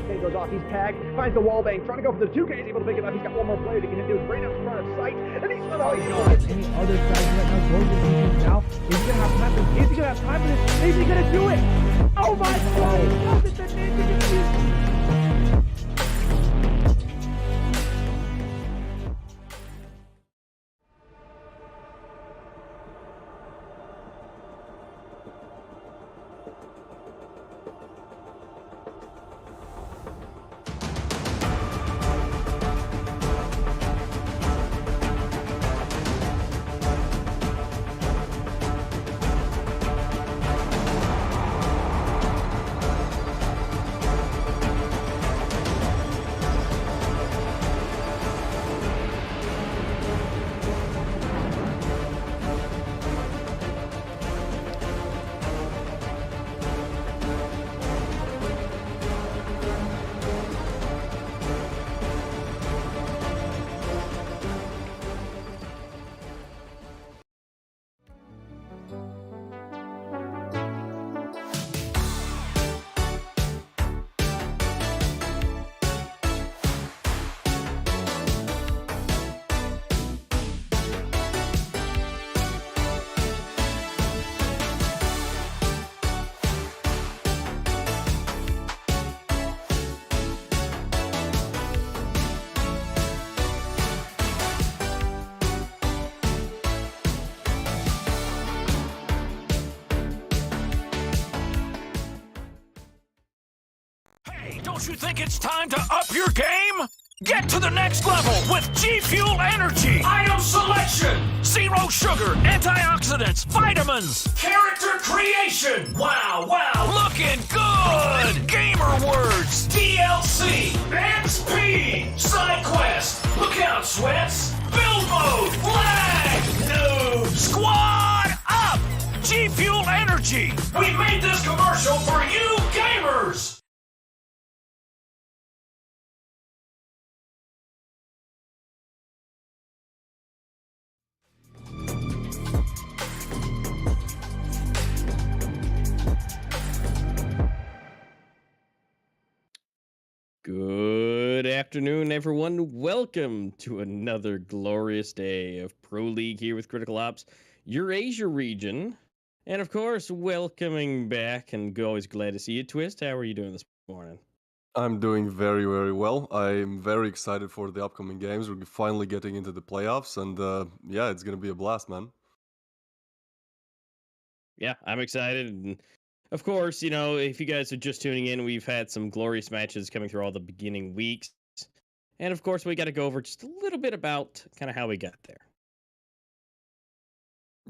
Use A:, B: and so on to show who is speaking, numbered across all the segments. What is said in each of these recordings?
A: Thing goes off, he's tagged, finds the wall bang, trying to go for the 2K, he's able to pick it up, he's got one more player to get into his right up in front of sight, and he's somehow he's going.
B: Any other strategy right now, going to defense now. Is he gonna have time for this? Is he gonna have time for this? Is he gonna do it? Oh my god, he does it, the ninja defeat.
C: Don't you think it's time to up your game? Get to the next level with G Fuel Energy. Item selection. Zero sugar, antioxidants, vitamins. Character creation. Wow, looking good. Gamer words. DLC. XP. Side quest. Look out, sweats. Build mode. Lag. No. Squad up. G Fuel Energy. We made this commercial for you gamers.
D: Good afternoon, everyone. Welcome to another glorious day of Pro League here with Critical Ops Eurasia region. And of course, welcoming back and always glad to see you, Twist. How are you doing this morning?
E: I'm doing very, very well. I'm very excited for the upcoming games. We're finally getting into the playoffs, and yeah, it's going to be a blast, man.
D: Yeah, I'm excited. And of course, you know, if you guys are just tuning in, we've had some glorious matches coming through all the beginning weeks. And of course, we got to go over just a little bit about kind of how we got there.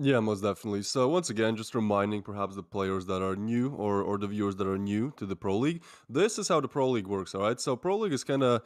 E: Yeah, most definitely. So once again, just reminding perhaps the players that are new or the viewers that are new to the Pro League, this is how the Pro League works, all right? So Pro League is kind of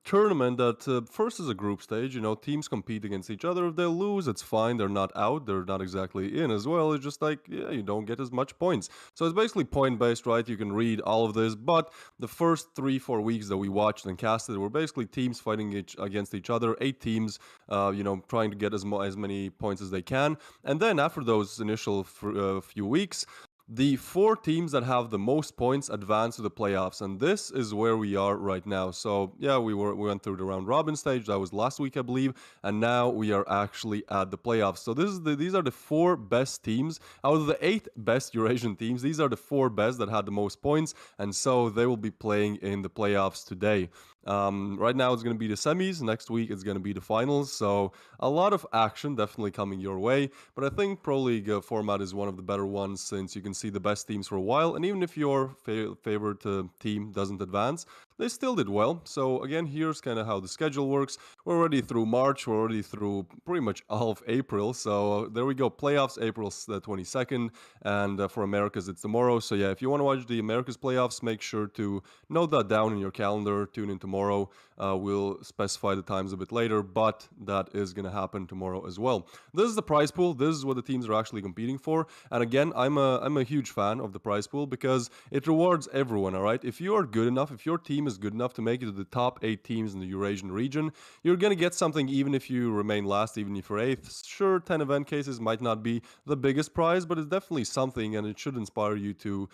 E: tournament that first is a group stage, you know, teams compete against each other. If they lose, it's fine. They're not out. They're not exactly in as well. It's just like, yeah, you don't get as much points. So it's basically point-based, right? You can read all of this, but the first 3-4 weeks that we watched and casted were basically teams fighting against each other, 8 teams, you know, trying to get as many points as they can. And then after those initial few weeks, the 4 teams that have the most points advance to the playoffs, and this is where we are right now. So yeah, we went through the round robin stage. That was last week, I believe, and now we are actually at the playoffs. So these are the 4 best teams out of the 8 best Eurasian teams. These are the 4 best that had the most points, and so they will be playing in the playoffs today. Right now it's going to be the semis. Next week it's going to be the finals. So a lot of action definitely coming your way. But I think Pro League format is one of the better ones since you can see the best teams for a while. And even if your favorite team doesn't advance, they still did well. So again, here's kind of how the schedule works. We're already through March. We're already through pretty much all of April. So there we go. Playoffs, April 22nd. And for Americas, it's tomorrow. So yeah, if you want to watch the Americas playoffs, make sure to note that down in your calendar. Tune in tomorrow. We'll specify the times a bit later, but that is going to happen tomorrow as well. This is the prize pool. This is what the teams are actually competing for. And again, I'm a huge fan of the prize pool because it rewards everyone, all right? If you are good enough, if your team team is good enough to make it to the top 8 teams in the Eurasian region, you're going to get something even if you remain last, even if you're 8th. Sure, 10 event cases might not be the biggest prize, but it's definitely something, and it should inspire you to,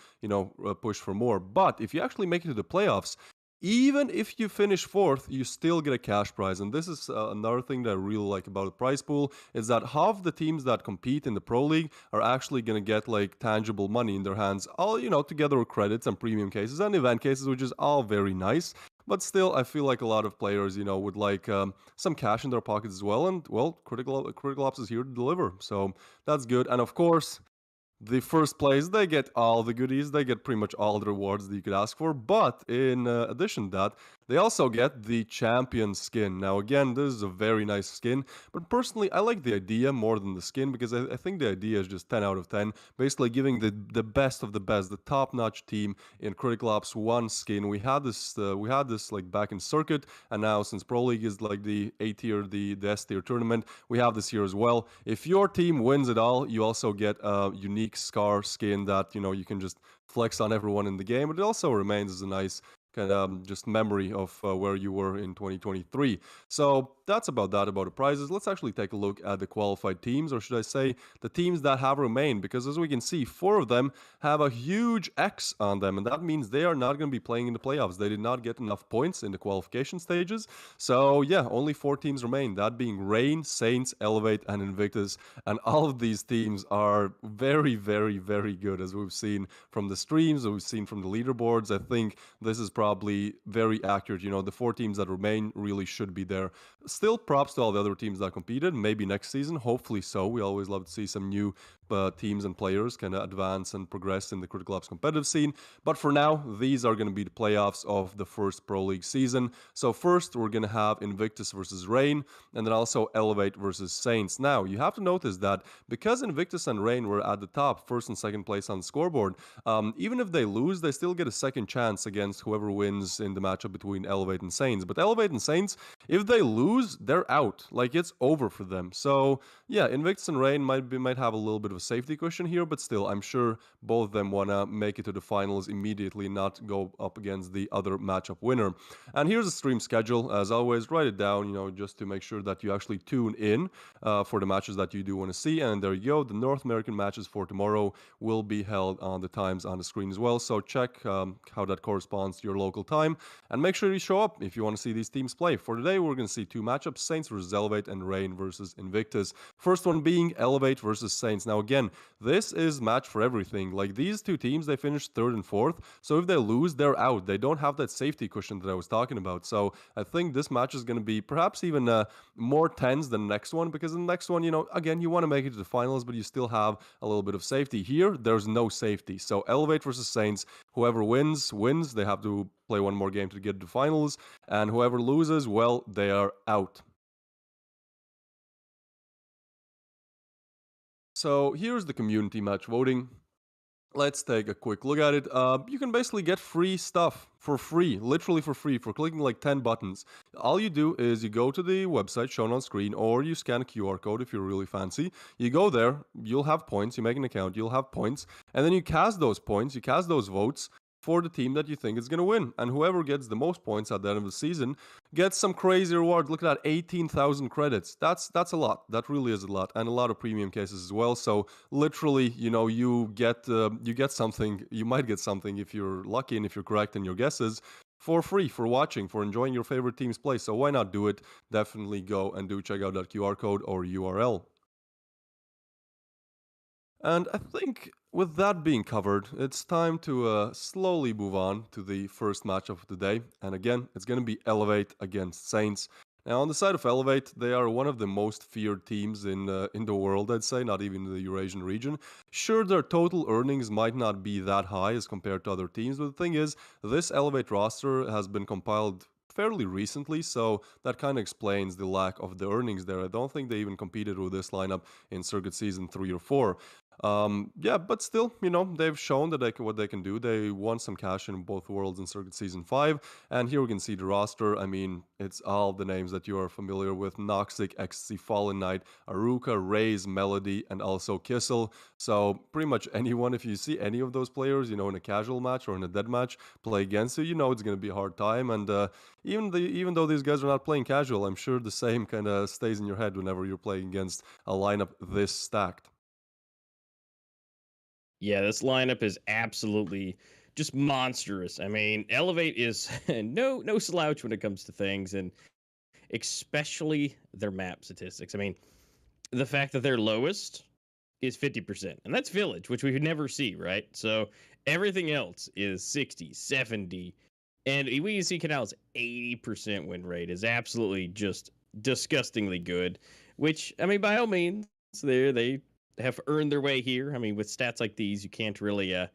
E: push for more. But if you actually make it to the playoffs, even if you finish 4th, you still get a cash prize. And this is another thing that I really like about the prize pool, is that half the teams that compete in the Pro League are actually going to get like tangible money in their hands, all, together with credits and premium cases and event cases, which is all very nice. But still, I feel like a lot of players, would like some cash in their pockets as well. And, well, Critical Ops is here to deliver. So that's good. And, of course, the first place, they get all the goodies, they get pretty much all the rewards that you could ask for, but in addition to that, they also get the champion skin. Now again, this is a very nice skin, but personally I like the idea more than the skin, because I think the idea is just 10 out of 10, basically giving the best of the best, the top-notch team in Critical Ops 1 skin. We had this like back in Circuit, and now since Pro League is like the A tier, the S tier tournament, we have this here as well. If your team wins it all, you also get a unique Scar skin that you can just flex on everyone in the game, but it also remains as a nice kind of just memory of where you were in 2023. So that's about the prizes. Let's actually take a look at the qualified teams, or should I say the teams that have remained, because as we can see, 4 of them have a huge X on them, and that means they are not going to be playing in the playoffs. They did not get enough points in the qualification stages. So yeah, only 4 teams remain, that being Reign, Saints, Elevate, and Invictus. And all of these teams are very, very, very good, as we've seen from the streams, we've seen from the leaderboards. I think this is probably very accurate. The 4 teams that remain really should be there. Still, props to all the other teams that competed. Maybe next season, hopefully so. We always love to see some new teams and players kind of advance and progress in the Critical Ops competitive scene. But for now, these are going to be the playoffs of the first Pro League season. So first, we're going to have Invictus versus Reign, and then also Elevate versus Saints. Now, you have to notice that because Invictus and Reign were at the top, first and second place on the scoreboard, even if they lose, they still get a second chance against whoever wins in the matchup between Elevate and Saints. But Elevate and Saints, if they lose, they're out. Like, it's over for them. So yeah, Invictus and Reign might have a little bit of a safety cushion here, but still, I'm sure both of them want to make it to the finals immediately, not go up against the other matchup winner. And here's the stream schedule. As always, write it down, just to make sure that you actually tune in for the matches that you do want to see. And there you go. The North American matches for tomorrow will be held on the times on the screen as well. So check how that corresponds to your local time, and make sure you show up if you want to see these teams play. For today, we're going to see 2 matchups, Saints versus Elevate and Reign versus Invictus. First one being Elevate versus Saints. Now again, this is match for everything. Like, these 2 teams, they finished 3rd and 4th, so if they lose, they're out. They don't have that safety cushion that I was talking about. So I think this match is going to be perhaps even more tense than the next one, because in the next one, again, you want to make it to the finals, but you still have a little bit of safety. Here, there's no safety. So Elevate versus Saints, whoever wins. They have to play one more game to get to the finals, and whoever loses, well, they are out. So here's the community match voting. Let's take a quick look at it. You can basically get free stuff for free, literally for free, for clicking like 10 buttons. All you do is you go to the website shown on screen, or you scan a QR code if you're really fancy. You go there, you'll have points, you make an account, you'll have points, and then you cast those points, you cast those votes for the team that you think is going to win. And whoever gets the most points at the end of the season gets some crazy rewards. Look at that, 18,000 credits. That's a lot. That really is a lot. And a lot of premium cases as well. So literally, you get something. You might get something if you're lucky and if you're correct in your guesses, for free, for watching, for enjoying your favorite team's play. So why not do it? Definitely go and do check out that QR code or URL. And I think with that being covered, it's time to slowly move on to the first match of the day. And again, it's going to be Elevate against Saints. Now, on the side of Elevate, they are one of the most feared teams in the world, I'd say, not even in the Eurasian region. Sure, their total earnings might not be that high as compared to other teams, but the thing is, this Elevate roster has been compiled fairly recently, so that kind of explains the lack of the earnings there. I don't think they even competed with this lineup in Circuit Season 3 or 4. Yeah, but still, they've shown that what they can do. They won some cash in both Worlds and Circuit Season 5, and here we can see the roster. I mean, it's all the names that you are familiar with: Noxic, Ecstasy, Fallen Knight, Aruka, Raze, Melody, and also Kissel. So pretty much anyone, if you see any of those players, in a casual match or in a dead match, play against you, it's going to be a hard time. And even though these guys are not playing casual, I'm sure the same kind of stays in your head whenever you're playing against a lineup this stacked.
D: Yeah, this lineup is absolutely just monstrous. I mean, Elevate is no slouch when it comes to things, and especially their map statistics. I mean, the fact that their lowest is 50%, and that's Village, which we would never see, right? So everything else is 60, 70, and we can see Canals 80% win rate is absolutely just disgustingly good, which, I mean, by all means, they have earned their way here. I mean, with stats like these, you can't really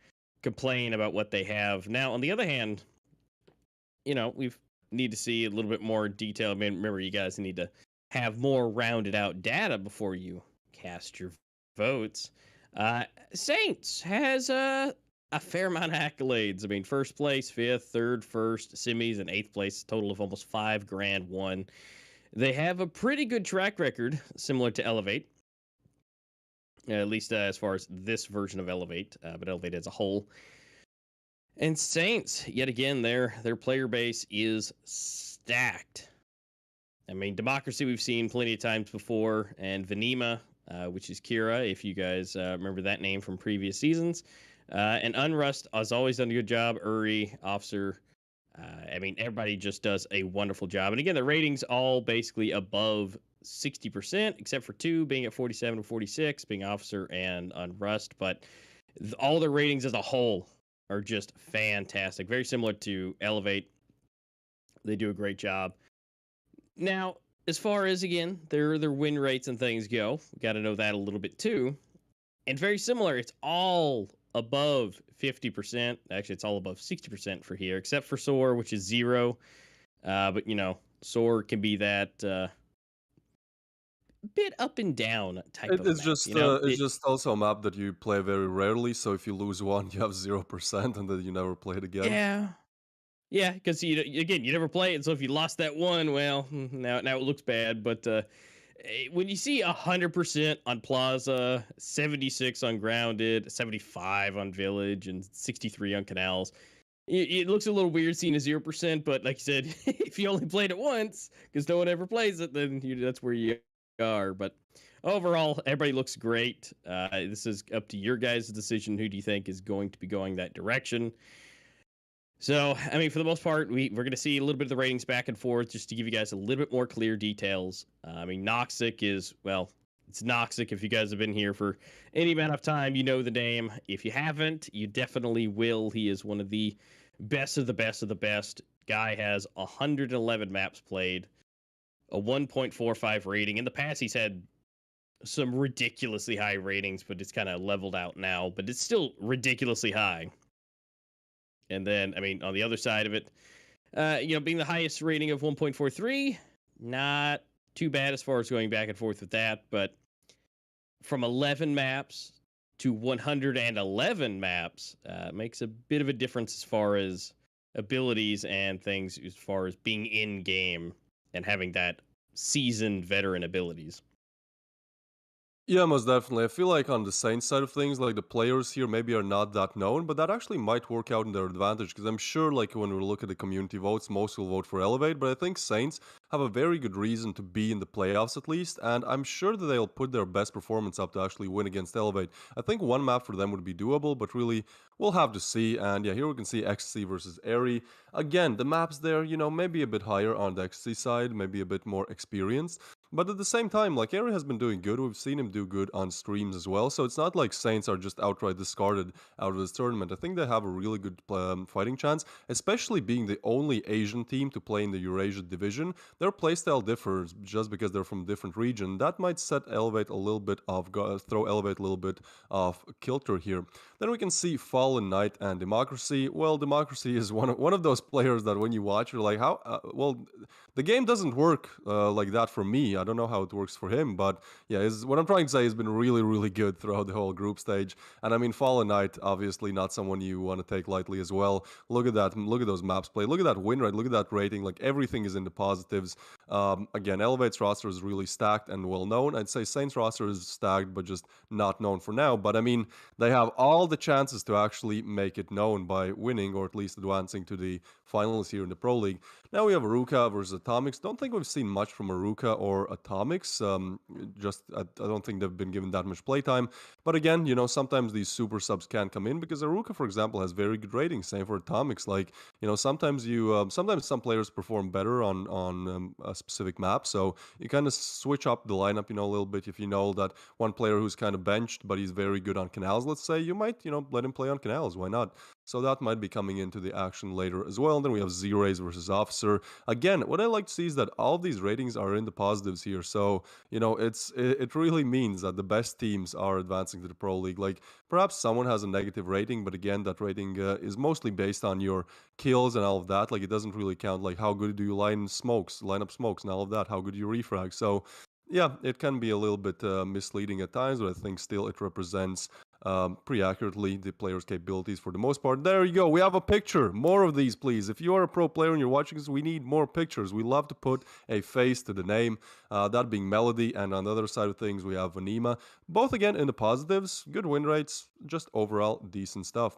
D: complain about what they have. Now, on the other hand, we need to see a little bit more detail. I mean, remember, you guys need to have more rounded out data before you cast your votes. Saints has a fair amount of accolades. I mean, first place, fifth, third, first, semis, and eighth place, total of almost $5,000 won. They have a pretty good track record, similar to Elevate. At least as far as this version of Elevate, but Elevate as a whole. And Saints, yet again, their player base is stacked. I mean, Democracy we've seen plenty of times before, and Venema, which is Kira, if you guys remember that name from previous seasons. And Unrust has always done a good job. Uri, Officer, I mean, everybody just does a wonderful job. And again, the ratings all basically above 60%, except for two being at 47 and 46, being Officer and Unrust. But all the ratings as a whole are just fantastic. Very similar to Elevate. They do a great job. Now, as far as, again, their win rates and things go, we got to know that a little bit too. And very similar, it's all above 50%. Actually, it's all above 60% for here, except for SOAR, which is 0. But, SOAR can be that bit up and down type of
E: It's
D: map,
E: just it's just also a map that you play very rarely. So if you lose one, you have 0%, and then you never play it again.
D: Yeah, because you never play it. So if you lost that one, well, now it looks bad. But when you see 100% on Plaza, 76 on Grounded, 75 on Village, and 63 on Canals, it looks a little weird seeing a 0%. But like you said, if you only played it once, because no one ever plays it, then that's where you are. But overall, everybody looks great. This is up to your guys' decision. Who do you think is going to be going that direction? So, I mean, for the most part, we're going to see a little bit of the ratings back and forth just to give you guys a little bit more clear details. I mean, Noxic is, well, it's Noxic. If you guys have been here for any amount of time, you know the name. If you haven't, you definitely will. He is one of the best of the best of the best. Guy has 111 maps played, a 1.45 rating. In the past, he's had some ridiculously high ratings, but it's kind of leveled out now. But it's still ridiculously high. And then, I mean, on the other side of it, being the highest rating of 1.43, not too bad as far as going back and forth with that. But from 11 maps to 111 maps makes a bit of a difference as far as abilities and things, as far as being in game and having that seasoned veteran abilities.
E: Yeah, most definitely. I feel like on the Saints side of things, like the players here maybe are not that known, but that actually might work out in their advantage because I'm sure, like when we look at the community votes, most will vote for Elevate, but I think Saints have a very good reason to be in the playoffs at least, and I'm sure that they'll put their best performance up to actually win against Elevate. I think one map for them would be doable, but really, we'll have to see. And yeah, here we can see Ecstasy versus Airy. Again, the maps there, maybe a bit higher on the Ecstasy side, maybe a bit more experienced. But at the same time, like, Airy has been doing good. We've seen him do good on streams as well. So it's not like Saints are just outright discarded out of this tournament. I think they have a really good fighting chance, especially being the only Asian team to play in the Eurasia division. Their playstyle differs just because they're from a different region. That might set Elevate a little bit off, throw Elevate a little bit off kilter here. Then we can see Fallen Knight and Democracy. Well, Democracy is one of those players that when you watch, you're like, how? Well, the game doesn't work like that for me. I don't know how it works for him, but yeah, what I'm trying to say, has been really, really good throughout the whole group stage. And I mean, Fallen Knight, obviously not someone you want to take lightly as well. Look at that. Look at those maps played. Look at that win rate. Look at that rating. Like, everything is in the positives. Again, Elevate's roster is really stacked and well known. I'd say Saints roster is stacked, but just not known for now. But I mean, they have all the chances to actually make it known by winning, or at least advancing to the finals here in the Pro League. Now we have Aruka versus Atomics. Don't think we've seen much from Aruka or Atomics. I don't think they've been given that much playtime. But again, sometimes these super subs can come in, because Aruka, for example, has very good ratings. Same for Atomics. Like, sometimes some players perform better on a specific map. So you kind of switch up the lineup, a little bit. If you know that one player who's kind of benched, but he's very good on Canals, let's say, you might, let him play on Canals. Why not? So that might be coming into the action later as well. And then we have Z-Rays versus Officer. Again, what I like to see is that all of these ratings are in the positives here. So, it really means that the best teams are advancing to the Pro League. Like, perhaps someone has a negative rating, but again, that rating is mostly based on your kills and all of that. Like, it doesn't really count, like, how good do you line up smokes and all of that, how good do you refrag. So, yeah, it can be a little bit misleading at times, but I think still it represents pretty accurately the player's capabilities for the most part. There you go. We have a picture. More of these, please. If you are a pro player and you're watching this, we need more pictures. We love to put a face to the name, that being Melody. And on the other side of things, we have Vanima. Both, again, in the positives. Good win rates. Just overall decent stuff.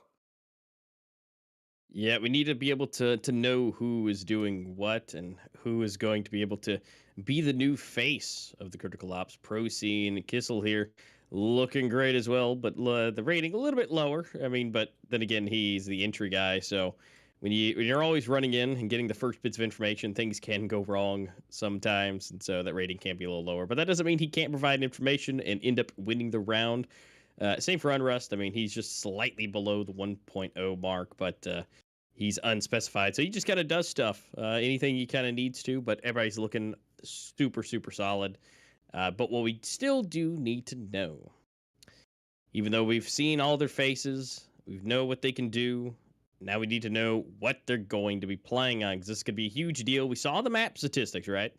D: Yeah, we need to be able to know who is doing what and who is going to be able to be the new face of the Critical Ops pro scene. Kissel here, looking great as well, but the rating a little bit lower. I mean, but then again, he's the entry guy, so when you're always running in and getting the first bits of information, things can go wrong sometimes, and so that rating can be a little lower. But that doesn't mean he can't provide information and end up winning the round. Same for Unrust. I mean, he's just slightly below the 1.0 mark, but he's unspecified. So he just kind of does stuff, anything he kind of needs to, but everybody's looking super, super solid. But what we still do need to know, even though we've seen all their faces, we know what they can do, now we need to know what they're going to be playing on, because this could be a huge deal. We saw the map statistics, right?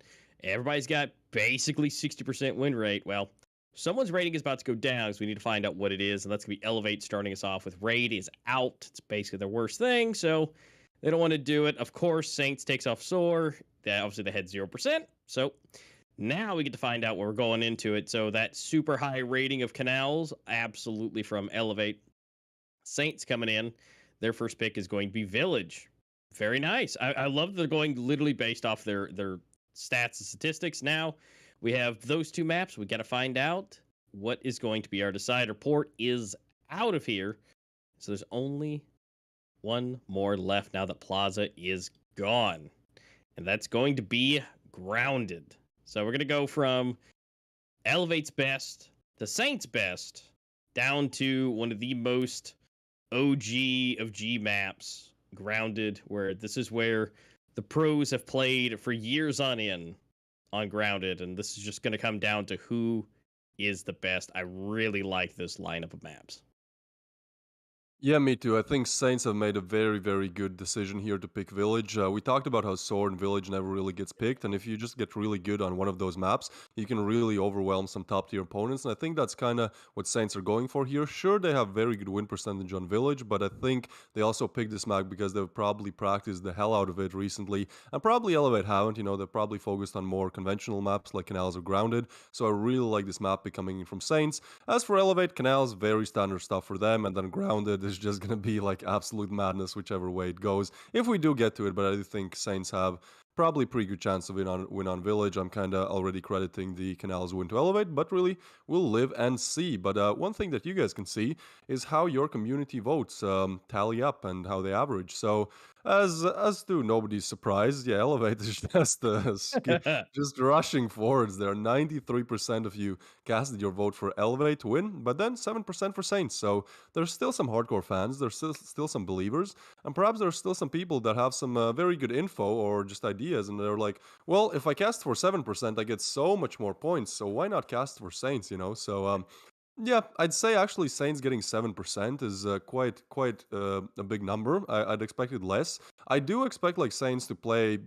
D: Everybody's got basically 60% win rate. Well, someone's rating is about to go down, so we need to find out what it is, and that's going to be Elevate starting us off with Raid is out. It's basically their worst thing, so they don't want to do it. Of course, Saints takes off Soar. Obviously, they had 0%, so now we get to find out what we're going into it. So that super high rating of Canals, absolutely from Elevate. Saints coming in, their first pick is going to be Village. Very nice. I love that they're going literally based off their stats and statistics. Now we have those two maps. We got to find out what is going to be our decider. Port is out of here, so there's only one more left now that Plaza is gone, and that's going to be Grounded. So we're going to go from Elevate's best to Saints' best down to one of the most OG of G maps, Grounded, where this is where the pros have played for years on end on Grounded, and this is just going to come down to who is the best. I really like this lineup of maps.
E: Yeah, me too. I think Saints have made a very, very good decision here to pick Village. We talked about how Sword and Village never really gets picked, and if you just get really good on one of those maps, you can really overwhelm some top-tier opponents, and I think that's kind of what Saints are going for here. Sure, they have very good win percentage on Village, but I think they also picked this map because they've probably practiced the hell out of it recently, and probably Elevate haven't. They've probably focused on more conventional maps like Canals or Grounded, so I really like this map coming in from Saints. As for Elevate, Canals, very standard stuff for them, and then Grounded is just going to be like absolute madness whichever way it goes, if we do get to it. But I do think Saints have probably pretty good chance to win on Village. I'm kind of already crediting the Canals win to Elevate, but really we'll live and see. But one thing that you guys can see is how your community votes tally up and how they average. So as to nobody's surprise, yeah, Elevate is just rushing forwards there. 93% of you casted your vote for Elevate to win, but then 7% for Saints. So there's still some hardcore fans, there's still some believers, and perhaps there's still some people that have some very good info or just ideas, and they're like, well, if I cast for 7%, I get so much more points, so why not cast for Saints, So Yeah, I'd say actually Saints getting 7% is quite a big number. I'd expected less. I do expect like Saints to play,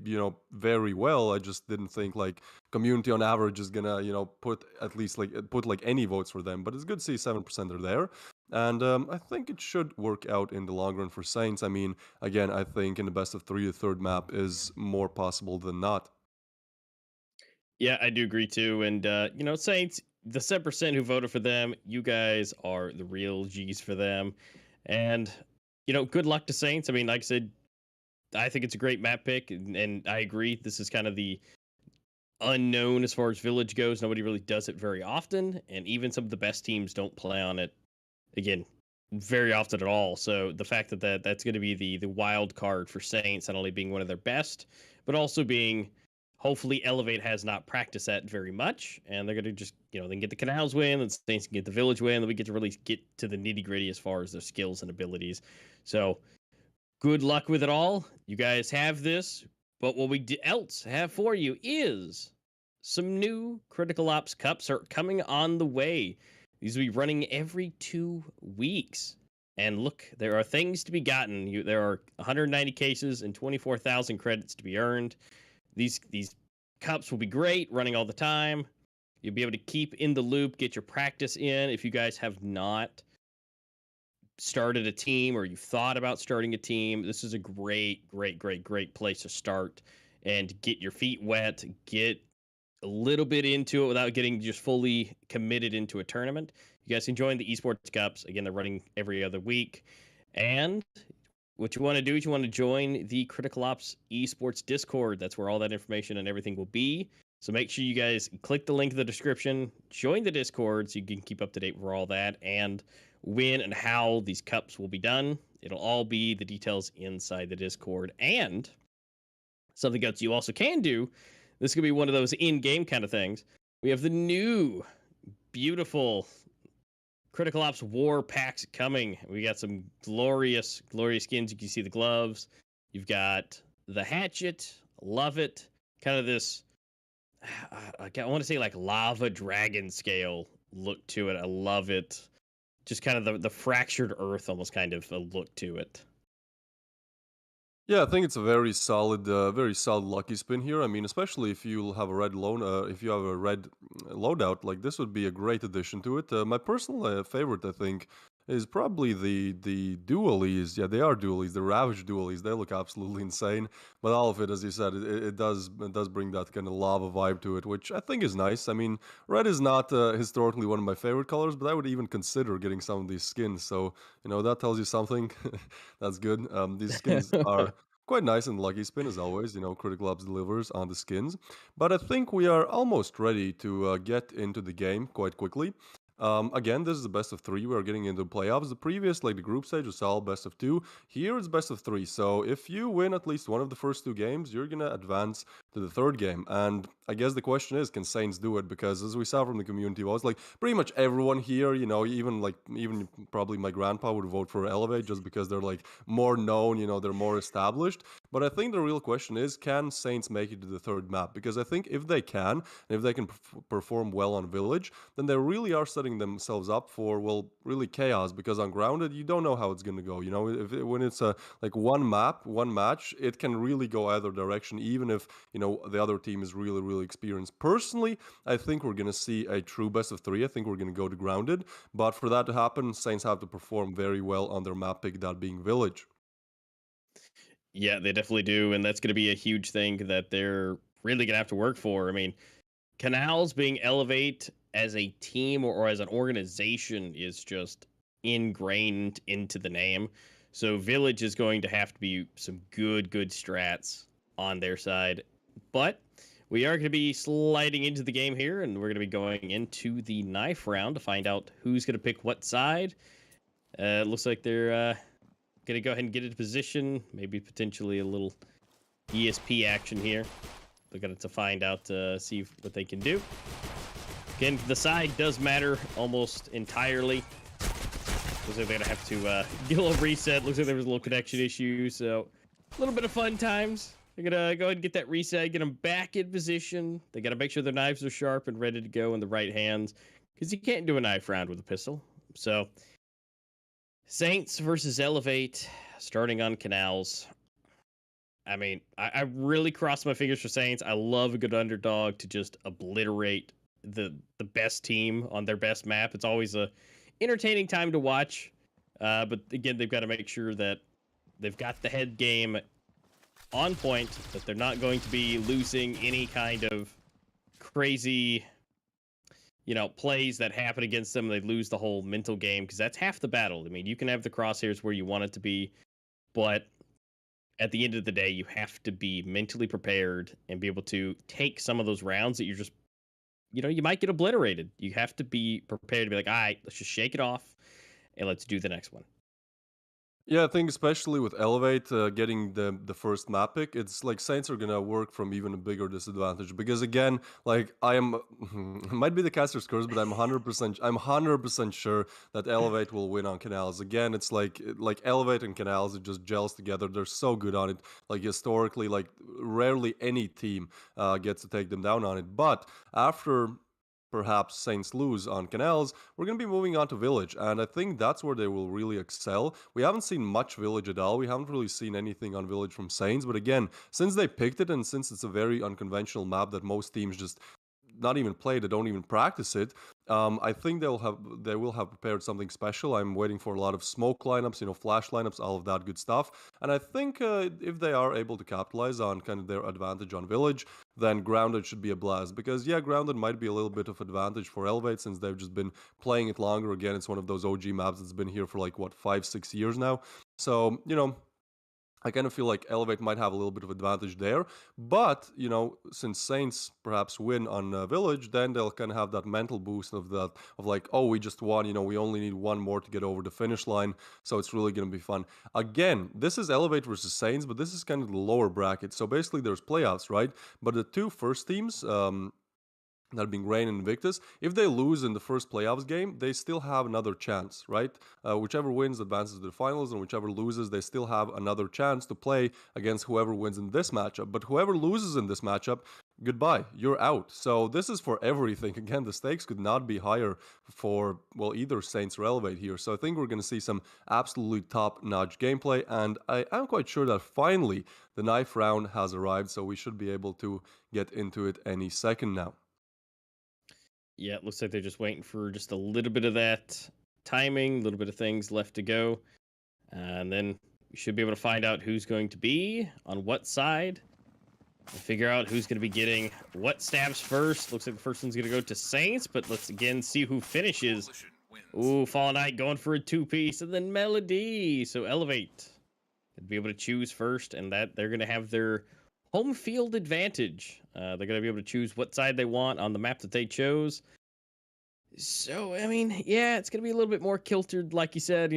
E: very well. I just didn't think like community on average is gonna, put at least like put like any votes for them. But it's good to see 7% are there. And I think it should work out in the long run for Saints. I mean, again, I think in the best of three, the third map is more possible than not.
D: Yeah, I do agree too. And Saints, the 7% who voted for them, you guys are the real G's for them. And good luck to Saints. I mean, like I said, I think it's a great map pick, and I agree. This is kind of the unknown as far as Village goes. Nobody really does it very often, and even some of the best teams don't play on it again very often at all. So the fact that that's going to be the wild card for Saints, not only being one of their best, but also being hopefully Elevate has not practiced that very much, and they're going to just then get the Canals win, and Saints can get the Village win, and we get to really get to the nitty gritty as far as their skills and abilities. So good luck with it all. You guys have this, but what we else have for you is some new Critical Ops Cups are coming on the way. These will be running every 2 weeks. And look, there are things to be gotten. There are 190 cases and 24,000 credits to be earned. These cups will be great, running all the time. You'll be able to keep in the loop, get your practice in. If you guys have not started a team or you've thought about starting a team, this is a great place to start and get your feet wet, get a little bit into it without getting just fully committed into a tournament. You guys can join the Esports Cups. Again, they're running every other week. And what you want to do is you want to join the Critical Ops Esports Discord. That's where all that information and everything will be. So make sure you guys click the link in the description, join the Discord so you can keep up to date with all that, and when and how these cups will be done. It'll all be the details inside the Discord. And something else you also can do, this could be one of those in-game kind of things. We have the new, beautiful Critical Ops War packs coming. We got some glorious skins. You can see the gloves. You've got the hatchet. Love it. Kind of this, I want to say like lava dragon scale look to it. I love it. Just kind of the fractured earth almost kind of a look to it.
E: Yeah, I think it's a very solid lucky spin here. I mean, especially if you have a if you have a red loadout, like this would be a great addition to it. My personal favorite, I think, is probably the dualies. Yeah, they are dualies. The Ravage dualies. They look absolutely insane. But all of it, as you said, it does bring that kind of lava vibe to it, which I think is nice. I mean, red is not historically one of my favorite colors, but I would even consider getting some of these skins. So that tells you something. That's good. These skins are quite nice and lucky spin as always. Critical Ops delivers on the skins. But I think we are almost ready to get into the game quite quickly. Again, this is the best of three. We're getting into playoffs. The previous, like the group stage, was all best of two. Here it's best of three. So if you win at least one of the first two games, you're gonna advance to the third game. And I guess the question is, can Saints do it? Because as we saw from the community votes, like pretty much everyone here, even probably my grandpa would vote for Elevate just because they're like more known, they're more established. But I think the real question is, can Saints make it to the third map? Because I think if they can, and if they can perform well on Village, then they really are setting themselves up for, well, really chaos. Because on Grounded, you don't know how it's going to go. When it's like one map, one match, it can really go either direction, even if, the other team is really, really experienced. Personally, I think we're going to see a true best of three. I think we're going to go to Grounded. But for that to happen, Saints have to perform very well on their map pick, that being Village.
D: Yeah, they definitely do, and that's going to be a huge thing that they're really going to have to work for. I mean, Canals being Elevate as a team or as an organization is just ingrained into the name. So Village is going to have to be some good strats on their side. But we are going to be sliding into the game here, and we're going to be going into the knife round to find out who's going to pick what side. It looks like they're going to go ahead and get into position, maybe potentially a little ESP action here. They're going to find out, see what they can do. Again, the side does matter almost entirely. Looks like they're going to have to get a little reset. Looks like there was a little connection issue, so a little bit of fun times. They're going to go ahead and get that reset, get them back in position. They got to make sure their knives are sharp and ready to go in the right hands. because you can't do a knife round with a pistol. So, Saints versus Elevate, starting on Canals. I mean, I really cross my fingers for Saints. I love a good underdog to just obliterate the best team on their best map. It's always a entertaining time to watch. But again, they've got to make sure that they've got the head game on point, that they're not going to be losing any kind of crazy, plays that happen against them. They lose the whole mental game, because that's half the battle. I mean, you can have the crosshairs where you want it to be, but at the end of the day, you have to be mentally prepared and be able to take some of those rounds that you're just, you might get obliterated. You have to be prepared to be like, all right, let's just shake it off and let's do the next one.
E: Yeah, I think especially with Elevate getting the first map pick, it's like Saints are gonna work from even a bigger disadvantage, because again, like I am, it might be the caster's curse, but I'm 100% sure that Elevate will win on Canals. Again, it's like Elevate and Canals, it just gels together. They're so good on it. Like historically, like rarely any team gets to take them down on it. But after perhaps Saints lose on Canals, we're going to be moving on to Village, and I think that's where they will really excel. We haven't seen much Village at all. We haven't really seen anything on Village from Saints, but again, since they picked it and since it's a very unconventional map that most teams just not even play, they don't even practice it, I think they will have prepared something special. I'm waiting for a lot of smoke lineups, flash lineups, all of that good stuff. And I think if they are able to capitalize on kind of their advantage on Village, then Grounded should be a blast. Because yeah, Grounded might be a little bit of advantage for Elevate since they've just been playing it longer. Again, it's one of those OG maps that's been here for like what, 5-6 years now. So I kind of feel like Elevate might have a little bit of advantage there, but since Saints perhaps win on Village, then they'll kind of have that mental boost of like, oh, we just won, we only need one more to get over the finish line, so it's really going to be fun. Again, this is Elevate versus Saints, but this is kind of the lower bracket, so basically there's playoffs, right? But the two first teams, that being Rain and Invictus, if they lose in the first playoffs game, they still have another chance, right? Whichever wins advances to the finals, and whichever loses, they still have another chance to play against whoever wins in this matchup. But whoever loses in this matchup, goodbye, you're out. So this is for everything. Again, the stakes could not be higher for, well, either Saints or Elevate here. So I think we're going to see some absolutely top-notch gameplay, and I am quite sure that finally the knife round has arrived, so we should be able to get into it any second now.
D: Yeah, it looks like they're just waiting for just a little bit of that timing, a little bit of things left to go. And then we should be able to find out who's going to be on what side and figure out who's going to be getting what stabs first. Looks like the first one's going to go to Saints, but let's again see who finishes. Ooh, Fallen Knight going for a two-piece, and then Melody. So Elevate to be able to choose first, and that they're going to have their home field advantage. They're going to be able to choose what side they want on the map that they chose. So, I mean, yeah, it's going to be a little bit more kiltered, like you said.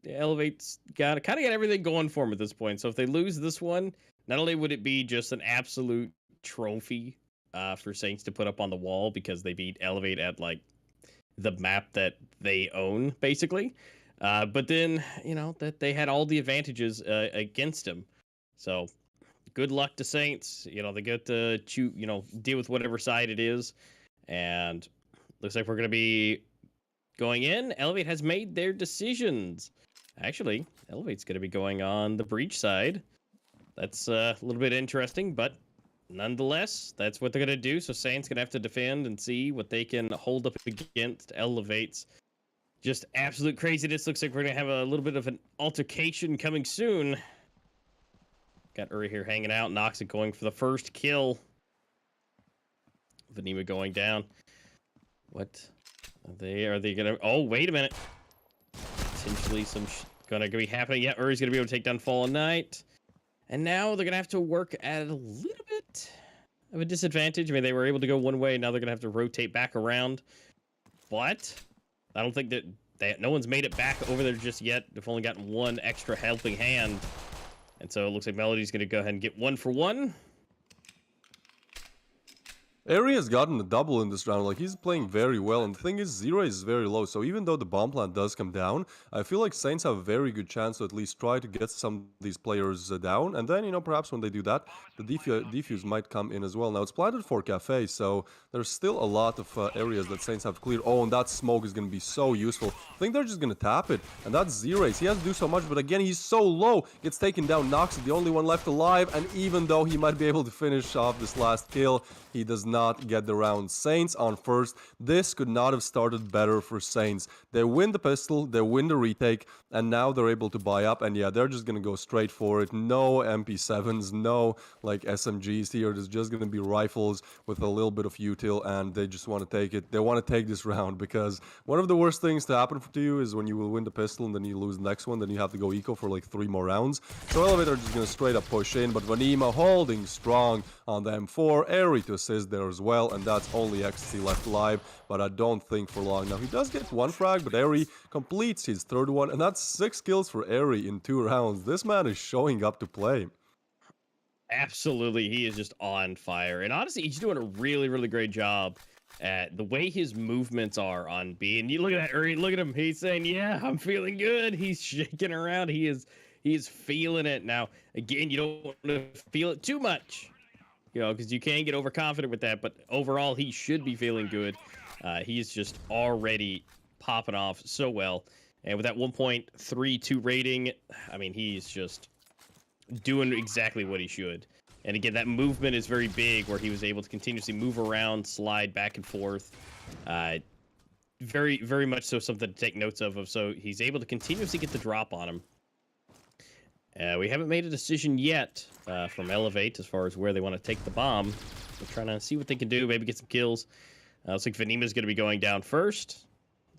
D: Elevate's got everything going for them at this point. So if they lose this one, not only would it be just an absolute trophy for Saints to put up on the wall because they beat Elevate at, like, the map that they own, basically. But then, that they had all the advantages against them. So good luck to Saints. They get to deal with whatever side it is. And looks like we're going to be going in. Elevate has made their decisions. Actually, Elevate's going to be going on the breach side. That's a little bit interesting, but nonetheless, that's what they're going to do. So Saints going to have to defend and see what they can hold up against Elevate's just absolute craziness. Looks like we're going to have a little bit of an altercation coming soon. Got Uri here hanging out. Noxic going for the first kill. Vanima going down. What? Are they gonna... Oh, wait a minute. Potentially some gonna be happening. Yeah, Uri's gonna be able to take down Fallen Knight. And now they're gonna have to work at a little bit of a disadvantage. I mean, they were able to go one way. Now they're gonna have to rotate back around. But I don't think that no one's made it back over there just yet. They've only gotten one extra helping hand. And so it looks like Melody's going to go ahead and get 1 for 1.
E: Airy has gotten a double in this round, like he's playing very well, and the thing is, Zero is very low, so even though the bomb plant does come down, I feel like Saints have a very good chance to at least try to get some of these players down, and then, you know, perhaps when they do that, the defuse might come in as well. Now, it's planted for Cafe, so there's still a lot of areas that Saints have cleared. Oh, and that smoke is going to be so useful. I think they're just going to tap it, and that's Zerace. He has to do so much, but again, he's so low, gets taken down, Nox is the only one left alive, and even though he might be able to finish off this last kill, he does not get the round. Saints on first. This could not have started better for Saints. They win the pistol, they win the retake, and now they're able to buy up. And yeah, they're just going to go straight for it. No MP7s, no like SMGs here. There's just going to be rifles with a little bit of util, and they just want to take it. They want to take this round because one of the worst things to happen to you is when you will win the pistol and then you lose the next one, then you have to go eco for like 3 more rounds. So Elevator just going to straight up push in, but Vanima holding strong on the M4. Airy to assist there as well, and that's only Ecstasy left alive, but I don't think for long. Now, he does get 1 frag, but Airy completes his 3rd one, and that's 6 kills for Airy in 2 rounds. This man is showing up to play.
D: Absolutely, he is just on fire. And honestly, he's doing a really, really great job at the way his movements are on B. And you look at that, Airy, look at him. He's saying, yeah, I'm feeling good. He's shaking around. He is feeling it. Now, again, you don't want to feel it too much, you know, because you can get overconfident with that. But overall, he should be feeling good. He's just already popping off so well. And with that 1.32 rating, I mean, he's just doing exactly what he should. And again, that movement is very big, where he was able to continuously move around, slide back and forth. Very, very much so something to take notes of. So he's able to continuously get the drop on him. We haven't made a decision yet from Elevate as far as where they want to take the bomb. We're trying to see what they can do, maybe get some kills. Looks like Vanima's going to be going down first.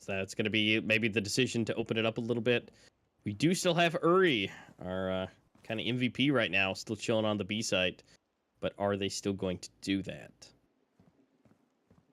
D: So that's going to be maybe the decision to open it up a little bit. We do still have Uri, our kind of MVP right now, still chilling on the B site. But are they still going to do that?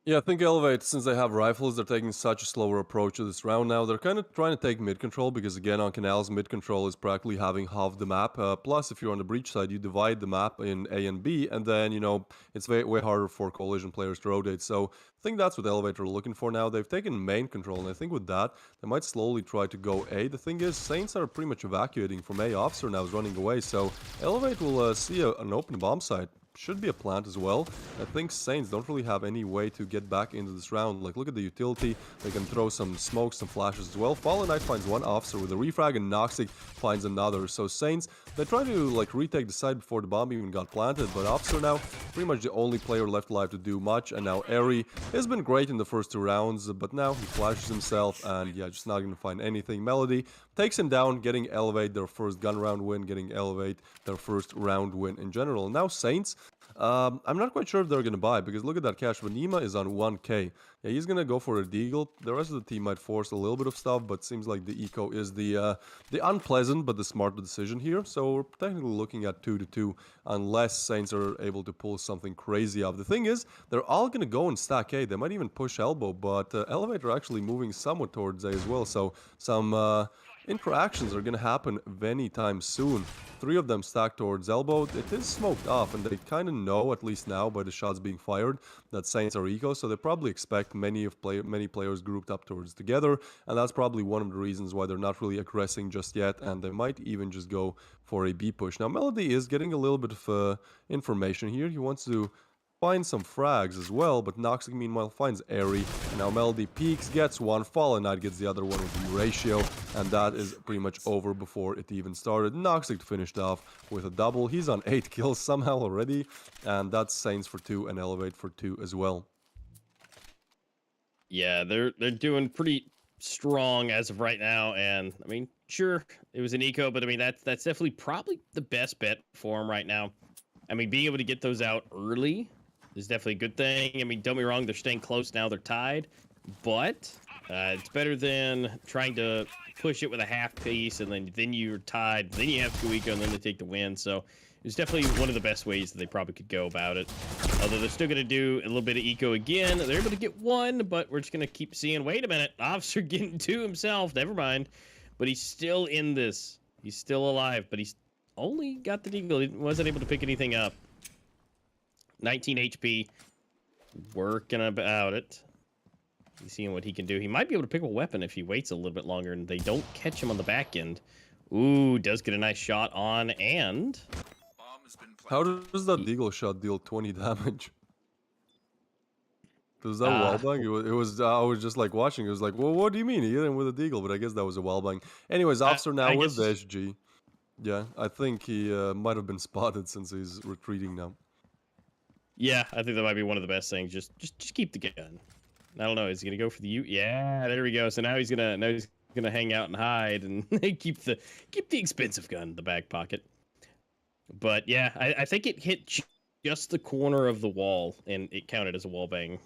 E: Yeah, I think Elevate, since they have rifles, they're taking such a slower approach to this round now. They're kind of trying to take mid-control because, again, on Canals, mid-control is practically having half the map. Plus, if you're on the breach side, you divide the map in A and B, and then, you know, it's way harder for Coalition players to rotate. So I think that's what Elevate are looking for now. They've taken main control, and I think with that, they might slowly try to go A. The thing is, Saints are pretty much evacuating from A. Officer now is running away, so Elevate will see an open bomb site. Should be a plant as well. I think Saints don't really have any way to get back into this round. Like, look at the utility. They can throw some smoke, some flashes as well. Fallen Knight finds 1 officer with a refrag, and Noxic finds another. So Saints, they try to like retake the site before the bomb even got planted, but Officer now pretty much the only player left alive to do much. And now Airy has been great in the first 2 rounds, but now he flashes himself, and yeah, just not gonna find anything. Melody takes him down, getting Elevate their first gun round win, getting Elevate their first round win in general. Now Saints, I'm not quite sure if they're gonna buy, because look at that cash. Vanima is on 1k. Yeah, he's gonna go for a deagle. The rest of the team might force a little bit of stuff, but seems like the eco is the unpleasant but the smart decision here. So we're technically looking at 2-2, unless Saints are able to pull something crazy off. The thing is, they're all gonna go and stack A. They might even push elbow, but Elevator actually moving somewhat towards A as well. So some interactions are gonna happen anytime soon. 3 of them stacked towards elbow. It is smoked off, and they kind of know, at least now by the shots being fired, that Saints are eco, so they probably expect many players grouped up towards together, and that's probably one of the reasons why they're not really aggressing just yet, and they might even just go for a B push. Now Melody is getting a little bit of information here. He wants to find some frags as well, but Noxic meanwhile finds Airy, and now Melody peeks, gets 1, Fallen Knight gets the other one with Eurasia, and that is pretty much over before it even started. Noxic finished off with a double. He's on 8 kills somehow already, and that's Saints for 2 and Elevate for 2 as well.
D: Yeah, they're doing pretty strong as of right now, and I mean, sure, it was an eco, but I mean that's definitely probably the best bet for them right now. I mean, being able to get those out early is definitely a good thing. I mean, don't be wrong, they're staying close now, they're tied, but it's better than trying to push it with a half piece, and then you're tied, then you have 2 eco, and then they take the win. So it's definitely one of the best ways that they probably could go about it. Although they're still going to do a little bit of eco again. They're able to get 1, but we're just going to keep seeing, wait a minute, Officer getting 2 himself, never mind. But he's still in this. He's still alive, but he's only got the deagle. He wasn't able to pick anything up. 19 HP. working about it. He's seeing what he can do. He might be able to pick up a weapon if he waits a little bit longer and they don't catch him on the back end. Ooh, does get a nice shot on, and...
E: How does that deagle shot deal 20 damage? Was that a wallbang? It was. I was just like watching. It was like, well, what do you mean? He hit him with a deagle, but I guess that was a wallbang. Anyways, Officer now with the SG. Yeah, I think he might have been spotted since he's retreating now.
D: Yeah, I think that might be one of the best things. Just keep the gun. I don't know. Is he gonna go for the U? Yeah, there we go. So now he's gonna hang out and hide and keep the expensive gun in the back pocket. But yeah, I think it hit just the corner of the wall, and it counted as a wall bang,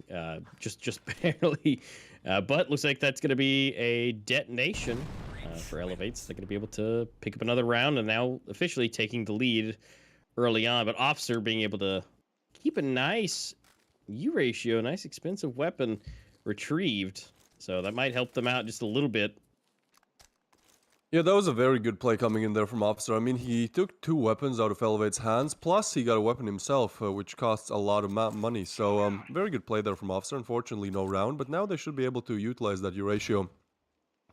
D: just barely. But looks like that's going to be a detonation for Elevates. They're going to be able to pick up another round, and now officially taking the lead early on. But Officer being able to keep a nice U-ratio, nice expensive weapon retrieved. So that might help them out just a little bit.
E: Yeah, that was a very good play coming in there from Officer. I mean, he took 2 weapons out of Elevate's hands, plus he got a weapon himself, which costs a lot of money. So, very good play there from Officer. Unfortunately, no round, but now they should be able to utilize that U-ratio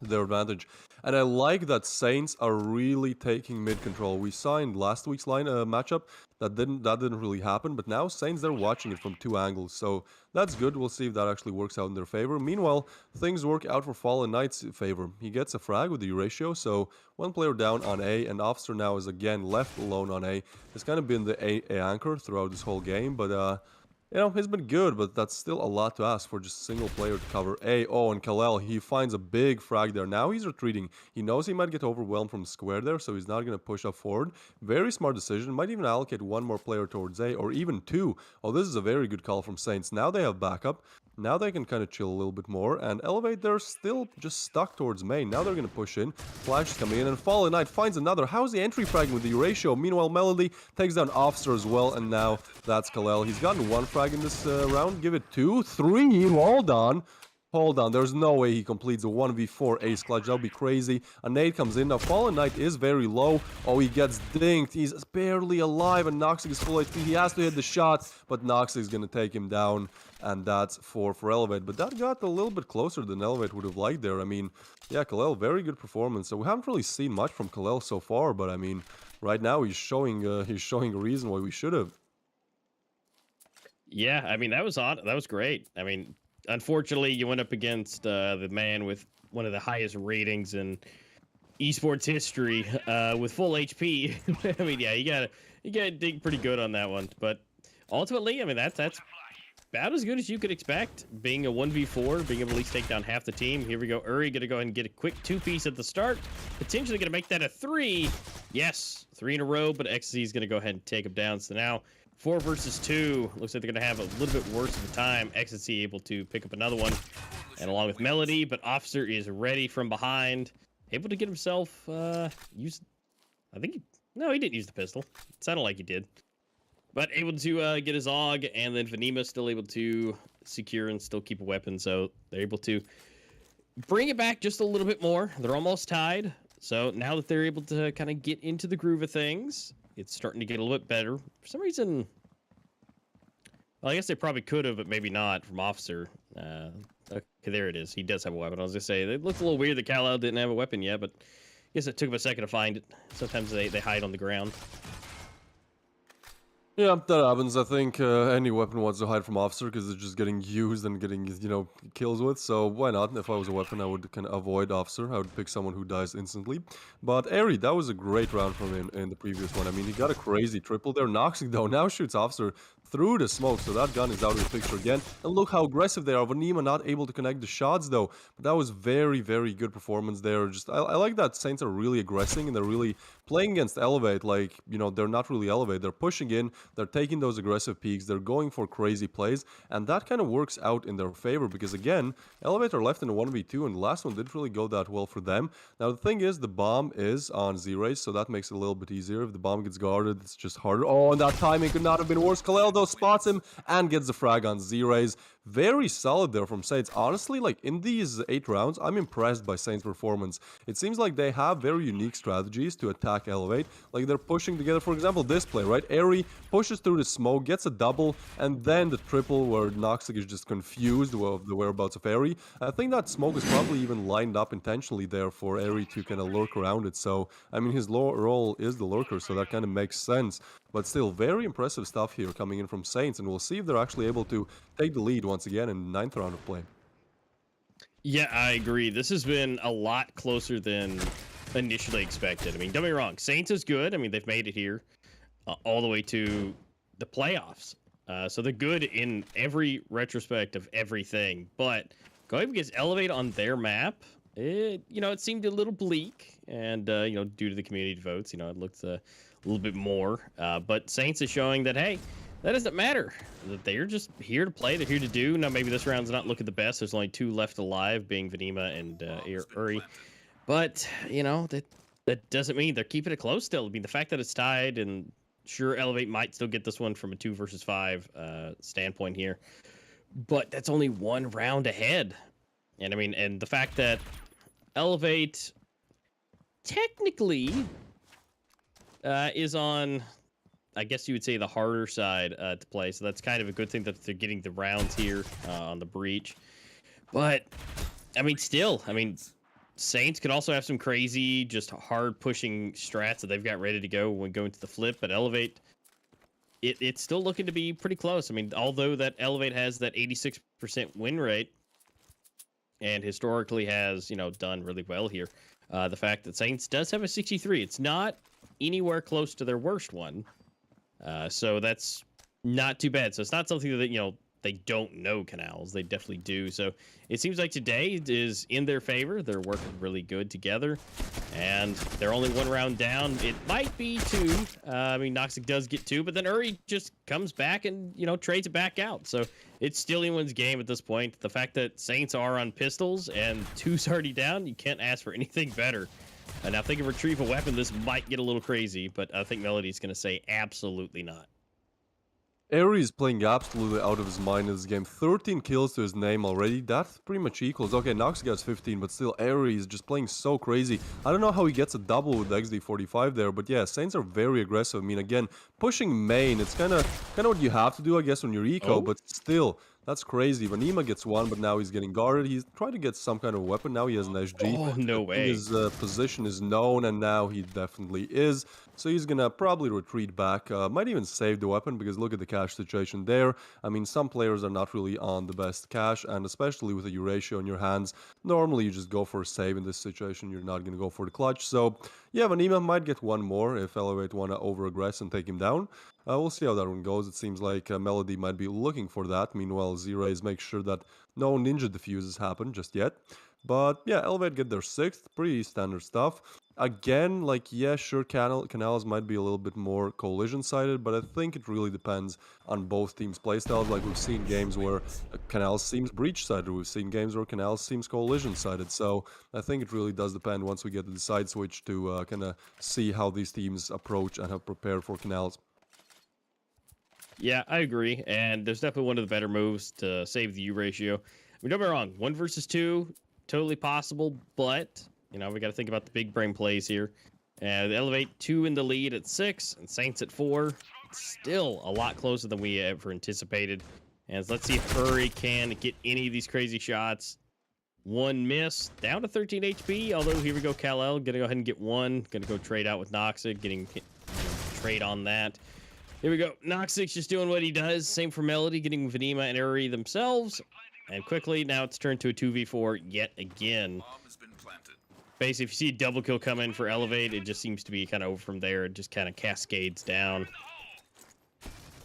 E: to their advantage. And I like that Saints are really taking mid control. We saw in last week's matchup that didn't really happen, but now Saints, they're watching it from 2 angles, so that's good. We'll see if that actually works out in their favor. Meanwhile, things work out for Fallen Knight's favor. He gets a frag with the ratio, so 1 player down on A, and Officer now is again left alone on A. It's kind of been the A anchor throughout this whole game, but you know, he's been good, but that's still a lot to ask for just a single player to cover A. Oh, and Kalel, he finds a big frag there. Now he's retreating. He knows he might get overwhelmed from the square there, so he's not going to push up forward. Very smart decision. Might even allocate 1 more player towards A, or even 2. Oh, this is a very good call from Saints. Now they have backup. Now they can kind of chill a little bit more, and Elevate, they're still just stuck towards main. Now they're going to push in. Flash is coming in, and Fallen Knight finds another. How's the entry frag with the ratio? Meanwhile, Melody takes down Officer as well, and now that's Kalel. He's gotten 1 frag in this round. Give it 2, 3. Hold on. Hold on, there's no way he completes a 1v4 ace clutch. That would be crazy. A nade comes in. Now, Fallen Knight is very low. Oh, he gets dinked. He's barely alive, and Noxic is full HP. He has to hit the shot, but Noxic is going to take him down, and that's 4 for Elevate. But that got a little bit closer than Elevate would have liked there. I mean, yeah, Kalel, very good performance. So we haven't really seen much from Kalel so far, but I mean, right now he's showing a reason why we should have.
D: Yeah, I mean, that was odd. That was great. I mean, unfortunately, you went up against the man with one of the highest ratings in esports history with full HP. I mean, yeah, you gotta dig pretty good on that one. But ultimately, I mean, that's about as good as you could expect. Being a 1v4, being able to at least take down half the team. Here we go. Uri gonna go ahead and get a quick 2-piece at the start. Potentially gonna make that a 3. Yes, 3 in a row, but XZ is gonna go ahead and take him down. So now 4 versus 2. Looks like they're going to have a little bit worse of a time. XC able to pick up another one. And along with Melody, but Officer is ready from behind. Able to get himself, use... I think no, he didn't use the pistol. It sounded like he did. But able to get his AUG, and then Venema still able to secure and still keep a weapon. So they're able to bring it back just a little bit more. They're almost tied. So now that they're able to kind of get into the groove of things, it's starting to get a little bit better. For some reason, well, I guess they probably could have, but maybe not from Officer. Okay, there it is. He does have a weapon. I was going to say, it looked a little weird that Kal-El didn't have a weapon yet, but I guess it took him a second to find it. Sometimes they hide on the ground.
E: Yeah, that happens. I think any weapon wants to hide from Officer because it's just getting used and getting, you know, kills with. So why not? If I was a weapon, I would kind of avoid Officer. I would pick someone who dies instantly. But Airy, that was a great round from him in the previous one. I mean, he got a crazy triple there. Noxic, though, now shoots Officer through the smoke. So that gun is out of the picture again. And look how aggressive they are. Venema not able to connect the shots, though. But that was very, very good performance there. Just I like that Saints are really aggressing and they're really playing against Elevate. Like, you know, they're not really Elevate. They're pushing in. They're taking those aggressive peaks. They're going for crazy plays. And that kind of works out in their favor because, again, Elevate are left in a 1v2 and the last one didn't really go that well for them. Now, the thing is, the bomb is on Z-Rays, so that makes it a little bit easier. If the bomb gets guarded, it's just harder. Oh, and that timing could not have been worse. Kal-El, though, spots him and gets the frag on Z-Rays. very solid there from Saints. Honestly, like in these 8 rounds, I'm impressed by Saints' performance. It seems like they have very unique strategies to attack Elevate. Like they're pushing together, for example, this play, right? Airy pushes through the smoke, gets a double, and then the triple where Noxic is just confused of the whereabouts of Airy. I think that smoke is probably even lined up intentionally there for Airy to kind of lurk around it. So, I mean, his role is the lurker, so that kind of makes sense. But still, very impressive stuff here coming in from Saints, and we'll see if they're actually able to take the lead once again in the 9th round of play.
D: Yeah, I agree. This has been a lot closer than initially expected. I mean, don't get me wrong, Saints is good. I mean, they've made it here all the way to the playoffs. So they're good in every retrospect of everything. But going against Elevate on their map, it seemed a little bleak. And, due to the community votes, it looked a little bit more. But Saints is showing that, hey, that doesn't matter. That they're just here to play. They're here to do. Now, maybe this round's not looking the best. There's only 2 left alive, being Vanima and Uri. But, that doesn't mean they're keeping it close still. I mean, the fact that it's tied, and sure, Elevate might still get this one from a 2 versus 5 standpoint here. But that's only 1 round ahead. And, I mean, and the fact that Elevate technically is on, I guess you would say, the harder side to play. So that's kind of a good thing that they're getting the rounds here on the breach. But, I mean, still, Saints could also have some crazy, just hard pushing strats that they've got ready to go when going to the flip. But Elevate, it's still looking to be pretty close. I mean, although that Elevate has that 86% win rate and historically has, done really well here, the fact that Saints does have a 63, it's not anywhere close to their worst one. So that's not too bad. So it's not something that, they don't know Canals. They definitely do. So it seems like today is in their favor. They're working really good together. And they're only 1 round down. It might be 2. Noxic does get 2, but then Uri just comes back and, trades it back out. So it's still anyone's game at this point. The fact that Saints are on pistols and 2's already down, you can't ask for anything better. And now if they can retrieve a weapon, this might get a little crazy, but I think Melody's going to say absolutely not.
E: Airy is playing absolutely out of his mind in this game. 13 kills to his name already. That pretty much equals. Okay, Nox gets 15, but still, Airy is just playing so crazy. I don't know how he gets a double with the XD45 there, but yeah, Saints are very aggressive. I mean, again, pushing main, it's kind of what you have to do, I guess, on your eco, but still, that's crazy. Vanima gets 1, but now he's getting guarded. He's trying to get some kind of weapon. Now he has an SG.
D: Oh, no way.
E: His position is known, and now he definitely is. So he's gonna probably retreat back. Might even save the weapon, because look at the cash situation there. I mean, some players are not really on the best cash, and especially with a Eurasia on your hands, normally you just go for a save in this situation. You're not gonna go for the clutch. So yeah, Vanima might get 1 more if Elevate want to over-aggress and take him down. We'll see how that one goes. It seems like Melody might be looking for that. Meanwhile, Z-Rays make sure that no ninja diffuses happen just yet. But yeah, Elevate get their 6th. Pretty standard stuff. Again, like, yeah, sure, Canals might be a little bit more collision-sided, but I think it really depends on both teams' playstyles. Like, we've seen games where Canals seems breach-sided. We've seen games where Canals seems collision-sided. So I think it really does depend once we get to the side switch to kind of see how these teams approach and have prepared for Canals.
D: Yeah, I agree. And there's definitely one of the better moves to save the U ratio. I mean, don't get me wrong, 1 versus 2, totally possible, but we got to think about the big brain plays here. The Elevate 2 in the lead at 6 and Saints at 4. It's still a lot closer than we ever anticipated. And let's see if Uri can get any of these crazy shots. 1 miss, down to 13 HP. Although here we go, Kal-El gonna go ahead and get 1. Gonna go trade out with Noxic, getting trade on that. Here we go. Noxic's just doing what he does. Same for Melody, getting Vanima and Uri themselves. And quickly, now it's turned to a 2v4 yet again. Basically, if you see a double kill come in for Elevate, it just seems to be kind of over from there. It just kind of cascades down.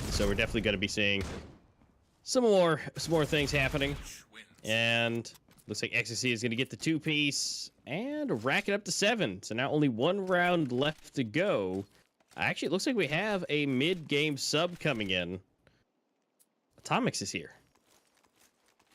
D: So we're definitely going to be seeing some more things happening. And looks like XSC is going to get the 2-piece and rack it up to 7. So now only 1 round left to go. Actually, it looks like we have a mid-game sub coming in. Atomics is here.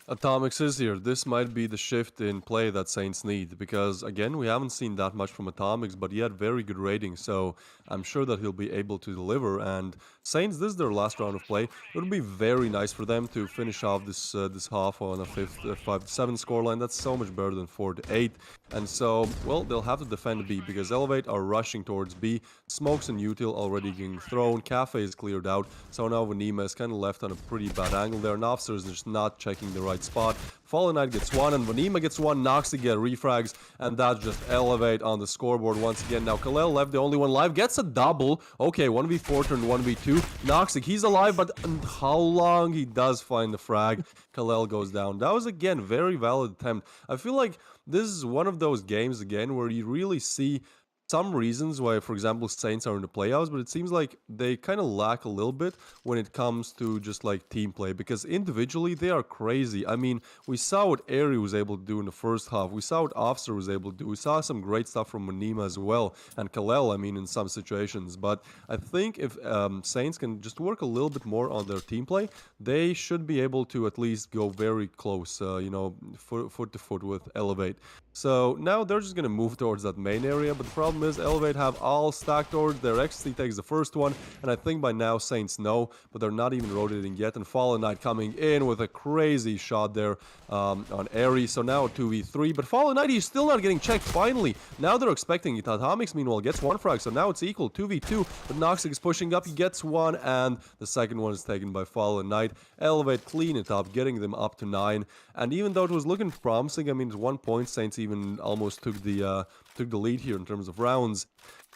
E: Atomics is here. This might be the shift in play that Saints need because, again, we haven't seen that much from Atomics, but he had very good ratings, so I'm sure that he'll be able to deliver. And Saints, this is their last round of play. It would be very nice for them to finish off this half on a 5-7 scoreline. That's so much better than 4-8. And so, well, they'll have to defend B because Elevate are rushing towards B. Smokes and Util already getting thrown. Cafe is cleared out. So now Vanima is kind of left on a pretty bad angle there. And Officer is just not checking the right spot. Fallen Knight gets one and Vanima gets one. Noxy get refrags. And that's just Elevate on the scoreboard once again. Now Kalel left, the only one live, gets a double. Okay, 1v4 turn 1v2. Noxic, he's alive, but how long? He does find the frag. Kalel goes down. That was, again, very valid attempt. I feel like this is one of those games, again, where you really see some reasons why, for example, Saints are in the playoffs, but it seems like they kind of lack a little bit when it comes to just like team play, because individually they are crazy. I mean, we saw what Airy was able to do in the first half. We saw what Officer was able to do. We saw some great stuff from Manima as well, and Kalel, I mean, in some situations. But I think if Saints can just work a little bit more on their team play, they should be able to at least go very close, you know, foot to foot with Elevate. So now they're just going to move towards that main area, but the problem is Elevate have all stacked towards their ecstasy takes the first one, and I think by now Saints know, but they're not even rotating yet, and Fallen Knight coming in with a crazy shot there on Airy. So now 2v3, but Fallen Knight, he's still not getting checked finally. Now they're expecting it. Atomics meanwhile gets one frag, so now it's equal 2v2, but Noxic is pushing up, he gets one, and the second one is taken by Fallen Knight. Elevate clean it up, getting them up to 9, and even though it was looking promising, I mean, at one point Saints even almost took the lead here in terms of rounds.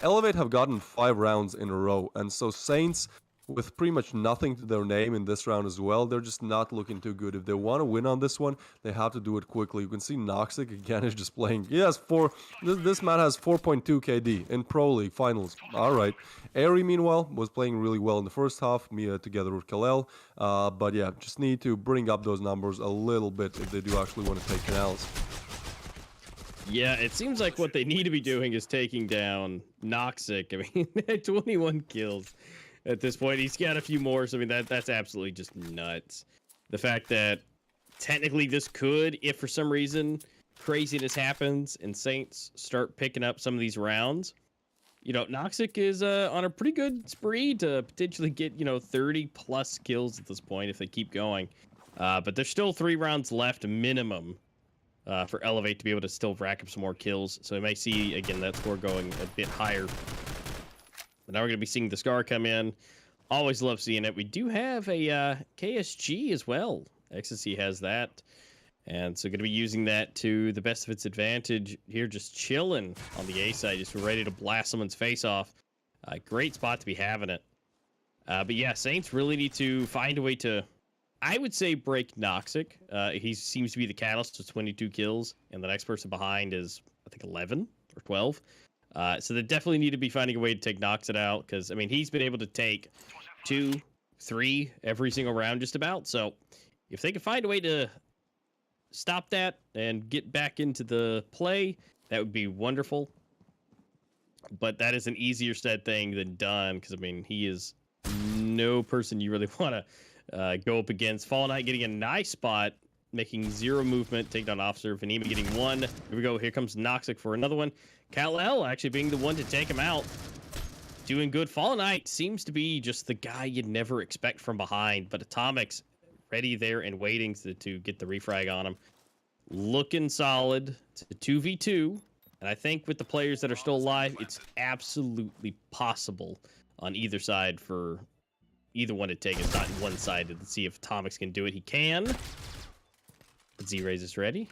E: Elevate have gotten 5 rounds in a row, and so Saints, with pretty much nothing to their name in this round as well, they're just not looking too good. If they want to win on this one, they have to do it quickly. You can see Noxic again is just playing. He has this man has 4.2 KD in Pro League finals. All right. Airy, meanwhile, was playing really well in the first half, together with Kalel. But yeah, just need to bring up those numbers a little bit if they do actually want to take Canals.
D: Yeah, it seems like what they need to be doing is taking down Noxic. I mean, 21 kills at this point. He's got a few more, so I mean, that's absolutely just nuts. The fact that technically this could, if for some reason craziness happens and Saints start picking up some of these rounds, you know, Noxic is on a pretty good spree to potentially get, you know, 30 plus kills at this point if they keep going. But there's still 3 rounds left minimum for Elevate to be able to still rack up some more kills. So we may see, again, that score going a bit higher. But now we're going to be seeing the Scar come in. Always love seeing it. We do have a KSG as well. Ecstasy has that. And so going to be using that to the best of its advantage here, just chilling on the A side, just ready to blast someone's face off. Great spot to be having it. But yeah, Saints really need to find a way to, I would say, break Noxic. He seems to be the catalyst with 22 kills, and the next person behind is, I think, 11 or 12. So they definitely need to be finding a way to take Noxic out, because, I mean, he's been able to take 2, 3 every single round just about. So if they can find a way to stop that and get back into the play, that would be wonderful. But that is an easier said thing than done, because, I mean, he is no person you really want to go up against. Fallen Knight getting a nice spot, making 0 movement, take down Officer. Vanima getting 1. Here we go. Here comes Noxic for another one. Kal-El actually being the one to take him out. Doing good. Fallen Knight seems to be just the guy you'd never expect from behind, but Atomics ready there and waiting to get the refrag on him. Looking solid. It's a 2v2. And I think with the players that are still alive, it's absolutely possible on either side for either one to take. It's not one-sided. Let's see if Atomics can do it. He can. Z-Rays is ready.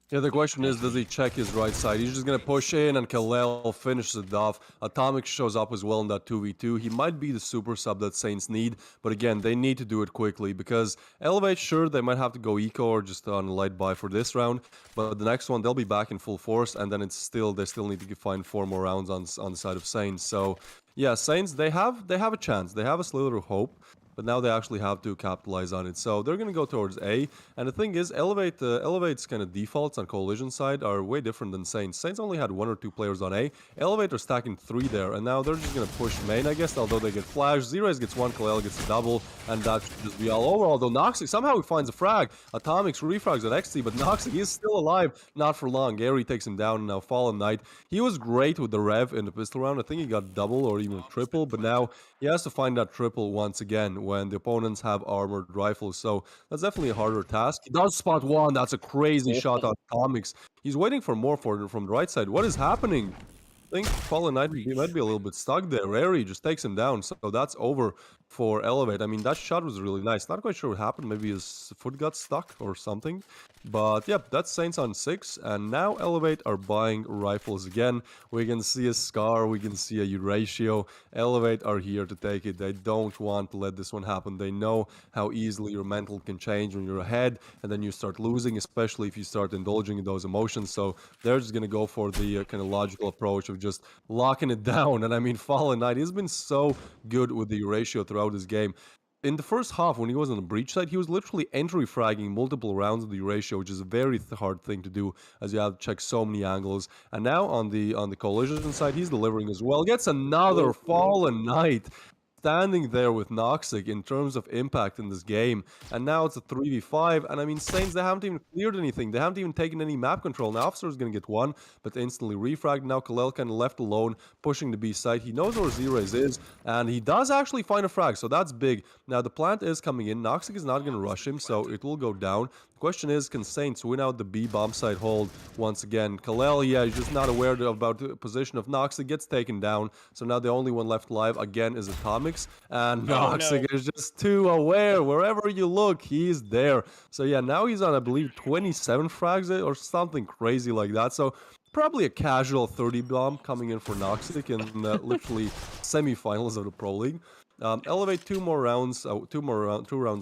E: Yeah, the question is, does he check his right side? He's just going to push in, and Kalel finishes it off. Atomic shows up as well in that 2v2. He might be the super sub that Saints need, but again, they need to do it quickly, because Elevate, sure, they might have to go eco or just on a light buy for this round, but the next one, they'll be back in full force, and then they still need to find 4 more rounds on the side of Saints. So, yeah, Saints, they have a chance. They have a slither of hope. but now they actually have to capitalize on it. So they're going to go towards A. And the thing is, Elevate's kind of defaults on Coalition side are way different than Saints. Saints only had 1 or 2 players on A. Elevate are stacking 3 there, and now they're just going to push main, I guess, although they get flash. Zeraze gets 1, Kalel gets a double, and that should just be all over. Although Noxic, somehow he finds a frag. Atomics refrags at XT, but Noxic is still alive. Not for long. Gary takes him down, and now Fallen Knight. He was great with the Rev in the pistol round. I think he got double or even triple, but now he has to find that triple once again when the opponents have armored rifles. So that's definitely a harder task. He does spot 1. That's a crazy shot on Atomics. He's waiting for more from the right side. What is happening? I think Fallen Knight might be a little bit stuck there. Rary just takes him down, so that's over for Elevate. I mean, that shot was really nice. Not quite sure what happened. Maybe his foot got stuck or something. But yeah, that's Saints on 6. And now Elevate are buying rifles again. We can see a Scar. We can see a Eurasia. Elevate are here to take it. They don't want to let this one happen. They know how easily your mental can change when you're ahead. And then you start losing, especially if you start indulging in those emotions. So they're just going to go for the kind of logical approach of just locking it down. And I mean, Fallen Knight, he's been so good with the Eurasia throughout this game. In the first half, when he was on the breach side, he was literally entry fragging multiple rounds of the Eurasia, which is a very hard thing to do, as you have to check so many angles. And now on the Collision side, he's delivering as well. Gets another Fallen Knight. Standing there with Noxic in terms of impact in this game. And now it's a 3v5. And I mean, Saints, they haven't even cleared anything. They haven't even taken any map control. Now Officer is going to get 1, but instantly refragged. Now Kalel kind of left alone, pushing the B side. He knows where Zeraze is, and he does actually find a frag, so that's big. Now the plant is coming in. Noxic is not going to rush him, so it will go down. The question is, can Saints win out the B bomb side hold once again? Kalel, yeah, he's just not aware about the position of Noxic, gets taken down. So now the only one left alive again is Atomics. And Noxic is just too aware. Wherever you look, he's there. So yeah, now he's on, I believe, 27 frags or something crazy like that. So probably a casual 30 bomb coming in for Noxic in literally semifinals of the Pro League. Elevate 2 rounds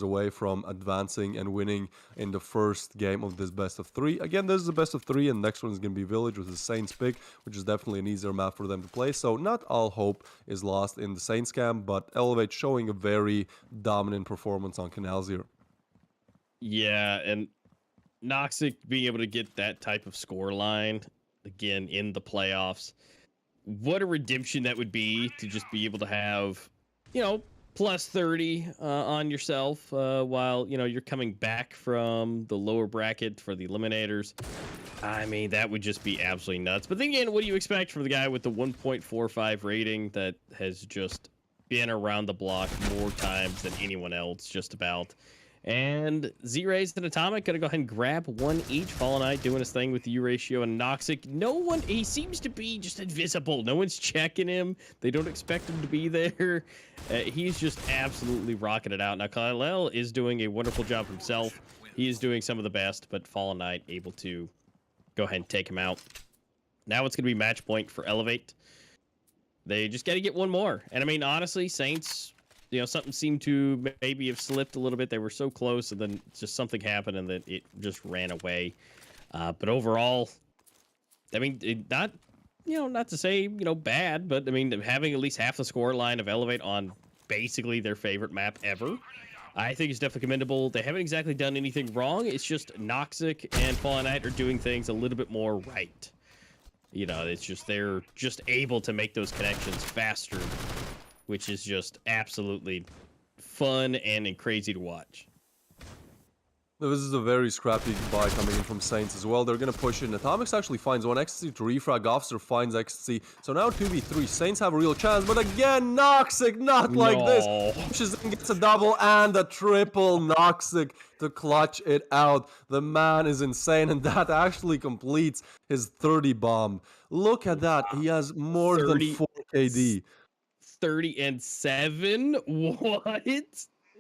E: away from advancing and winning in the first game of this best of 3. Again, this is a best of 3, and the next one is going to be Village with the Saints pick, which is definitely an easier map for them to play. So not all hope is lost in the Saints camp, but Elevate showing a very dominant performance on Canals here.
D: Yeah, and Noxic being able to get that type of score line again in the playoffs, what a redemption that would be to just be able to have, you know, plus 30 on yourself while, you know, you're coming back from the lower bracket for the eliminators. I mean, that would just be absolutely nuts. But then again, what do you expect from the guy with the 1.45 rating that has just been around the block more times than anyone else, just about? And Z-Rays and Atomic gonna go ahead and grab 1 each. Fallen Knight doing his thing with the Eurasia and Noxic. No one, he seems to be just invisible. No one's checking him. They don't expect him to be there. He's just absolutely rocking it out. Now, Kylel is doing a wonderful job himself. He is doing some of the best, but Fallen Knight able to go ahead and take him out. Now it's gonna be match point for Elevate. They just gotta get 1 more. And I mean, honestly, Saints, you know, something seemed to maybe have slipped a little bit. They were so close, and then just something happened, and then it just ran away. But overall, I mean, not to say, you know, bad, but I mean, having at least half the score line of Elevate on basically their favorite map ever, I think is definitely commendable. They haven't exactly done anything wrong. It's just Noxic and Fallen Knight are doing things a little bit more right. You know, it's just they're just able to make those connections faster, which is just absolutely fun and crazy to watch.
E: This is a very scrappy buy coming in from Saints as well. They're going to push in. Atomics actually finds 1 ecstasy to refrag. Officer finds ecstasy. So now 2v3. Saints have a real chance. But again, Noxic, not like this. Pushes and gets a double and a triple. Noxic to clutch it out. The man is insane. And that actually completes his 30 bomb. Look at that. He has more than 4 KD.
D: 30-7? What?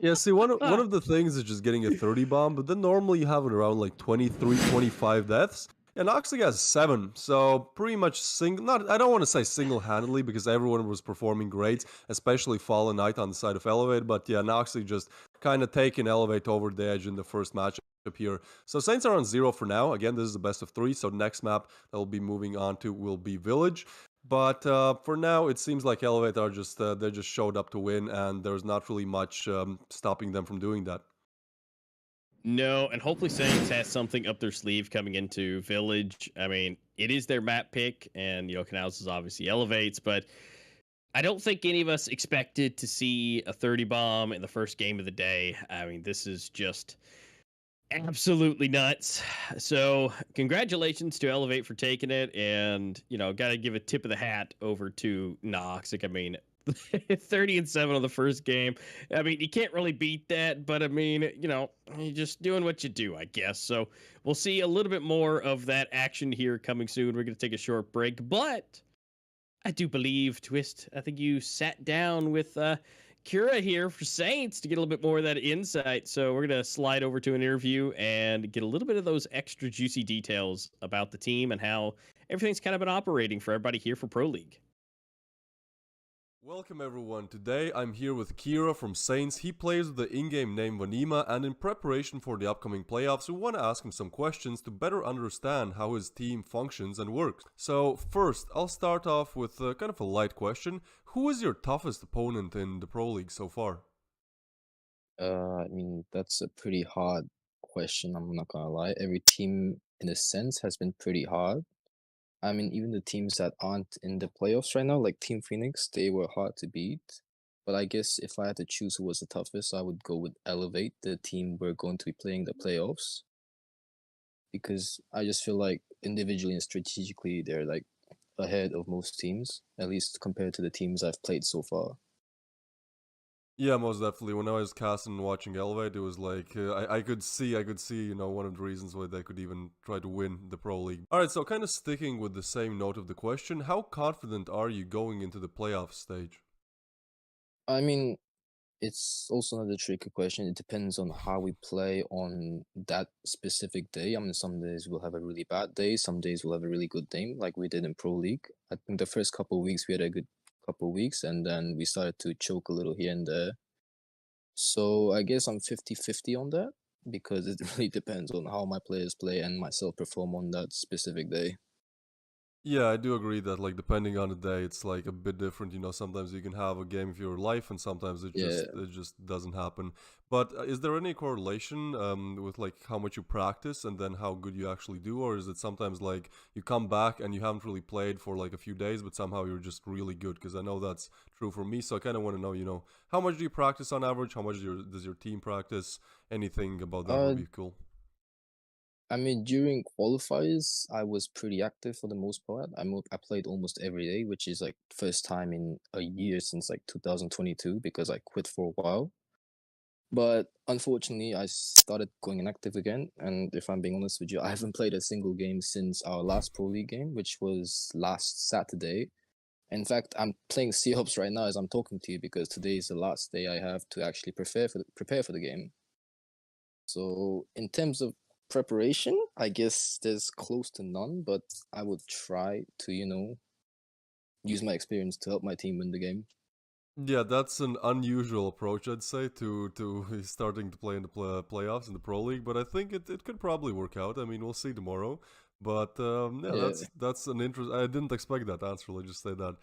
E: Yeah, see, one of the things is just getting a 30 bomb, but then normally you have it around like 23, 25 deaths. And Noxic has 7, so pretty much I don't want to say single-handedly because everyone was performing great, especially Fallen Knight on the side of Elevate, but yeah, Noxic just kind of taking Elevate over the edge in the first matchup here. So Saints are on 0 for now. Again, this is the best of 3, so next map that we'll be moving on to will be Village. But for now, it seems like Elevate are just they just showed up to win, and there's not really much stopping them from doing that.
D: No, and hopefully Saints has something up their sleeve coming into Village. I mean, it is their map pick, and Canals is obviously elevates, but I don't think any of us expected to see a 30 bomb in the first game of the day. I mean, this is just absolutely nuts. So, congratulations to Elevate for taking it, and got to give a tip of the hat over to Noxic. I mean, 30-7 on the first game. I mean, you can't really beat that, but I mean, you're just doing what you do, I guess. So, we'll see a little bit more of that action here coming soon. We're going to take a short break, but I do believe, Twist, I think you sat down with Kira here for Saints to get a little bit more of that insight. So we're going to slide over to an interview and get a little bit of those extra juicy details about the team and how everything's kind of been operating for everybody here for Pro League.
E: Welcome everyone. Today I'm here with Kira from Saints. He plays with the in-game name Vanima, and in preparation for the upcoming playoffs, we want to ask him some questions to better understand how his team functions and works. So first, I'll start off with kind of a light question. Who is your toughest opponent in the Pro League so far?
F: I mean, that's a pretty hard question, I'm not gonna lie. Every team, in a sense, has been pretty hard. I mean, even the teams that aren't in the playoffs right now, like Team Phoenix, they were hard to beat. But I guess if I had to choose who was the toughest, I would go with Elevate, the team we're going to be playing the playoffs. Because I just feel like individually and strategically, they're like ahead of most teams, at least compared to the teams I've played so far.
E: Yeah, most definitely. When I was casting and watching Elevate, it was like I could see, one of the reasons why they could even try to win the Pro League. All right, so kind of sticking with the same note of the question, how confident are you going into the playoff stage?
F: I mean, it's also another tricky question. It depends on how we play on that specific day. I mean, some days we'll have a really bad day, some days we'll have a really good day, like we did in Pro League. I think the first couple of weeks we had a good couple of weeks, and then we started to choke a little here and there. So I guess I'm 50-50 on that because it really depends on how my players play and myself perform on that specific day.
E: Yeah, I do agree that like depending on the day, it's like a bit different. Sometimes you can have a game of your life, and sometimes
F: Yeah.
E: it just doesn't happen. But is there any correlation with like how much you practice and then how good you actually do, or is it sometimes like you come back and you haven't really played for like a few days, but somehow you're just really good? Because I know that's true for me. So I kind of want to know, how much do you practice on average? How much does your team practice? Anything about that
F: Uh,
E: would be cool.
F: I mean, during qualifiers, I was pretty active for the most part. I played almost every day, which is like first time in a year since like 2022 because I quit for a while. But unfortunately, I started going inactive again. And if I'm being honest with you, I haven't played a single game since our last Pro League game, which was last Saturday. In fact, I'm playing Seahawks right now as I'm talking to you because today is the last day I have to actually prepare for the game. So in terms of preparation, I guess there's close to none, but I would try to, use my experience to help my team win the game.
E: Yeah, that's an unusual approach, I'd say, to starting to play in the playoffs in the Pro League. But I think it could probably work out. I mean, we'll see tomorrow. But yeah,
F: Yeah.
E: that's an interest. I didn't expect that answer. Let's just say that.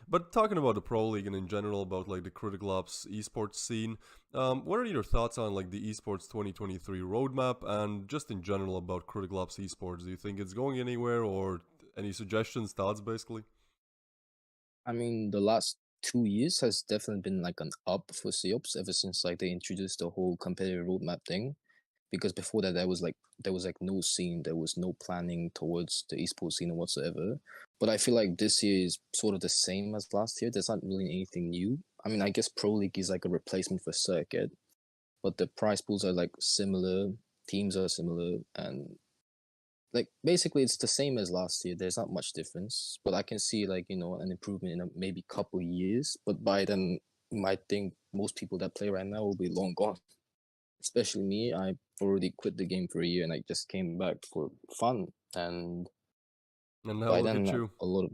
E: But talking about the Pro League and in general about like the Critical Ops Esports scene, what are your thoughts on like the Esports 2023 roadmap and just in general about Critical Ops Esports? Do you think it's going anywhere, or any suggestions, thoughts, basically?
F: I mean, the last 2 years has definitely been like an up for COPS ever since like they introduced the whole competitive roadmap thing. Because before that, there was like no scene, there was no planning towards the esports scene whatsoever. But I feel like this year is sort of the same as last year. There's not really anything new. I mean, I guess Pro League is like a replacement for Circuit, but the prize pools are like similar, teams are similar, and like basically it's the same as last year. There's not much difference, but I can see like an improvement in maybe couple years. But by then, I think most people that play right now will be long gone. Especially me, I already quit the game for a year and I just came back for fun. And
E: And now
F: by
E: look at
F: then,
E: you.
F: a lot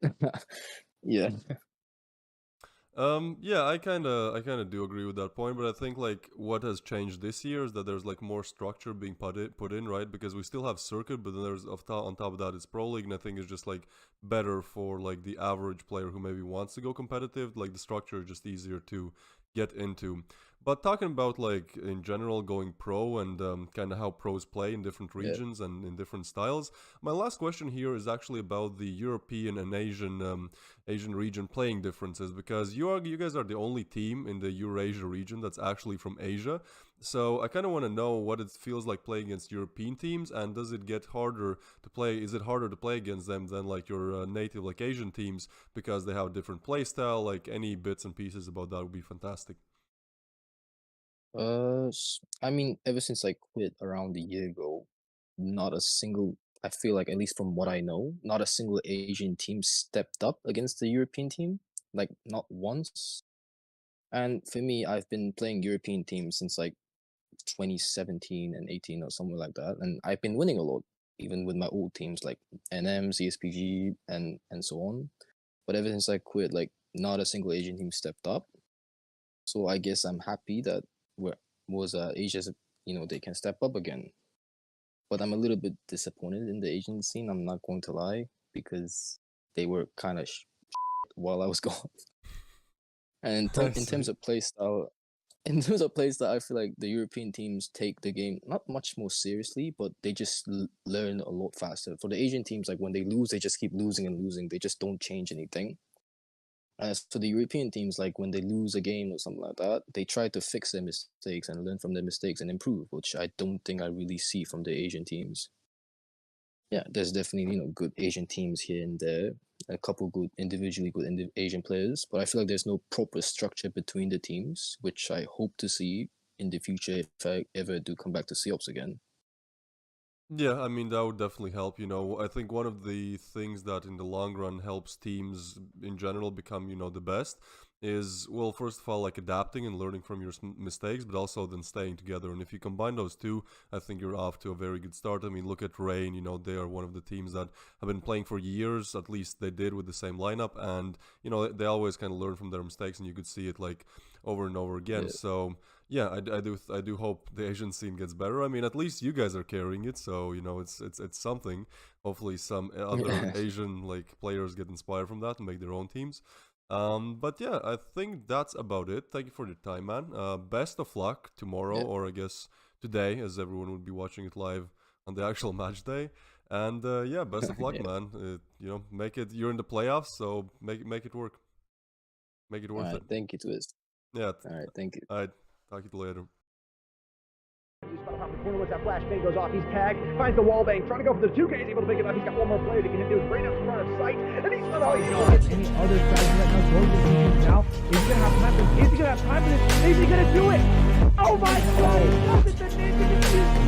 F: of yeah,
E: Yeah, I kind of do agree with that point, but I think like what has changed this year is that there's like more structure being put in, right? Because we still have circuit, but then there's on top of that it's pro league, and I think it's just like better for like the average player who maybe wants to go competitive. Like the structure is just easier to get into. But talking about like in general going pro and kind of how pros play in different
F: Yeah.
E: regions and in different styles, my last question here is actually about the European and Asian region playing differences, because you guys are the only team in the Eurasia region that's actually from Asia. So I kind of want to know what it feels like playing against European teams, and does it get harder to play? Is it harder to play against them than like your native like Asian teams because they have a different play style? Like any bits and pieces about that would be fantastic.
F: I mean, ever since I quit around a year ago, not a single, I feel like, at least from what I know, not a single Asian team stepped up against the European team, like not once. And for me, I've been playing European teams since like 2017 and 18 or somewhere like that, and I've been winning a lot, even with my old teams like NM, CSPG, and so on. But ever since I quit, like not a single Asian team stepped up. So I guess I'm happy that we're was Asia's, they can step up again. But I'm a little bit disappointed in the Asian scene. I'm not going to lie, because they were kind of while I was gone. And
E: I
F: in terms
E: see.
F: of play style, in terms of play style, I feel like the European teams take the game not much more seriously, but they just learn a lot faster. For the Asian teams, like when they lose, they just keep losing and losing. They just don't change anything. As for the European teams, like when they lose a game or something like that, they try to fix their mistakes and learn from their mistakes and improve, which I don't think I really see from the Asian teams. Yeah, there's definitely, good Asian teams here and there, a couple good individually good Asian players, but I feel like there's no proper structure between the teams, which I hope to see in the future if I ever do come back to COPS again.
E: Yeah, I mean, that would definitely help. I think one of the things that in the long run helps teams in general become, the best is, well, first of all, like adapting and learning from your mistakes, but also then staying together. And if you combine those two, I think you're off to a very good start. I mean, look at Rain, they are one of the teams that have been playing for years, at least they did with the same lineup. And, they always kind of learn from their mistakes, and you could see it like over and over again.
F: Yeah.
E: So, yeah, I do hope the Asian scene gets better. I mean, at least you guys are carrying it, so it's something. Hopefully, some other Asian like players get inspired from that and make their own teams. But yeah, I think that's about it. Thank you for your time, man. Best of luck tomorrow,
F: Yeah.
E: or I guess today, as everyone would be watching it live on the actual match day. And yeah, best of luck,
F: Yeah.
E: man. Make it. You're in the playoffs, so make it work. Make it
F: All
E: worth
F: right.
E: it.
F: Thank you, Twist.
E: Yeah.
F: All right. Thank you.
E: All right. Talk to you later.
A: He's about to pop the corner once that flashbang goes off. He's tagged, finds the wall bang, trying to go for the 2K. He's able to pick it up. He's got one more player to get him to his right up in front of sight. And he's somehow he's
B: If any other strategy right now goes to defense now, is he gonna have time for this? Is he gonna have time for this? Is he gonna do it? Oh my god, he does it! The ninja defeats.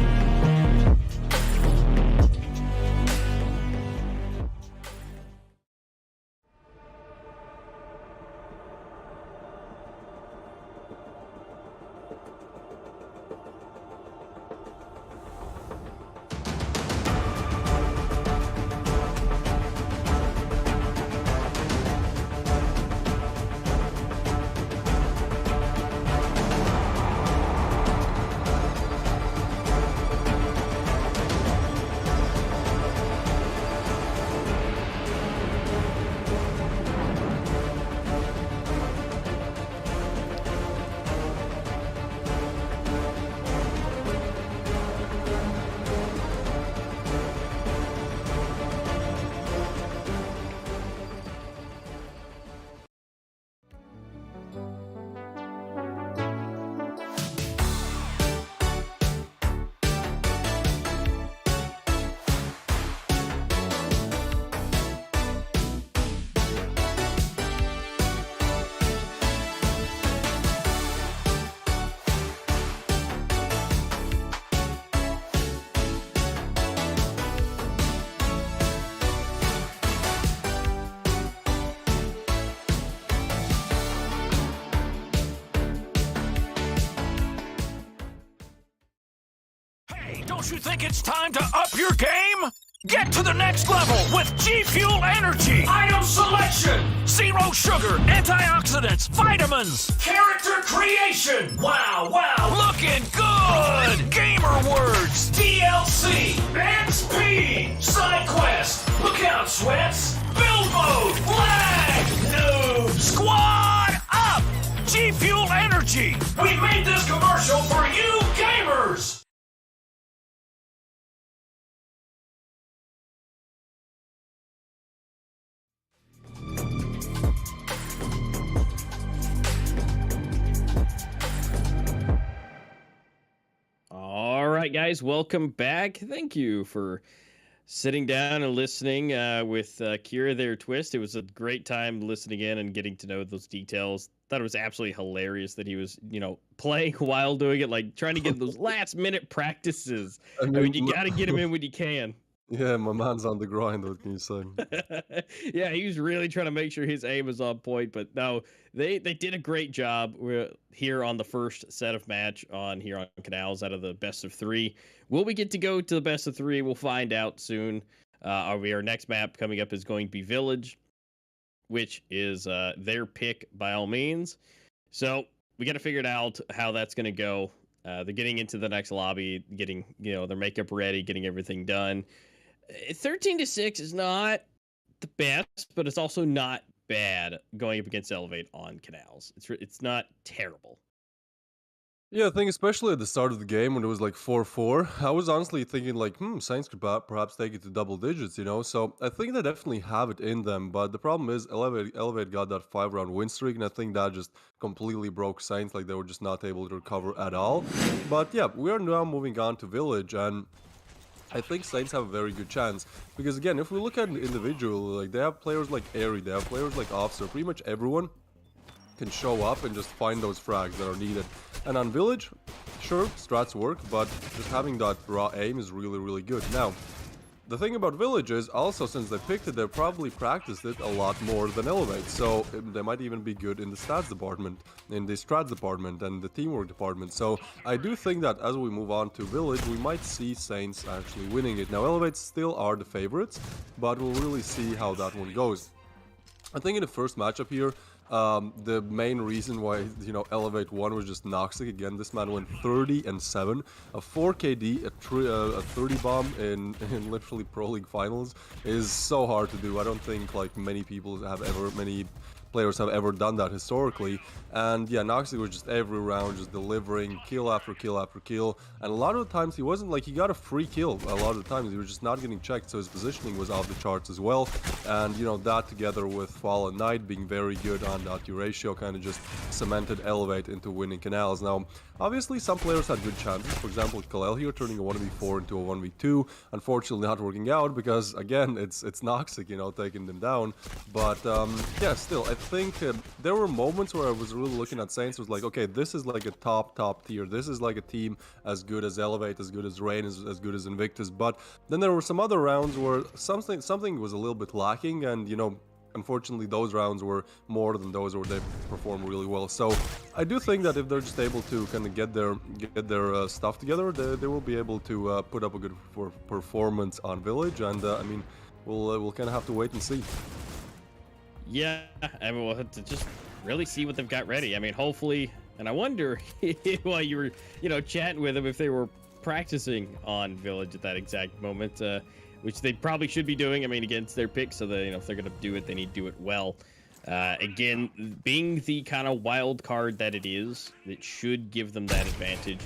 C: Hey, don't you think it's time to up your game? Get to the next level with G Fuel Energy. Item selection. Zero sugar, antioxidants, vitamins. Character creation. Wow, looking good. Gamer words. DLC. XP. Side quest. Look out, sweats. Build mode. Lag. Noob. Squad up. G Fuel Energy. We made this commercial for you gamers.
D: All right, guys, welcome back. Thank you for sitting down and listening with Kira there, Twist. It was a great time listening in and getting to know those details. Thought it was absolutely hilarious that he was, playing while doing it, like trying to get those last minute practices. I mean, you got to get him in when you can.
E: Yeah, my man's on the grind, what can you say?
D: Yeah, he was really trying to make sure his aim was on point, but no, they did a great job here on the first set of match here on Canals out of the best of 3. Will we get to go to the best of 3? We'll find out soon. Our next map coming up is going to be Village, which is their pick by all means. So we got to figure it out how that's going to go. They're getting into the next lobby, getting their makeup ready, getting everything done. 13-6 is not the best, but it's also not bad going up against Elevate on Canals. It's not terrible.
E: Yeah, I think especially at the start of the game when it was like 4-4, I was honestly thinking like, Saints could perhaps take it to double digits, So I think they definitely have it in them, but the problem is Elevate got that 5-round win streak, and I think that just completely broke Saints, like they were just not able to recover at all. But yeah, we are now moving on to Village, and I think Saints have a very good chance, because again, if we look at individual, like they have players like Airy, they have players like Officer, pretty much everyone can show up and just find those frags that are needed. And on Village, sure, strats work, but just having that raw aim is really, really good. Now, the thing about Village is, also since they picked it, they probably practiced it a lot more than Elevate, so they might even be good in the stats department, in the strats department, and the teamwork department. So I do think that as we move on to Village, we might see Saints actually winning it. Now, Elevate still are the favorites, but we'll really see how that one goes. I think in the first matchup here, the main reason why, Elevate won was just Noxic. Again, this man went 30-7, a 4 KD, a 30 bomb in literally Pro League finals is so hard to do. I don't think like many players have ever done that historically. And yeah, Noxic was just every round just delivering kill after kill after kill, and a lot of the times he wasn't like, he got a free kill. A lot of the times he was just not getting checked, so his positioning was off the charts as well. And that together with Fallen Knight being very good on that Eurasia kind of just cemented Elevate into winning Canals. Now obviously some players had good chances, for example Kalel here turning a 1v4 into a 1v2, unfortunately not working out because again it's Noxic taking them down. But yeah, still I think there were moments where I was really looking at Saints, was like, okay, this is like a top tier, this is like a team as good as Elevate, as good as Rain, as good as Invictus. But then there were some other rounds where something was a little bit lacking, and unfortunately those rounds were more than those where they performed really well. So I do think that if they're just able to kind of get their stuff together, they will be able to put up a good performance on Village. And I mean, we'll kind of have to wait and see.
D: Yeah, I mean, we'll have to just really see what they've got ready. I mean, hopefully, and I wonder while you were, chatting with them, if they were practicing on Village at that exact moment, which they probably should be doing. I mean, against their pick, so that, if they're going to do it, they need to do it well. Again, being the kind of wild card that it is, it should give them that advantage,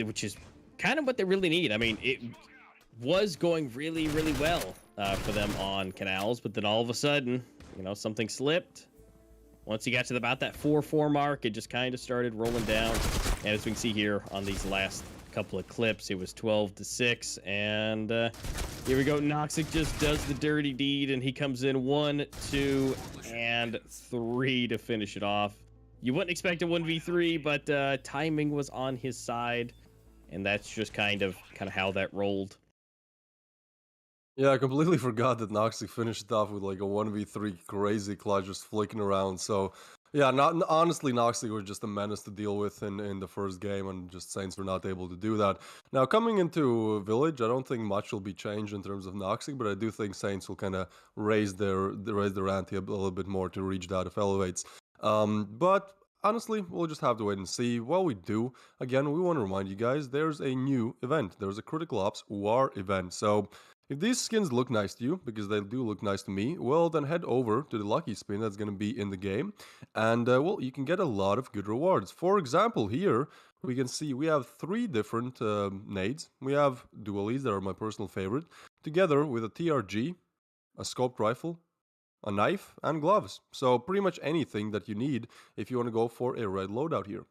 D: which is kind of what they really need. I mean, it was going really, really well for them on Canals, but then all of a sudden, something slipped. Once you got to about that 4-4 mark, it just kind of started rolling down. And as we can see here on these last couple of clips, it was 12-6. And here we go. Noxic just does the dirty deed, and he comes in 1, 2, and 3 to finish it off. You wouldn't expect a 1v3, but timing was on his side, and that's just kind of how that rolled.
E: Yeah, I completely forgot that Noxic finished it off with like a 1v3 crazy clutch just flicking around. So Yeah, not honestly, Noxley was just a menace to deal with in the first game, and just Saints were not able to do that. Now, coming into Village, I don't think much will be changed in terms of Noxley, but I do think Saints will kind of raise their ante a little bit more to reach that if elevates. But honestly, we'll just have to wait and see. While we do, again, we want to remind you guys there's a new event. There's a Critical Ops War event. So if these skins look nice to you, because they do look nice to me, well, then head over to the lucky spin that's going to be in the game. And, well, you can get a lot of good rewards. For example, here we can see we have 3 different nades. We have dualies that are my personal favorite, together with a TRG, a scoped rifle, a knife, and gloves. So pretty much anything that you need if you want to go for a red loadout here.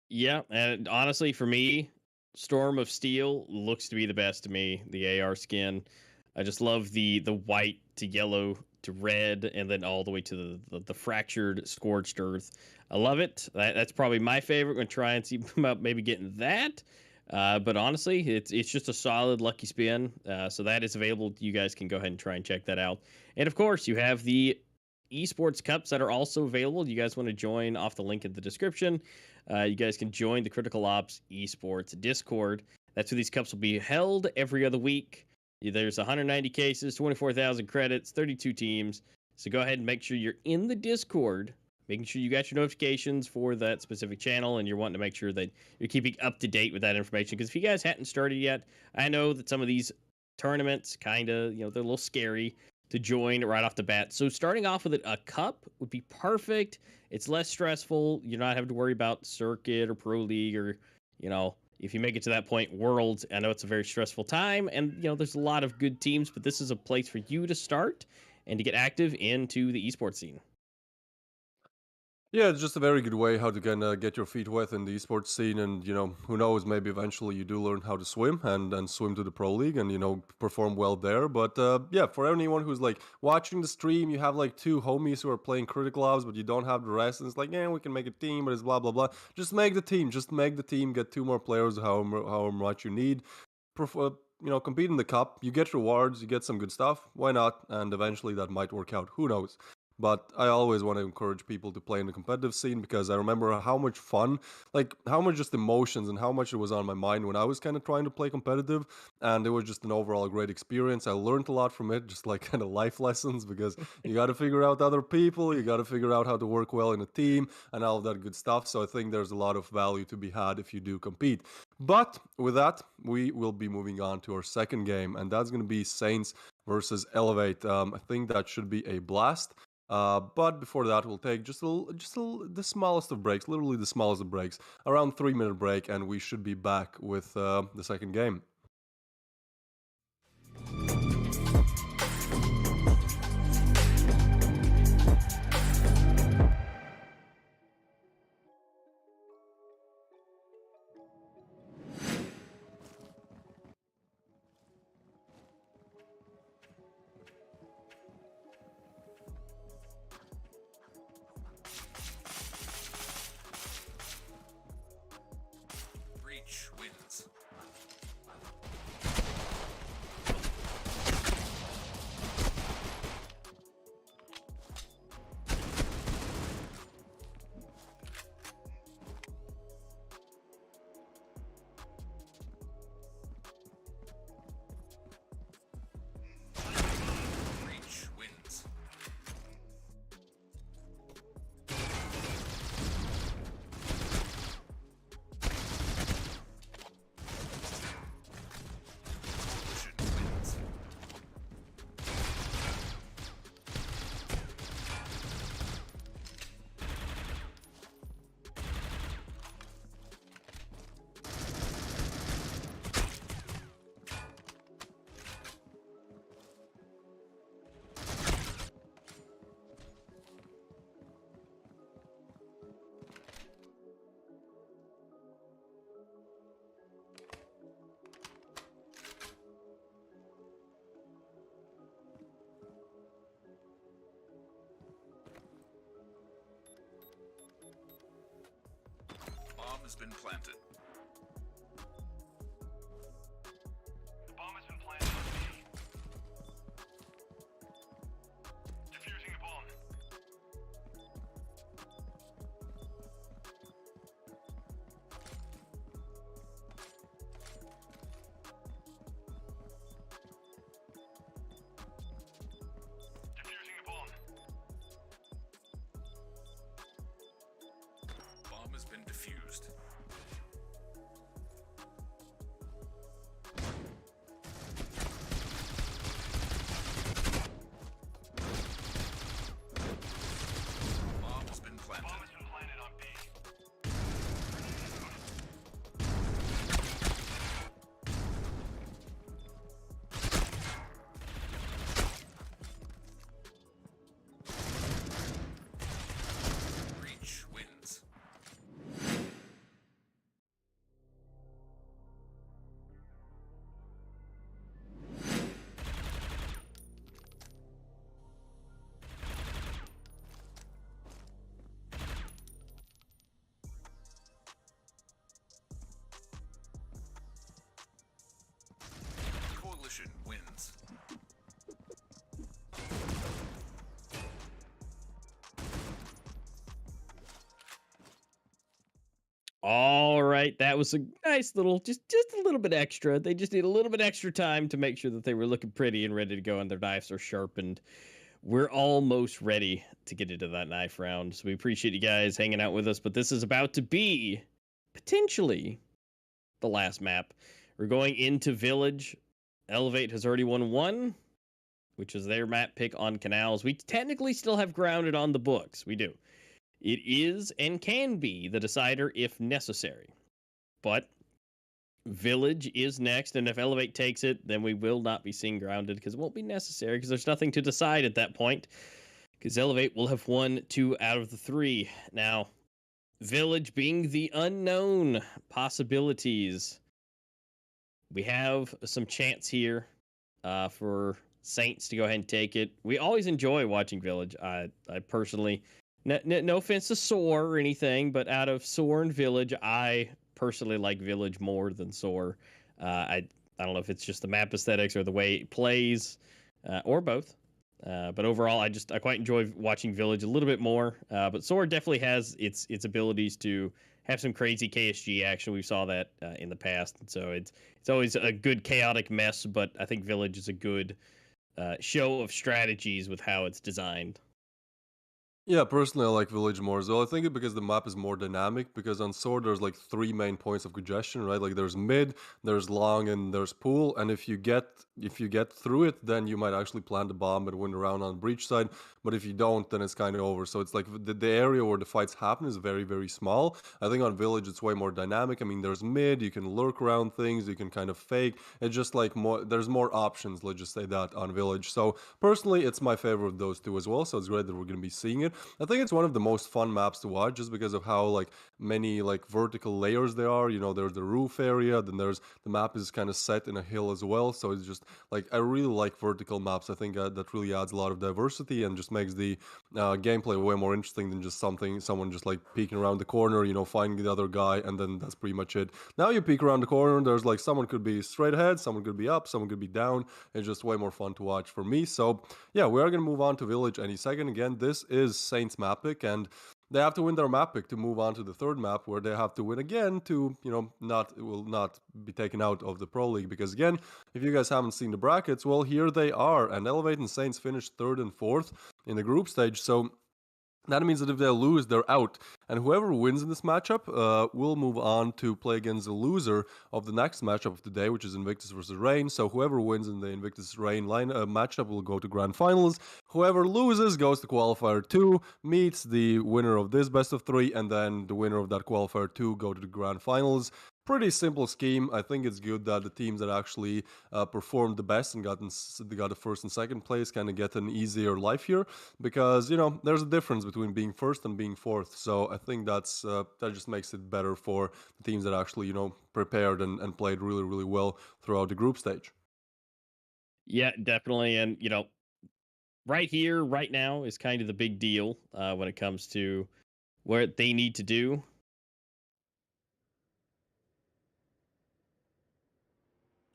D: Yeah, and honestly, for me, Storm of Steel looks to be the best to me. The AR skin, I just love the white to yellow to red, and then all the way to the fractured scorched earth. I love it. That's probably my favorite. I'm gonna try and see about maybe getting that. But honestly, it's just a solid lucky spin. So that is available. You guys can go ahead and try and check that out. And of course, you have the esports cups that are also available. You guys want to join off the link in the description. You guys can join the Critical Ops Esports Discord. That's where these cups will be held every other week. There's 190 cases, 24,000 credits, 32 teams. So go ahead and make sure you're in the Discord, making sure you got your notifications for that specific channel, and you're wanting to make sure that you're keeping up to date with that information. Because if you guys hadn't started yet, I know that some of these tournaments kind of, they're a little scary to join right off the bat. So starting off with a cup would be perfect. It's less stressful. You're not having to worry about circuit or pro league or, if you make it to that point, worlds. I know it's a very stressful time, and there's a lot of good teams, but this is a place for you to start and to get active into the esports scene.
E: Yeah, it's just a very good way how to kind of get your feet wet in the esports scene, and who knows, maybe eventually you do learn how to swim and swim to the pro league and perform well there. But yeah, for anyone who's like watching the stream, you have like 2 homies who are playing Critical Ops, but you don't have the rest, and it's like, yeah, we can make a team, but it's blah blah blah. Just make the team, get 2 more players, however much you need. Compete in the cup, you get rewards, you get some good stuff. Why not? And eventually that might work out. Who knows? But I always want to encourage people to play in the competitive scene, because I remember how much fun, like how much just emotions and how much it was on my mind when I was kind of trying to play competitive. And it was just an overall great experience. I learned a lot from it, just like kind of life lessons, because you got to figure out other people, you got to figure out how to work well in a team and all of that good stuff. So I think there's a lot of value to be had if you do compete. But with that, we will be moving on to our second game, and that's going to be Saints versus Elevate. I think that should be a blast. But before that, we'll take the smallest of breaks, literally the smallest of breaks, around 3-minute break, and we should be back with the second game.
C: Breach wins. Breach wins. Bomb has been planted. The bomb has been planted on B. Defusing the bomb. defused. Bomb has been planted. Bomb has been planted on B. Breach wins. Coalition wins.
D: All right, that was a nice little, just a little bit extra. They just need a little bit extra time to make sure that they were looking pretty and ready to go, and their knives are sharpened. We're almost ready to get into that knife round, so we appreciate you guys hanging out with us. But this is about to be potentially the last map. We're going into Village. Elevate has already won one, which is their map pick on Canals. We technically still have Grounded on the books. We do. It is and can be the decider if necessary. But Village is next, and if Elevate takes it, then we will not be seeing Grounded because it won't be necessary because there's nothing to decide at that point because Elevate will have won 2 out of the 3. Now, Village being the unknown possibilities, we have some chance here for Saints to go ahead and take it. We always enjoy watching Village. I personally... No offense to Soar or anything, but out of Soar and Village, I personally like Village more than Soar. I don't know if it's just the map aesthetics or the way it plays, or both. But overall, I quite enjoy watching Village a little bit more. But Soar definitely has its abilities to have some crazy KSG action. We saw that in the past, and so it's always a good chaotic mess. But I think Village is a good show of strategies with how it's designed.
E: Yeah, personally, I like Village more as well. I think it because the map is more dynamic. Because on Sword, there's like 3 main points of congestion, right? Like there's mid, there's long, and there's pool. And if you get through it, then you might actually plant the bomb and win the round on breach side. But if you don't, then it's kind of over. So it's like the area where the fights happen is very, very small. I think on Village, it's way more dynamic. I mean, there's mid, you can lurk around things, you can kind of fake. It's just like there's more options, let's just say that, on Village. So personally, it's my favorite of those two as well. So it's great that we're going to be seeing it. I think it's one of the most fun maps to watch just because of how like many like vertical layers there are. You know, there's the roof area, then there's the map is kind of set in a hill as well. So it's just like I really like vertical maps. I think that really adds a lot of diversity and just makes the gameplay way more interesting than just someone just like peeking around the corner, you know, finding the other guy, and then that's pretty much it. Now you peek around the corner, there's like someone could be straight ahead, someone could be up, someone could be down. It's just way more fun to watch for me. So yeah, we are gonna move on to Village any second. Again, this is Saints map pick, and they have to win their map pick to move on to the third map, where they have to win again to, you know, will not be taken out of the Pro League. Because again, if you guys haven't seen the brackets, well, here they are, and Elevate and Saints finished 3rd and 4th in the group stage. So that means that if they lose, they're out. And whoever wins in this matchup will move on to play against the loser of the next matchup of the day, which is Invictus versus Reign. So whoever wins in the Invictus Reign matchup will go to Grand Finals. Whoever loses goes to Qualifier 2, meets the winner of this best of 3, and then the winner of that Qualifier 2 go to the Grand Finals. Pretty simple scheme. I think it's good that the teams that actually performed the best and got the first and second place kind of get an easier life here, because, you know, there's a difference between being first and being fourth. So I think that just makes it better for the teams that actually, you know, prepared and played really, really well throughout the group stage.
D: Yeah, definitely. And, you know, right here, right now is kind of the big deal when it comes to what they need to do.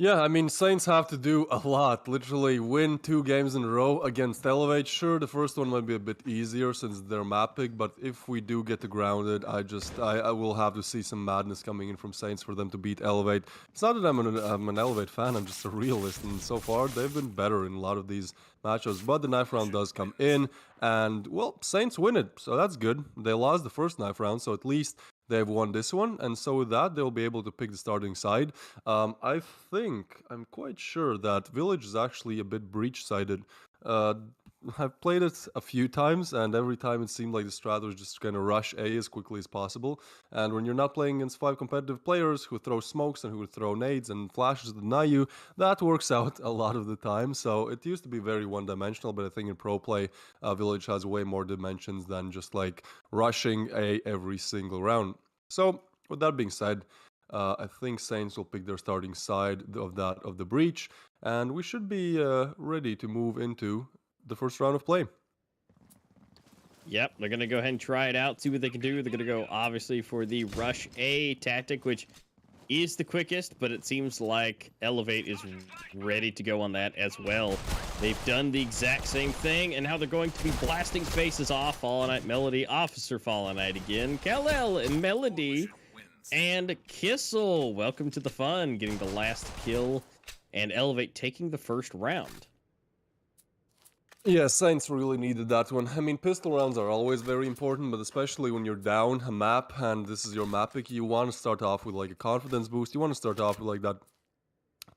E: Yeah, I mean, Saints have to do a lot. Literally win 2 games in a row against Elevate. Sure, the first one might be a bit easier since they're map pick, but if we do get to Grounded, I will have to see some madness coming in from Saints for them to beat Elevate. It's not that I'm an Elevate fan, I'm just a realist, and so far they've been better in a lot of these matchups, but the knife round does come in, and, well, Saints win it, so that's good. They lost the first knife round, so at least they've won this one, and so with that, they'll be able to pick the starting side. I'm quite sure that Village is actually a bit breach-sided. I've played it a few times, and every time it seemed like the strat was just gonna rush A as quickly as possible. And when you're not playing against 5 competitive players who throw smokes and who throw nades and flashes to deny you, that works out a lot of the time. So it used to be very one-dimensional, but I think in pro play, Village has way more dimensions than just like rushing A every single round. So with that being said, I think Saints will pick their starting side of the breach, and we should be ready to move into the first round of play.
D: Yep, they're going to go ahead and try it out, see what they can do. They're going to go, obviously, for the Rush A tactic, which is the quickest, but it seems like Elevate is ready to go on that as well. They've done the exact same thing, and now they're going to be blasting faces off. Fallen Knight Melody, Officer Fallen Knight again, Kal-El and Melody, and Kissel. Welcome to the fun, getting the last kill, and Elevate taking the first round.
E: Yeah, Saints really needed that one. I mean, pistol rounds are always very important, but especially when you're down a map and this is your map pick, you want to start off with like a confidence boost. You want to start off with like that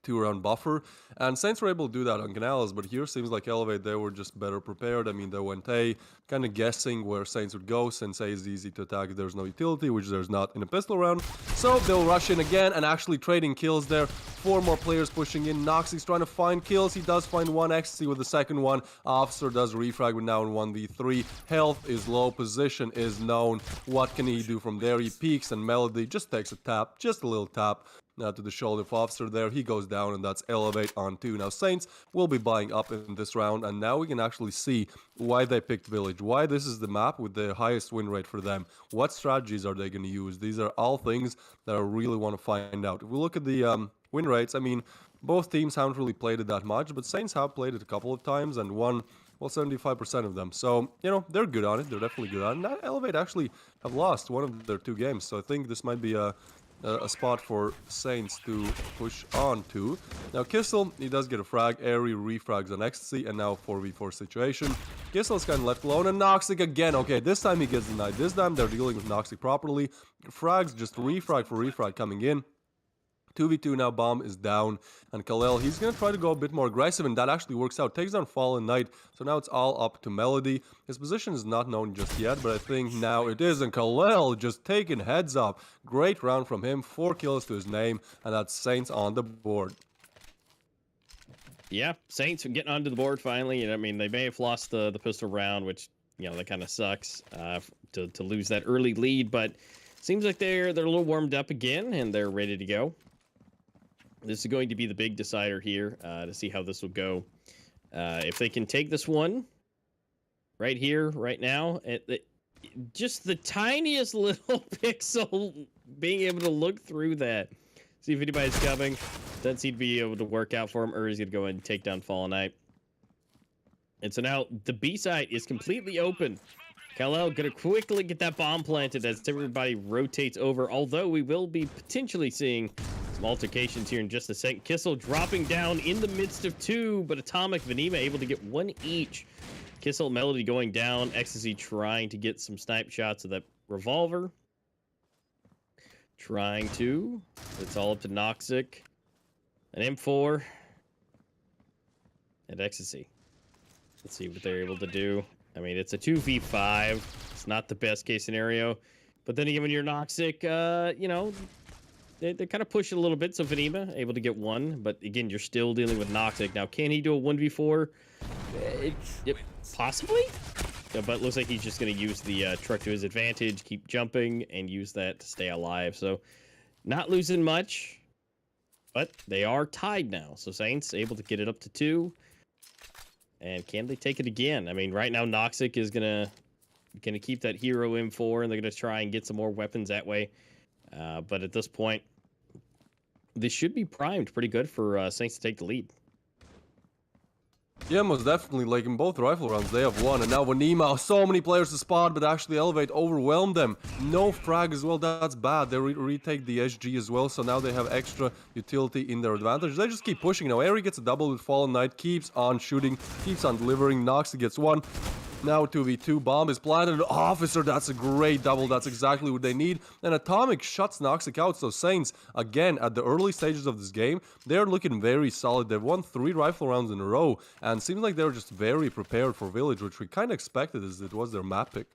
E: 2-round buffer, and Saints were able to do that on Canals, but here seems like Elevate, they were just better prepared. I mean, they went A, kind of guessing where Saints would go, since A is easy to attack if there's no utility, which there's not in a pistol round. So they'll rush in again and actually trading kills there. 4 more players pushing in. Noxy's trying to find kills. He does find one ecstasy with the second one. Officer does refrag, but now in 1v3. Health is low, position is known. What can he do from there? He peeks, and Melody just takes a tap, just a little tap. Now to the shoulder of Officer there, he goes down, and that's Elevate on 2. Now Saints will be buying up in this round, and now we can actually see why they picked Village, why this is the map with the highest win rate for them, what strategies are they going to use. These are all things that I really want to find out. If we look at the win rates, I mean, both teams haven't really played it that much, but Saints have played it a couple of times and won, well, 75% of them. So, you know, they're good on it, they're definitely good on it. Now Elevate actually have lost one of their 2 games, so I think this might be a spot for Saints to push on to. Now Kissel, he does get a frag, Airy refrags on Ecstasy, and now 4v4 situation. Kissel's kind of left alone, and Noxic again. Okay, this time he gets denied. This time they're dealing with Noxic properly. Frags just refrag for refrag coming in. 2v2 now, Bomb is down, and Kal-El, he's going to try to go a bit more aggressive, and that actually works out. Takes down Fallen Knight, so now it's all up to Melody. His position is not known just yet, but I think now it is, and Kal-El just taking heads up. Great round from him, 4 kills to his name, and that's Saints on the board.
D: Yeah, Saints are getting onto the board finally, and I mean, they may have lost the pistol round, which, you know, that kind of sucks to lose that early lead, but seems like they're a little warmed up again, and they're ready to go. This is going to be the big decider here to see how this will go. If they can take this one right here, right now, just the tiniest little pixel, being able to look through that, see if anybody's coming. Doesn't seem to be able to work out for him, or he's going to go ahead and take down Fallen Knight. And so now the B site is completely open. Kal-El going to quickly get that bomb planted as everybody rotates over, although we will be potentially seeing some altercations here in just a second. Kissel dropping down in the midst of 2, but Atomic, Venema able to get 1 each. Kissel, Melody going down. Ecstasy trying to get some snipe shots of that revolver. Trying to. It's all up to Noxic. An M4. And Ecstasy. Let's see what they're able to do. I mean, it's a 2v5. It's not the best case scenario. But then again, when you're Noxic, you know, they kind of push it a little bit. So Venema able to get 1. But again, you're still dealing with Noxic. Now, can he do a 1v4? Possibly. Yeah, but it looks like he's just going to use the truck to his advantage, keep jumping, and use that to stay alive. So not losing much. But they are tied now. So Saints able to get it up to 2. And can they take it again? I mean, right now Noxic is gonna keep that hero M4, and they're gonna try and get some more weapons that way. But at this point, this should be primed pretty good for Saints to take the lead.
E: Yeah, most definitely. Like in both rifle rounds, they have won. And now Venema, so many players to spot, but actually Elevate overwhelmed them. No frag as well, that's bad. They retake the SG as well, so now they have extra utility in their advantage. They just keep pushing. Now Airy gets a double with Fallen Knight, keeps on shooting, keeps on delivering. Noxy gets 1. Now 2v2, bomb is planted. Officer, that's a great double. That's exactly what they need. And Atomic shuts Noxic out. So Saints, again, at the early stages of this game, they're looking very solid. They've won 3 rifle rounds in a row. And seems like they're just very prepared for Village, which we kind of expected as it was their map pick.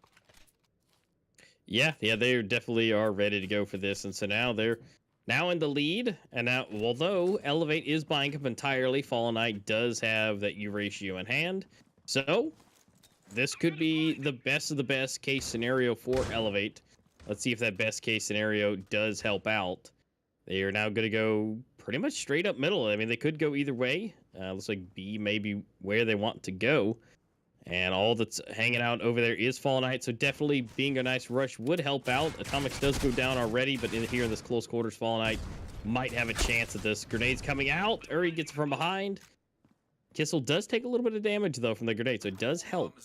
D: Yeah, they definitely are ready to go for this. And so now they're now in the lead. And now, although Elevate is buying up entirely, Fallen Knight does have that Eurasia in hand. So this could be the best of the best case scenario for Elevate. Let's see if that best case scenario does help out. They are now going to go pretty much straight up middle. I mean, they could go either way. Looks like B may be where they want to go. And all that's hanging out over there is Fallen Knight. So definitely being a nice rush would help out. Atomics does go down already, but here in this close quarters, Fallen Knight might have a chance at this. Grenade's coming out. Uri gets it from behind. Kissel does take a little bit of damage, though, from the grenade, so it does help.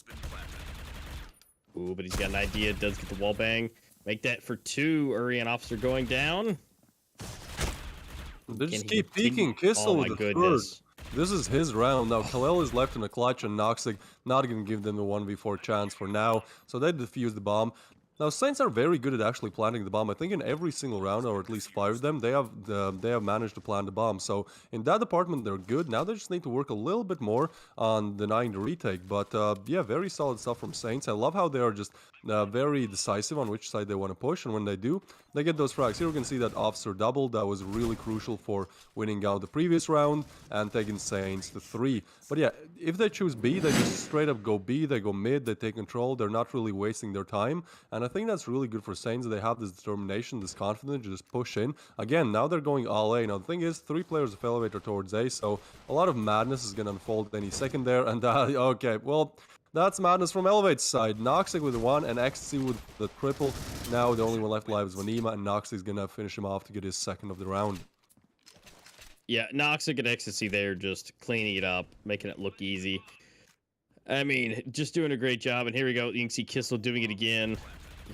D: Ooh, but he's got an idea. Does get the wall bang. Make that for 2. Uri and Officer going down.
E: They just keep peeking. Kissel with the
D: goodness.
E: third. This is his round. Now, Kalel is left in a clutch, and Noxic not going to give them the 1v4 chance for now. So they defuse the bomb. Now, Saints are very good at actually planting the bomb. I think in every single round, or at least 5 of them, they have managed to plant the bomb. So in that department, they're good. Now they just need to work a little bit more on denying the retake. But yeah, very solid stuff from Saints. I love how they are just very decisive on which side they want to push. And when they do, they get those frags. Here we can see that Officer double. That was really crucial for winning out the previous round and taking Saints to 3. But yeah, if they choose B, they just straight up go B. They go mid. They take control. They're not really wasting their time. And I think that's really good for Saints. They have this determination, this confidence to just push in. Again, now they're going all A. Now, the thing is, 3 players of Elevator towards A, so a lot of madness is going to unfold any second there. And, okay, well, that's madness from Elevate's side. Noxic with the 1 and Ecstasy with the triple. Now, the only one left alive is Vanima, and Noxic's going to finish him off to get his second of the round.
D: Yeah, Noxic and Ecstasy there just cleaning it up, making it look easy. I mean, just doing a great job. And here we go. You can see Kissel doing it again.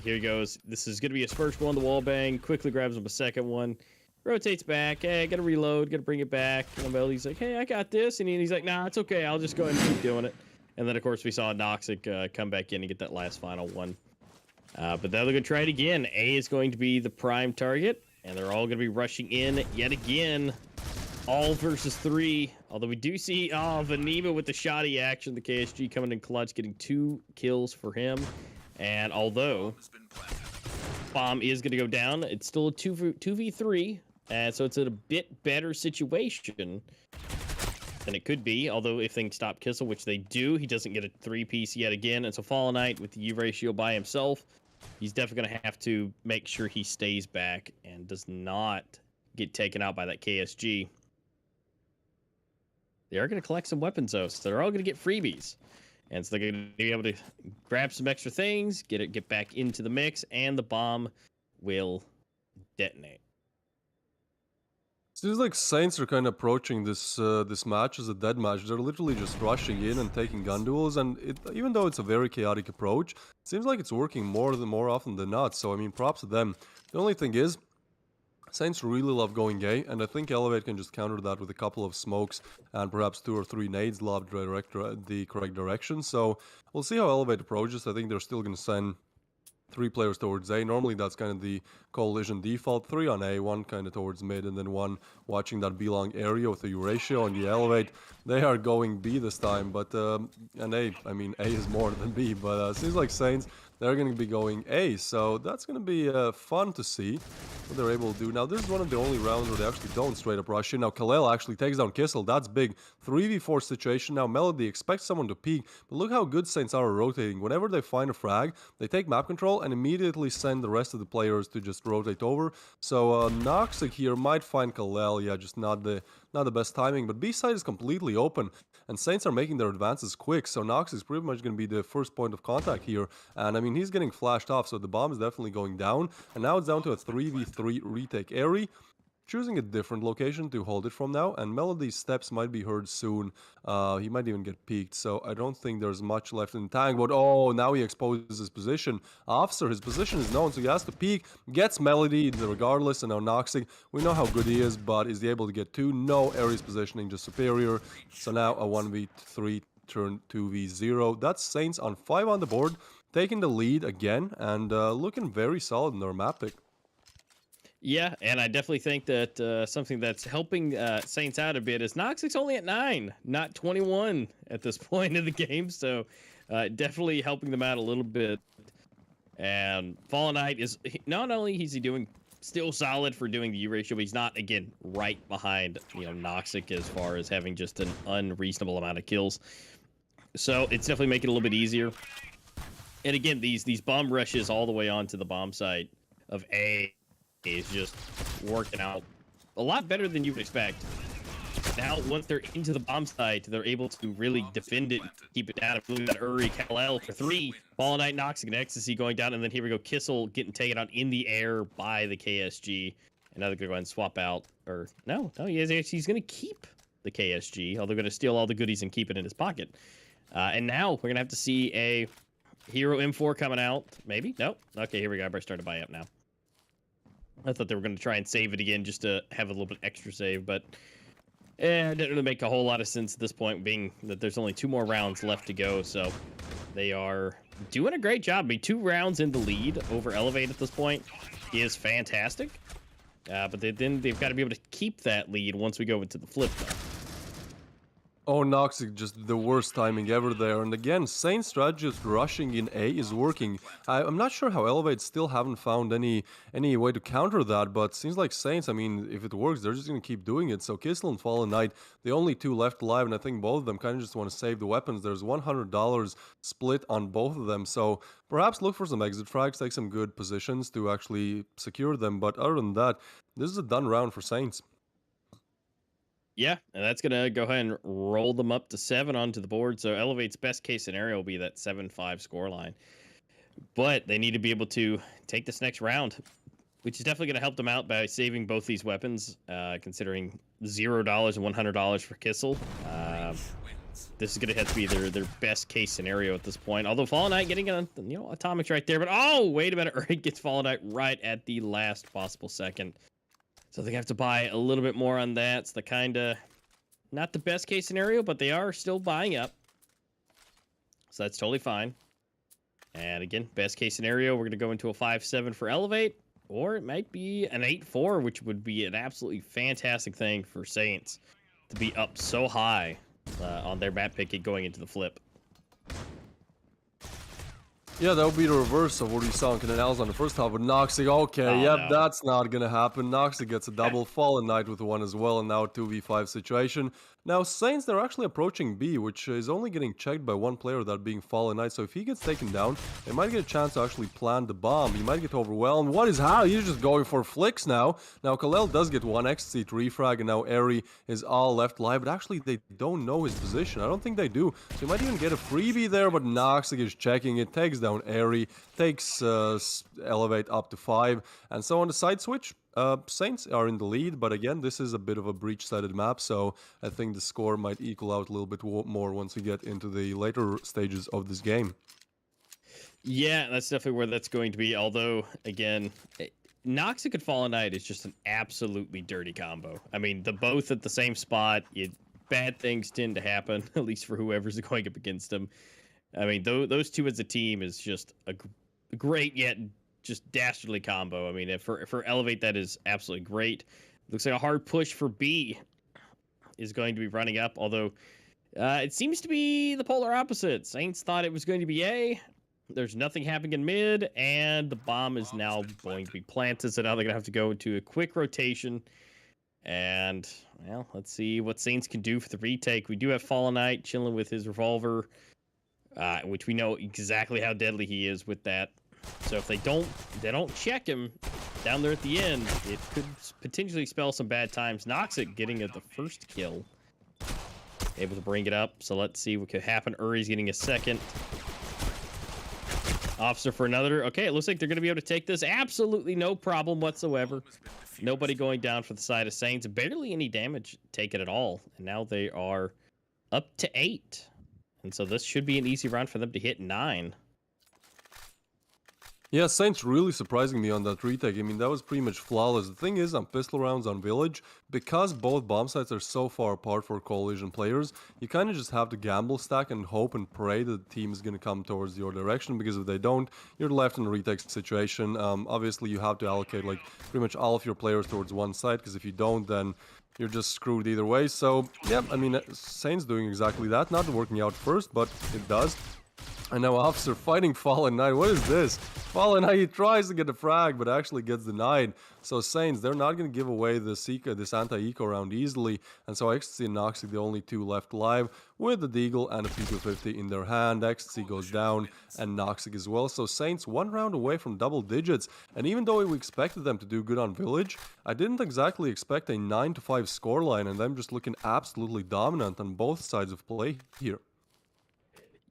D: Here he goes. This is going to be his first one, the wall bang. Quickly grabs him a second one. Rotates back. Hey, gotta reload. Gotta bring it back. And Melody's like, hey, I got this. And he's like, nah, it's okay. I'll just go ahead and keep doing it. And then, of course, we saw Noxic come back in and get that last final one. But they're going to try it again. A is going to be the prime target. And they're all going to be rushing in yet again. All versus 3. Although we do see, Vanima with the shoddy action. The KSG coming in clutch, getting 2 kills for him. And although bomb is going to go down, it's still a 2v3, and so it's a bit better situation than it could be. Although if things stop Kissel, which they do, he doesn't get a 3-piece yet again. And so Fallen Knight with the U-ratio by himself, he's definitely going to have to make sure he stays back and does not get taken out by that KSG. They are going to collect some weapons, though, so they're all going to get freebies. And so they're going to be able to grab some extra things, get back into the mix, and the bomb will detonate.
E: Seems like Saints are kind of approaching this this match as a dead match. They're literally just rushing in and taking gun duels, and even though it's a very chaotic approach, it seems like it's working more often than not. So I mean, props to them. The only thing is, Saints really love going A, and I think Elevate can just counter that with a couple of smokes and perhaps 2 or 3 nades lobbed the correct direction. So we'll see how Elevate approaches. I think they're still going to send 3 players towards A. Normally that's kind of the coalition default. 3 on A, 1 kind of towards mid, and then 1 watching that B-long area with the Eurasia on the Elevate. They are going B this time, but and A, I mean A is more than B, but seems like Saints, they're going to be going A, so that's going to be fun to see what they're able to do. Now, this is one of the only rounds where they actually don't straight up rush in. Now, Kalel actually takes down Kissel. That's big. 3v4 situation. Now, Melody expects someone to peek, but look how good Saints are rotating. Whenever they find a frag, they take map control and immediately send the rest of the players to just rotate over. So, Noxic here might find Kalel. Yeah, just not the best timing, but B side is completely open, and Saints are making their advances quick, so Nox is pretty much going to be the first point of contact here, and I mean, he's getting flashed off, so the bomb is definitely going down, and now it's down to a 3v3 retake Airy, choosing a different location to hold it from now, and Melody's steps might be heard soon. He might even get peeked, so I don't think there's much left in the tank, but oh, now he exposes his position. Officer, his position is known, so he has to peek, gets Melody regardless, and now Noxic, we know how good he is, but is he able to get 2? No, Aries positioning just superior, so now a 1v3 turn 2v0. That's Saints on 5 on the board, taking the lead again, and looking very solid in their map pick.
D: Yeah, and I definitely think that something that's helping Saints out a bit is Noxic's only at 9, not 21 at this point in the game, so definitely helping them out a little bit. And Fallen Knight is not only is he doing still solid for doing the Eurasia, but he's not, again, right behind, Noxic as far as having just an unreasonable amount of kills. So it's definitely making it a little bit easier. And again, these bomb rushes all the way onto the bomb site of A is just working out a lot better than you would expect. Now, once they're into the bomb site, they're able to really defend it, keep it down. We got Uri, Kal-El for 3. Fallen Knight, Noxic, and Ecstasy going down. And then here we go, Kissel getting taken out in the air by the KSG. And now they're going to go ahead and swap out. Or, no, he's going to keep the KSG. Although they're going to steal all the goodies and keep it in his pocket. And now we're going to have to see a Hero M4 coming out. Maybe? Nope. Okay, here we go. Everybody's starting to buy up now. I thought they were going to try and save it again just to have a little bit extra save, but it didn't really make a whole lot of sense at this point, being that there's only 2 more rounds left to go, so they are doing a great job. I mean, 2 rounds in the lead over Elevate at this point is fantastic, but then they've got to be able to keep that lead once we go into the flip, though.
E: Oh, Noxic, just the worst timing ever there. And again, Saint's strategy of rushing in A is working. I'm not sure how Elevate still haven't found any way to counter that, but seems like Saints, I mean, if it works, they're just going to keep doing it. So Kissel and Fallen Knight, the only 2 left alive, and I think both of them kind of just want to save the weapons. There's $100 split on both of them, so perhaps look for some exit frags, take some good positions to actually secure them. But other than that, this is a done round for Saints.
D: Yeah, and that's going to go ahead and roll them up to 7 onto the board. So Elevate's best case scenario will be that 7-5 scoreline. But they need to be able to take this next round, which is definitely going to help them out by saving both these weapons, considering $0 and $100 for Kissel. This is going to have to be their best case scenario at this point. Although Fallen Knight getting atomics right there. But, oh, wait a minute. It gets Fallen Knight right at the last possible second. So they have to buy a little bit more on that. It's the kind of, not the best case scenario, but they are still buying up. So that's totally fine. And again, best case scenario, we're going to go into a 5-7 for Elevate. Or it might be an 8-4, which would be an absolutely fantastic thing for Saints to be up so high on their map pick going into the flip.
E: Yeah, that would be the reverse of what we saw in Canals on the first half with Noxic. Okay,
D: No.
E: that's not gonna happen. Noxic gets a double, Fallen Knight with 1 as well, and now a 2v5 situation. Now, Saints, they're actually approaching B, which is only getting checked by 1 player, that being Fallen Knight. So if he gets taken down, they might get a chance to actually plant the bomb. He might get overwhelmed. What is how? He's just going for flicks now. Now, Kal-El does get 1 ecstasy to refrag, and now Eri is all left alive. But actually, they don't know his position. I don't think they do. So he might even get a freebie there, but Noxic is checking it, takes down Eri, takes Elevate up to 5. And so on the side switch, Saints are in the lead, but again, this is a bit of a breach-sided map, so I think the score might equal out a little bit more once we get into the later stages of this game.
D: Yeah, that's definitely where that's going to be. Although, again, Noxic and Fallen Knight is just an absolutely dirty combo. I mean, the both at the same spot, bad things tend to happen, at least for whoever's going up against them. I mean, those 2 as a team is just a great yet just dastardly combo. I mean, for Elevate, that is absolutely great. Looks like a hard push for B is going to be running up, although it seems to be the polar opposite. Saints thought it was going to be A. There's nothing happening in mid, and the bomb is now going to be planted, so now they're going to have to go into a quick rotation. And, well, let's see what Saints can do for the retake. We do have Fallen Knight chilling with his revolver, which we know exactly how deadly he is with that. So if they don't check him down there at the end, it could potentially spell some bad times. Noxic getting the first kill, able to bring it up. So let's see what could happen. Uri's getting a second. Officer for another. Okay, it looks like they're going to be able to take this. Absolutely no problem whatsoever. Nobody going down for the side of Saints. Barely any damage taken at all. And now they are up to 8. And so this should be an easy round for them to hit 9.
E: Yeah, Saints really surprising me on that retake. I mean, that was pretty much flawless. The thing is, on pistol rounds on Village, because both bomb sites are so far apart for Coalition players, you kind of just have to gamble stack and hope and pray that the team is going to come towards your direction, because if they don't, you're left in a retake situation. Obviously, you have to allocate, like, pretty much all of your players towards one side, because if you don't, then you're just screwed either way. So, yeah, I mean, Saints doing exactly that. Not working out first, but it does. And now Officer fighting Fallen Knight. What is this? Fallen Knight, he tries to get a frag, but actually gets denied. So Saints, they're not going to give away this anti-eco round easily. And so Ecstasy and Noxic, the only two left alive, with the Deagle and a P250 in their hand. Ecstasy goes down, and Noxic as well. So Saints, one round away from double digits. And even though we expected them to do good on Village, I didn't exactly expect a 9-5 scoreline, and them just looking absolutely dominant on both sides of play here.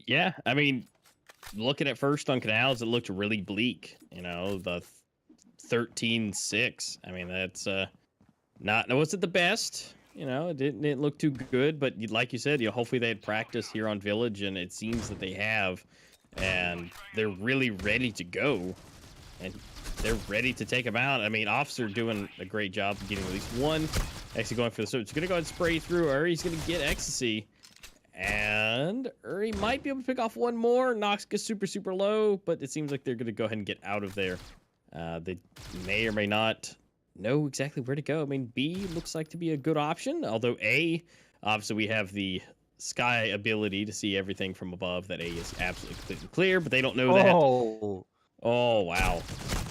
D: Yeah, I mean, looking at first on Canals, it looked really bleak. You know, the 13-6. I mean, that's not. Was it the best? You know, it didn't look too good. But like you said, hopefully they had practice here on Village, and it seems that they have, and they're really ready to go, and they're ready to take them out. I mean, Officer doing a great job of getting at least one. Actually going for the switch. He's gonna go ahead and spray through, or he's gonna get Ecstasy. And Uri might be able to pick off one more. Nox gets super low, but it seems like they're going to go ahead and get out of there. They may or may not know exactly where to go. I mean, B looks like to be a good option, although A, obviously we have the sky ability to see everything from above. That A is absolutely completely clear, but they don't know that. Oh, wow.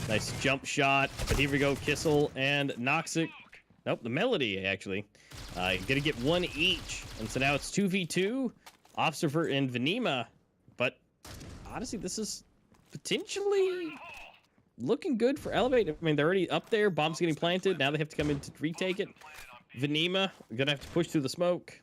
D: Nice jump shot. But here we go, Kissel and Noxic. Nope, the Melody, actually. Gonna get one each. And so now it's 2v2. Officer and Venema. But honestly, this is potentially looking good for Elevate. I mean, they're already up there. Bombs getting planted. Now they have to come in to retake it. Venema, gonna have to push through the smoke.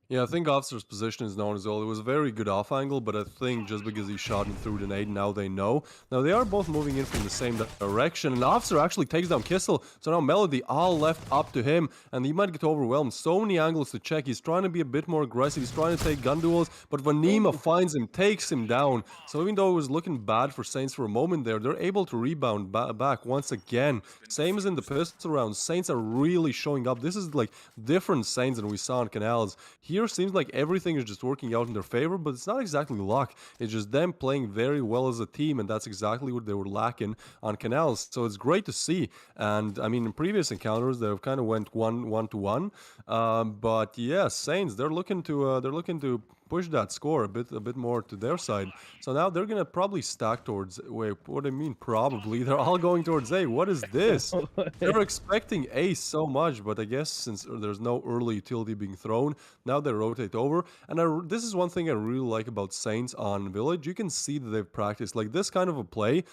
E: Yeah, I think Officer's position is known as well. It was a very good off angle, but I think just because he shot him through the nade, now they know. Now they are both moving in from the same direction, and Officer actually takes down Kissel. So now Melody all left up to him, and he might get overwhelmed. So many angles to check. He's trying to be a bit more aggressive. He's trying to take gun duels, but Venema finds him, takes him down. So even though it was looking bad for Saints for a moment there, they're able to rebound back once again. Same as in the pistol round. Saints are really showing up. This is like different Saints than we saw in Canals. Here seems like everything is just working out in their favor, but it's not exactly luck. It's just them playing very well as a team, and that's exactly what they were lacking on Canals. So it's great to see. And I mean, in previous encounters, they've kind of went one to one. But yeah, Saints, they're looking to push that score a bit more to their side. So now they're gonna probably stack towards. Wait, what do I mean? Probably they're all going towards A. What is this? They were expecting A so much, but I guess since there's no early utility being thrown, now they rotate over. And this is one thing I really like about Saints on Village. You can see that they've practiced like this kind of a play.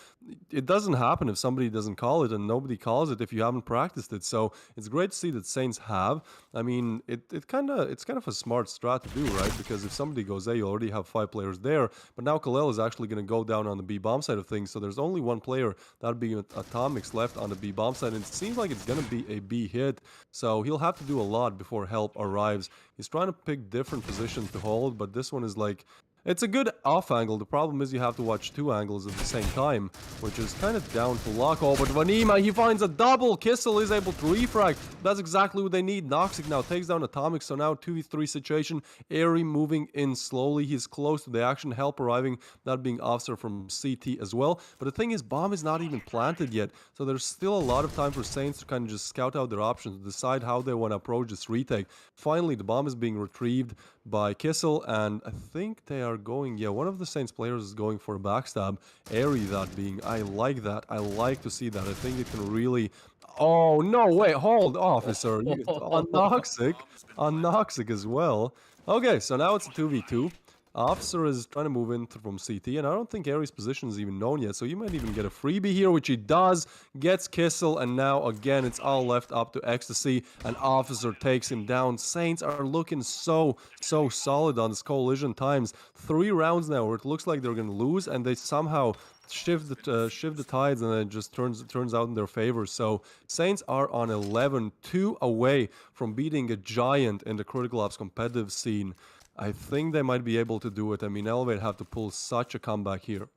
E: It doesn't happen if somebody doesn't call it, and nobody calls it if you haven't practiced it. So it's great to see that Saints have. I mean, it's kind of a smart strat to do, right? Because if somebody goes A, you already have 5 players there. But now Kalel is actually going to go down on the B bomb side of things. So there's only one player, that'd be Atomics, left on the B bomb side. And it seems like it's going to be a B hit. So he'll have to do a lot before help arrives. He's trying to pick different positions to hold, but this one is like... It's a good off angle. The problem is you have to watch 2 angles at the same time, which is kind of down to luck. Oh, but Venema, he finds a double. Kissel is able to refrag. That's exactly what they need. Noxic now takes down Atomic, so now 2v3 situation. Airy moving in slowly. He's close to the action. Help arriving, that being Officer from CT as well. But the thing is, bomb is not even planted yet, so there's still a lot of time for Saints to kind of just scout out their options, decide how they want to approach this retake. Finally, the bomb is being retrieved by Kissel, and I think they are going, yeah, one of the Saints players is going for a backstab. Airy, that being. I like that. I like to see that. I think it can really... Oh, no, wait, hold, Officer. On Noxic as well. Okay, so now it's a 2v2. Officer is trying to move in from CT, and I don't think Airy's position is even known yet, so you might even get a freebie here, which he does, gets Kissel, and now again it's all left up to Ecstasy, and Officer takes him down. Saints are looking so solid on this Coalition times. 3 rounds now where it looks like they're going to lose, and they somehow shift the tides, and it just turns out in their favor. So Saints are on 11, 2 away from beating a giant in the Critical Ops competitive scene. I think they might be able to do it. I mean, Elevate have to pull such a comeback here.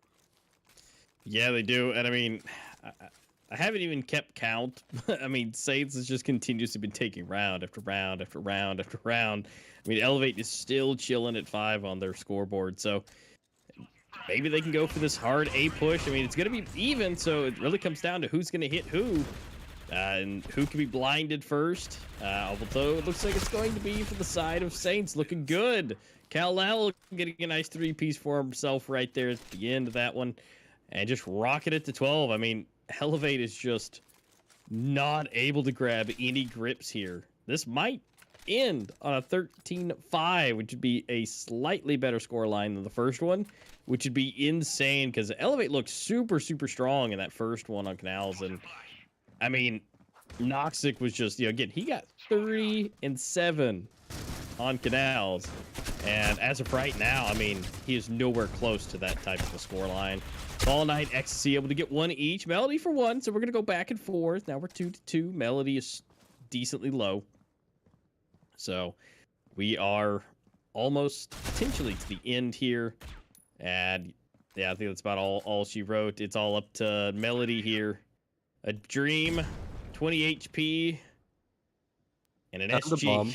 D: Yeah, they do. And I mean, I haven't even kept count. I mean, Saints has just continuously been taking round after round after round after round. I mean, Elevate is still chilling at 5 on their scoreboard. So maybe they can go for this hard A push. I mean, it's going to be even. So it really comes down to who's going to hit who. And who can be blinded first. Although it looks like it's going to be for the side of Saints. Looking good. Canals getting a nice 3-piece for himself right there at the end of that one. And just rocket it to 12. I mean, Elevate is just not able to grab any grips here. This might end on a 13-5, which would be a slightly better score line than the first one, which would be insane because Elevate looked super, super strong in that first one on Canals. And I mean, Noxic was just, again, he got 30-7 on Canals. And as of right now, I mean, he is nowhere close to that type of a score line. All Night, Ecstasy able to get 1 each. Melody for 1, so we're going to go back and forth. Now we're 2-2. Melody is decently low. So we are almost potentially to the end here. And yeah, I think that's about all she wrote. It's all up to Melody here. A Dream, 20 HP, and an
E: And the
D: SG.
E: bomb.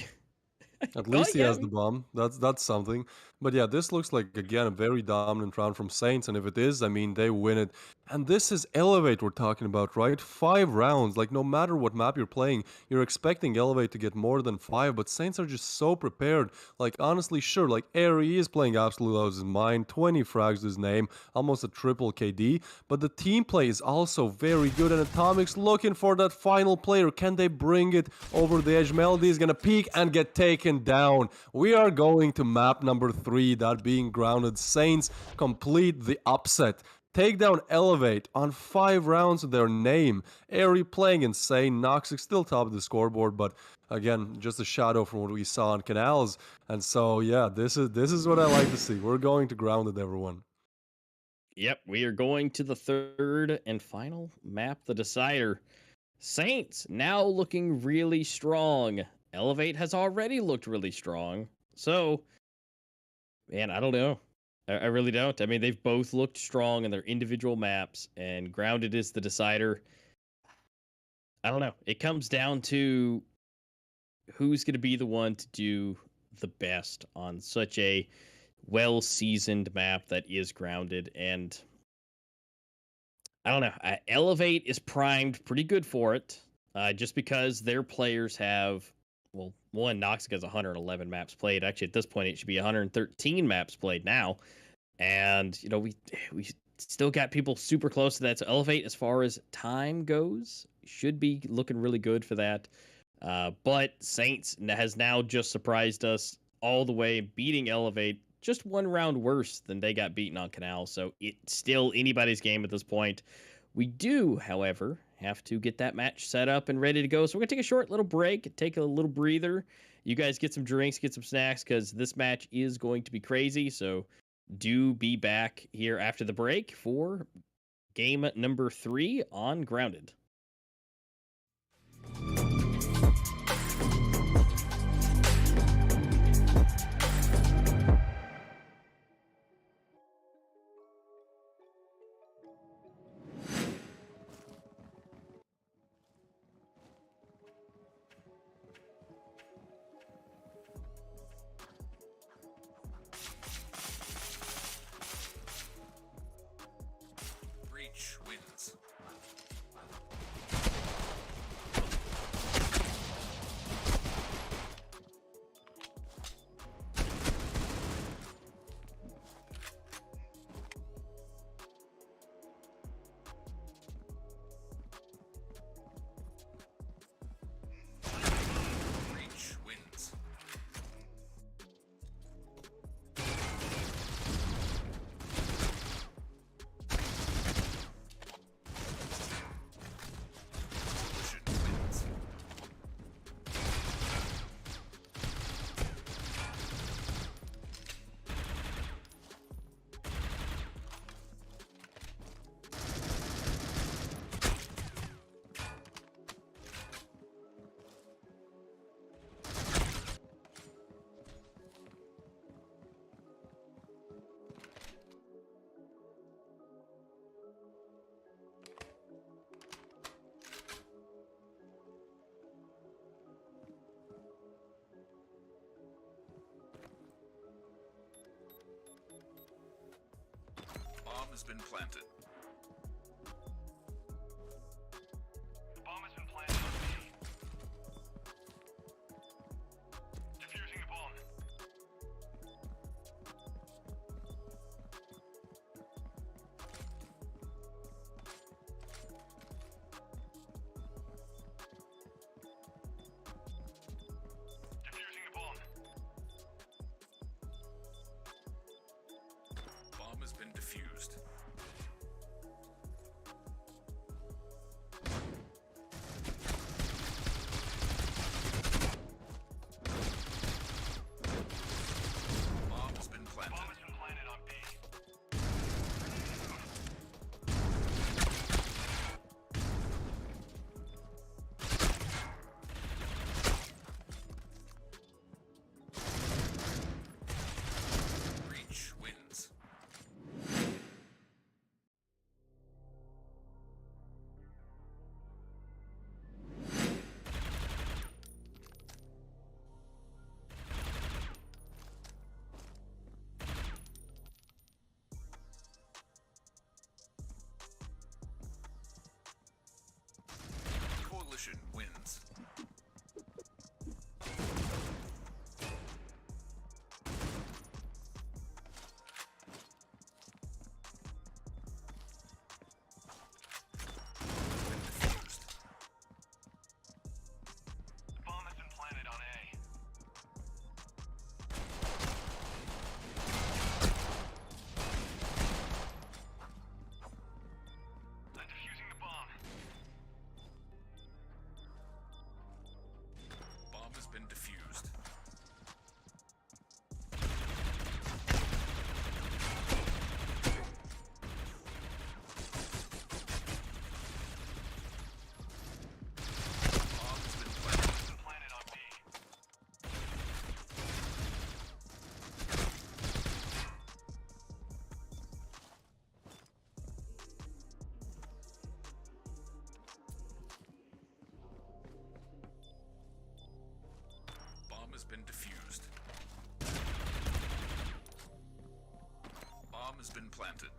E: At least he has the bomb. That's something. But yeah, this looks like, again, a very dominant round from Saints. And if it is, I mean, they win it. And this is Elevate we're talking about, right? 5 rounds. Like, no matter what map you're playing, you're expecting Elevate to get more than 5. But Saints are just so prepared. Like, honestly, sure, like, Airy is playing absolute out of his mind. 20 frags to his name. Almost a triple KD. But the team play is also very good. And Atomic's looking for that final player. Can they bring it over the edge? Melody is going to peek and get taken down. We are going to map number 3, that being grounded. Saints complete the upset. Take down Elevate on 5 rounds of their name. Airy playing insane. Noxic still top of the scoreboard, but again, just a shadow from what we saw on Canals. And so yeah, this is what I like to see. We're going to grounded, everyone.
D: Yep, we are going to the 3rd and final map, the Decider. Saints now looking really strong. Elevate has already looked really strong. So, man, I don't know. I really don't. I mean, they've both looked strong in their individual maps, and grounded is the decider. I don't know. It comes down to who's going to be the one to do the best on such a well-seasoned map that is grounded. And I don't know. Elevate is primed pretty good for it, just because their players have, well, one, Noxic has 111 maps played. Actually, at this point, it should be 113 maps played now. And, we still got people super close to that. So Elevate, as far as time goes, should be looking really good for that. But Saints has now just surprised us all the way, beating Elevate just 1 round worse than they got beaten on Canal. So it's still anybody's game at this point. We do, however, have to get that match set up and ready to go. So we're going to take a short little break, take a little breather. You guys get some drinks, get some snacks, because this match is going to be crazy. So do be back here after the break for game number 3 on Grounded.
C: has been planted. The bomb has been planted on B. Defusing the bomb. Defusing the bomb. Bomb has been defused. Bomb has been planted. Bomb has been planted on B. Breach wins. Coalition wins. Been defused. The bomb has been planted on A. I'm defusing the bomb. Bomb has been defused. Bomb has been planted on B. Bomb has been defused. Bomb has been planted.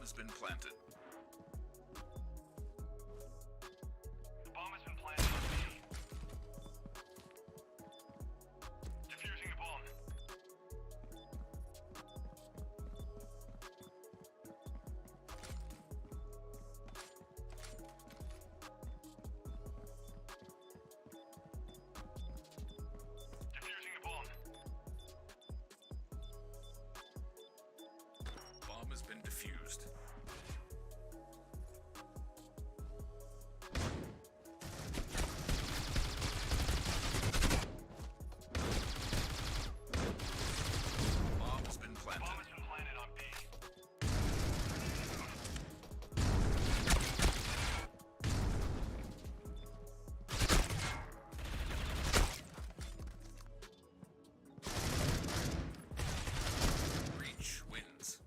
C: has been planted. The bomb has been planted on B. Defusing the bomb. Defusing the bomb. Bomb has been defused. Bomb has been planted. Bomb has been planted on B. Breach wins.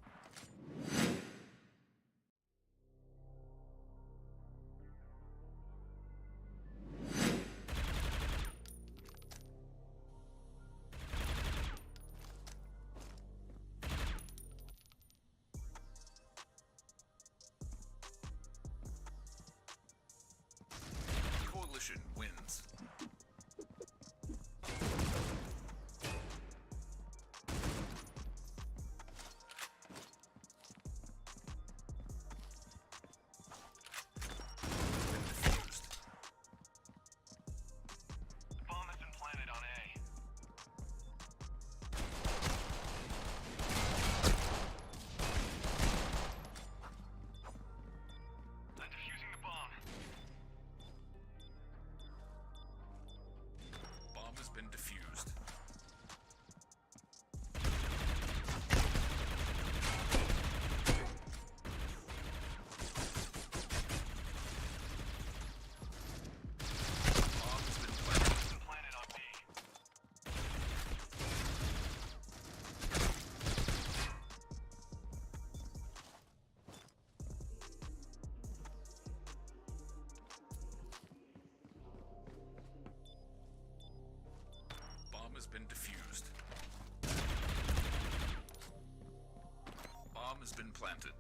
C: Coalition wins. Defused. The bomb has been planted on A. I'm defusing the bomb. Bomb has been defused. Bomb has been planted. It's been planted on B. Bomb has been defused. Bomb has been planted.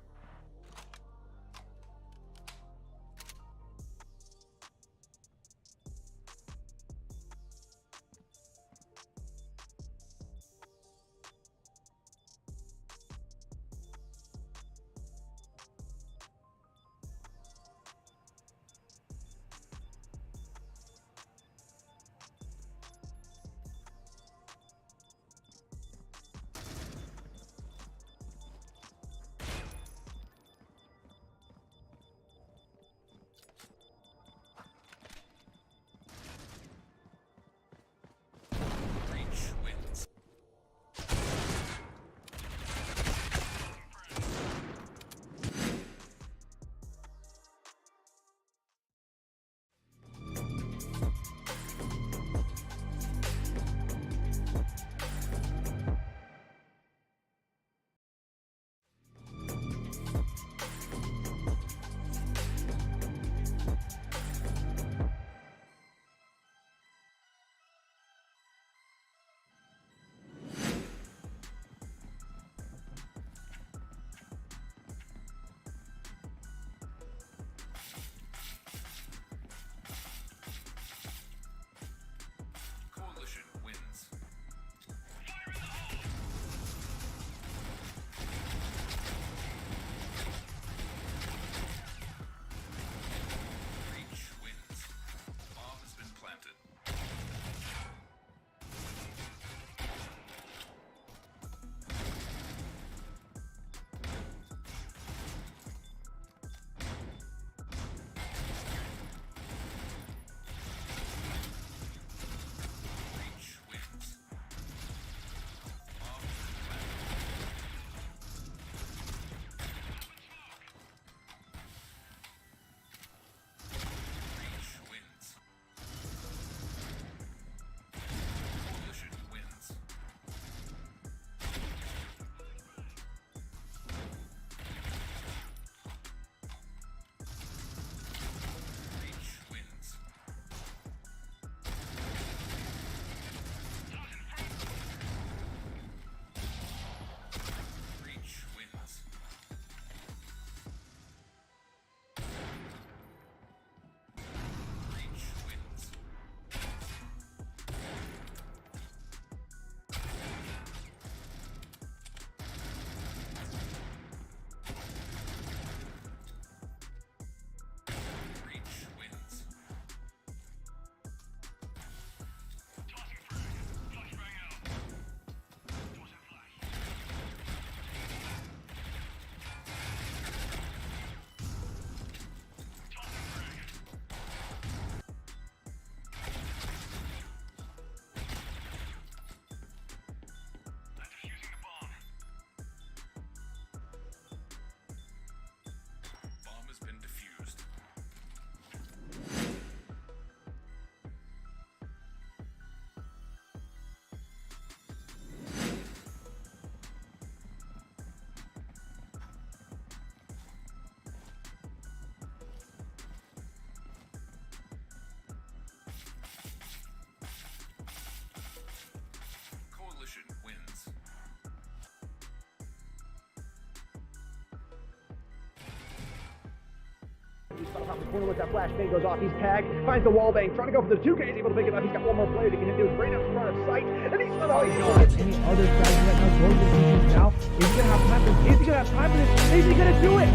A: He's off the corner with that flashbang goes off. He's tagged, finds the wall bang, trying to go for the 2K. He's able to pick it up. He's got one more player to get into it. Right up in front of sight, and he's not always going.
B: Any other strategy right now going to defense now? Is he gonna have time for this? Is he gonna have time for this? Is he gonna do it?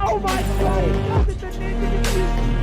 B: Oh my god, he does it! The ninja defeats.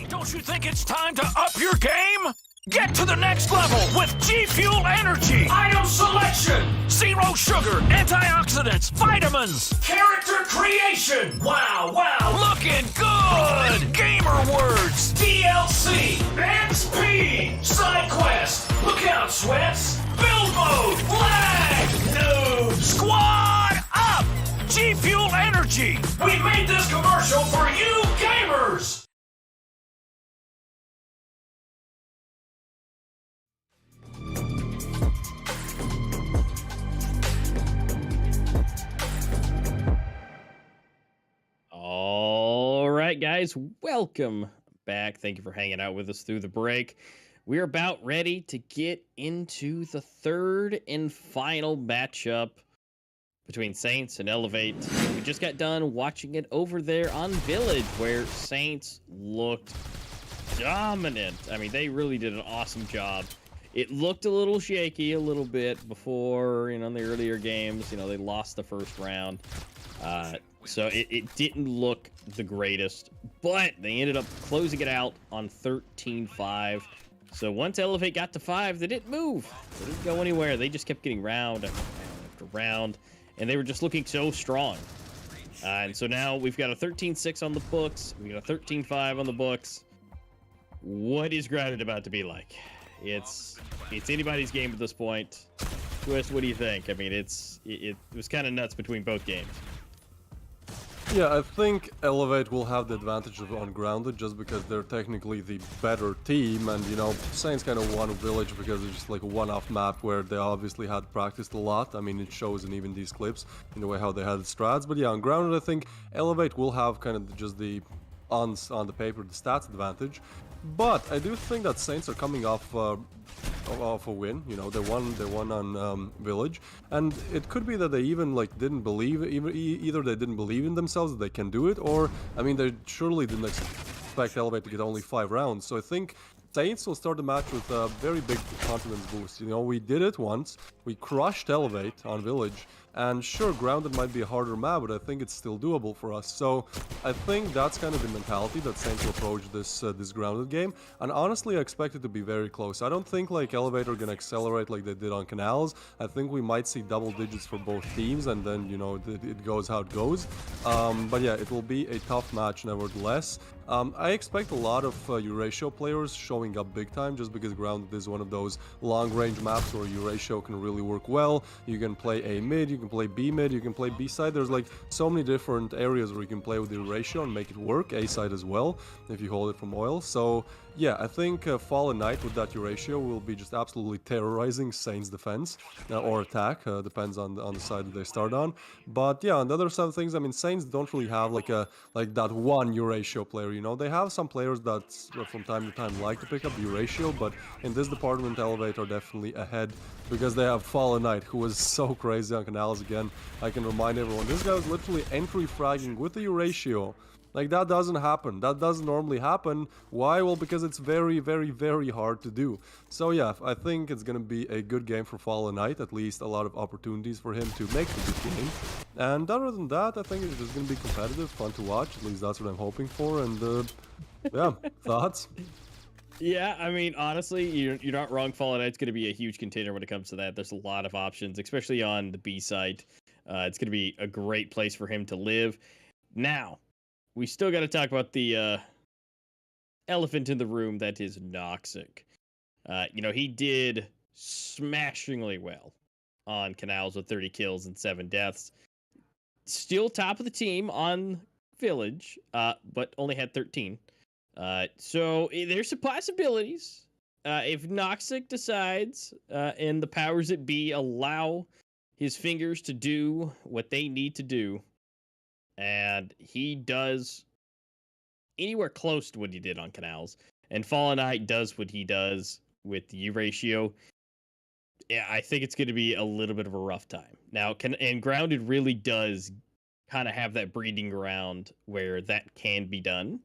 C: Don't you think it's time to up your game? Get to the next level with G Fuel Energy. Item selection. Zero sugar, antioxidants, vitamins. Character creation. Wow, wow, looking good. Gamer words. DLC. XP. Side quest. Look out, sweats. Build mode. Lag. Noob. Squad up. G Fuel Energy. We made this commercial for you gamers.
D: All right, guys, welcome back. Thank you for hanging out with us through the break. We're about ready to get into the third and final matchup between Saints and Elevate. We just got done watching it over there on Village, where Saints looked dominant. I mean, they really did an awesome job. It looked a little shaky a little bit before, in the earlier games. They lost the first round. So it didn't look the greatest, but they ended up closing it out on 13-5. So once Elevate got to 5, they didn't move. They didn't go anywhere. They just kept getting round after round after round, and they were just looking so strong. And so now we've got a 13-6 on the books. We got a 13-5 on the books. What is Grounded about to be like? It's anybody's game at this point. Twist, what do you think? I mean, it was kind of nuts between both games.
E: Yeah, I think Elevate will have the advantage of Ungrounded just because they're technically the better team, and Saints kind of won Village because it's just like a one-off map where they obviously had practiced a lot. I mean, it shows in even these clips in the way how they had strats. But yeah, Ungrounded, I think Elevate will have kind of just the on the paper the stats advantage. But I do think that Saints are coming off a win. They won on Village, and it could be that they even didn't believe, either they didn't believe in themselves that they can do it, or I mean they surely didn't expect Elevate to get only 5 rounds. So I think Saints will start the match with a very big confidence boost. We did it once, we crushed Elevate on Village, and sure, Grounded might be a harder map, but I think it's still doable for us. So I think that's kind of the mentality that Saints will approach this Grounded game. And honestly, I expect it to be very close. I don't think Elevate are going to accelerate like they did on Canals. I think we might see double digits for both teams, and then, it goes how it goes. But yeah, it will be a tough match nevertheless. I expect a lot of Eurasia players showing up big time, just because Grounded is one of those long-range maps where Eurasia can really work well. You can play A mid, you can play B mid, you can play B side. There's so many different areas where you can play with Eurasia and make it work. A side as well, if you hold it from oil. So Yeah, I think Fallen Knight with that Eurasia will be just absolutely terrorizing Saints' defense or attack, depends on the side that they start on. But yeah, on the other side of things, I mean, Saints don't really have like that one Eurasia player. You know, they have some players that from time to time like to pick up Eurasia, but in this department, Elevate are definitely ahead because they have Fallen Knight, who is so crazy on Canals again. I can remind everyone, this guy was literally entry fragging with the Eurasia. Like, that doesn't happen. That doesn't normally happen. Why? Well, because it's very, very, very hard to do. So yeah, I think it's going to be a good game for Fallen Knight. At least a lot of opportunities for him to make a good game. And other than that, I think it's just going to be competitive, fun to watch. At least that's what I'm hoping for. And yeah, thoughts?
D: Yeah, I mean, honestly, you're not wrong. Fallen Knight's going to be a huge contender when it comes to that. There's a lot of options, especially on the B side. It's going to be a great place for him to live. Now, we still got to talk about the elephant in the room that is Noxic. You know, he did smashingly well on Canals with 30 kills and 7 deaths. Still top of the team on Village, but only had 13. So there's some possibilities. If Noxic decides and the powers that be allow his fingers to do what they need to do, and he does anywhere close to what he did on Canals, and Fallen Knight does what he does with the Eurasia, yeah, I think it's going to be a little bit of a rough time. Now, and Grounded really does kind of have that breeding ground where that can be done,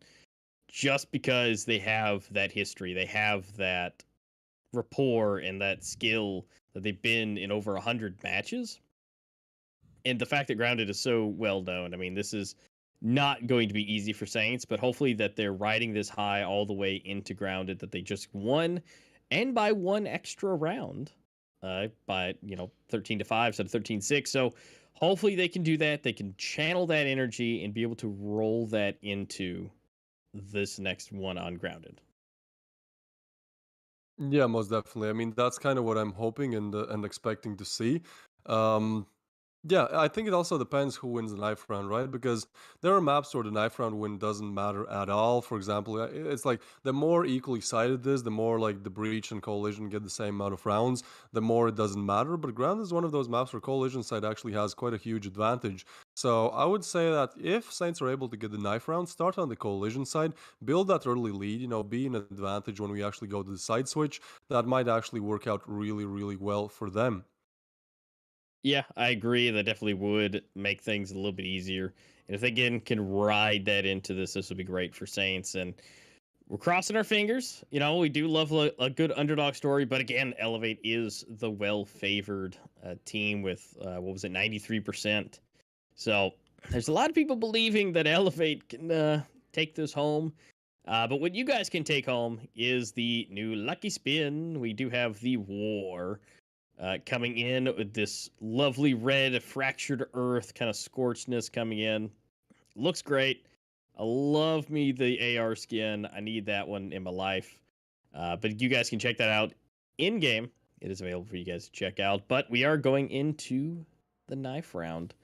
D: just because they have that history, they have that rapport and that skill that they've been in over 100 matches. And the fact that Grounded is so well known, I mean, this is not going to be easy for Saints, but hopefully that they're riding this high all the way into Grounded, that they just won, and by one extra round, by 13-5 instead of 13-6. So hopefully they can do that. They can channel that energy and be able to roll that into this next one on Grounded.
E: Yeah, most definitely. I mean, that's kind of what I'm hoping and expecting to see. Yeah, I think it also depends who wins the knife round, right? Because there are maps where the knife round win doesn't matter at all. For example, it's like the more equally sided it is, the more like the Breach and Coalition get the same amount of rounds, the more it doesn't matter. But Ground is one of those maps where Coalition side actually has quite a huge advantage. So I would say that if Saints are able to get the knife round, start on the Coalition side, build that early lead, be an advantage when we actually go to the side switch. That might actually work out really, really well for them.
D: Yeah, I agree. That definitely would make things a little bit easier. And if they can ride that into this will be great for Saints. And we're crossing our fingers. We do love a good underdog story. But again, Elevate is the well-favored team with, 93%. So there's a lot of people believing that Elevate can take this home. But what you guys can take home is the new Lucky Spin. We do have the War. Coming in with this lovely red fractured earth kind of scorchedness coming in. Looks great. I love me the AR skin. I need that one in my life. But you guys can check that out in game. It is available for you guys to check out. But we are going into the knife round.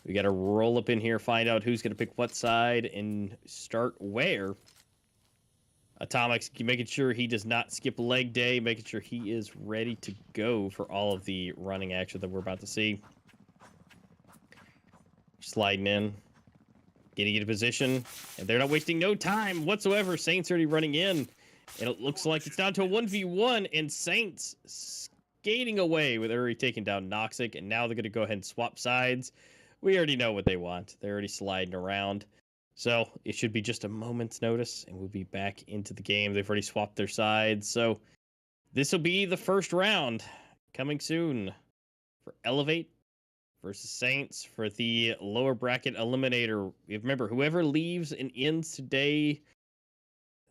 D: We got to roll up in here, find out who's going to pick what side and start where. Atomics making sure he does not skip leg day, making sure he is ready to go for all of the running action that we're about to see. Sliding in, getting into position, and they're not wasting no time whatsoever. Saints already running in, and it looks like it's down to a 1v1, and Saints skating away with already taking down Noxic, and now they're going to go ahead and swap sides. We already know what they want. They're already sliding around. So it should be just a moment's notice, and we'll be back into the game. They've already swapped their sides. So this will be the first round coming soon for Elevate versus Saints for the lower bracket eliminator. Remember, whoever leaves and ends today,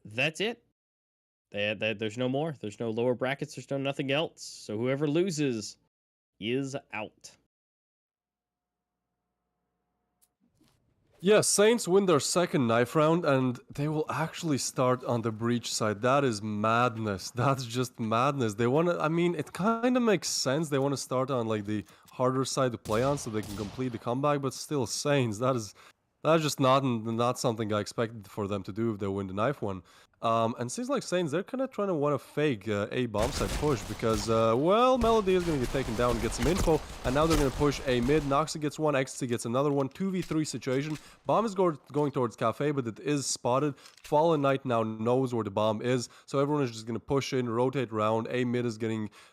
D: that's it. There's no more. There's no lower brackets. There's nothing else. So whoever loses is out.
E: Yeah, Saints win their second knife round, and they will actually start on the Breach side. That is madness. That's just madness. They want to, I mean, it kind of makes sense. They want to start on like the harder side to play on so they can complete the comeback, but still, Saints, that's just not something I expected for them to do if they win the knife one. And seems like Saints, they're kind of trying to want to fake a bomb side push because, well, Melody is going to get taken down and get some info. And now they're going to push a mid. Noxic gets one, XC gets another one. 2v3 situation. Bomb is going towards Cafe, but it is spotted. Fallen Knight now knows where the bomb is. So everyone is just going to push in, rotate around. A mid is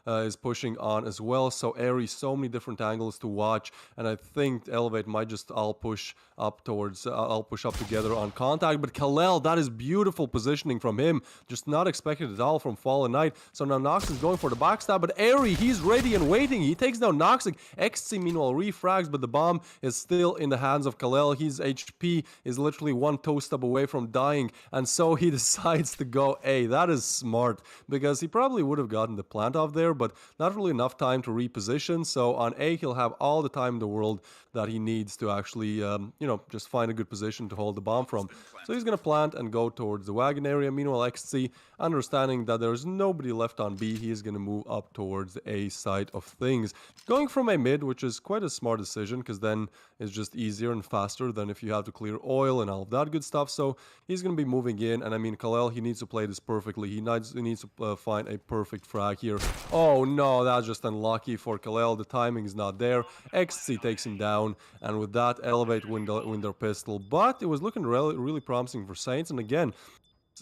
E: is pushing on as well. So Airy, so many different angles to watch. And I think Elevate might just all push up towards, all push up together on contact. But Kalel, that is beautiful positioning from him, just not expected at all from Fallen Knight. So now Nox is going for the backstab, but Airy, he's ready and waiting. He takes down Noxic. XC meanwhile refrags, but the bomb is still in the hands of Kalel. His HP is literally one toe step away from dying, and so he decides to go A. That is smart, because he probably would have gotten the plant off there, but not really enough time to reposition. So on A, he'll have all the time in the world that he needs to actually, you know, just find a good position to hold the bomb from. So he's going to plant and go towards the wagon area. Meanwhile, XC, understanding that there's nobody left on B, he is going to move up towards the A side of things. Going from a mid, which is quite a smart decision, because then it's just easier and faster than if you have to clear oil and all of that good stuff. So he's going to be moving in, and I mean, Kalel, he needs to play this perfectly. He needs to find a perfect frag here. Oh no, that's just unlucky for Kalel. The timing is not there. XC takes him down, and with that, Elevate win their pistol. But it was looking really promising for Saints, and again,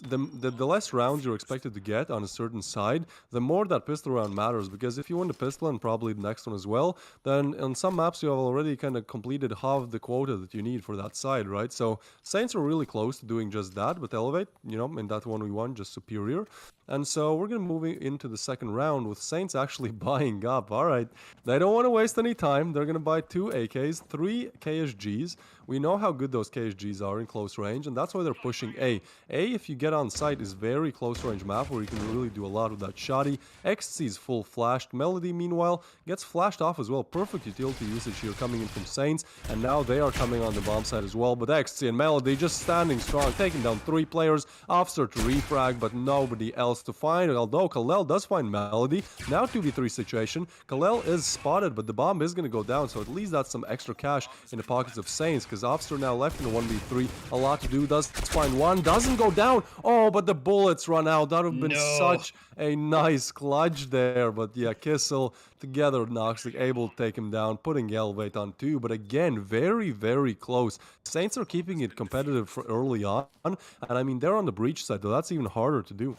E: the less rounds you're expected to get on a certain side, the more that pistol round matters, because if you win the pistol and probably the next one as well, then on some maps you have already kind of completed half the quota that you need for that side, right? So Saints are really close to doing just that, but Elevate, you know, in that 1v1, just superior. And so we're going to move into the second round with Saints actually buying up. All right, they don't want to waste any time. They're going to buy 2 AKs, 3 KSGs. We know how good those KSGs are in close range, and that's why they're pushing A. A, if you get on site, is very close range map where you can really do a lot with that shoddy. XC is full flashed. Melody, meanwhile, gets flashed off as well. Perfect utility usage here coming in from Saints, and now they are coming on the bomb side as well. But XC and Melody just standing strong, taking down 3 players. Officer to refrag, but nobody else to find it, although Kalel does find Melody. Now 2v3 situation. Kalel is spotted, but the bomb is going to go down, so at least that's some extra cash in the pockets of Saints, because Officer now left in the 1v3. A lot to do. Does find one. Doesn't go down. Oh, but the bullets run out. That would have been such a nice clutch there. But yeah, Kissel together with Noxic able to take him down, putting Elevate on 2. But again, very, very close. Saints are keeping it competitive for early on. And I mean, they're on the breach side, though. That's even harder to do.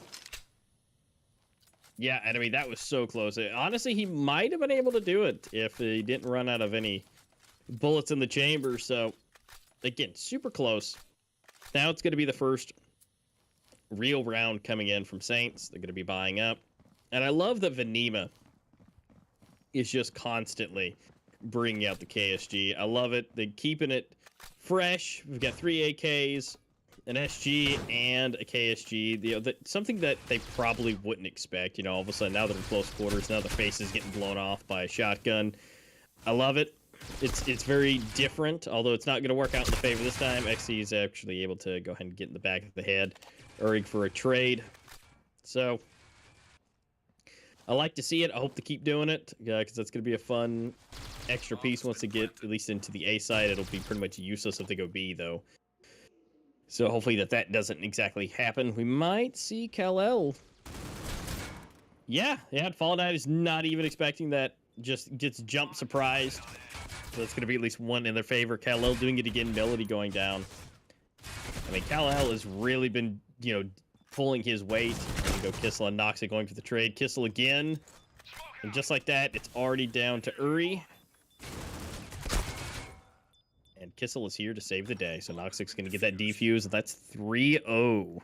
D: Yeah, and I mean, that was so close. Honestly, he might have been able to do it if he didn't run out of any bullets in the chamber. So, again, super close. Now it's going to be the first real round coming in from Saints. They're going to be buying up. And I love that Venema is just constantly bringing out the KSG. I love it. They're keeping it fresh. We've got 3 AKs, an SG, and a KSG. You know, something that they probably wouldn't expect. You know, all of a sudden, now they're in close quarters. Now the face is getting blown off by a shotgun. I love it. It's very different, although it's not going to work out in the favor this time. XC is actually able to go ahead and get in the back of the head, urging for a trade. So, I like to see it. I hope to keep doing it, because that's going to be a fun extra piece once they get at least into the A side. It'll be pretty much useless if they go B, though. So hopefully that doesn't exactly happen. We might see Kal-El. Yeah, Fallen Knight is not even expecting that. Just gets jump surprised. So it's going to be at least one in their favor. Kal-El doing it again. Melody going down. I mean, Kal-El has really been, you know, pulling his weight. There we go, Kissel and Noxic going for the trade. Kissel again. And just like that, it's already down to Uri. And Kissel is here to save the day. So Noxic's going to get that defuse. And that's 3-0.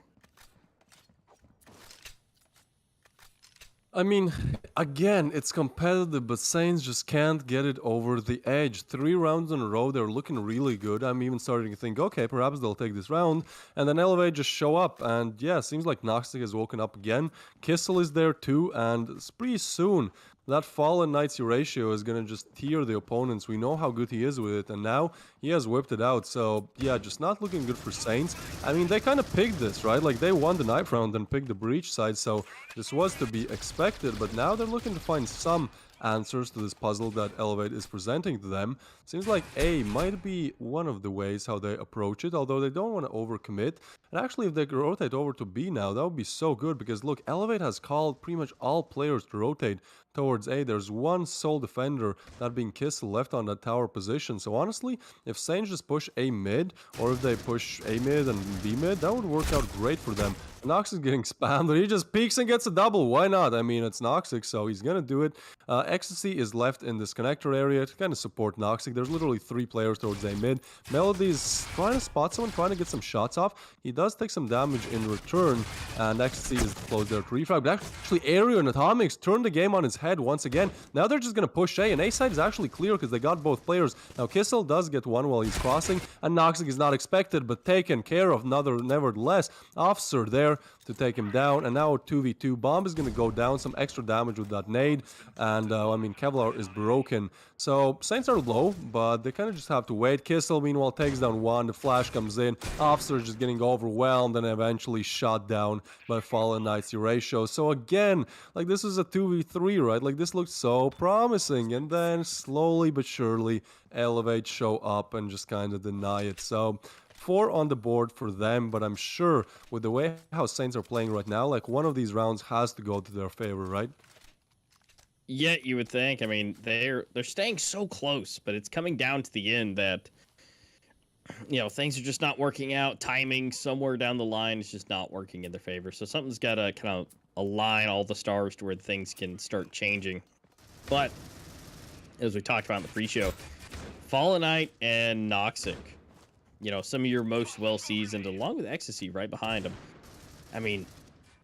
E: I mean, again, it's competitive, but Saints just can't get it over the edge. 3 rounds in a row, they're looking really good. I'm even starting to think, okay, perhaps they'll take this round. And then Elevate just show up. And yeah, seems like Noxic has woken up again. Kissel is there too, and it's pretty soon that Fallen Knight's Eurasia is going to just tear the opponents. We know how good he is with it, and now he has whipped it out. So, yeah, just not looking good for Saints. I mean, they kind of picked this, right? Like, they won the knife round and picked the breach side, so this was to be expected. But now they're looking to find some answers to this puzzle that Elevate is presenting to them. Seems like A might be one of the ways how they approach it, although they don't want to overcommit. And actually, if they could rotate over to B now, that would be so good, because look, Elevate has called pretty much all players to rotate towards A. There's one sole defender, that being Kissel, left on that tower position. So honestly, if Saints just push A mid, or if they push A mid and B mid, that would work out great for them. Nox is getting spammed, but he just peeks and gets a double. Why not? I mean, it's Noxic, so he's gonna do it. Ecstasy is left in this connector area to kind of support Noxic. There's literally 3 players towards A mid. Melody is trying to spot someone, trying to get some shots off. He does take some damage in return, and Ecstasy is close there to refrag. But actually, Aereo and Atomics turned the game on its head once again. Now they're just gonna push A, and A side is actually clear because they got both players. Now Kissel does get one while he's crossing, and Noxic is not expected, but taken care of nevertheless. Officer there to take him down, and now 2v2. Bomb is going to go down, some extra damage with that nade, and I mean, Kevlar is broken. So Saints are low, but they kind of just have to wait. Kissel meanwhile takes down one, the flash comes in, Officer is just getting overwhelmed and eventually shot down by Fallen Knights Eurasia. So again, like, this is a 2v3, right? Like, this looks so promising, and then slowly but surely Elevate show up and just kind of deny it. So 4 on the board for them, but I'm sure with the way how Saints are playing right now, like, one of these rounds has to go to their favor, right?
D: Yeah, you would think. I mean, they're staying so close, but it's coming down to the end that, you know, things are just not working out. Timing somewhere down the line is just not working in their favor. So something's got to kind of align all the stars to where things can start changing. But as we talked about in the pre-show, Fallen Knight and Noxic, you know, some of your most well-seasoned, along with Ecstasy right behind them. I mean,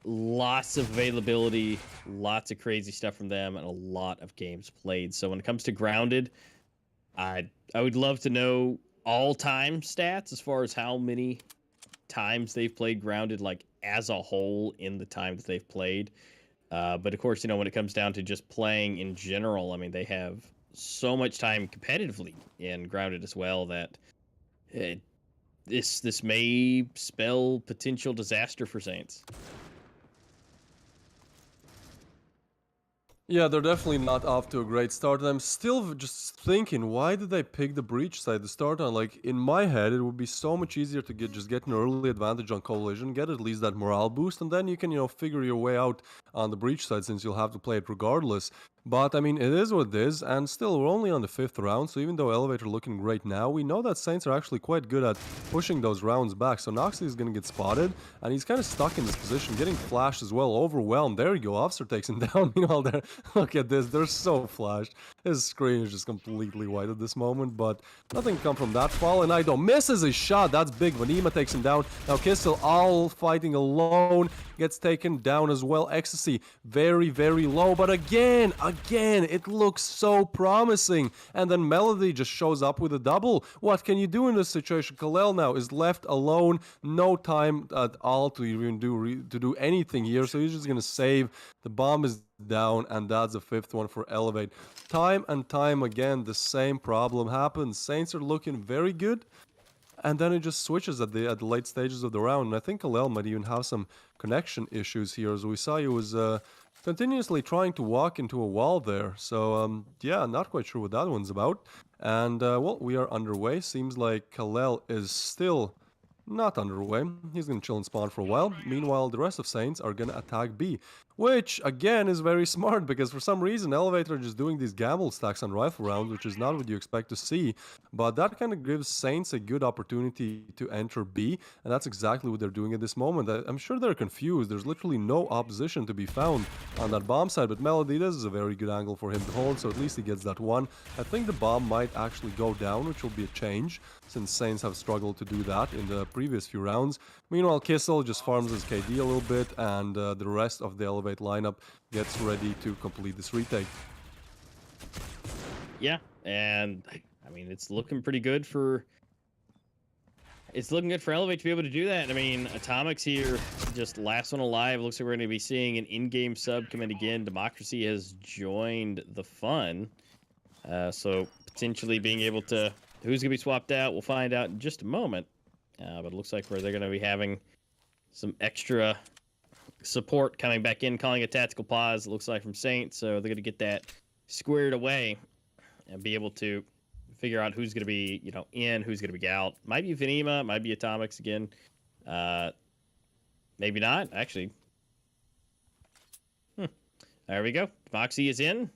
D: lots of availability, lots of crazy stuff from them, and a lot of games played. So when it comes to Grounded, I would love to know all-time stats as far as how many times they've played Grounded, like, as a whole in the time that they've played. But of course, you know, when it comes down to just playing in general, I mean, they have so much time competitively in Grounded as well that this may spell potential disaster for Saints.
E: Yeah, they're definitely not off to a great start. And I'm still just thinking, why did they pick the breach side to start on? Like, in my head, it would be so much easier to get an early advantage on Collision, get at least that morale boost, and then you can, you know, figure your way out on the breach side, since you'll have to play it regardless. But, I mean, it is what it is, and still, we're only on the 5th round, so even though Elevator looking great now, we know that Saints are actually quite good at pushing those rounds back. So Noxley is going to get spotted, and he's kind of stuck in this position, getting flashed as well, overwhelmed. There you go, Officer takes him down. Meanwhile, there, look at this, they're so flashed. His screen is just completely white at this moment, but nothing come from that. Fallen Ido misses his shot, that's big. Vanima takes him down. Now Kissel, all fighting alone, gets taken down as well. Ecstasy, very, very low, but again, it looks so promising. And then Melody just shows up with a double. What can you do in this situation? Kalel now is left alone, no time at all to even do anything here, so he's just gonna save. The bomb is down, and that's the 5th one for Elevate. Time and time again, the same problem happens. Saints are looking very good, and then it just switches at the late stages of the round. And I think Kalel might even have some connection issues here, as we saw he was continuously trying to walk into a wall there. So yeah, not quite sure what that one's about. And well, we are underway. Seems like Kalel is still not underway. He's gonna chill and spawn for a while. Meanwhile, the rest of Saints are gonna attack B, which again is very smart, because for some reason Elevator are just doing these gamble stacks on rifle rounds, which is not what you expect to see. But that kind of gives Saints a good opportunity to enter B, and that's exactly what they're doing at this moment. I'm sure they're confused. There's literally no opposition to be found on that bomb side, but Melody, this is a very good angle for him to hold, so at least he gets that one. I think the bomb might actually go down, which will be a change, since Saints have struggled to do that in the previous few rounds. Meanwhile, Kissel just farms his KD a little bit, and the rest of the Elevate lineup gets ready to complete this retake.
D: Yeah, and I mean, it's looking pretty good for... It's looking good for Elevate to be able to do that. I mean, Atomics here, just last one alive. Looks like we're going to be seeing an in-game sub come in again. Democracy has joined the fun. So potentially being able to... Who's going to be swapped out? We'll find out in just a moment. But it looks like they're going to be having some extra support coming back in, calling a tactical pause, it looks like, from Saints. So they're going to get that squared away and be able to figure out who's going to be, in, who's going to be out. Might be Venema, might be Atomics again. Maybe not, actually. There we go. Moxie is in.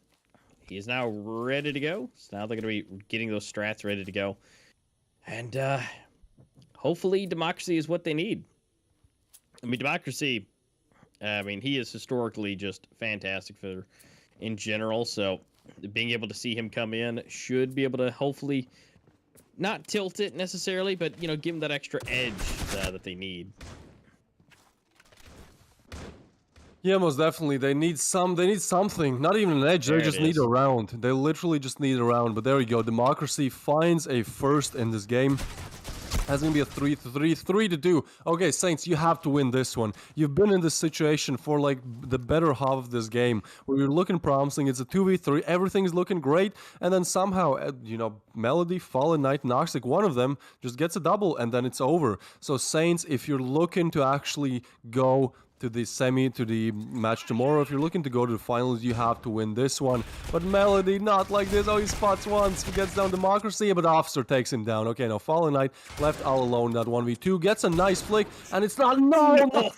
D: He is now ready to go. So now they're going to be getting those strats ready to go. And hopefully Democracy is what they need. I mean, Democracy, he is historically just fantastic in general. So being able to see him come in should be able to hopefully not tilt it necessarily, but, give him that extra edge that they need.
E: Yeah, most definitely. They need something. Not even an edge. They just need a round. They literally just need a round. But there we go. Democracy finds a first in this game. That's going to be a 3-2. Okay, Saints, you have to win this one. You've been in this situation for like the better half of this game where you're looking promising. It's a 2v3. Everything's looking great. And then somehow, Melody, Fallen Knight, Noxic, one of them just gets a double and then it's over. So Saints, if you're looking to actually go to the match tomorrow, if you're looking to go to the finals, you have to win this one. But Melody, not like this. Oh, he spots once, he gets down Democracy, but Officer takes him down. Okay, now Fallen Knight left all alone, that 1v2, gets a nice flick, and it's not, no,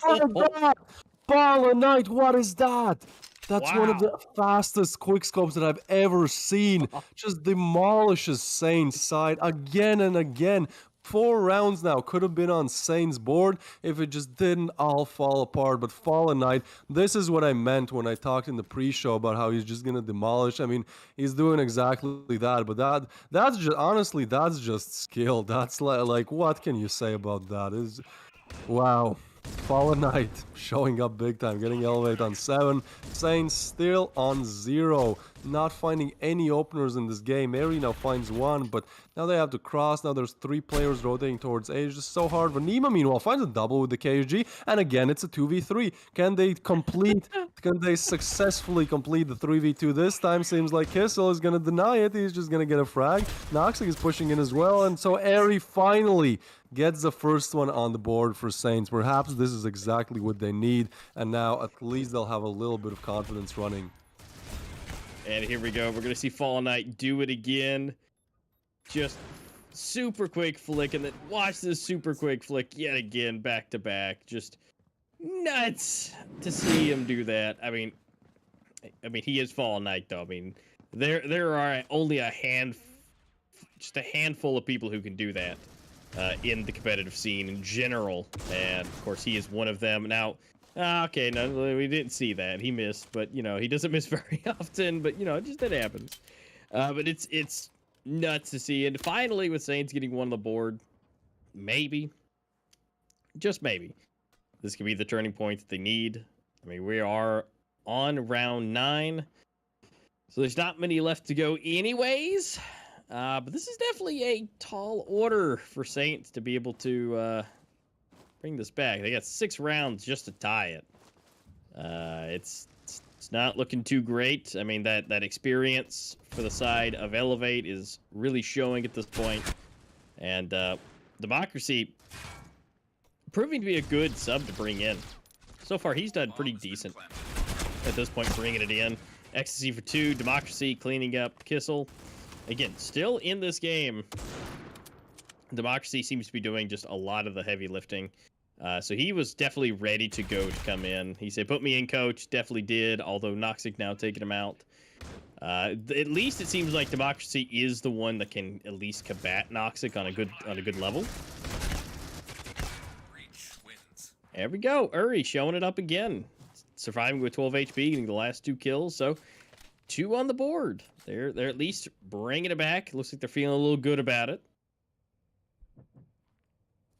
E: Fallen Knight, what is that? That's one of the fastest quickscopes that I've ever seen. Just demolishes Saint's side again and again. 4 rounds now could have been on Saint's board if it just didn't all fall apart. But Fallen Knight, this is what I meant when I talked in the pre-show about how he's just gonna demolish. I mean, he's doing exactly that. But that's just, honestly, that's just skill. That's like what can you say about that? Wow. Fallen Knight showing up big time, getting elevated on 7. Saints still on 0. Not finding any openers in this game. Eri now finds 1, but now they have to cross. Now there's 3 players rotating towards A. It's just so hard. Venema, meanwhile, finds a double with the KSG, and again, it's a 2v3. Can they successfully complete the 3v2 this time? Seems like Kissel is going to deny it. He's just going to get a frag. Noxic is pushing in as well, and so Eri finally gets the first one on the board for Saints. Perhaps this is exactly what they need, and now at least they'll have a little bit of confidence running.
D: And here we go. We're going to see Fallen Knight do it again. Just super quick flick, and then watch this super quick flick yet again, back to back. Just nuts to see him do that. I mean, he is Fallen Knight, though. I mean, there are only just a handful of people who can do that in the competitive scene in general, and of course, he is one of them. Now, okay, no, we didn't see that. He missed, but, he doesn't miss very often, but, it happens. But it's nuts to see. And finally, with Saints getting one on the board, maybe, just maybe, this could be the turning point that they need. I mean, we are on round 9, so there's not many left to go anyways. But this is definitely a tall order for Saints to be able to bring this back. They got 6 rounds just to tie it. It's not looking too great. I mean, that experience for the side of Elevate is really showing at this point. And Democracy proving to be a good sub to bring in. So far, he's done pretty decent at this point, bringing it in. Ecstasy for 2, Democracy cleaning up Kissel. Again, still in this game, Democracy seems to be doing just a lot of the heavy lifting. So he was definitely ready to go to come in. He said, put me in, coach. Definitely did, although Noxic now taking him out. At least it seems like Democracy is the one that can at least combat Noxic on a good level. There we go. Uri showing it up again. Surviving with 12 HP, getting the last 2 kills. So 2 on the board. They're at least bringing it back. Looks like they're feeling a little good about it.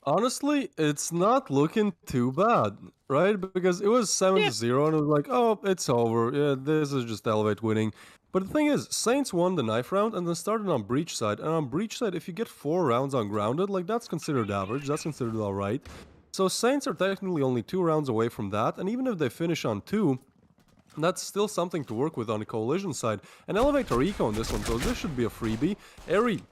E: Honestly, it's not looking too bad, right? Because it was 7-0 and it was like, oh, it's over. Yeah, this is just Elevate winning. But the thing is, Saints won the knife round and then started on Breach side. And on Breach side, if you get 4 rounds on Grounded, like that's considered average. That's considered alright. So Saints are technically only 2 rounds away from that. And even if they finish on 2, that's still something to work with on the Coalition side. And Elevate are eco on this one, so this should be a freebie. Eri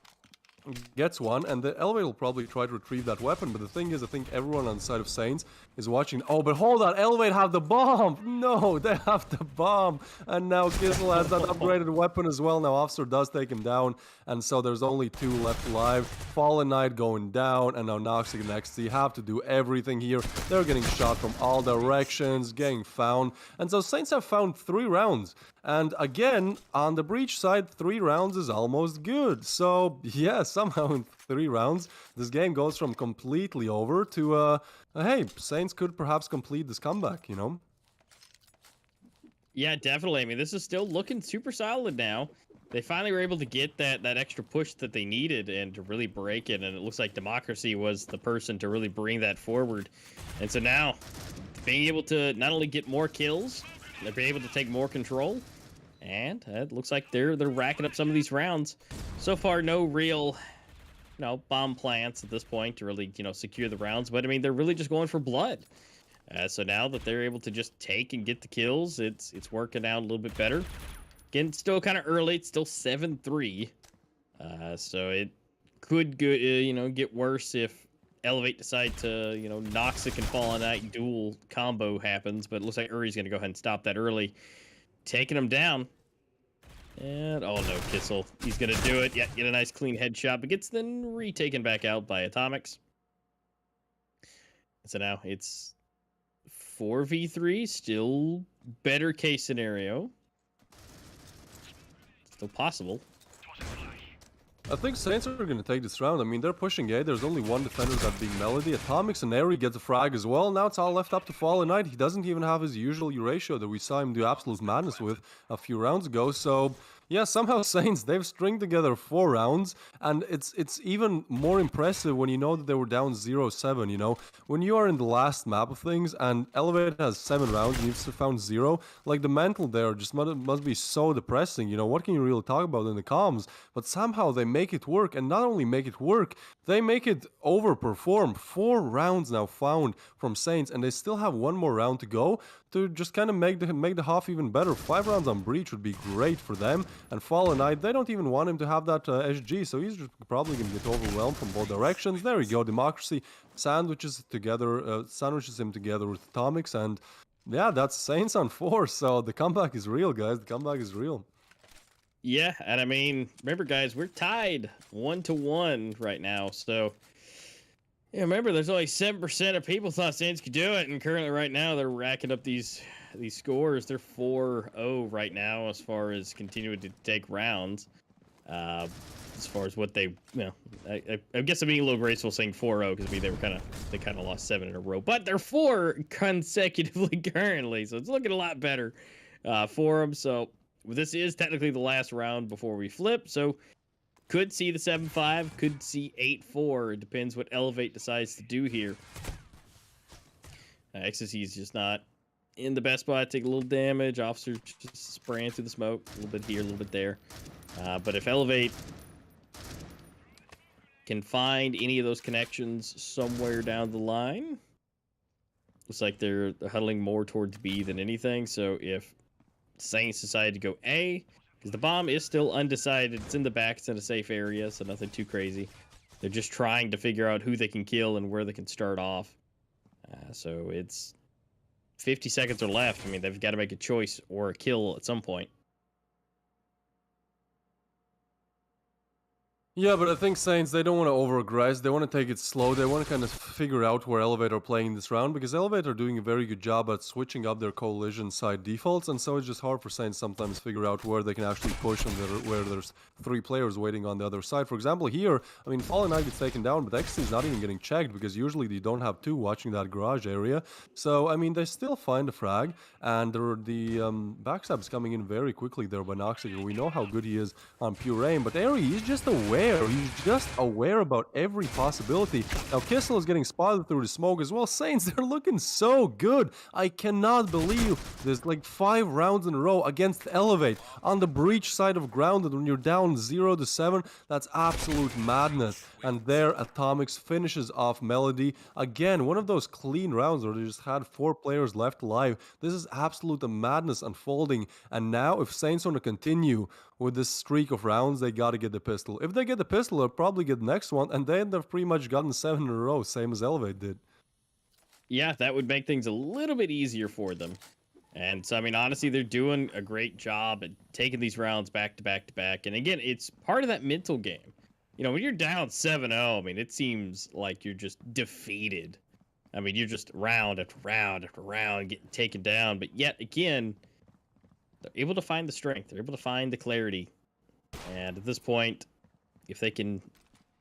E: gets one, and the Elevator will probably try to retrieve that weapon. But the thing is, I think everyone on the side of Saints is watching. Oh, but hold on, Elevate have the bomb. No, they have the bomb, and now Kissel has that upgraded weapon as well. Now Officer does take him down, and so there's only 2 left alive. Fallen Knight going down, and now Noxic next. So you have to do everything here. They're getting shot from all directions, getting found, and so Saints have found 3 rounds. And again, on the Breach side, 3 rounds is almost good. So yeah, somehow in 3 rounds, this game goes from completely over to, hey, Saints could perhaps complete this comeback, you know?
D: Yeah, definitely. I mean, this is still looking super solid now. They finally were able to get that extra push that they needed and to really break it. And it looks like Democracy was the person to really bring that forward. And so now, being able to not only get more kills, they're being able to take more control. And it looks like they're racking up some of these rounds. So far, no real, bomb plants at this point to really, secure the rounds. But I mean, they're really just going for blood. So now that they're able to just take and get the kills, it's working out a little bit better. Again, it's still kind of early. It's still 7-3. So it could go, get worse if Elevate decide to, Noxic and Fallen Knight dual combo happens. But it looks like Uri's going to go ahead and stop that early. Taking him down. And, oh no, Kissel. He's going to do it. Yeah, get a nice clean headshot, but gets then retaken back out by Atomics. So now it's 4v3. Still better case scenario. Still possible.
E: I think Saints are going to take this round. I mean, they're pushing A. There's only 1 defender, that being Melody. Atomics and Eri get the frag as well. Now it's all left up to Fallen Knight. He doesn't even have his usual Eurasia that we saw him do absolute madness with a few rounds ago. So, yeah, somehow Saints, they've stringed together 4 rounds. And it's even more impressive when you know that they were down 0-7, you know. When you are in the last map of things and Elevate has 7 rounds and you've found 0, like the mental there just must be so depressing. You know, what can you really talk about in the comms? But somehow they make it work, and not only make it work, they make it overperform. 4 rounds now found from Saints, and they still have 1 more round to go to just kind of make the half even better. 5 rounds on Breach would be great for them, and Fallen Knight, they don't even want him to have that SG, so he's just probably going to get overwhelmed from both directions. There we go, Democracy sandwiches him together with Atomics, and yeah, that's Saints on 4, so the comeback is real, guys. The comeback is real.
D: Yeah, and I mean, remember, guys, we're tied 1-1 right now. So, yeah, remember, there's only 7% of people thought Saints could do it, and currently, right now, they're racking up these scores. They're 4-0 right now as far as continuing to take rounds. As far as what they, I guess I'm being a little graceful saying 4-0 because they kind of lost 7 in a row, but they're 4 consecutively currently, so it's looking a lot better for them. So. This is technically the last round before we flip, so could see the 7-5, could see 8-4. It depends what Elevate decides to do here. Ecstasy is just not in the best spot. Take a little damage. Officer just spraying through the smoke. A little bit here, a little bit there. But if Elevate can find any of those connections somewhere down the line, looks like they're huddling more towards B than anything. So if Saints decided to go A, because the bomb is still undecided. It's in the back. It's in a safe area, so nothing too crazy. They're just trying to figure out who they can kill and where they can start off. So it's 50 seconds or left. I mean, they've got to make a choice or a kill at some point.
E: Yeah, but I think Saints, they don't want to over-aggress. They want to take it slow. They want to kind of figure out where Elevate are playing this round, because Elevate are doing a very good job at switching up their collision side defaults, and so it's just hard for Saints sometimes to figure out where they can actually push and where there's 3 players waiting on the other side. For example, here, I mean, Fallen Knight gets taken down, but Ecstasy is not even getting checked, because usually they don't have 2 watching that garage area. So, I mean, they still find a frag, and the backstab is coming in very quickly there by Noxic. We know how good he is on pure aim, but Eri, he's just aware. He's just aware about every possibility. Now, Kissel is getting spotted through the smoke as well. Saints, they're looking so good. I cannot believe there's like 5 rounds in a row against Elevate on the Breach side of ground, and when you're down 0-7, that's absolute madness. And there, Atomics finishes off Melody. Again, one of those clean rounds where they just had 4 players left alive. This is absolute madness unfolding. And now, if Saints want to continue with this streak of rounds, they got to get the pistol. If they get get the pistol, they'll probably get the next one, and then they've pretty much gotten 7 in a row, same as Elevate did.
D: Yeah, that would make things a little bit easier for them. And so, I mean, honestly, they're doing a great job at taking these rounds back to back to back. And again, it's part of that mental game. You know, when you're down 7-0, I mean, it seems like you're just defeated. I mean, you're just round after round after round getting taken down. But yet again, they're able to find the strength. They're able to find the clarity. And at this point, if they can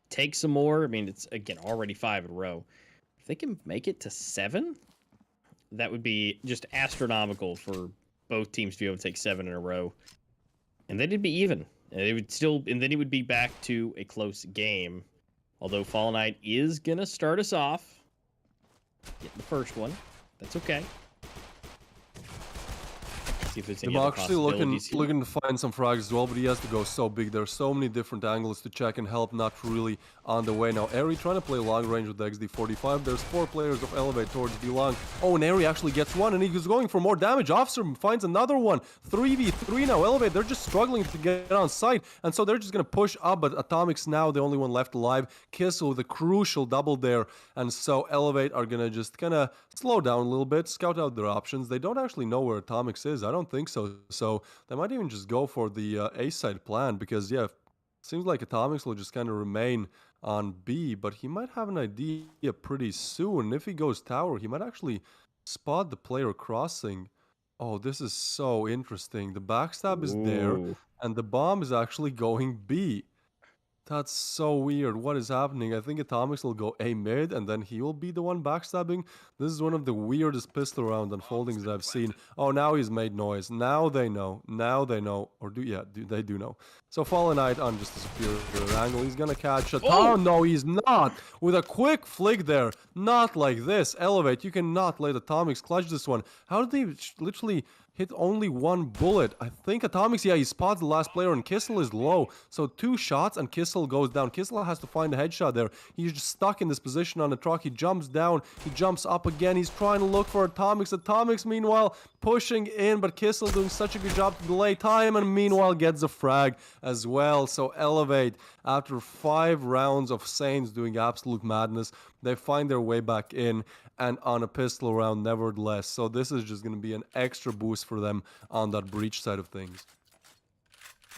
D: take some more, I mean, it's, again, already 5 in a row. If they can make it to 7, that would be just astronomical for both teams to be able to take 7 in a row. And then it'd be even. And it would still, and then it would be back to a close game. Although Fall Knight is going to start us off. Get the first one. That's okay. See if there's any other
E: Actually looking
D: possibilities here.
E: to find some frags as well, but he has to go so big. There's so many different angles to check and help, not really on the way. Now, Eri trying to play long range with the XD45. There's 4 players of Elevate towards D-Long. Oh, and Eri actually gets one, and he's going for more damage. Officer finds another one. 3v3 now. Elevate, they're just struggling to get on site, and so they're just going to push up, but Atomic's now the only one left alive. Kissel with a crucial double there, and so Elevate are going to just kind of slow down a little bit, scout out their options. They don't actually know where Atomics is. I don't think so. So they might even just go for the A side plan, because yeah, seems like Atomics will just kind of remain on B, but he might have an idea pretty soon. If he goes tower, he might actually spot the player crossing. Oh, this is so interesting. The backstab is there,
D: Ooh.
E: and the bomb is actually going B. That's so weird. What is happening? I think Atomics will go A mid, and then he will be the one backstabbing. This is one of the weirdest pistol round unfoldings that I've seen. Oh, now he's made noise. Now they know. Now they know. Or they do know. So Fallen Knight on just a superior angle. He's gonna catch it. Oh, no, he's not. With a quick flick there. Not like this. Elevate. You cannot let Atomics clutch this one. How did they literally hit only 1 bullet? I think Atomics, yeah, he spots the last player, and Kissel is low. So 2 shots and Kissel goes down. Kissel has to find a headshot there. He's just stuck in this position on the truck. He jumps down. He jumps up again. He's trying to look for Atomics. Atomics, meanwhile, pushing in, but Kissel doing such a good job to delay time, and meanwhile gets a frag as well. So Elevate, after 5 rounds of Saints doing absolute madness, they find their way back in, and on a pistol round nevertheless. So this is just going to be an extra boost for them on that breach side of things.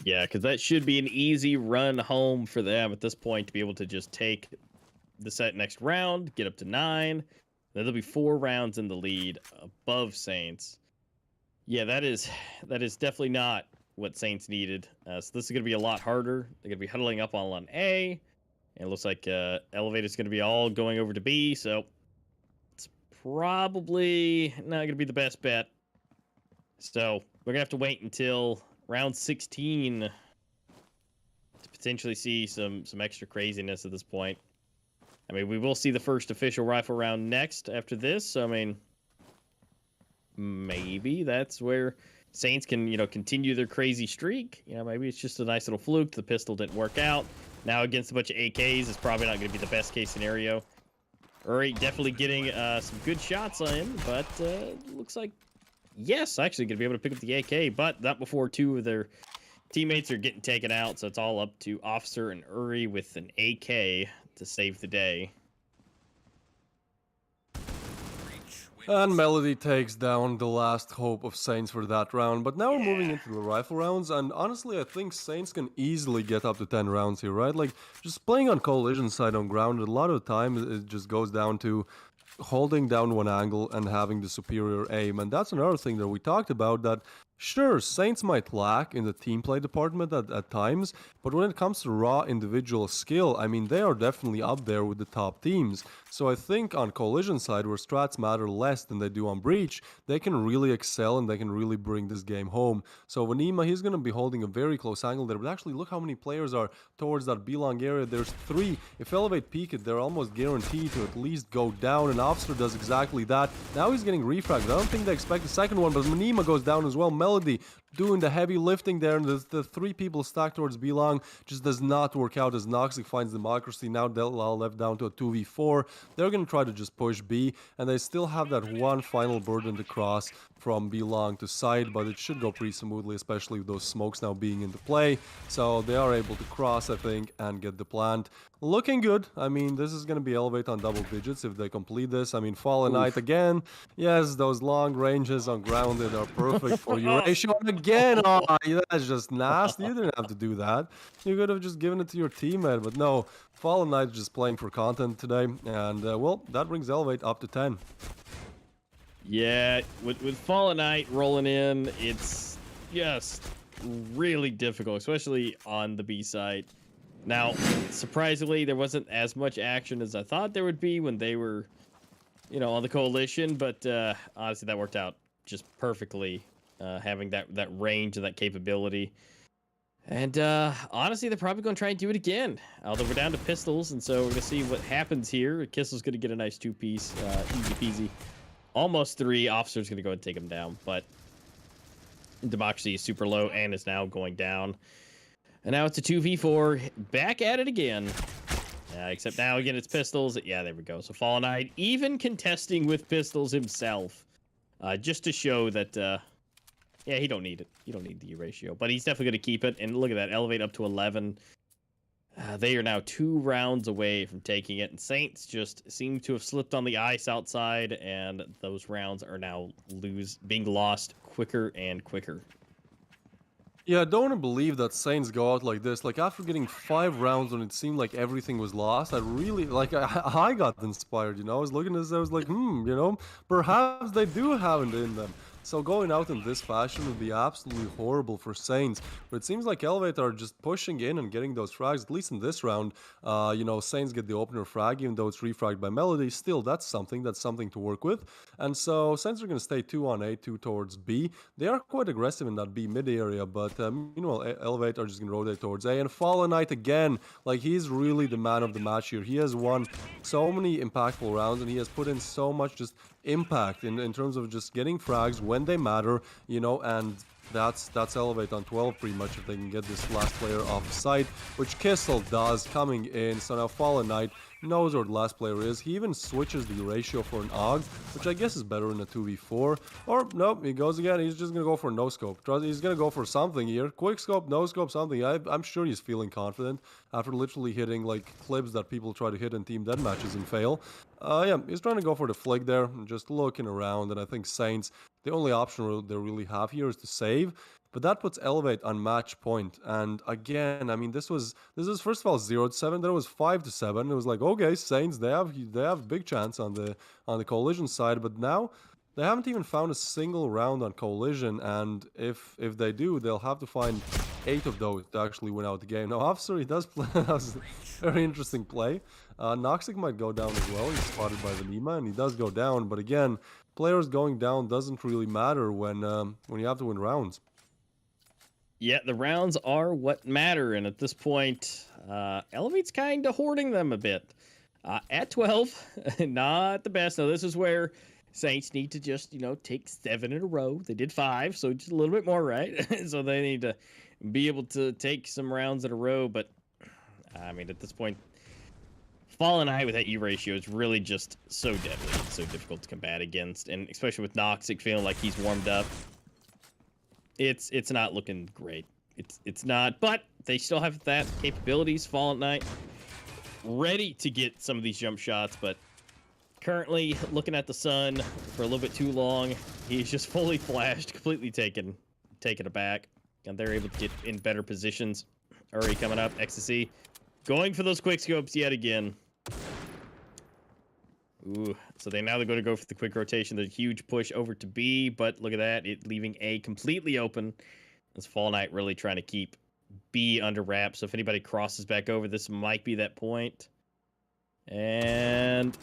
D: Yeah, because that should be an easy run home for them at this point to be able to just take the set next round, get up to 9. Then there'll be 4 rounds in the lead above Saints. Yeah, that is definitely not what Saints needed. So this is going to be a lot harder. They're going to be huddling up on A. And it looks like Elevate is going to be all going over to B. So it's probably not going to be the best bet. So we're going to have to wait until round 16 to potentially see some extra craziness at this point. I mean, we will see the first official rifle round next after this. So, I mean, maybe that's where Saints can, continue their crazy streak. Maybe it's just a nice little fluke. The pistol didn't work out. Now against a bunch of AKs, it's probably not going to be the best case scenario. Uri definitely getting some good shots on him, but looks like, yes, actually going to be able to pick up the AK, but not before 2 of their teammates are getting taken out. So it's all up to Officer and Uri with an AK to save the day.
E: And Melody takes down the last hope of Saints for that round. But now we're moving into the rifle rounds, and honestly, I think Saints can easily get up to 10 rounds here, right? Like, just playing on Coalition side on ground, a lot of the time it just goes down to holding down one angle and having the superior aim. And that's another thing that we talked about, that sure, Saints might lack in the team play department at times, but when it comes to raw individual skill, I mean, they are definitely up there with the top teams. So I think on Coalition side, where strats matter less than they do on Breach, they can really excel and they can really bring this game home. So Vanima, he's going to be holding a very close angle there, but actually look how many players are towards that B-long area. There's 3. If Elevate peek it, they're almost guaranteed to at least go down, and Officer does exactly that. Now he's getting refragged. I don't think they expect the second one, but Vanima goes down as well. Melody doing the heavy lifting there, and the three people stacked towards B long just does not work out as Noxic finds Democracy. Now Delal left down to a 2v4. They're going to try to just push B, and they still have that one final burden to cross from B long to side, but it should go pretty smoothly, especially with those smokes now being into play. So they are able to cross, I think, and get the plant. Looking good. I mean, this is going to be Elevate on double digits if they complete this. I mean, Fallen Knight again. Yes, those long ranges on grounded are perfect for Eurasia. And again, oh, that's just nasty. You didn't have to do that. You could have just given it to your teammate, but no. Fallen Knight just playing for content today, and well, that brings Elevate up to 10.
D: Yeah, with Fallen Knight rolling in, it's just really difficult, especially on the B side. Now, surprisingly, there wasn't as much action as I thought there would be when they were, you know, on the coalition, but honestly, that worked out just perfectly, having that range and that capability. And honestly, they're probably going to try and do it again. Although we're down to pistols, and so we're going to see what happens here. Kissel's going to get a nice 2-piece, easy peasy. Almost 3. Officer's going to go and take him down, but Democracy is super low and is now going down. And now it's a 2v4. Back at it again. Except now, again, it's pistols. Yeah, there we go. So Fallen Knight even contesting with pistols himself. Just to show that, yeah, he don't need it. You don't need the ratio. But he's definitely going to keep it. And look at that. Elevate up to 11. They are now 2 rounds away from taking it. And Saints just seem to have slipped on the ice outside. And those rounds are now being lost quicker and quicker.
E: Yeah, I don't want to believe that Saints go out like this. Like, after getting 5 rounds when it seemed like everything was lost, I really, like, I got inspired, you know? I was looking at this, I was like, you know, perhaps they do have it in them. So going out in this fashion would be absolutely horrible for Saints. But it seems like Elevate are just pushing in and getting those frags, at least in this round. You know, Saints get the opener frag, even though it's refragged by Melody. Still, that's something to work with. And so Saints are going to stay 2 on A, 2 towards B. They are quite aggressive in that B mid area, but meanwhile, Elevate are just going to rotate towards A. And Fallen Knight again, like, he's really the man of the match here. He has won so many impactful rounds, and he has put in so much just impact in terms of just getting frags when they matter, you know, and that's Elevate on 12 pretty much if they can get this last player off site, which Kissel does coming in. So now Fallen Knight knows where the last player is. He even switches the ratio for an AUG, which I guess is better in a 2v4. Or nope, he goes again. He's just gonna go for no scope. He's gonna go for something here. Quick scope, no scope, something. I'm sure he's feeling confident after literally hitting like clips that people try to hit in team deathmatches and fail. Yeah, he's trying to go for the flick there, just looking around, and I think Saints, the only option they really have here is to save. But that puts Elevate on match point. And again, I mean, this is first of all 0-7, then it was 5-7. It was like, okay, Saints, they have big chance on the Coalition side, but now they haven't even found a single round on Coalition, and if they do, they'll have to find 8 of those to actually win out the game. Now, Officer, he does play. That was a very interesting play. Noxic might go down as well. He's spotted by Vanima, and he does go down. But again, players going down doesn't really matter when you have to win rounds.
D: Yeah, the rounds are what matter, and at this point, Elevate's kind of hoarding them a bit. At 12, not the best. Now, this is where Saints need to just, you know, take 7 in a row. They did 5, so just a little bit more, right? So they need to be able to take some rounds in a row, but, I mean, at this point, Fallen Knight with that E ratio is really just so deadly, so difficult to combat against, and especially with Noxic feeling like he's warmed up. It's not looking great. It's not, but they still have that capabilities. Fallen Knight ready to get some of these jump shots, but currently looking at the sun for a little bit too long. He's just fully flashed, completely taken aback, and they're able to get in better positions. Already coming up, Ecstasy going for those quick scopes yet again. Ooh, so they're going to go for the quick rotation. There's a huge push over to B, but look at that. It leaving A completely open. This Fall Knight really trying to keep B under wraps. So if anybody crosses back over, this might be that point. And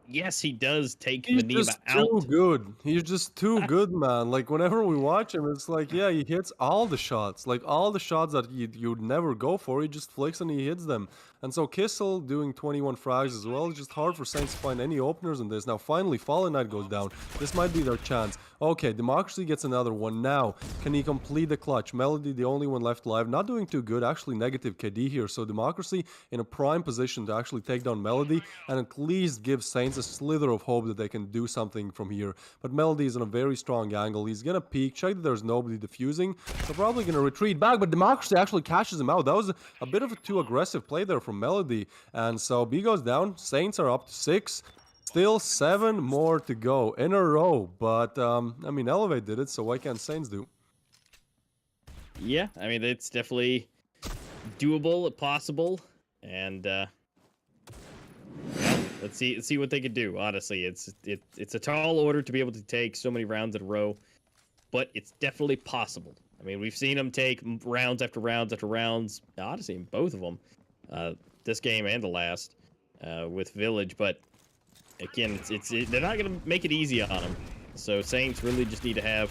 D: yes, he does take
E: He's
D: Vanima
E: just
D: out.
E: too good. He's just too good, man. Like whenever we watch him, it's like, yeah, he hits all the shots. Like all the shots that you'd never go for, he just flicks and he hits them. And so Kissel doing 21 frags as well. It's just hard for Saints to find any openers in this. Now finally, Fallen Knight goes down. This might be their chance. Okay, Democracy gets another one. Now, can he complete the clutch? Melody, the only one left alive, not doing too good. Actually, negative KD here. So Democracy in a prime position to actually take down Melody and at least give Saints a slither of hope that they can do something from here. But Melody is in a very strong angle. He's gonna peek, check that there's nobody defusing. So probably gonna retreat back, but Democracy actually catches him out. That was a bit of a too aggressive play there from Melody. And so B goes down. Saints are up to 6. Still 7 more to go in a row. But, I mean, Elevate did it, so why can't Saints do?
D: Yeah, I mean, it's definitely doable, possible, and yeah, let's see what they can do. Honestly, it's a tall order to be able to take so many rounds in a row, but it's definitely possible. I mean, we've seen them take rounds after rounds after rounds. Honestly, in both of them, this game and the last, with Village. But again, they're not gonna make it easy on them. So Saints really just need to have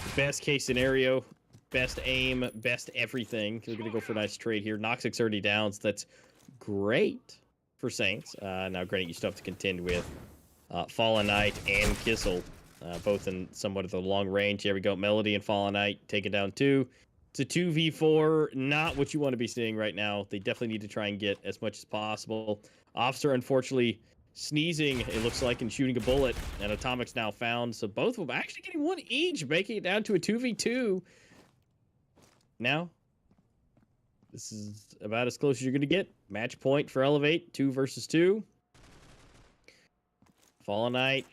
D: the best case scenario, best aim, best everything. We're gonna go for a nice trade here. Noxic's already down, so that's great for Saints. Now, granted, you still have to contend with Fallen Knight and Kissel, both in somewhat of the long range. Here we go. Melody and Fallen Knight taking down 2. It's a 2v4, not what you want to be seeing right now. They definitely need to try and get as much as possible. Officer, unfortunately, sneezing, it looks like, and shooting a bullet, and Atomic's now found. So both of them actually getting 1 each, making it down to a 2v2. Now, this is about as close as you're going to get. Match point for Elevate, 2 versus 2. Fallen Knight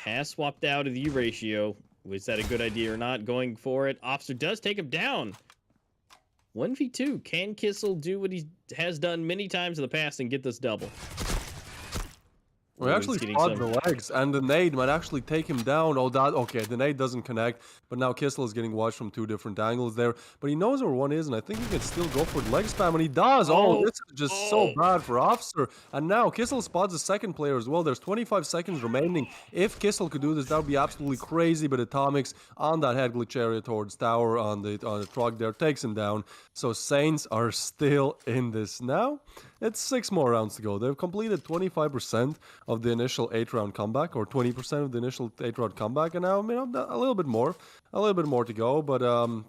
D: has swapped out of the Eurasia. Was that a good idea or not? Going for it. Officer does take him down. 1v2. Can Kissel do what he has done many times in the past and get this double?
E: We actually spot the legs, and the nade might actually take him down. Oh, that okay. The nade doesn't connect, but now Kissel is getting watched from 2 different angles there. But he knows where one is, and I think he can still go for the leg spam, and he does. Oh, this is just so bad for Officer. And now Kissel spots the second player as well. There's 25 seconds remaining. If Kissel could do this, that would be absolutely crazy. But Atomics on that head glitch area towards tower on the truck there takes him down. So Saints are still in this now. It's 6 more rounds to go. They've completed 25% of the initial 8-round comeback, or 20% of the initial 8-round comeback, and now, you know, a little bit more to go. But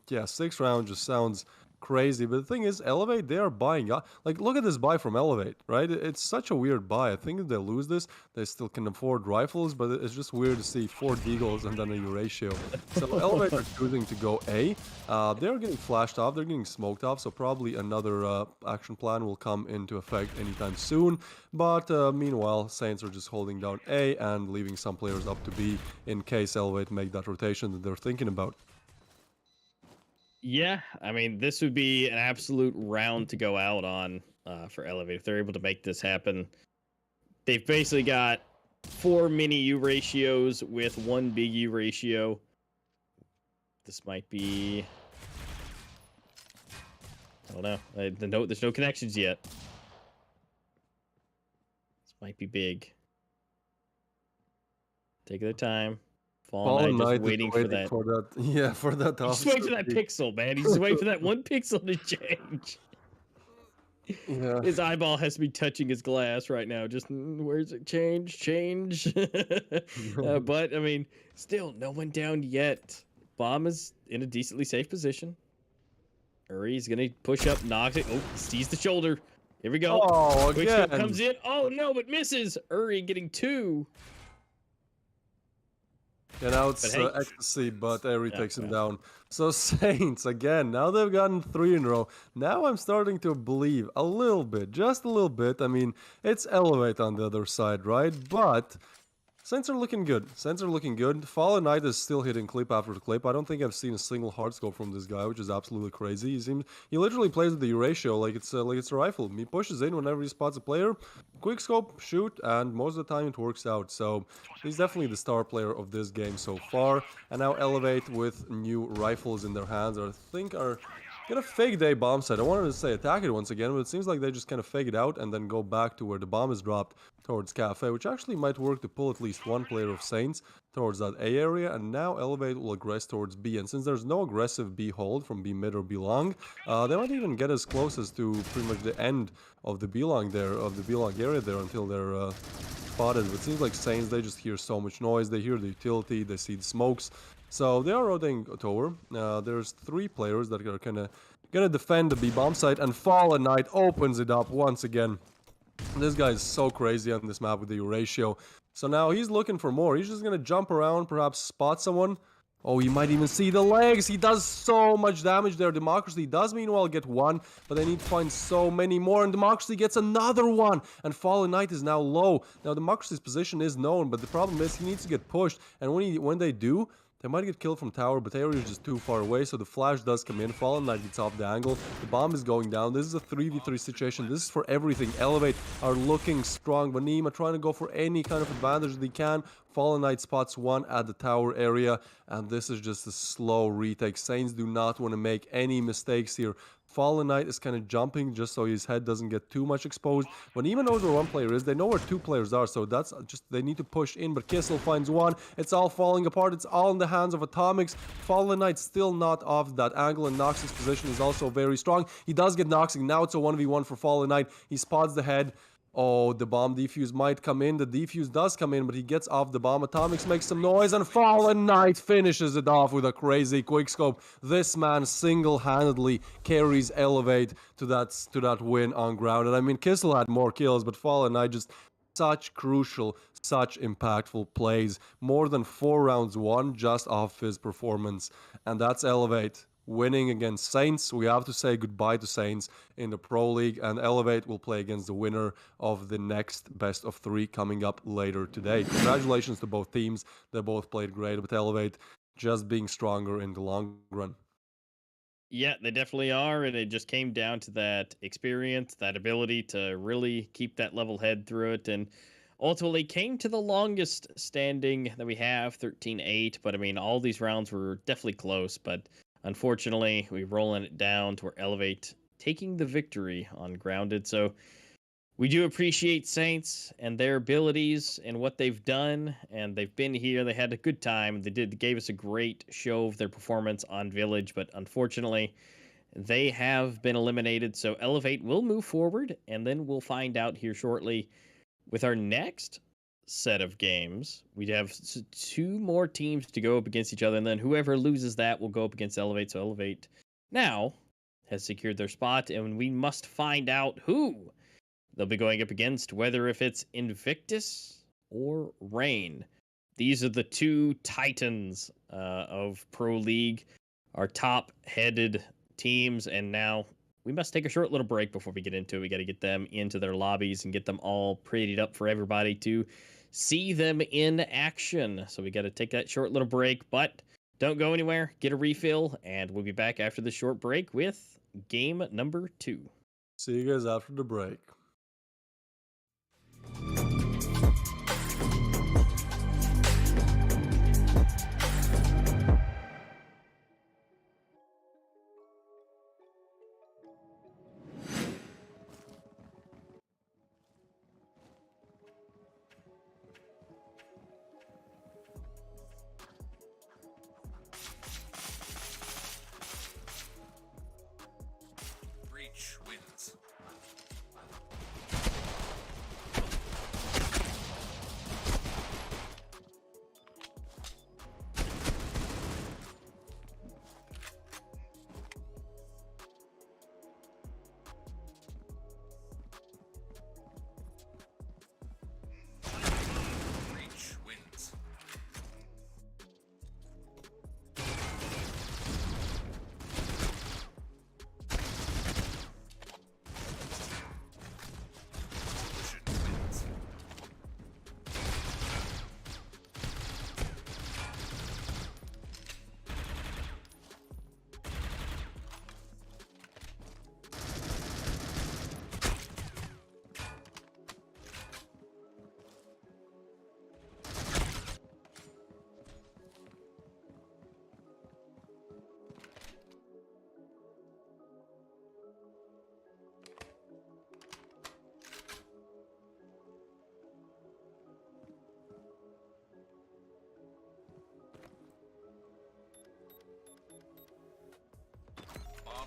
E: yeah, 6 rounds just sounds crazy. But the thing is, Elevate, they are buying up. Like, look at this buy from Elevate, right? It's such a weird buy. I think if they lose this, they still can afford rifles, but it's just weird to see 4 Deagles and then a Eurasia. So Elevate are choosing to go A. They're getting flashed off, they're getting smoked off, so probably another action plan will come into effect anytime soon. But meanwhile, Saints are just holding down A and leaving some players up to B in case Elevate make that rotation that they're thinking about.
D: Yeah, I mean, this would be an absolute round to go out on for Elevate if they're able to make this happen. They've basically got 4 mini U ratios with 1 big U ratio. This might be... I don't know. There's no connections yet. This might be big. Take their time. Fallen Knight just waiting for that.
E: Yeah, for that.
D: He's just waiting for that pixel, man. He's just waiting for that 1 pixel to change.
E: Yeah.
D: His eyeball has to be touching his glass right now. Just, where's it? Change. But, I mean, still, no one down yet. Bomb is in a decently safe position. Uri's going to push up, knocks it. Oh, he sees the shoulder. Here we go.
E: Oh, again.
D: Quickscope comes in. Oh, no, but misses. Uri getting 2.
E: Yeah, now it's Ecstasy, but Eri takes him down. So Saints, again, now they've gotten 3 in a row. Now I'm starting to believe a little bit, just a little bit. I mean, it's Elevate on the other side, right? But Saints are looking good. Saints are looking good. Fallen Knight is still hitting clip after clip. I don't think I've seen a single hard scope from this guy, which is absolutely crazy. He literally plays with the Eurasia like it's a rifle. He pushes in whenever he spots a player, quick scope, shoot, and most of the time it works out. So he's definitely the star player of this game so far. And now Elevate with new rifles in their hands, I think are gonna fake the bomb site. I wanted to say attack it once again, but it seems like they just kind of fake it out and then go back to where the bomb is dropped towards Cafe, which actually might work to pull at least one player of Saints towards that A area. And now Elevate will aggress towards B. And since there's no aggressive B hold from B mid or B long, they might even get as close as to pretty much the end of the B long there, of the B long area there, until they're spotted. But it seems like Saints, they just hear so much noise. They hear the utility, they see the smokes. So they are rotating tower. There's 3 players that are kind of gonna defend the B bomb site, and Fallen Knight opens it up once again. This guy is so crazy on this map with the Eurasia. So now he's looking for more. He's just gonna jump around, perhaps spot someone. Oh, you might even see the legs. He does so much damage there. Democracy does meanwhile get 1, but they need to find so many more. And Democracy gets another 1. And Fallen Knight is now low. Now, Democracy's position is known, but the problem is he needs to get pushed. And when they do, they might get killed from tower, but the area is just too far away, so the flash does come in. Fallen Knight gets off the angle. The bomb is going down. This is a 3v3 situation. This is for everything. Elevate are looking strong. Vanima trying to go for any kind of advantage that they can. Fallen Knight spots 1 at the tower area, and this is just a slow retake. Saints do not want to make any mistakes here. Fallen Knight is kind of jumping just so his head doesn't get too much exposed. When even knows where 1 player is, they know where 2 players are, so that's just, they need to push in. But Kissel finds 1. It's all falling apart. It's all in the hands of Atomics. Fallen Knight still not off that angle, and Nox's position is also very strong. He does get Noxing. Now it's a 1v1 for Fallen Knight. He spots the head. Oh, the bomb defuse might come in. The defuse does come in, but he gets off the bomb. Atomics makes some noise, and Fallen Knight finishes it off with a crazy quickscope. This man single-handedly carries Elevate to that win on ground. And I mean, Kissel had more kills, but Fallen Knight just such crucial, such impactful plays. More than 4 rounds won just off his performance. And that's Elevate winning against Saints. We have to say goodbye to Saints in the Pro League, and Elevate will play against the winner of the next best of 3 coming up later today. Congratulations to both teams. They both played great, but Elevate just being stronger in the long run.
D: Yeah, they definitely are, and it just came down to that experience, that ability to really keep that level head through it, and ultimately came to the longest standing that we have, 13-8. But I mean, all these rounds were definitely close, but unfortunately, we're rolling it down to where Elevate taking the victory on Grounded. So we do appreciate Saints and their abilities and what they've done, and they've been here. They had a good time. They gave us a great show of their performance on Village, but unfortunately, they have been eliminated. So Elevate will move forward, and then we'll find out here shortly with our next set of games. We'd have 2 more teams to go up against each other, and then whoever loses that will go up against Elevate. So Elevate now has secured their spot, and we must find out who they'll be going up against, whether if it's Invictus or Reign. These are the 2 titans of Pro League, our top-headed teams, and now we must take a short little break before we get into it. We got to get them into their lobbies and get them all prettied up for everybody to see them in action. So we got to take that short little break, but don't go anywhere. Get a refill, and we'll be back after the short break with game number 2.
E: See you guys after the break.
C: Breach wins.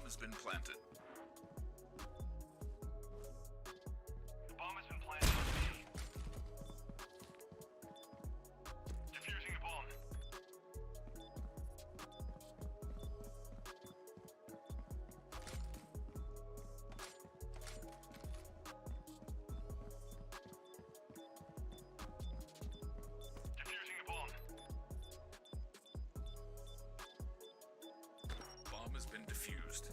C: has been planted. The bomb has been planted on B. Defusing the bomb. Defusing the bomb. Bomb has been defused.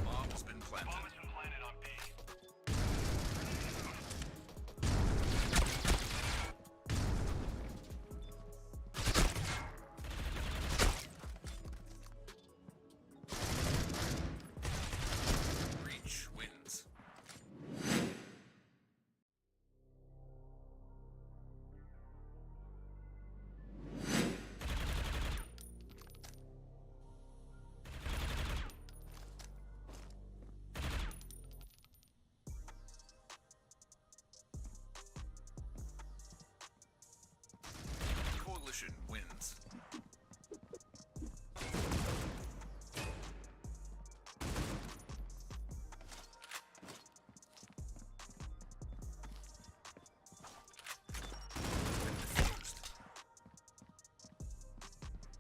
C: Bomb has been planted. Bomb has been planted on B. Breach wins. Coalition wins. Defused.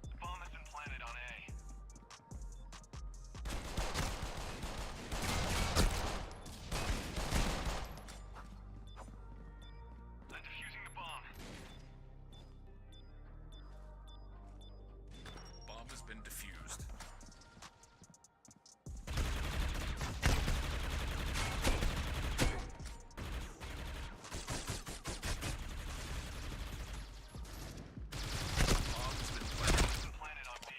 C: The bomb has been planted on A. I'm defusing the bomb. Bomb has been defused. Bomb has been planted. It's been planted on B.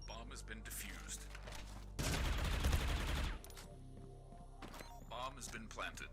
C: Bomb has been defused. Bomb has been planted.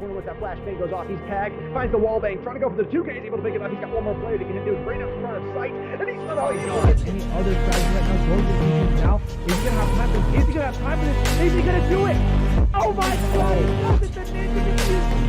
A: corner with that flashbang goes off. He's tagged, finds the wall bang, trying to go for the 2K. He's able to pick it up. He's got one more player to get into it. Right up in front of sight, and he's not always gone.
B: Any other strategy right now? Going to defense now. Is he gonna have time? Is he gonna have time for this? Is he gonna do it? Oh my God! He does it. The ninja defuse.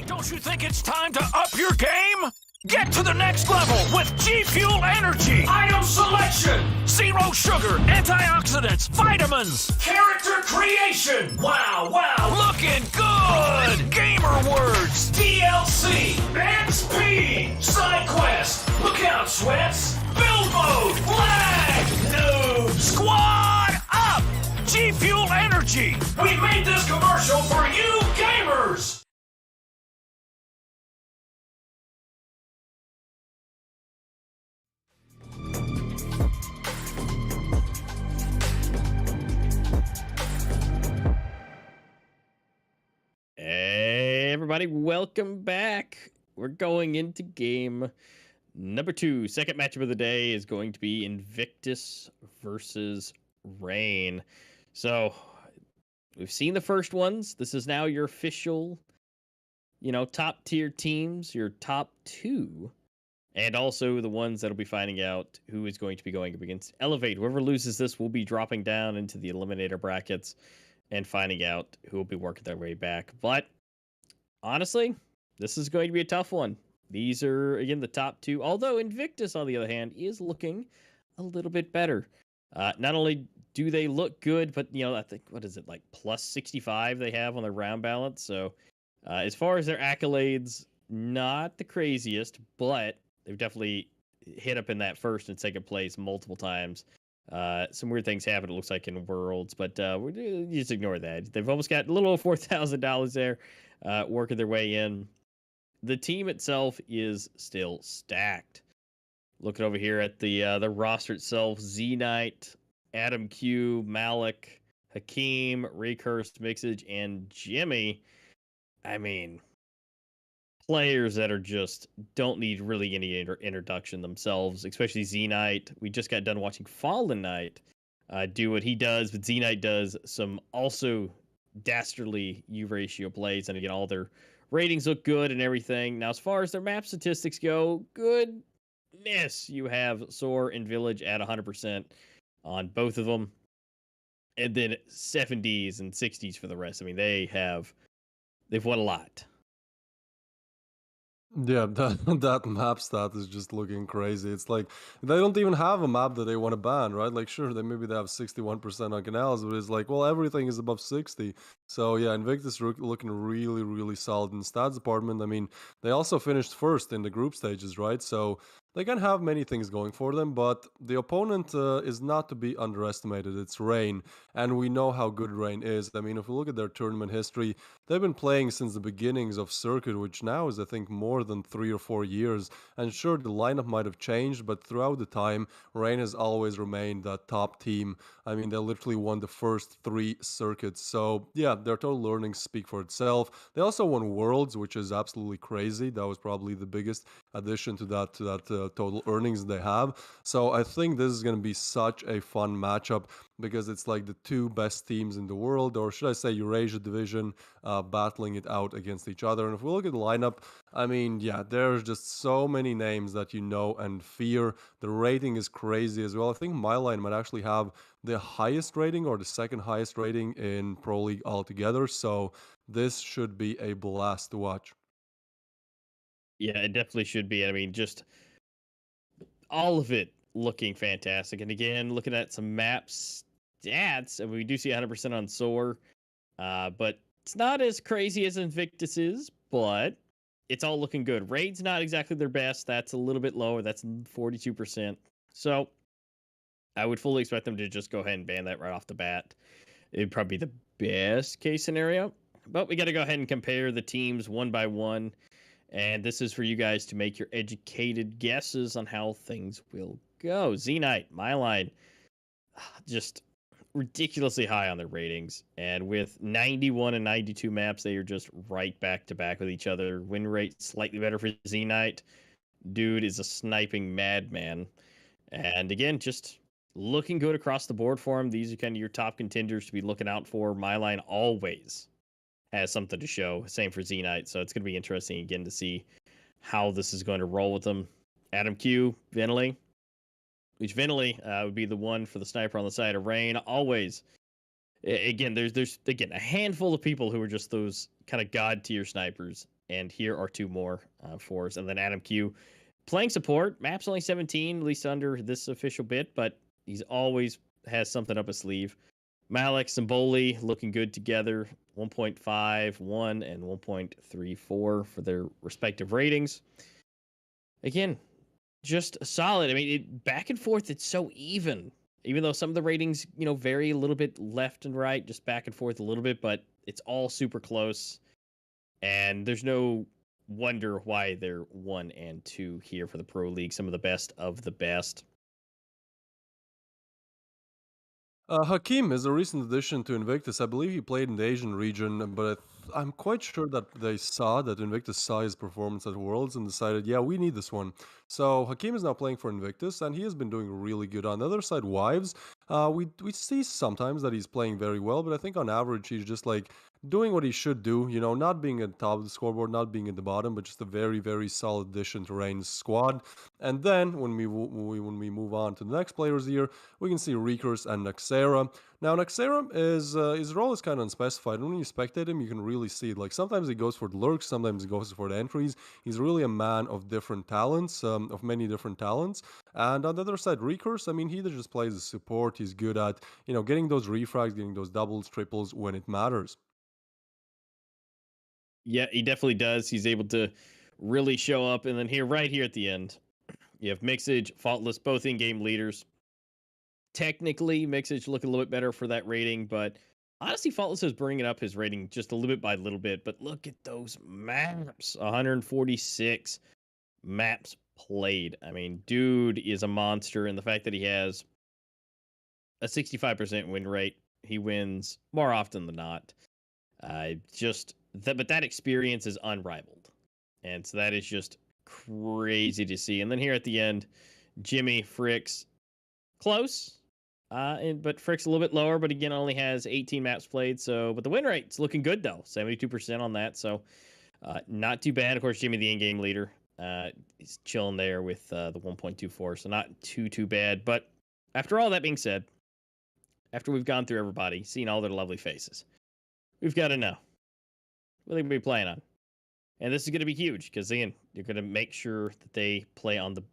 C: Don't you think it's time to up your game? Get to the next level with G Fuel Energy. Item selection. Zero sugar, antioxidants, vitamins. Character creation. Wow, looking good. Gamer words. DLC. XP. Side quest. Look out, sweats. Build mode. Flag. Noob. Squad up. G Fuel Energy. We made this commercial for you gamers.
D: Hey, everybody, welcome back. We're going into game number 2. Second matchup of the day is going to be Invictus versus Rain. So, we've seen the first ones. This is now your official, top tier teams, your top 2. And also the ones that'll be finding out who is going to be going up against Elevate. Whoever loses this will be dropping down into the eliminator brackets and finding out who will be working their way back. But honestly, this is going to be a tough one. These are, again, the top 2. Although Invictus, on the other hand, is looking a little bit better. Not only do they look good, but, I think, what is it, like plus 65 they have on their round balance. So as far as their accolades, not the craziest, but they've definitely hit up in that first and second place multiple times. Some weird things happen, it looks like, in Worlds, but you just ignore that. They've almost got a little over $4,000 there, working their way in. The team itself is still stacked. Looking over here at the roster itself, Z-Knight, Adam Q, Malik, Hakeem, Raycurst, Mixage, and Jimmy. I mean, players that are just don't need really any introduction themselves, especially Z-Knight. We just got done watching Fallen Knight do what he does, but Z-Knight does some also dastardly Eurasia plays, and again, all their ratings look good and everything. Now, as far as their map statistics go, goodness, you have Soar and Village at 100% on both of them, and then 70s and 60s for the rest. I mean, they've won a lot.
E: Yeah, that map stat is just looking crazy. It's like they don't even have a map that they want to ban, right? Like, sure, maybe they have 61% on Canals, but it's like, well, everything is above 60. So yeah, Invictus looking really, really solid in the stats department. I mean, they also finished first in the group stages, right? So they can have many things going for them, but the opponent is not to be underestimated. It's Rain, and we know how good Rain is. I mean, if we look at their tournament history, they've been playing since the beginnings of Circuit, which now is, I think, more than 3 or 4 years. And sure, the lineup might have changed, but throughout the time, Rain has always remained that top team. I mean, they literally won the first 3 circuits. So, yeah, their total learnings speak for itself. They also won Worlds, which is absolutely crazy. That was probably the biggest addition to that total earnings they have. So I think this is going to be such a fun matchup because it's like the two best teams in the world, or should I say Eurasia division, battling it out against each other. And if we look at the lineup, I mean, yeah, there's just so many names that you know and fear. The rating is crazy as well. I think my line might actually have the highest rating or the second highest rating in Pro League altogether. So this should be a blast to watch.
D: Yeah, it definitely should be. I mean, just all of it looking fantastic. And again, looking at some map stats, and we do see 100% on Soar, but it's not as crazy as Invictus is, but it's all looking good. Raid's not exactly their best. That's a little bit lower. That's 42%. So I would fully expect them to just go ahead and ban that right off the bat. It'd probably be the best case scenario. But we got to go ahead and compare the teams one by one. And this is for you guys to make your educated guesses on how things will go. Z-Knight, my line, just ridiculously high on their ratings. And with 91 and 92 maps, they are just right back to back with each other. Win rate slightly better for Z-Knight. Dude is a sniping madman. And again, just looking good across the board for him. These are kind of your top contenders to be looking out for. My line always has something to show. Same for Z-Knight. So it's going to be interesting again to see how this is going to roll with them. Adam Q, Vinley, which Vinley would be the one for the sniper on the side of Rain. Always. Again, there's again a handful of people who are just those kind of god tier snipers. And here are two more for us. And then Adam Q playing support. Map's only 17, at least under this official bit, but he's always has something up his sleeve. Malik, Symboli looking good together. 1.51 and 1.34 for their respective ratings. Again, just solid. I mean, back and forth, it's so even. Even though some of the ratings, vary a little bit left and right, just back and forth a little bit, but it's all super close. And there's no wonder why they're 1 and 2 here for the Pro League. Some of the best of the best.
E: Hakim is a recent addition to Invictus. I believe he played in the Asian region, but I'm quite sure that they saw that Invictus saw his performance at Worlds and decided, yeah, we need this one. So Hakim is now playing for Invictus, and he has been doing really good. On the other side, Wives, we see sometimes that he's playing very well, but I think on average he's just like doing what he should do. Not being at the top of the scoreboard, not being at the bottom, but just a very, very solid addition to Rain's squad. And then when we move on to the next players here, we can see Reekers and Naxera. Now Naxera is his role is kind of unspecified. When you spectate him, you can really see it. Like sometimes he goes for the lurks, sometimes he goes for the entries. He's really a man of different talents, of many different talents. And on the other side, Reekers, I mean, he just plays a support. He's good at getting those refrags, getting those doubles, triples when it matters.
D: Yeah, he definitely does. He's able to really show up. And then right here at the end, you have Mixage, Faultless, both in-game leaders. Technically, Mixage look a little bit better for that rating, but honestly, Faultless is bringing up his rating just a little bit by little bit. But look at those maps. 146 maps played. I mean, dude is a monster. And the fact that he has a 65% win rate, he wins more often than not. But that experience is unrivaled. And so that is just crazy to see. And then here at the end, Jimmy, Fricks, close. But Frick's a little bit lower, but again, only has 18 maps played. But the win rate's looking good, though. 72% on that. So not too bad. Of course, Jimmy, the in-game leader, he's chilling there with the 1.24. So not too bad. But after all that being said, after we've gone through everybody, seen all their lovely faces, we've got to know what they're going to be playing on. And this is going to be huge because, again, you're going to make sure that they play on the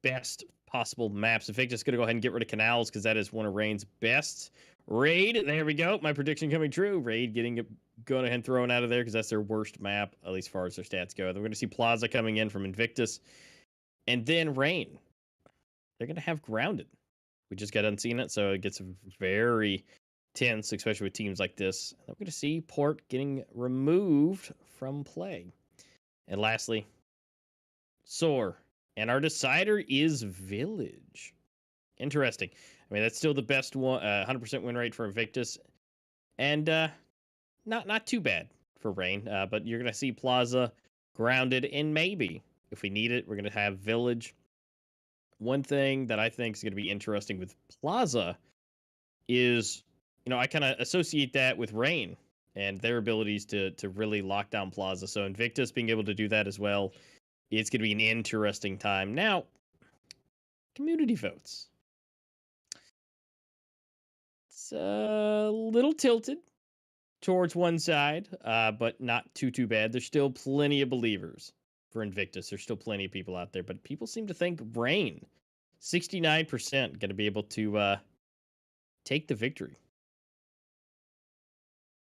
D: best possible maps. Invictus going to go ahead and get rid of Canals because that is one of Rain's best. Raid, there we go. My prediction coming true. Raid going ahead and throwing out of there because that's their worst map, at least as far as their stats go. We're going to see Plaza coming in from Invictus. And then Rain. They're going to have Grounded. We just got unseen it, so it gets very tense, especially with teams like this. We're going to see Port getting removed from play. And lastly, Soar. And our decider is Village. Interesting. I mean, that's still the best one, 100% win rate for Invictus. And not too bad for Rain. But you're going to see Plaza, Grounded, and maybe, if we need it, we're going to have Village. One thing that I think is going to be interesting with Plaza is, I kind of associate that with Rain and their abilities to really lock down Plaza. So Invictus being able to do that as well, it's going to be an interesting time. Now, community votes. It's a little tilted towards one side, but not too bad. There's still plenty of believers for Invictus. There's still plenty of people out there, but people seem to think Rain, 69%, going to be able to take the victory.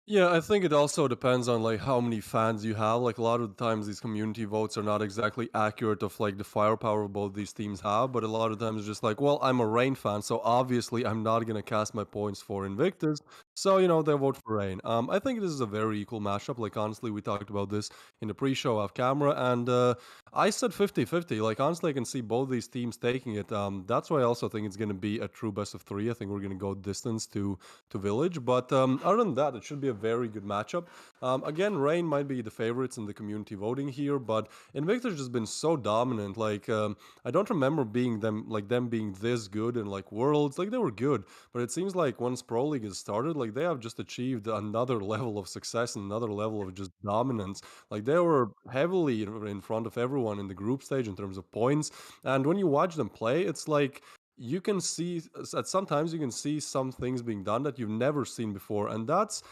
E: Yeah, I think it also depends on like how many fans you have. Like a lot of the times these community votes are not exactly accurate of like the firepower both these teams have, but a lot of times it's just like, well, I'm a Rain fan, so obviously I'm not gonna cast my points for Invictus. So, they vote for Rain. I think this is a very equal matchup. Like honestly, we talked about this in the pre-show off camera, and I said 50-50. Like honestly, I can see both these teams taking it. That's why I also think it's gonna be a true best of three. I think we're gonna go distance to Village, but other than that, it should be a very good matchup. Again, Rain might be the favorites in the community voting here, but Invictus has been so dominant. Like I don't remember them being this good in like Worlds. Like they were good, but it seems like once Pro League has started, like they have just achieved another level of success and another level of just dominance. Like they were heavily in front of everyone in the group stage in terms of points, and when you watch them play, it's like you can see sometimes you can see some things being done that you've never seen before, and that's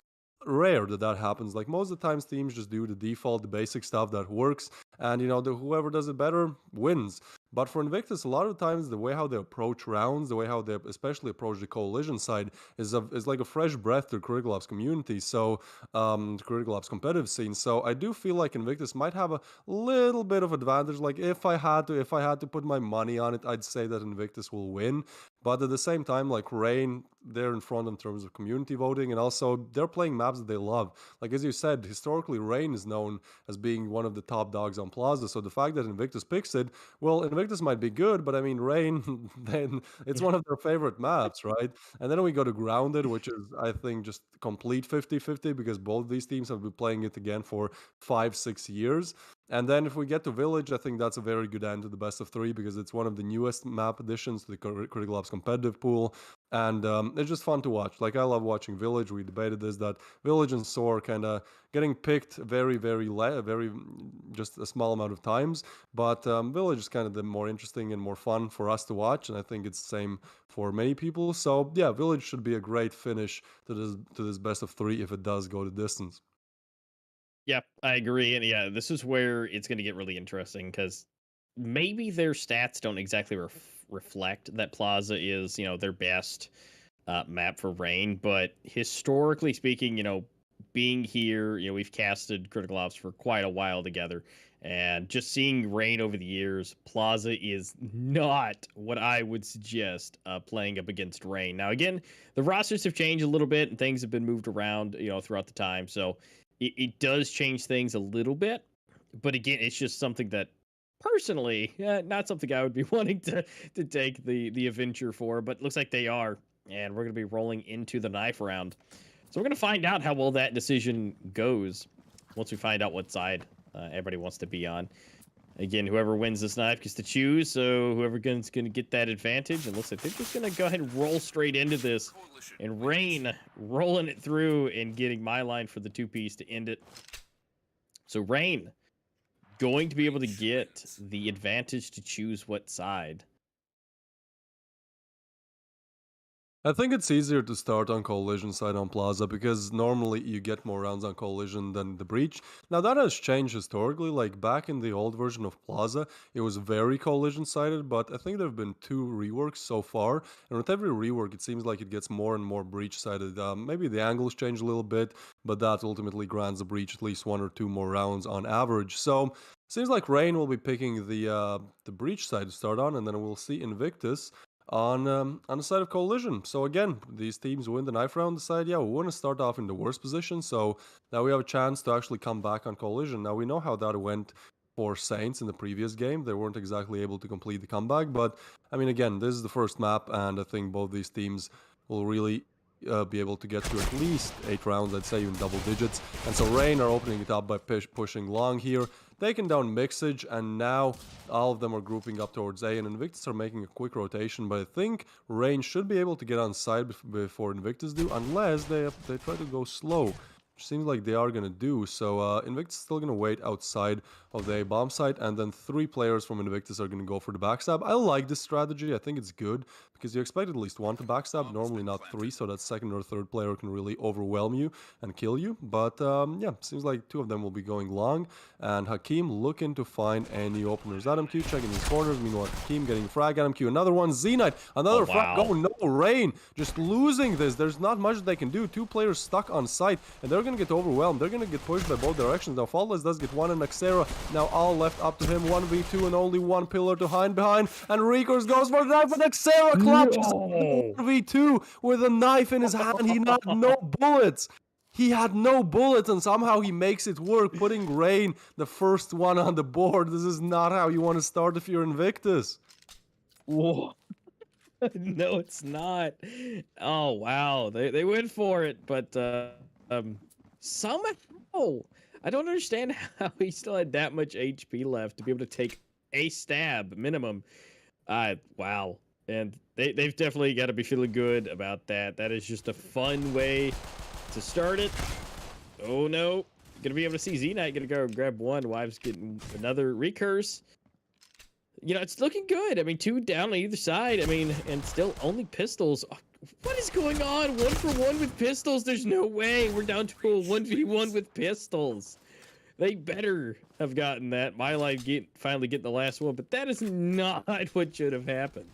E: rare that happens. Like most of the times teams just do the default, the basic stuff that works, and whoever does it better wins. But for Invictus, a lot of times the way how they approach rounds, the way how they especially approach the coalition side is like a fresh breath to Critical Ops community. So Critical Ops competitive scene. So I do feel like Invictus might have a little bit of advantage. Like if I had to put my money on it, I'd say that Invictus will win. But at the same time, like Rain, they're in front in terms of community voting, and also they're playing maps that they love. Like as you said, historically Rain is known as being one of the top dogs on Plaza. So the fact that Invictus picks it, well, Invictus might be good, but I mean Rain, then it's one of their favorite maps, right? And then we go to Grounded, which is I think just complete 50-50 because both these teams have been playing it again for 5-6 years. And then if we get to Village, I think that's a very good end to the best of three because it's one of the newest map additions to the Critical Ops competitive pool. And it's just fun to watch. Like I love watching Village. We debated this that Village and Soar kind of getting picked very just a small amount of times. But Village is kind of the more interesting and more fun for us to watch, and I think it's the same for many people. So yeah, Village should be a great finish to this best of three if it does go the distance.
D: Yeah, I agree. And yeah, this is where it's going to get really interesting because maybe their stats don't exactly reflect that Plaza is, their best map for Rain. But historically speaking, being here, we've casted Critical Ops for quite a while together. And just seeing Rain over the years, Plaza is not what I would suggest playing up against Rain. Now, again, the rosters have changed a little bit and things have been moved around, throughout the time. So it does change things a little bit. But again, it's just something that personally, not something I would be wanting to take the adventure for, but looks like they are. And we're going to be rolling into the knife round. So we're going to find out how well that decision goes once we find out what side everybody wants to be on. Again, whoever wins this knife gets to choose, so whoever's going to get that advantage. And looks like they're just going to go ahead and roll straight into this. And Rain rolling it through and getting my line for the two-piece to end it. So Rain going to be able to get the advantage to choose what side.
E: I think it's easier to start on Coalition side on Plaza because normally you get more rounds on Coalition than the Breach. Now that has changed historically, like back in the old version of Plaza, it was very Coalition sided, but I think there have been 2 reworks so far, and with every rework it seems like it gets more and more Breach sided. Maybe the angles change a little bit, but that ultimately grants the Breach at least 1 or 2 more rounds on average. So Seems like Rain will be picking the breach side to start on, and then we'll see Invictus on the side of Collision. So again, these teams win the knife round. Decide, yeah, we want to start off in the worst position, so now we have a chance to actually come back on Collision. Now we know how that went for Saints in the previous game. They weren't exactly able to complete the comeback, but I mean, again, this is the first map, and I think both these teams will really be able to get to at least 8 rounds, I'd say even double digits. And so Rain are opening it up by pushing long here, taking down Mixage, and now all of them are grouping up towards A, and Invictus are making a quick rotation, but I think Rain should be able to get on side before Invictus do, unless they try to go slow, which seems like they are going to do. So Invictus is still going to wait outside of the A-bomb site, and then 3 players from Invictus are going to go for the backstab. I like this strategy. I think it's good, because you expect at least 1 to backstab, normally not 3, so that second or third player can really overwhelm you and kill you. But yeah, seems like 2 of them will be going long, and Hakim looking to find any openers. AdamQ checking his corners, meanwhile Hakim getting frag. AdamQ, another one. Z-Knight, another frag. Oh no, Rain just losing this. There's not much they can do. 2 players stuck on site, and they're going to get overwhelmed. They're going to get pushed by both directions. Now Faultless does get 1, and Naxera now all left up to him. 1v2 and only 1 pillar to hide behind, and Reekers goes for the knife, but Naxera clutches 1v2 with a knife in his hand. He had no bullets. He had no bullets, and somehow he makes it work, putting Rain the first one on the board. This is not how you want to start if you're Invictus.
D: Whoa. No, it's not. Oh, wow. They went for it, but somehow, I don't understand how he still had that much HP left to be able to take a stab minimum. Wow. And they've definitely got to be feeling good about that. That is just a fun way to start it. Oh no. Gonna be able to see Z-Knight gonna go grab 1. Wives getting another recurse. You know, it's looking good. I mean, 2 down on either side. I mean, and still only pistols. What is going on? 1 for 1 with pistols. There's no way. We're down to a 1v1 with pistols. They better have gotten that. My life finally getting the last one, but that is not what should have happened.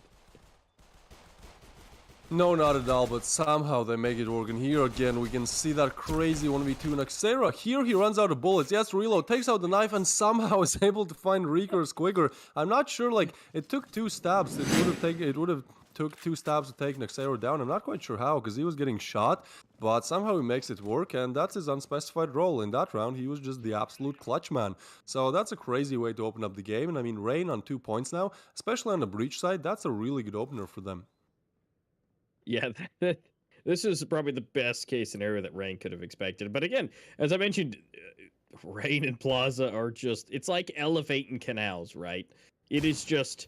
E: No, not at all, but somehow they make it work. And here again, we can see that crazy 1v2 Naxera. Here he runs out of bullets. He has to reload, takes out the knife, and somehow is able to find Reekers quicker. I'm not sure, like, it took 2 stabs. It would have took 2 stabs to take Naxera down. I'm not quite sure how, because he was getting shot, but somehow he makes it work, and that's his unspecified role. In that round, he was just the absolute clutch man. So that's a crazy way to open up the game. And I mean, Rain on 2 points now, especially on the breach side, that's a really good opener for them.
D: Yeah, this is probably the best case scenario that Rain could have expected. But again, as I mentioned, Rain and Plaza are just, it's like Elevate and Canals, right? It is just,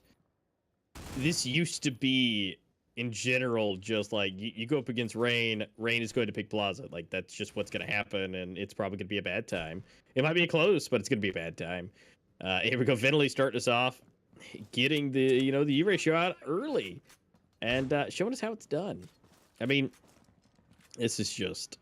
D: this used to be, in general, just like, you go up against Rain is going to pick Plaza. Like, that's just what's going to happen, and it's probably going to be a bad time. It might be close, but it's going to be a bad time. Here we go, Venley starting us off, getting the Eurasia out early. And showing us how it's done. I mean, this is just...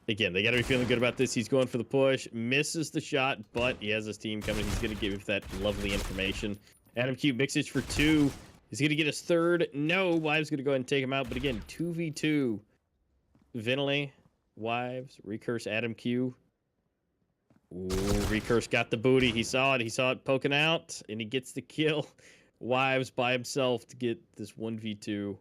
D: Again, they got to be feeling good about this. He's going for the push. Misses the shot, but he has his team coming. He's going to give that lovely information. AdamQ mixage for 2. He's going to get his 3rd. No, Wives going to go ahead and take him out. But again, 2v2. Venley, Wives, Recurse, AdamQ. Ooh, Recurse got the booty. He saw it. He saw it poking out, and he gets the kill. Wives by himself to get this 1v2.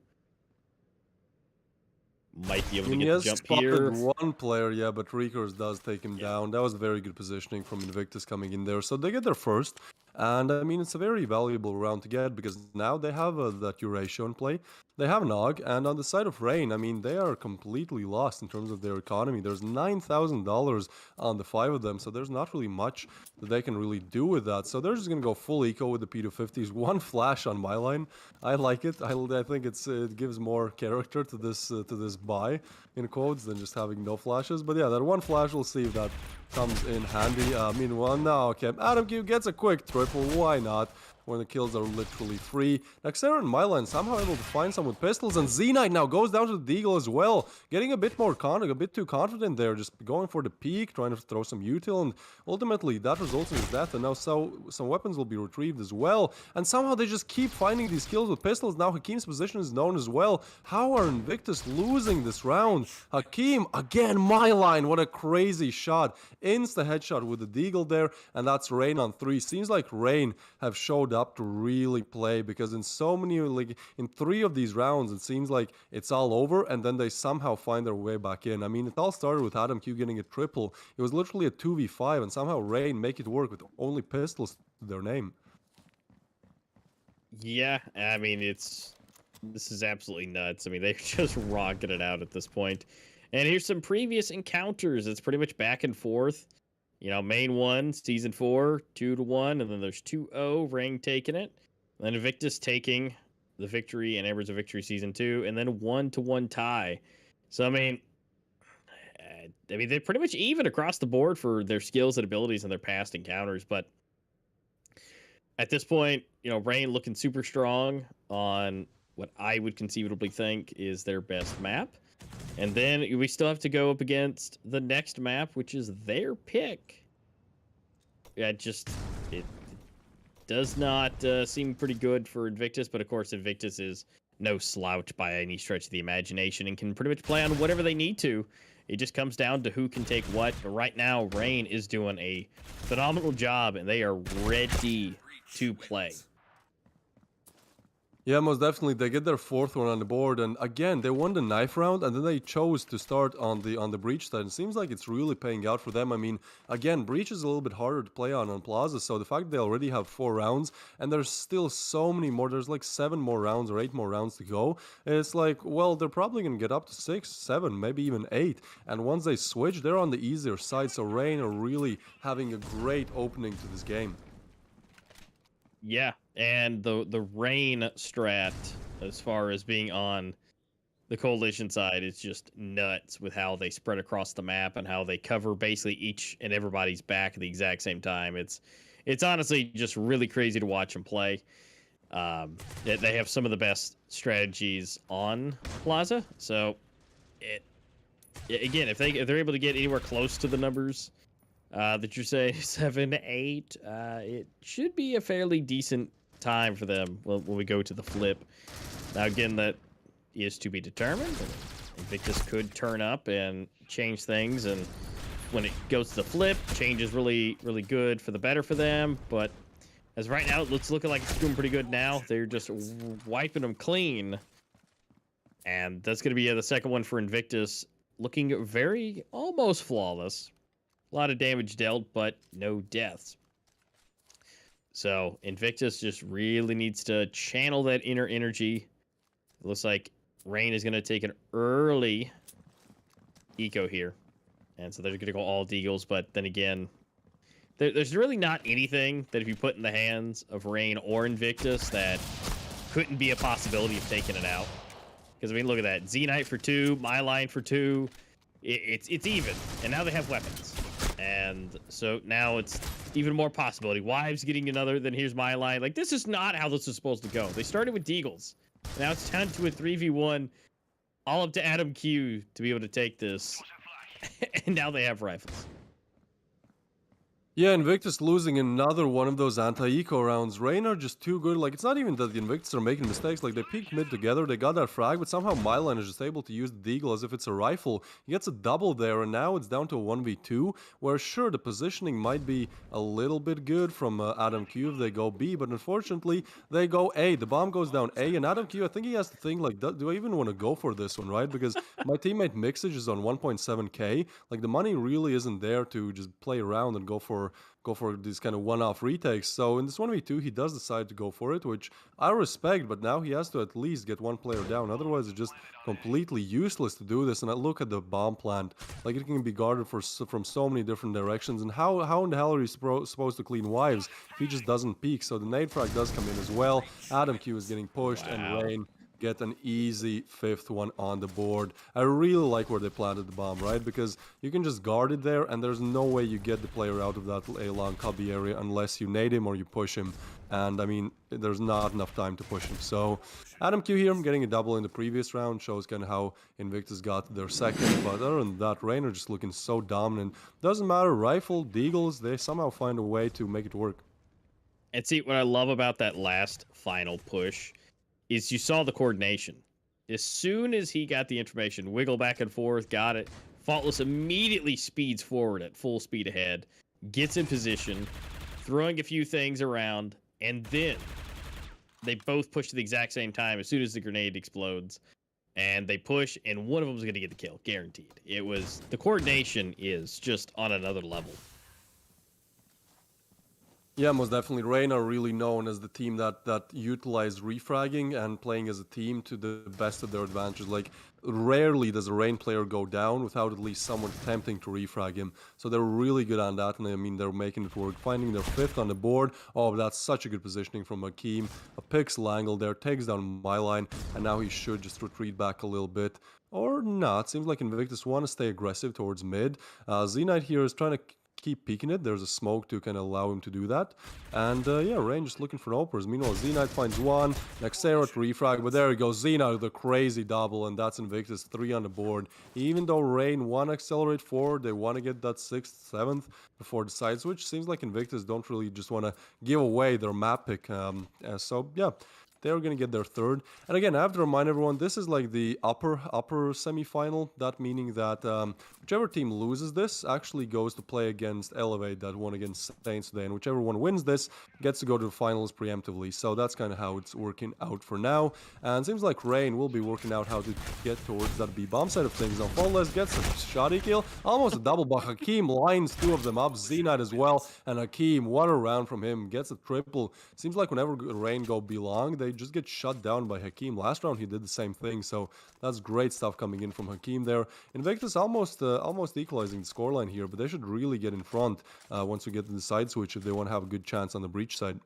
D: Might be able to get the jump here.
E: 1 player, yeah, but Reekers does take him down. That was very good positioning from Invictus coming in there. So they get their first. And I mean, it's a very valuable round to get, because now they have that Eurasia in play. They have Nog, and on the side of Rain, I mean, they are completely lost in terms of their economy. There's $9,000 on the 5 of them, so there's not really much that they can really do with that. So they're just going to go full eco with the P250s. 1 flash on my line. I like it. I think it gives more character to this buy, in quotes, than just having no flashes. But yeah, that 1 flash, we'll see if that comes in handy. Meanwhile, now, okay, AdamQ gets a quick triple. Why not? when the kills are literally free. Naxera and Myline somehow able to find some with pistols, and Z-Knight now goes down to the Deagle as well, getting a bit more a bit too confident there, just going for the peak, trying to throw some util, and ultimately that results in his death. And now some weapons will be retrieved as well, and somehow they just keep finding these kills with pistols. Now Hakim's position is known as well. How are Invictus losing this round? Hakim again, Myline, what a crazy shot, insta headshot with the Deagle there, and that's Rain on 3. Seems like Rain have showed up to really play, because in so many, like in 3 of these rounds, it seems like it's all over, and then they somehow find their way back in. I mean, it all started with Adam Q getting a triple. It was literally a 2v5, and somehow Rain make it work with only pistols to their name.
D: Yeah, I mean, this is absolutely nuts. I mean, they're just rocking it out at this point. And here's some previous encounters. It's pretty much back and forth. You know, main 1, season 4, 2-1, and then there's 2-0, Rain taking it. And then Invictus taking the victory and Embers of Victory season 2, and then 1-1 tie. So, I mean, they're pretty much even across the board for their skills and abilities and their past encounters. But at this point, you know, Rain looking super strong on what I would conceivably think is their best map. And then we still have to go up against the next map, which is their pick. Yeah, it does not seem pretty good for Invictus, but of course Invictus is no slouch by any stretch of the imagination and can pretty much play on whatever they need to. It just comes down to who can take what. But right now, Rain is doing a phenomenal job, and they are ready to play.
E: Yeah, most definitely. They get their 4th one on the board, and again, they won the knife round, and then they chose to start on the breach side. It seems like it's really paying out for them. I mean, again, breach is a little bit harder to play on Plaza, so the fact that they already have 4 rounds, and there's still so many more, there's like 7 more rounds or 8 more rounds to go, it's like, well, they're probably going to get up to 6, 7, maybe even 8, and once they switch, they're on the easier side, so Rain are really having a great opening to this game.
D: Yeah, and the Rain strat, as far as being on the Coalition side, is just nuts with how they spread across the map and how they cover basically each and everybody's back at the exact same time. It's honestly just really crazy to watch them play. They have some of the best strategies on Plaza, so again, if they're able to get anywhere close to the numbers that you say 7, 8, it should be a fairly decent time for them when we go to the flip. Now again, that is to be determined. Invictus could turn up and change things, and when it goes to the flip, change is really, really good for the better for them. But as right now, it's looking like it's doing pretty good now. They're just wiping them clean, and that's going to be the second one for Invictus, looking very almost flawless. A lot of damage dealt, but no deaths. So Invictus just really needs to channel that inner energy. It looks like Rain is going to take an early eco here. And so they're going to go all Deagles, but then again, there's really not anything that if you put in the hands of Rain or Invictus that couldn't be a possibility of taking it out. Because, I mean, look at that. Z-Knight for 2, Myline for 2. It's even. And now they have weapons. And so now it's even more possibility. Wives getting another, then here's Myline. Like, this is not how this is supposed to go. They started with Deagles. Now it's down to a 3v1. All up to Adam Q to be able to take this. And now they have rifles.
E: Yeah, Invictus losing another one of those anti-eco rounds. Rain are just too good. Like, it's not even that the Invictus are making mistakes. Like, they peeked mid together, they got that frag, but somehow Myline is just able to use the Deagle as if it's a rifle. He gets a double there, and now it's down to a 1v2, where sure, the positioning might be a little bit good from Adam Q if they go B, but unfortunately, they go A. The bomb goes down A, and Adam Q, I think he has to think, like, do I even want to go for this one, right? Because my teammate Mixage is on 1.7k. Like, the money really isn't there to just play around and go for these kind of one-off retakes. So in this 1v2, he does decide to go for it, which I respect, but now he has to at least get one player down. Otherwise, it's just completely useless to do this. And I look at the bomb plant. Like, it can be guarded from so many different directions. And how in the hell are you supposed to clean wives if he just doesn't peek? So the nade frag does come in as well. Adam Q is getting pushed, and Rain get an easy 5th one on the board. I really like where they planted the bomb, right? Because you can just guard it there, and there's no way you get the player out of that A-long cubby area unless you nade him or you push him. And I mean, there's not enough time to push him. So Adam Q here, getting a double in the previous round, shows kind of how Invictus got their second. But other than that, Rain are just looking so dominant. Doesn't matter, rifle, deagles, they somehow find a way to make it work.
D: And see, what I love about that last final push is you saw the coordination. As soon as he got the information, wiggle back and forth, got it, Faultless immediately speeds forward at full speed ahead, gets in position, throwing a few things around, and then they both push at the exact same time as soon as the grenade explodes. And they push, and one of them is going to get the kill, guaranteed. It was, the coordination is just on another level.
E: Yeah, most definitely. Rain are really known as the team that utilized refragging and playing as a team to the best of their advantage. Like, rarely does a Rain player go down without at least someone attempting to refrag him. So they're really good on that, and I mean, they're making it work. Finding their 5th on the board. Oh, that's such a good positioning from Hakeem. A pixel angle there, takes down my line, and now he should just retreat back a little bit. Or not. Seems like Invictus want to stay aggressive towards mid. Z-Knight here is trying to keep peeking it. There's a smoke to kind of allow him to do that. And yeah, Rain just looking for opers. Meanwhile, Z-Knight finds one. Nexera to refrag, but there he goes. Z-Knight with a crazy double, and that's Invictus 3 on the board. Even though Rain want to accelerate forward, they want to get that 6th, 7th before the side switch. Seems like Invictus don't really just want to give away their map pick. So yeah, they're going to get their 3rd. And again, I have to remind everyone, this is like the upper semi-final. That meaning that whichever team loses this actually goes to play against Elevate that won against Saints today. And whichever one wins this gets to go to the finals preemptively. So that's kind of how it's working out for now. And it seems like Rain will be working out how to get towards that B-bomb side of things. Now, Faultless gets a shoddy kill. Almost a double, but Hakeem lines 2 of them up. Z-Knight as well. And Hakeem, what a round from him. Gets a triple. Seems like whenever Rain go B-long, they just get shut down by Hakeem. Last round he did the same thing, so that's great stuff coming in from Hakeem there. Invictus almost equalizing the scoreline here, but they should really get in front once we get to the side switch if they want to have a good chance on the breach side.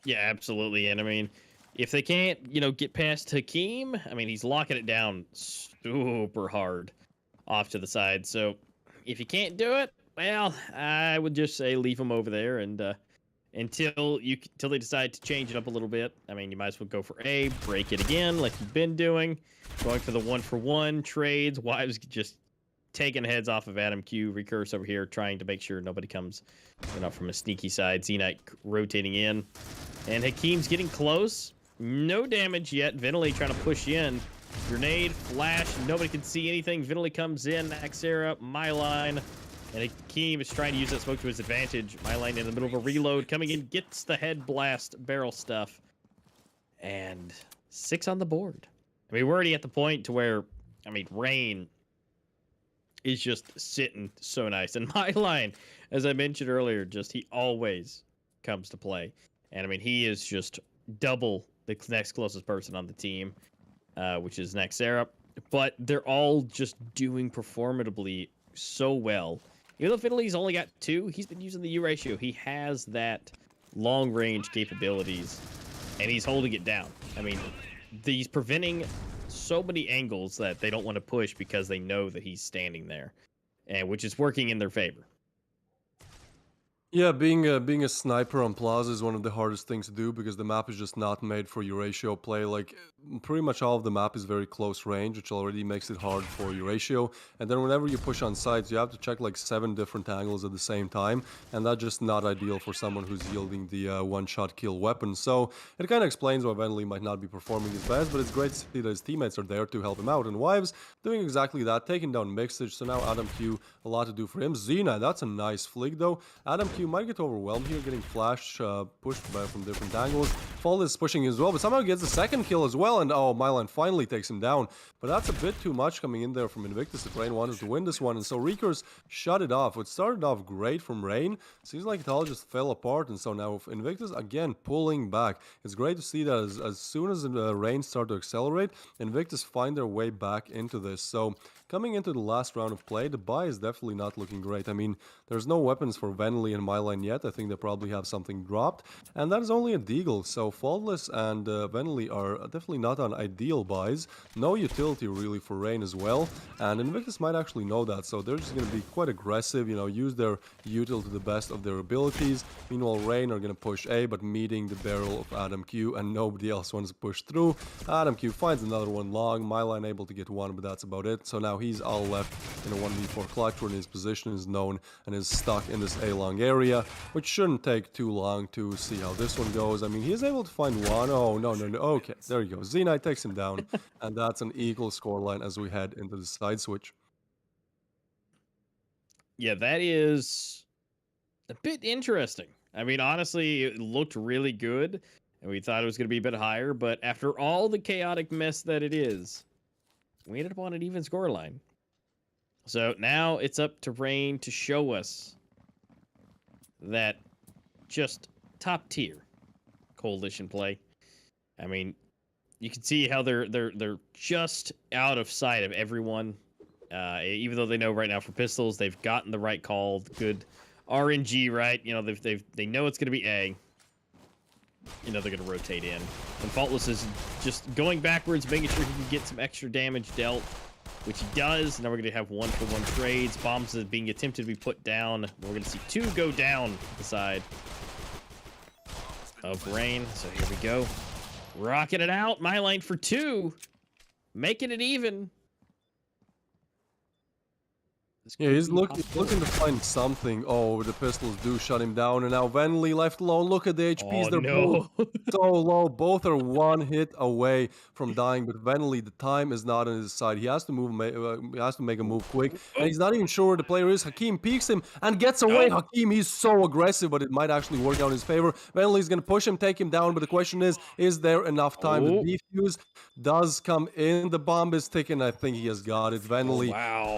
D: Yeah, absolutely. And I mean, if they can't, you know, get past Hakeem, I mean, he's locking it down super hard off to the side. So if you can't do it, well, I would just say leave him over there and until they decide to change it up a little bit. I mean, you might as well go for A, break it again like you've been doing, going for the 1-for-1 trades. Wives just taking heads off of Adam Q. Recurse over here, trying to make sure nobody comes, you know, from a sneaky side. Z-Knight rotating in, and Hakeem's getting close. No damage yet. Ventilate trying to push in. Grenade, flash, nobody can see anything. Ventilate comes in. Axera, my line. And Hakeem is trying to use that smoke to his advantage. My line in the middle of a reload. Coming in, gets the head blast barrel stuff. And 6 on the board. I mean, we're already at the point to where, I mean, Rain is just sitting so nice. And my line, as I mentioned earlier, just he always comes to play. And I mean, he is just double the next closest person on the team, which is Nexera. But they're all just doing performatively so well. Even though Fiddley's only got 2, he's been using the Eurasia. He has that long-range capabilities, and he's holding it down. I mean, he's preventing so many angles that they don't want to push because they know that he's standing there, and which is working in their favor.
E: Yeah, being a sniper on Plaza is one of the hardest things to do because the map is just not made for Eurasia play. Like, pretty much all of the map is very close range, which already makes it hard for Eurasia. And then whenever you push on sides, you have to check like 7 different angles at the same time, and that's just not ideal for someone who's yielding the one-shot kill weapon. So it kind of explains why Venley might not be performing his best, but it's great to see that his teammates are there to help him out. And Wives doing exactly that, taking down Mixage. So now Adam Q, a lot to do for him. Xena, that's a nice flick though. Adam Q might get overwhelmed here, getting flash pushed from different angles. Fall is pushing as well, but somehow gets the 2nd kill as well, and oh, Myline finally takes him down. But that's a bit too much coming in there from Invictus. If Rain wanted to win this one, and so Recurse shut it off. It started off great from Rain. Seems like it all just fell apart, and so now Invictus again pulling back. It's great to see that as soon as Rain start to accelerate, Invictus find their way back into this. So coming into the last round of play, the buy is definitely not looking great. I mean, there's no weapons for Venley and Myline yet. I think they probably have something dropped, and that is only a deagle. So so Faultless and Venly are definitely not on ideal buys. No utility really for Rain as well, and Invictus might actually know that, so they're just going to be quite aggressive, you know, use their util to the best of their abilities. Meanwhile, Rain are going to push A, but meeting the barrel of Adam Q, and nobody else wants to push through. Adam Q finds another one long, Myline able to get one, but that's about it. So now he's all left in a 1v4 clutch when his position is known and is stuck in this A long area, which shouldn't take too long to see how this one goes. I mean, he is able to find one. Oh, no. Okay, there you go. Z-Knight takes him down, and that's an equal scoreline as we head into the side switch.
D: Yeah, that is a bit interesting. I mean, honestly, it looked really good, and we thought it was going to be a bit higher, but after all the chaotic mess that it is, we ended up on an even scoreline. So now it's up to Rain to show us that just top tier coalition play. I mean, you can see how they're just out of sight of everyone. Even though they know right now for pistols, they've gotten the right call, good RNG, right? You know, they know it's gonna be A. You know they're gonna rotate in, and Faultless is just going backwards, making sure he can get some extra damage dealt, which he does. Now we're gonna have 1-for-1 trades. Bombs is being attempted to be put down. We're gonna see 2 go down the side of Rain. So here we go, rocking it out. My line for 2, making it even.
E: Yeah, he's looking to find something. Oh, the pistols do shut him down, and now Venly left alone. Look at the HPs,
D: Oh,
E: they're
D: no.
E: both so low. Both are one hit away from dying, but Venly, the time is not on his side. He has to move, he has to make a move quick, and he's not even sure where the player is. Hakim peeks him and gets away. Hakim, he's so aggressive, but it might actually work out in his favor. Venly's gonna push him, take him down, but the question is there enough time? The defuse does come in. The bomb is ticking. I think he has got it. Venly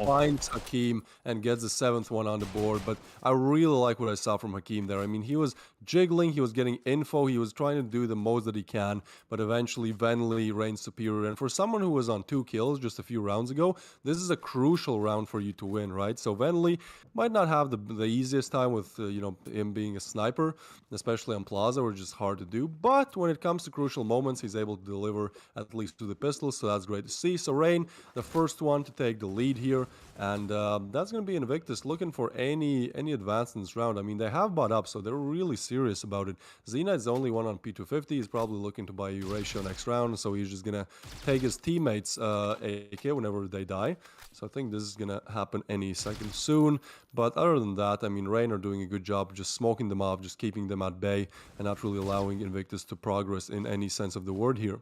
E: finds Hakim and gets the 7th one on the board. But I really like what I saw from Hakim there. I mean, he was jiggling, he was getting info, he was trying to do the most that he can, but eventually Venly reigns superior. And for someone who was on 2 kills just a few rounds ago, this is a crucial round for you to win, right? So Venly might not have the easiest time with, you know, him being a sniper, especially on Plaza, which is hard to do. But when it comes to crucial moments, he's able to deliver at least to the pistols, so that's great to see. So Rain, the first one to take the lead here, and that's going to be Invictus looking for any advance in this round. I mean, they have bought up, so they're really serious about it. Z-Knight's the only one on P250. He's probably looking to buy Eurasia next round, so he's just going to take his teammates AK whenever they die. So I think this is going to happen any second soon. But other than that, I mean, Rain are doing a good job just smoking them off, just keeping them at bay, and not really allowing Invictus to progress in any sense of the word here.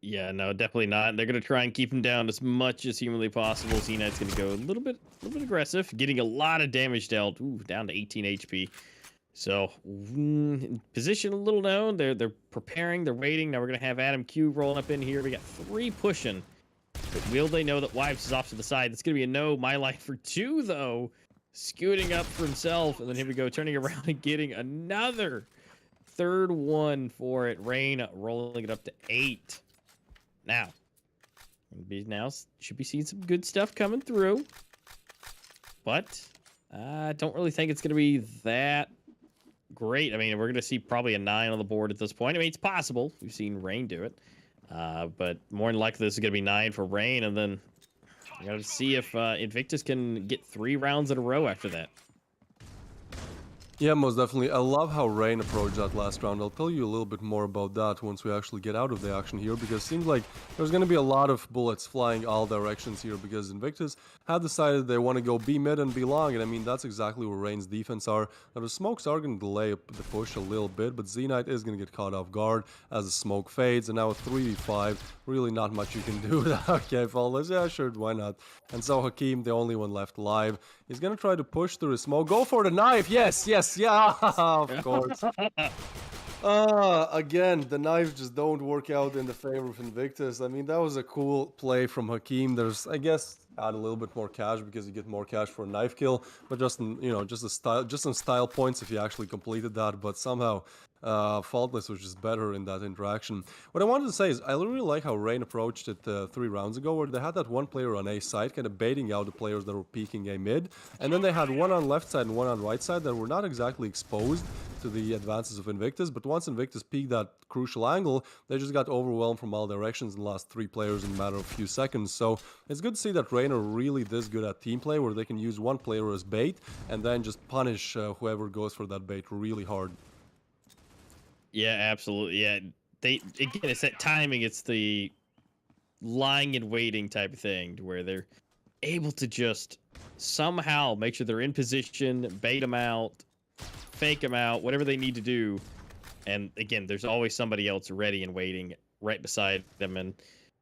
D: Yeah, no, definitely not. They're gonna try and keep him down as much as humanly possible. Z-Knight's gonna go a little bit aggressive, getting a lot of damage dealt. Ooh, down to 18 HP. So position a little known. They're preparing. They're waiting. Now we're gonna have Adam Q rolling up in here. We got 3 pushing. But will they know that Wives is off to the side? That's gonna be a no. My life for 2 though, scooting up for himself, and then here we go, turning around and getting another 3rd one for it. Rain rolling it up to 8. Now should be seeing some good stuff coming through, but I don't really think it's going to be that great. I mean, we're going to see probably a 9 on the board at this point. I mean, it's possible. We've seen Rain do it, but more than likely this is going to be 9 for Rain, and then we got to see if Invictus can get 3 rounds in a row after that.
E: Yeah, most definitely. I love how Rain approached that last round. I'll tell you a little bit more about that once we actually get out of the action here, because it seems like there's going to be a lot of bullets flying all directions here, because Invictus have decided they want to go B mid and B long, and I mean, that's exactly where Rain's defense are. Now, the smokes are going to delay the push a little bit, but Z-Knight is going to get caught off guard as the smoke fades, and now a 3v5, really not much you can do. Okay, Faultless, yeah, sure, why not? And so Hakim, the only one left alive, he's going to try to push through the smoke. Go for the knife, yes, yeah, of course. Again, the knives just don't work out in the favor of Invictus. I mean, that was a cool play from Hakim. There's, I guess, add a little bit more cash because you get more cash for a knife kill, but just in, just some style points if you actually completed that. But somehow Faultless was just better in that interaction. What I wanted to say is I really like how Rain approached it 3 rounds ago, where they had that one player on A side kind of baiting out the players that were peeking A mid, and then they had one on left side and one on right side that were not exactly exposed to the advances of Invictus, but once Invictus peaked that crucial angle, they just got overwhelmed from all directions and lost 3 players in a matter of a few seconds. So it's good to see that Rain are really this good at team play, where they can use one player as bait and then just punish whoever goes for that bait really hard.
D: Yeah, absolutely. Yeah, again, it's that timing. It's the lying and waiting type of thing, to where they're able to just somehow make sure they're in position, bait them out, fake them out, whatever they need to do. And again, there's always somebody else ready and waiting right beside them, and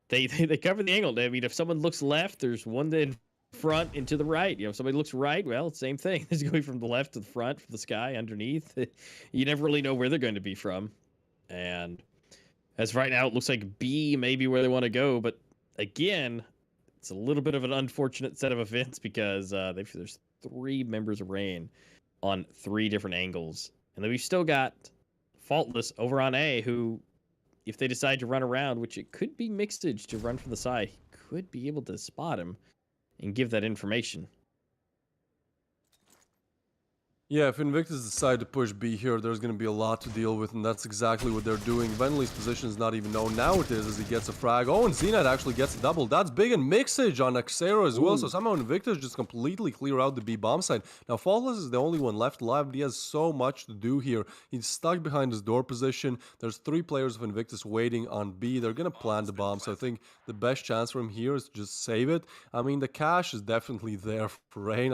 D: they cover the angle. I mean, if someone looks left, there's one in front and to the right. If somebody looks right, well, same thing. It's going from the left to the front, from the sky, underneath. You never really know where they're going to be from. And as right now, it looks like B may be where they want to go. But again, it's a little bit of an unfortunate set of events because there's 3 members of Rain on 3 different angles. And then we've still got Faultless over on A, who, if they decide to run around, which it could be Mixage to run from the side, could be able to spot him and give that information.
E: Yeah, if Invictus decide to push B here, there's going to be a lot to deal with, and that's exactly what they're doing. Venley's position is not even known. Now it is, as he gets a frag. Oh, and Zenite actually gets a double. That's big, and Mixage on Xero as well. So somehow Invictus just completely clear out the B bomb side. Now, Faultless is the only one left alive, but he has so much to do here. He's stuck behind his door position. There's 3 players of Invictus waiting on B. They're going to plant the bomb, so I think the best chance for him here is to just save it. I mean, the cash is definitely there for Rain.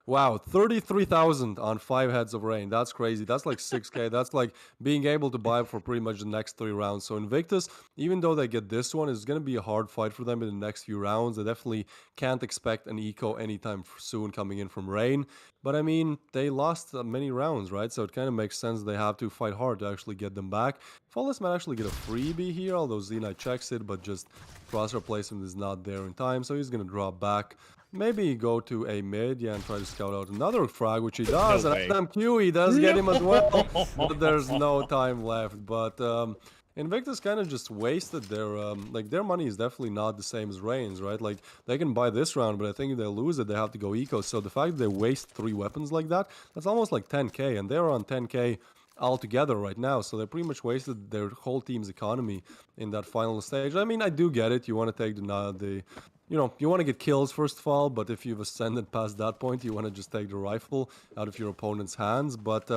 E: Wow, 33,000 on 5 heads of Rain. That's crazy. That's like 6k. That's like being able to buy for pretty much the next 3 rounds. So Invictus, even though they get this one, it's going to be a hard fight for them in the next few rounds. They definitely can't expect an eco anytime soon coming in from Rain. But I mean, they lost many rounds, right? So it kind of makes sense they have to fight hard to actually get them back. Faultless might actually get a freebie here, although Zenite checks it, but just crosshair placement is not there in time. So he's going to drop back. Maybe go to a mid, yeah, and try to scout out another frag, which he does.
D: No
E: and MQ, does get him as well, but there's no time left. But Invictus kind of just wasted their, their money is definitely not the same as Rain's, right? Like, they can buy this round, but I think if they lose it, they have to go eco. So the fact that they waste 3 weapons like that, that's almost like 10k, and they're on 10k altogether right now, so they pretty much wasted their whole team's economy in that final stage. I mean, I do get it. You want to take you want to get kills first of all, but if you've ascended past that point, you want to just take the rifle out of your opponent's hands. But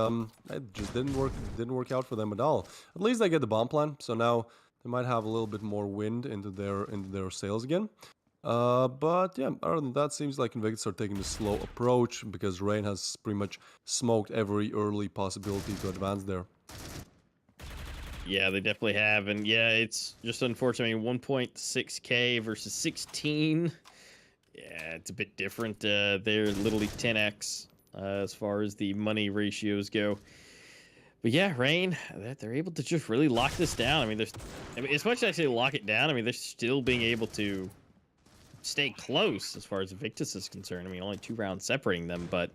E: it just didn't work. It didn't work out for them at all. At least they get the bomb plant, so now they might have a little bit more wind into their sails again. But yeah, other than that, seems like Invictus are taking a slow approach because Rain has pretty much smoked every early possibility to advance there.
D: Yeah, they definitely have, and yeah, it's just unfortunate. I mean, 1.6k versus 16. Yeah, it's a bit different. They're literally 10x as far as the money ratios go. But yeah, Rain, they're able to just really lock this down. I mean, as much as I say lock it down, I mean, they're still being able to stay close as far as Invictus is concerned. I mean, only 2 rounds separating them, but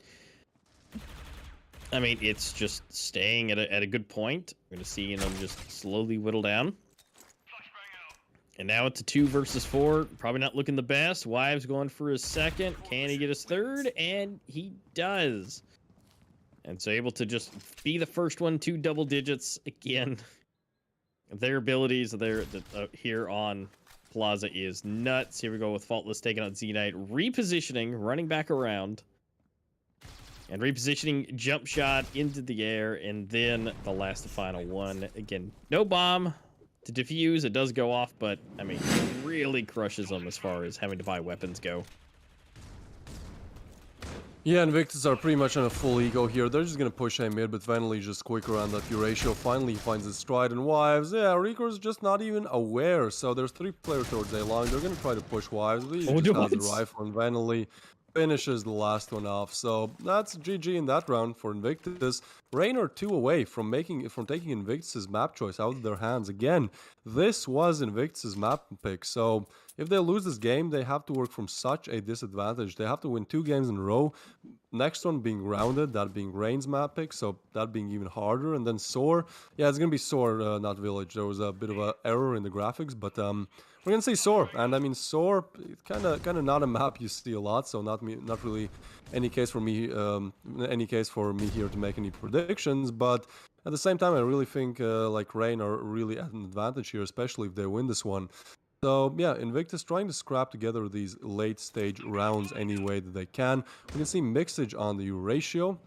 D: I mean, it's just staying at a good point. We're going to see them just slowly whittle down. And now it's a 2 versus 4. Probably not looking the best. Wives going for his second. Can he get his third? And he does. And so able to just be the first one, 2 double digits. Again, their abilities here on Plaza is nuts. Here we go with Faultless taking out Zenite. Repositioning, running back around. And repositioning, jump shot into the air, and then the last and final one. Again, no bomb to defuse. It does go off, but, I mean, it really crushes them as far as having to buy weapons go.
E: Yeah, Invictus are pretty much on a full ego here. They're just going to push a mid, but Venley just quick around that Eurasia. Finally finds his stride and Wives. Yeah, Rico's just not even aware. So there's 3 players towards A long. They're going to try to push Wives. He just has the rifle, and Venley finishes the last one off. So that's GG in that round for Invictus. Rain are 2 away from taking Invictus's map choice out of their hands. Again, this was Invictus's map pick. So if they lose this game, they have to work from such a disadvantage. They have to win 2 games in a row. Next one being Grounded, that being Rain's map pick, so that being even harder. And then Soar, yeah, it's gonna be Soar, not Village. There was a bit of an error in the graphics, but we're gonna say Soar. And I mean, Soar, kind of not a map you see a lot, so not really any case for me here to make any predictions. But at the same time, I really think like Rain are really at an advantage here, especially if they win this one. So yeah, Invictus trying to scrap together these late stage rounds any way that they can. We can see Mixage on the Eurasia.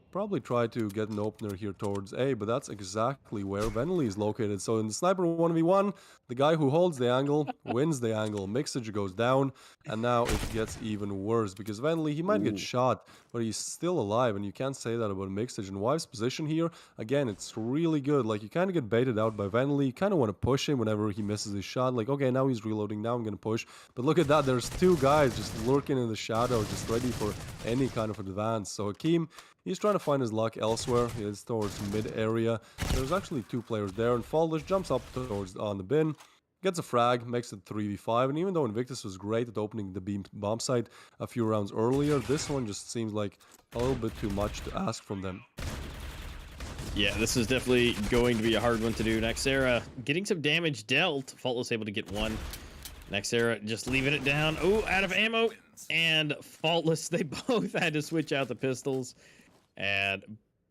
E: Probably try to get an opener here towards A, but that's exactly where Venly is located. So in the Sniper 1v1, the guy who holds the angle wins the angle. Mixage goes down, and now it gets even worse because Venly, he might get shot, but he's still alive, and you can't say that about Mixage. And Wive's position here, again, it's really good. Like, you kind of get baited out by Venly. You kind of want to push him whenever he misses his shot. Like, okay, now he's reloading, now I'm going to push. But look at that, there's 2 guys just lurking in the shadow, just ready for any kind of advance. So Hakeem, he's trying to find his luck elsewhere. He is towards mid area. There's actually 2 players there, and Faultless jumps up towards on the bin, gets a frag, makes it 3v5. And even though Invictus was great at opening the bomb site a few rounds earlier, this one just seems like a little bit too much to ask from them.
D: Yeah, this is definitely going to be a hard one to do. Nexera getting some damage dealt. Faultless able to get one. Nexera just leaving it down. Oh, out of ammo. And Faultless, they both had to switch out the pistols. And,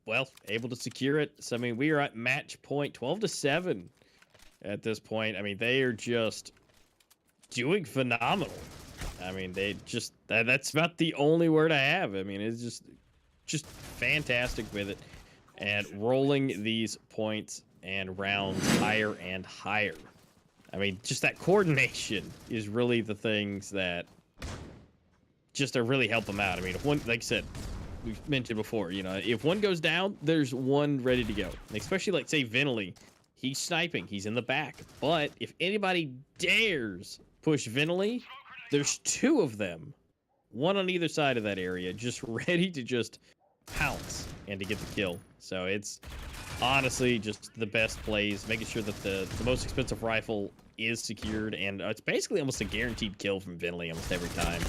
D: well, able to secure it. So, I mean, we are at match point 12-7 at this point. I mean, they are just doing phenomenal. I mean, they just, that's about the only word I have. I mean, it's just fantastic with it. And rolling these points and rounds higher and higher. I mean, just that coordination is really the things that just to really help them out. I mean, if one, like I said, we've mentioned before, you know, if one goes down, there's one ready to go. And especially, like, say, Vinley, he's sniping, he's in the back. But if anybody dares push Vinley, there's 2 of them, one on either side of that area, just ready to just pounce and to get the kill. So it's honestly just the best plays, making sure that the most expensive rifle is secured, and it's basically almost a guaranteed kill from Vinley almost every time.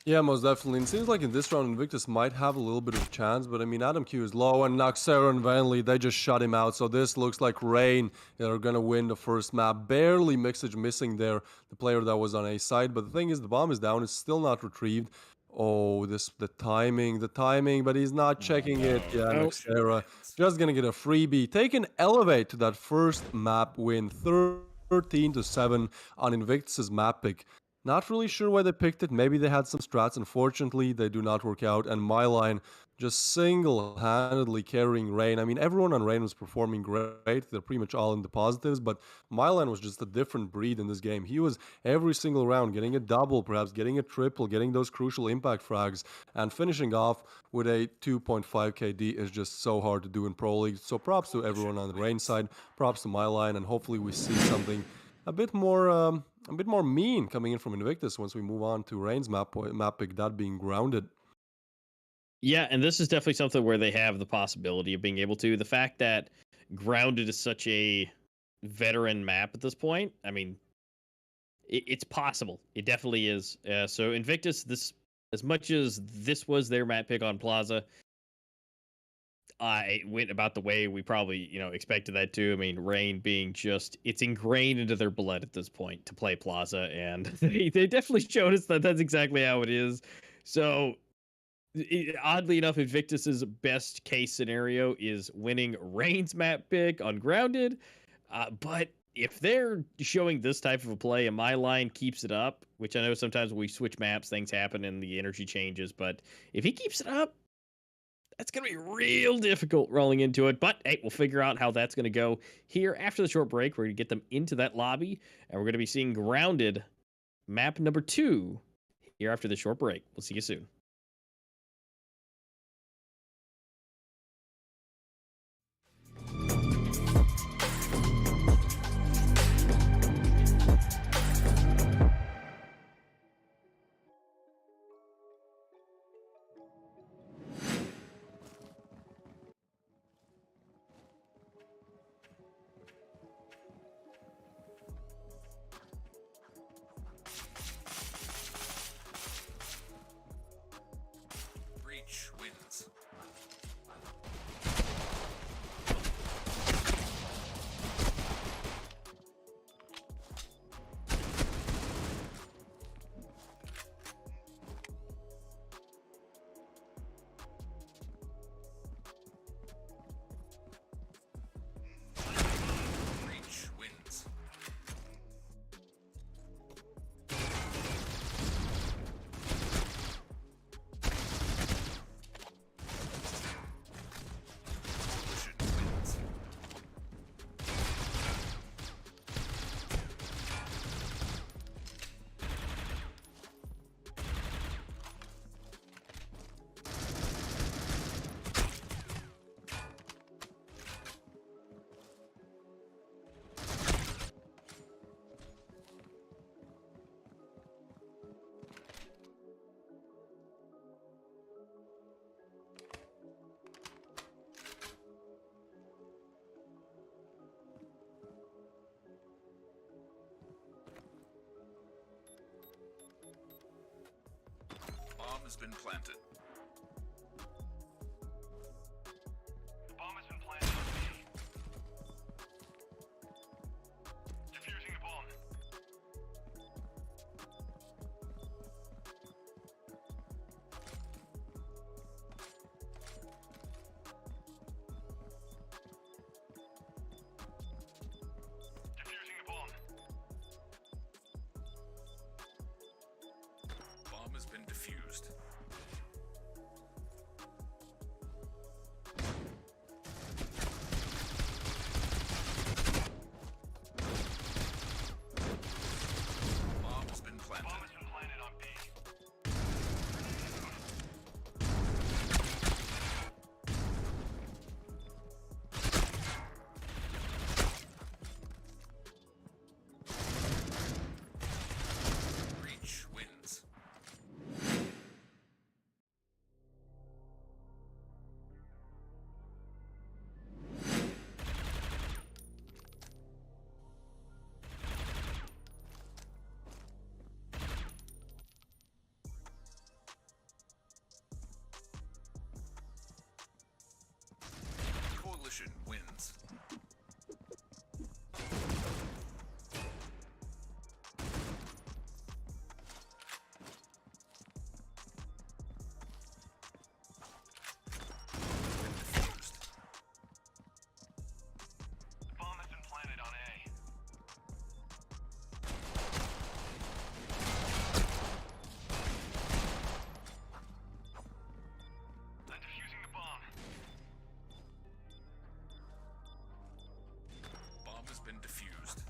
E: Yeah, most definitely. It seems like in this round, Invictus might have a little bit of a chance, but I mean, Adam Q is low, and Nexera and Vanley, they just shut him out. So this looks like Rain, they're gonna win the first map. Barely Mixage missing there, the player that was on A side. But the thing is, the bomb is down, it's still not retrieved. Oh, the timing, but he's not checking it. Yeah, Nexera just gonna get a freebie. Take an elevate to that first map win, 13-7 on Invictus's map pick. Not really sure why they picked it. Maybe they had some strats. Unfortunately, they do not work out. And Myline just single-handedly carrying Rain. I mean, everyone on Rain was performing great. They're pretty much all in the positives. But Myline was just a different breed in this game. He was every single round getting a double, perhaps getting a triple, getting those crucial impact frags. And finishing off with a 2.5 KD is just so hard to do in Pro League. So props to everyone on the Rain side. Props to Myline. And hopefully we see something a bit more mean coming in from Invictus once we move on to Rain's map pick, that being Grounded.
D: Yeah, and this is definitely something where they have the possibility of being able to. The fact that Grounded is such a veteran map at this point, I mean, it's possible. It definitely is. So Invictus, this, as much as this was their map pick on Plaza, it went about the way we probably, expected that to. I mean, Rain being just, it's ingrained into their blood at this point to play Plaza, and they definitely showed us that that's exactly how it is. So, oddly enough, Invictus's best case scenario is winning Rain's map pick on Grounded, but if they're showing this type of a play and my line keeps it up, which I know sometimes when we switch maps, things happen and the energy changes, but if he keeps it up, that's going to be real difficult rolling into it. But, hey, we'll figure out how that's going to go here after the short break. We're going to get them into that lobby, and we're going to be seeing Grounded map number 2 here after the short break. We'll see you soon.
C: has been planted. The bomb has been planted on B. Defusing the bomb. Defusing the bomb. Bomb has been defused. Bomb has been planted. Bomb has been planted on B. Breach wins. Coalition wins. Defused. The bomb has been planted on A. I'm defusing the bomb. Bomb has been defused.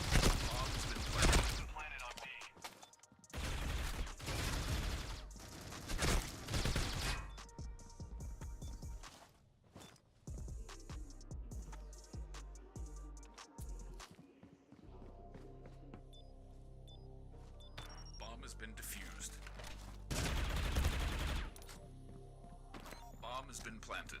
C: Bomb has been planted. It's been planted on B. Bomb has been defused. Bomb has been planted.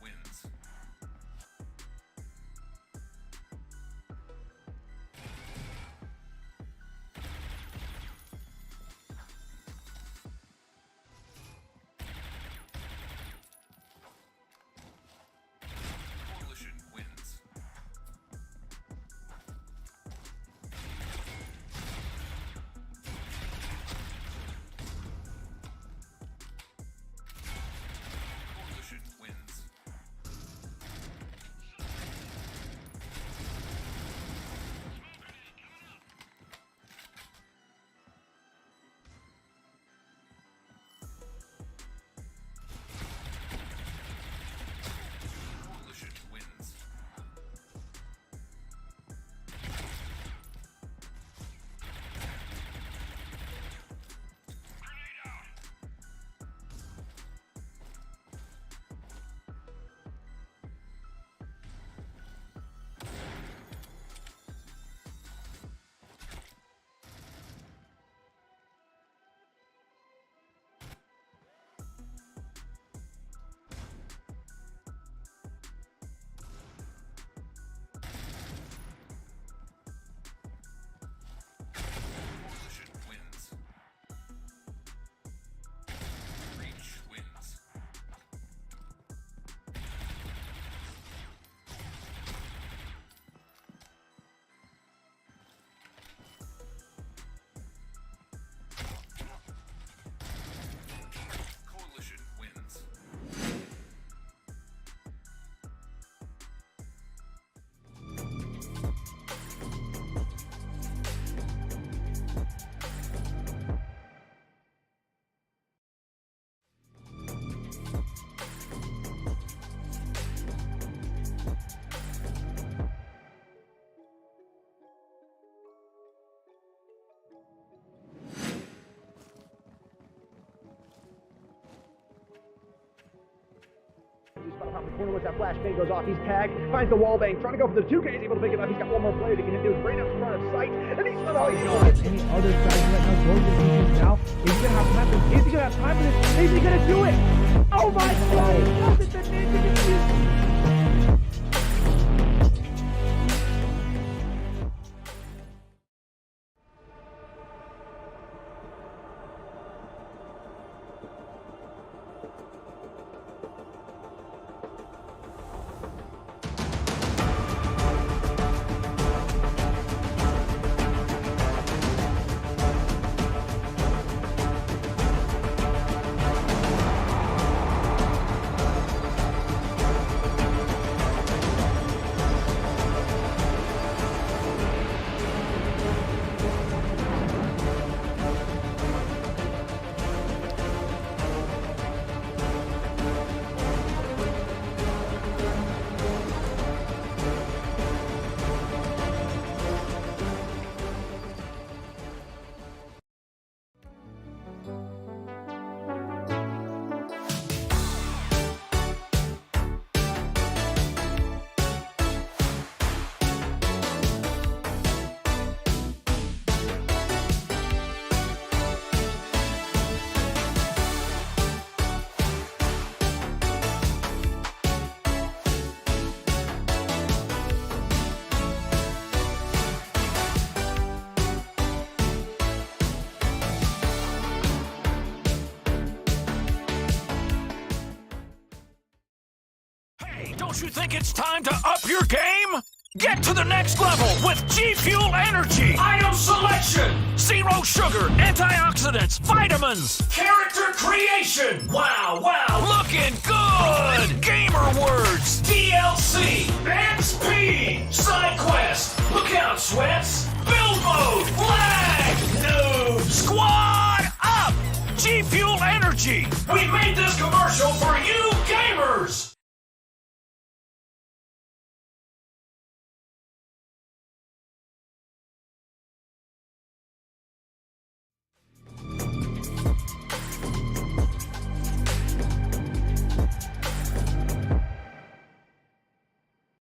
C: wins. Coalition wins. Coalition wins. Coalition wins. Grenade out. Coalition wins. Reach wins. Coalition wins.
A: He's spun around the corner once that flashbang goes off. He's tagged, finds the wall bang, trying to go for the 2K. He's able to pick it up. He's got one more player to get into it right up in front of sight. And he's not always
B: Any other strategy right now going to defense now? Is he gonna have time for this? Is he gonna have time for this? Is he gonna do it? Oh my god, he does it! The ninja defuse.
C: Don't you think it's time to up your game? Get to the next level with G Fuel Energy. Item selection. Zero sugar, antioxidants, vitamins. Character creation. Wow, looking good. Gamer words. DLC. XP. Side quest. Look out, sweats. Build mode. Flag. Noob. Squad up. G Fuel Energy. We made this commercial for you gamers.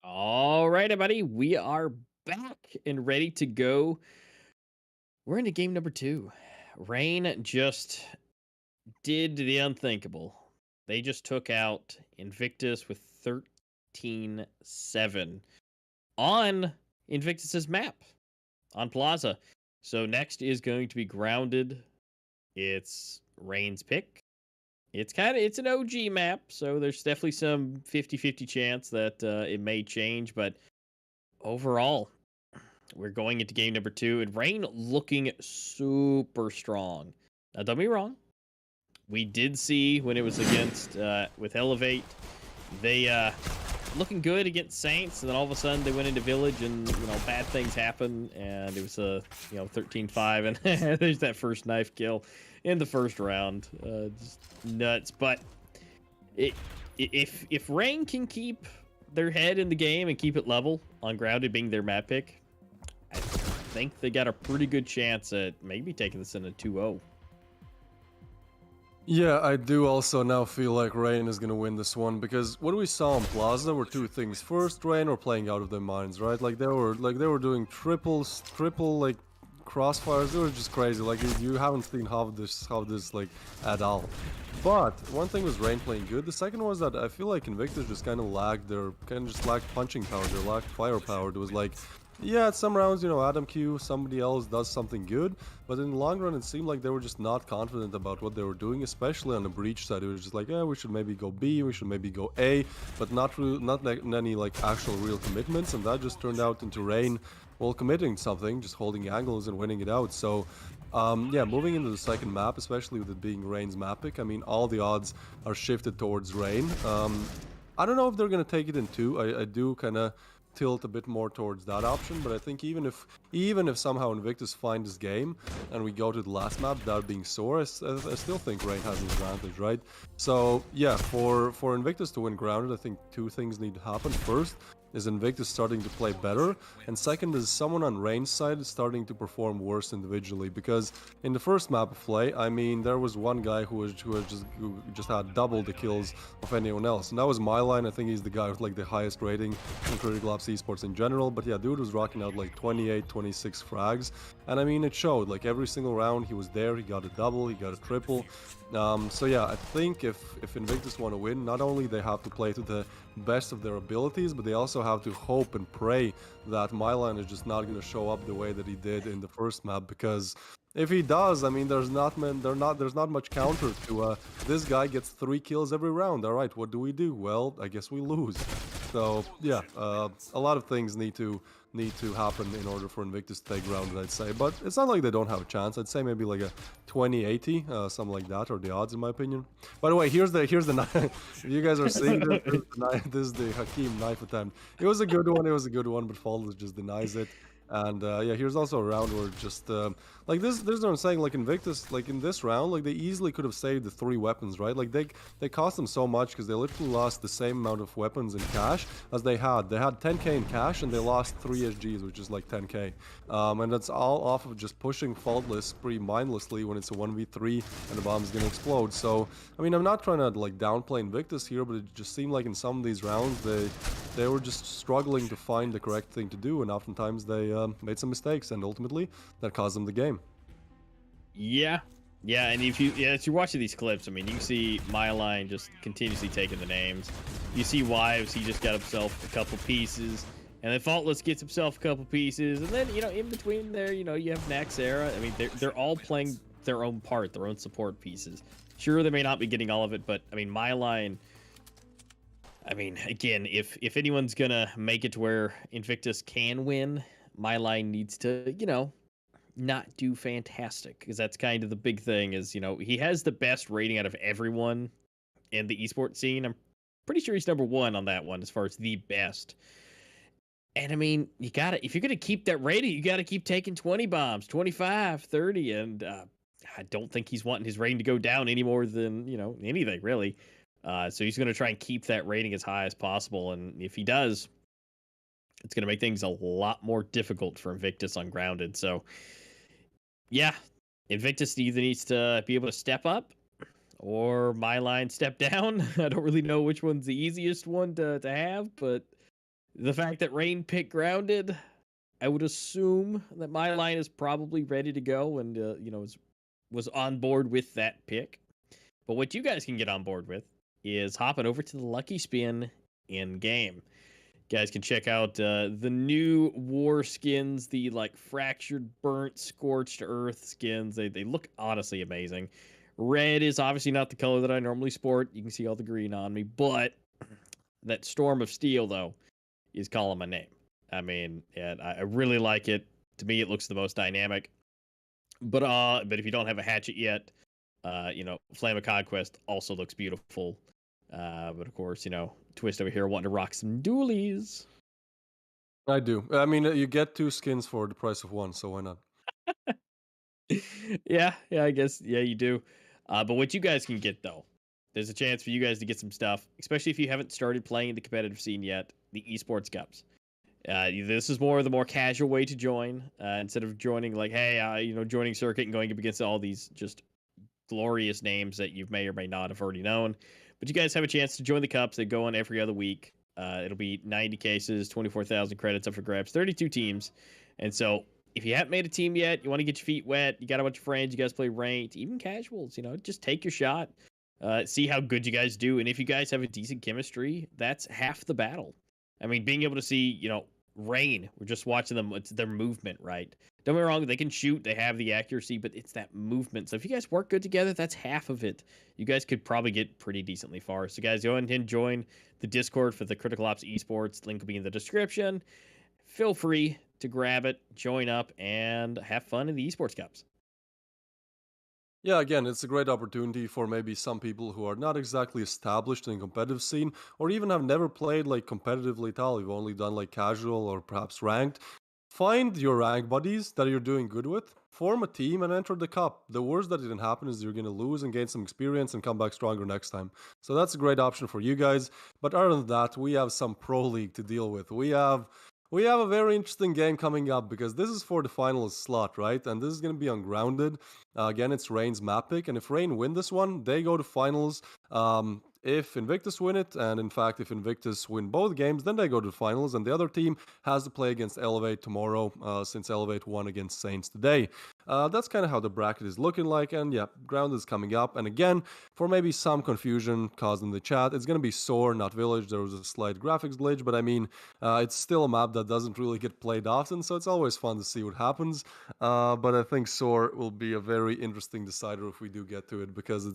D: All right, everybody, we are back and ready to go. We're into game number 2. Rain just did the unthinkable. They just took out INVICTUS with 13-7 on Invictus's map on Plaza. So next is going to be Grounded. It's Rain's pick. It's an OG map, so there's definitely some 50-50 chance that it may change, but overall, we're going into game number 2, and Rain looking super strong. Now, don't be wrong. We did see when it was against with Elevate, they looking good against Saints, and then all of a sudden they went into Village, and bad things happened, and it was 13-5, and there's that first knife kill in the first round. Just nuts. But if Rain can keep their head in the game and keep it level on Grounded being their map pick, I think they got a pretty good chance at maybe taking this in a 2-0.
E: Yeah, I do also now feel like Rain is gonna win this one, because what we saw on Plaza were two things. First, Rain were playing out of their minds, right? Like they were doing triple like crossfires. They were just crazy. Like you haven't seen how this like at all. But one thing was Rain playing good. The second was that I feel like Invictus just kind of lacked punching power. They lacked firepower. It was like, yeah, at some rounds, Adam Q, somebody else does something good, but in the long run, it seemed like they were just not confident about what they were doing, especially on the breach side. It was just like, yeah, we should maybe go B, we should maybe go A, but not any like actual real commitments, and that just turned out into Rain, well, committing something, just holding angles and winning it out. So, yeah, moving into the second map, especially with it being Rain's map pick, I mean, all the odds are shifted towards Rain. I don't know if they're gonna take it in 2. I do kind of tilt a bit more towards that option, but I think even if somehow Invictus find this game and we go to the last map, that being Soar, I still think Rain has an advantage, right? So yeah, for Invictus to win Grounded, I think 2 things need to happen. First is Invictus starting to play better, and second is someone on Rain's side starting to perform worse individually, because in the first map of play, I mean, there was one guy who just had double the kills of anyone else, and that was Myline. I think he's the guy with like the highest rating in Critical Ops Esports in general, but yeah, dude was rocking out like 28, 26 frags, and I mean, it showed. Like every single round he was there, he got a double, he got a triple. So yeah, I think if Invictus want to win, not only they have to play to the best of their abilities, but they also have to hope and pray that Myline is just not going to show up the way that he did in the first map, because if he does, I mean, there's not much counter to this guy gets 3 kills every round. All right, what do we do? Well, I guess we lose. So yeah, a lot of things need to happen in order for Invictus to take Grounded, I'd say. But it's not like they don't have a chance. I'd say maybe like a 20-80, something like that, or the odds in my opinion. By the way, here's the knife. If you guys are seeing this, this is the Hakim knife attempt. It was a good one, but Faultless just denies it. And yeah, here's also a round where just like this is what I'm saying. Like Invictus, like in this round, like they easily could have saved the 3 weapons, right? Like they cost them so much because they literally lost the same amount of weapons in cash as they had. They had 10k in cash and they lost 3 SGs, which is like 10k. And that's all off of just pushing Faultless pretty mindlessly when it's a 1v3 and the bomb is gonna explode. So I mean, I'm not trying to like downplay Invictus here, but it just seemed like in some of these rounds they were just struggling to find the correct thing to do, and oftentimes they made some mistakes, and ultimately that cost them the game.
D: Yeah, and if you're watching these clips, I mean, you see Myline just continuously taking the names. You see Wives, he just got himself a couple pieces, and then Faultless gets himself a couple pieces, and then in between there, you have Naxera. I mean, they're all playing their own part, their own support pieces. Sure, they may not be getting all of it, but I mean, Myline. I mean, again, if anyone's gonna make it to where Invictus can win, Myline needs to, not do fantastic, because that's kind of the big thing is, he has the best rating out of everyone in the esports scene. I'm pretty sure he's number 1 on that one as far as the best. And I mean, if you're going to keep that rating, you got to keep taking 20 bombs, 25, 30. And I don't think he's wanting his rating to go down any more than, anything really. So he's going to try and keep that rating as high as possible. And if he does, it's going to make things a lot more difficult for Invictus on Grounded. So, yeah, Invictus either needs to be able to step up or Myline step down. I don't really know which one's the easiest one to have, but the fact that Rain picked Grounded, I would assume that Myline is probably ready to go and, was on board with that pick. But what you guys can get on board with is hopping over to the Lucky Spin in game. Guys can check out the new war skins, the like fractured, burnt, scorched earth skins. They look honestly amazing. Red is obviously not the color that I normally sport. You can see all the green on me, but that Storm of Steel though is calling my name. I mean, and I really like it. To me, it looks the most dynamic. But if you don't have a hatchet yet, Flame of Conquest also looks beautiful. But of course, Twist over here wanting to rock some dualies.
E: I do. I mean, you get 2 skins for the price of 1, so why not?
D: yeah, I guess, yeah, you do. But what you guys can get, though, there's a chance for you guys to get some stuff, especially if you haven't started playing the competitive scene yet, the Esports Cups. This is the more casual way to join, instead of joining like, hey, joining Circuit and going up against all these just glorious names that you may or may not have already known. But you guys have a chance to join the cups. They go on every other week. It'll be 90 cases, 24,000 credits up for grabs, 32 teams. And so if you haven't made a team yet, you want to get your feet wet, you got a bunch of friends, you guys play ranked, even casuals, just take your shot. See how good you guys do. And if you guys have a decent chemistry, that's half the battle. I mean, being able to see, Rain, we're just watching them, it's their movement, right? Don't get me wrong, they can shoot, they have the accuracy, but it's that movement. So if you guys work good together, that's half of it. You guys could probably get pretty decently far. So guys, go ahead and join the Discord for the Critical Ops Esports. Link will be in the description. Feel free to grab it, join up, and have fun in the Esports Cups.
E: Yeah, again, it's a great opportunity for maybe some people who are not exactly established in the competitive scene, or even have never played like competitively at all. You've only done like casual or perhaps ranked. Find your rank buddies that you're doing good with, form a team, and enter the cup. The worst that can happen is you're going to lose and gain some experience and come back stronger next time. So that's a great option for you guys. But other than that, we have some Pro League to deal with. We have a very interesting game coming up because this is for the finals slot, right? And this is going to be on Grounded. Again, it's Rain's map pick, and if Rain win this one, they go to finals. If Invictus win it, and in fact, if Invictus win both games, then they go to the finals, and the other team has to play against Elevate tomorrow, since Elevate won against Saints today. That's kind of how the bracket is looking like, and yeah, Ground is coming up. And again, for maybe some confusion caused in the chat, it's going to be Soar, not Village. There was a slight graphics glitch, but I mean, it's still a map that doesn't really get played often, so it's always fun to see what happens. But I think Soar will be a very interesting decider if we do get to it, because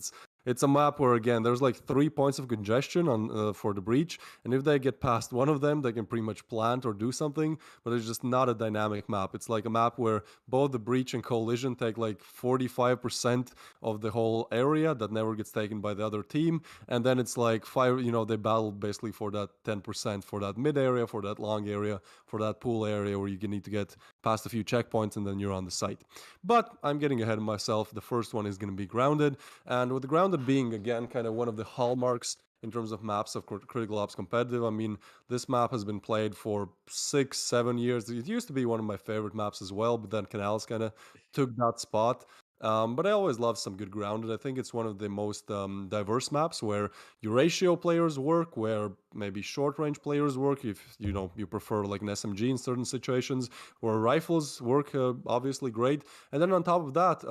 E: it's a map where, again, there's like 3 points of congestion on for the breach, and if they get past one of them, they can pretty much plant or do something, but it's just not a dynamic map. It's like a map where both the breach and collision take like 45% of the whole area that never gets taken by the other team, and then it's like they battle basically for that 10%, for that mid area, for that long area, for that pool area where you need to get past a few checkpoints and then you're on the site. But I'm getting ahead of myself. The first one is going to be Grounded, and with the Grounded being, again, kind of one of the hallmarks in terms of maps of Critical Ops Competitive. I mean, this map has been played for 6-7 years. It used to be one of my favorite maps as well, but then Canals kind of took that spot. But I always love some good Grounded. I think it's one of the most diverse maps where Eurasia players work, where maybe short range players work if you prefer like an SMG in certain situations, where rifles work obviously great. And then on top of that,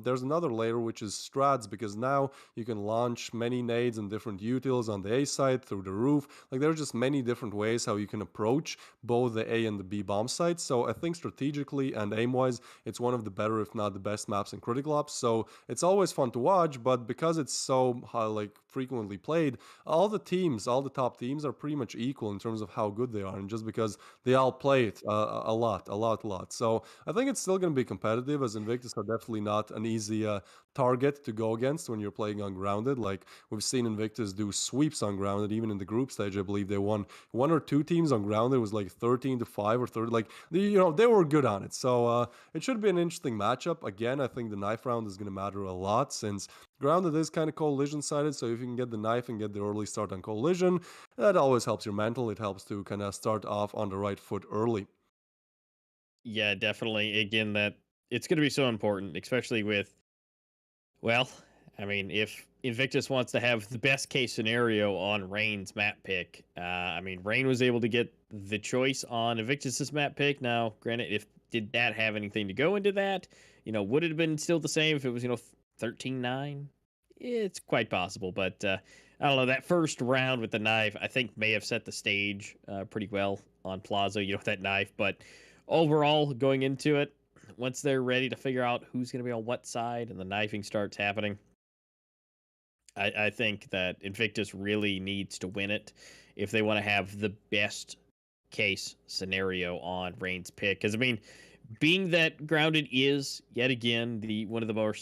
E: there's another layer which is strats, because now you can launch many nades and different utils on the A side through the roof. Like, there's just many different ways how you can approach both the A and the B bomb sites. So I think strategically and aim wise, it's one of the better, if not the best maps in Critical Ops. So it's always fun to watch, but because it's so frequently played, all the top teams are pretty much equal in terms of how good they are, and just because they all play it a lot. So I think it's still going to be competitive, as Invictus are definitely not an easy target to go against when you're playing on Grounded. Like, we've seen Invictus do sweeps on Grounded, even in the group stage. I believe they won 1 or 2 teams on Grounded. It was like 13-5 or 30. Like, they were good on it. So it should be an interesting matchup. Again, I think the knife round is going to matter a lot, since Grounded is kind of collision sided. So if you can get the knife and get the early start on collision, that always helps your mental. It helps to kind of start off on the right foot early.
D: Yeah, definitely. Again, that it's going to be so important, especially with, well, I mean, if Invictus wants to have the best case scenario on Rain's map pick, I mean, Rain was able to get the choice on Invictus's map pick. Now, granted, did that have anything to go into that? Would it have been still the same if it was, 13-9? It's quite possible, but I don't know, that first round with the knife, I think may have set the stage pretty well on Plaza, you know, with that knife. But overall, going into it, once they're ready to figure out who's going to be on what side and the knifing starts happening, I think that Invictus really needs to win it if they want to have the best case scenario on Rain's pick. Because, I mean, being that Grounded is, yet again, the one of the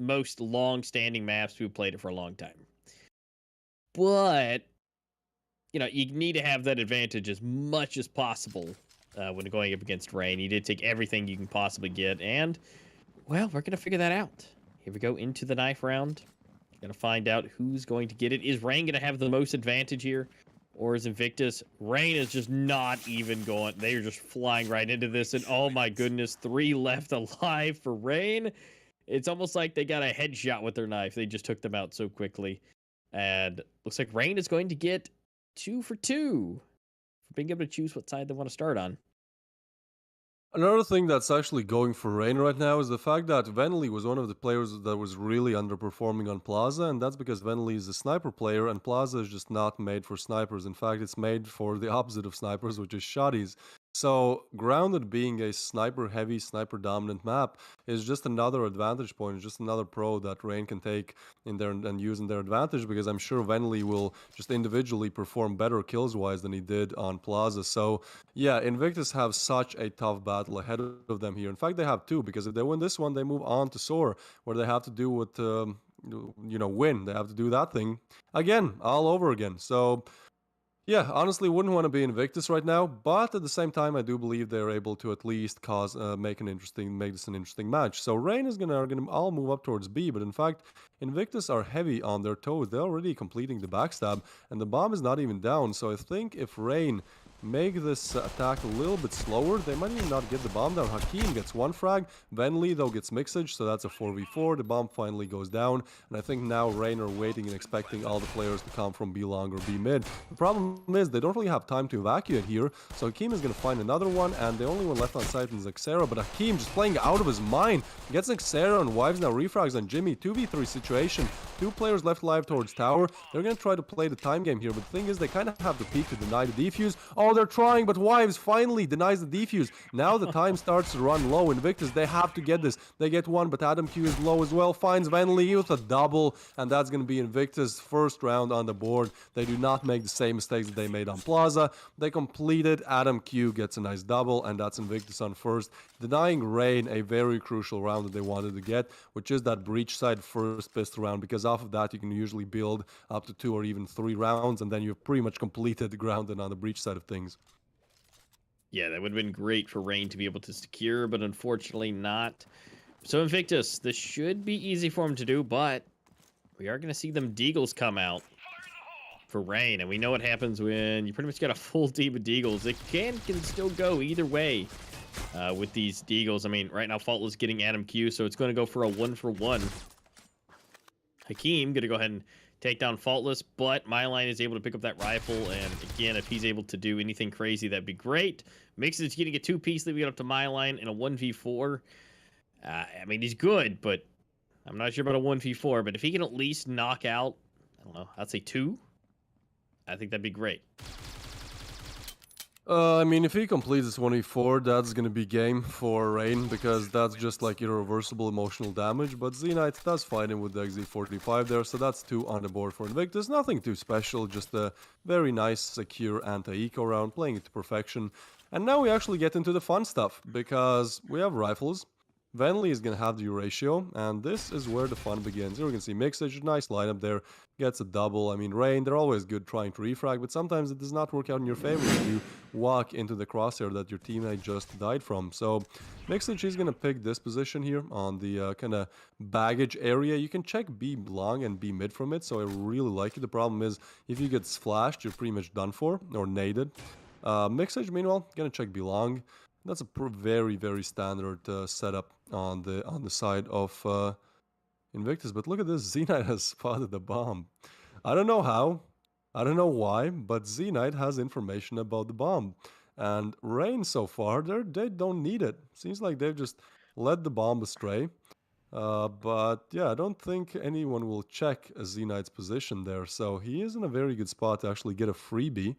D: most long-standing maps. We've played it for a long time. But, you know, you need to have that advantage as much as possible when going up against Rain. You did take everything you can possibly get, and, well, we're going to figure that out. Here we go into the knife round. Going to find out who's going to get it. Is Rain going to have the most advantage here, or is Invictus? Rain is just not even going. They are just flying right into this, and oh my goodness, 3 left alive for Rain. It's almost like they got a headshot with their knife. They just took them out so quickly. And looks like Rain is going to get 2 for 2 for being able to choose what side they want to start on.
E: Another thing that's actually going for Rain right now is the fact that Venly was one of the players that was really underperforming on Plaza, and that's because Venly is a sniper player, and Plaza is just not made for snipers. In fact, it's made for the opposite of snipers, which is shotties. So, Grounded being a sniper-heavy, sniper-dominant map is just another advantage point, just another pro that Rain can take in there and use in their advantage, because I'm sure Venly will just individually perform better kills-wise than he did on Plaza. So, yeah, Invictus have such a tough battle ahead of them here. In fact, they have 2, because if they win this one, they move on to Soar, where they have to do what, win. They have to do that thing again, all over again. So, yeah, honestly, wouldn't want to be Invictus right now, but at the same time, I do believe they're able to at least make this an interesting match. So Rain are gonna all move up towards B, but in fact, Invictus are heavy on their toes. They're already completing the backstab, and the bomb is not even down. So I think if Rain make this attack a little bit slower, they might even not get the bomb down. Hakim gets 1 frag, Venly though gets mixage, so that's a 4v4. The bomb finally goes down, and I think now Rain are waiting and expecting all the players to come from B long or B mid. The problem is they don't really have time to evacuate here, so Hakim is going to find another one, and the only one left on site is Xera, but Hakim just playing out of his mind, gets Xera and Wives now refrags on Jimmy. 2v3 situation, 2 players left alive towards tower. They're going to try to play the time game here, but the thing is they kind of have the peak to deny the defuse. Oh, they're trying, but Wives finally denies the defuse. Now the time starts to run low. Invictus, they have to get this. They get 1, but Adam Q is low as well. Finds Venly with a double, and that's going to be Invictus' first round on the board. They do not make the same mistakes that they made on Plaza. They completed. Adam Q gets a nice double, and that's Invictus on first, denying Rain a very crucial round that they wanted to get, which is that breach side first pistol round, because off of that you can usually build up to 2 or even 3 rounds, and then you've pretty much completed the grounded on the breach side of things.
D: Yeah, that would have been great for Rain to be able to secure, but unfortunately not. So Invictus, this should be easy for him to do, but we are going to see them Deagles come out for Rain, and we know what happens when you pretty much got a full team of Deagles. It can still go either way with these Deagles. I mean, right now Faultless getting Adam Q, so it's going to go for a 1-for-1. Hakim going to go ahead and take down Faultless, but MyLine is able to pick up that rifle, and again, if he's able to do anything crazy, that'd be great. Mixage getting a 2-piece, leaving it up to MyLine in a 1v4. I mean, he's good, but I'm not sure about a 1v4, but if he can at least knock out, I don't know, I'd say 2, I think that'd be great.
E: I mean, if he completes this 1v4, that's gonna be game for Rain, because that's just like irreversible emotional damage, but Z-Knight does fight him with the XZ45 there, so that's 2 on the board for Invictus. Nothing too special, just a very nice, secure anti-eco round, playing it to perfection. And now we actually get into the fun stuff, because we have rifles. Venly is going to have the Eurasia, and this is where the fun begins. Here we can see Mixage, nice lineup there, gets a double. I mean, Rain, they're always good trying to refrag, but sometimes it does not work out in your favor if you walk into the crosshair that your teammate just died from. So, Mixage is going to pick this position here on the kind of baggage area. You can check B long and B mid from it, so I really like it. The problem is, if you get flashed, you're pretty much done for, or naded. Mixage, meanwhile, going to check B long. That's a very, very standard setup on the side of Invictus. But look at this, Z-Knight has spotted the bomb. I don't know how, I don't know why, but Z-Knight has information about the bomb. And Rain so far, they don't need it. Seems like they've just let the bomb astray. But yeah, I don't think anyone will check a Z-Knight's position there, so he is in a very good spot to actually get a freebie.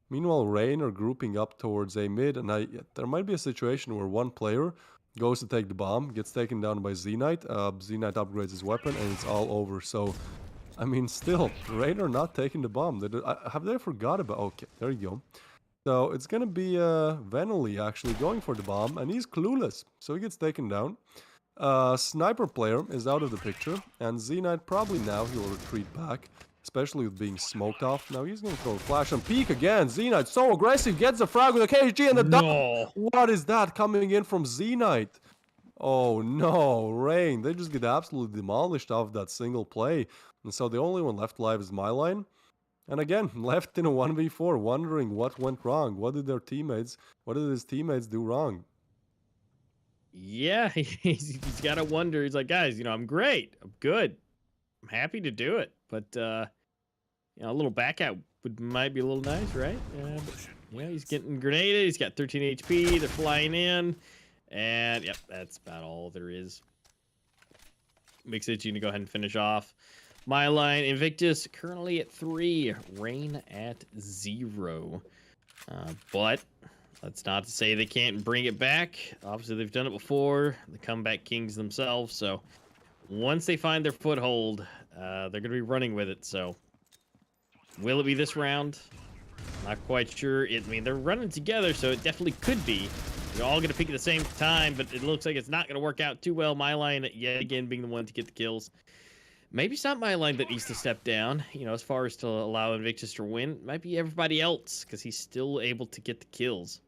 E: Meanwhile, Rain are grouping up towards A mid, and there might be a situation where one player goes to take the bomb, gets taken down by Z-Knight, Z-Knight upgrades his weapon, and it's all over. So, I mean, still, Rain are not taking the bomb. Have they forgot about... Okay, there you go. So, it's gonna be Venely actually going for the bomb, and he's clueless, so he gets taken down. Sniper player is out of the picture, and Z-Knight probably now he'll retreat back, especially with being smoked off. Now he's going to throw a flash and peek again. Z-Knight so aggressive, gets the frag with a KSG and the
D: No.
E: What is that coming in from Z-Knight? Oh no, Rain. They just get absolutely demolished off that single play. And so the only one left alive is MyLine. And again, left in a 1v4, wondering what went wrong. What did his teammates do wrong?
D: Yeah, he's got to wonder. He's like, guys, I'm great. I'm good. I'm happy to do it. But, a little back out might be a little nice, right? But, he's getting grenaded. He's got 13 HP. They're flying in. And, yep, that's about all there is. Makes it you to go ahead and finish off. MyLine, INVICTUS currently at 3. Rain at 0. But... that's not to say they can't bring it back. Obviously, they've done it before. The comeback kings themselves. So once they find their foothold, they're going to be running with it. So will it be this round? Not quite sure. I mean, they're running together, so it definitely could be. They're all going to peak at the same time, but it looks like it's not going to work out too well. MyLine, yet again, being the one to get the kills. Maybe it's not MyLine that needs to step down, as far as to allow INVICTUS to win. It might be everybody else, because he's still able to get the kills.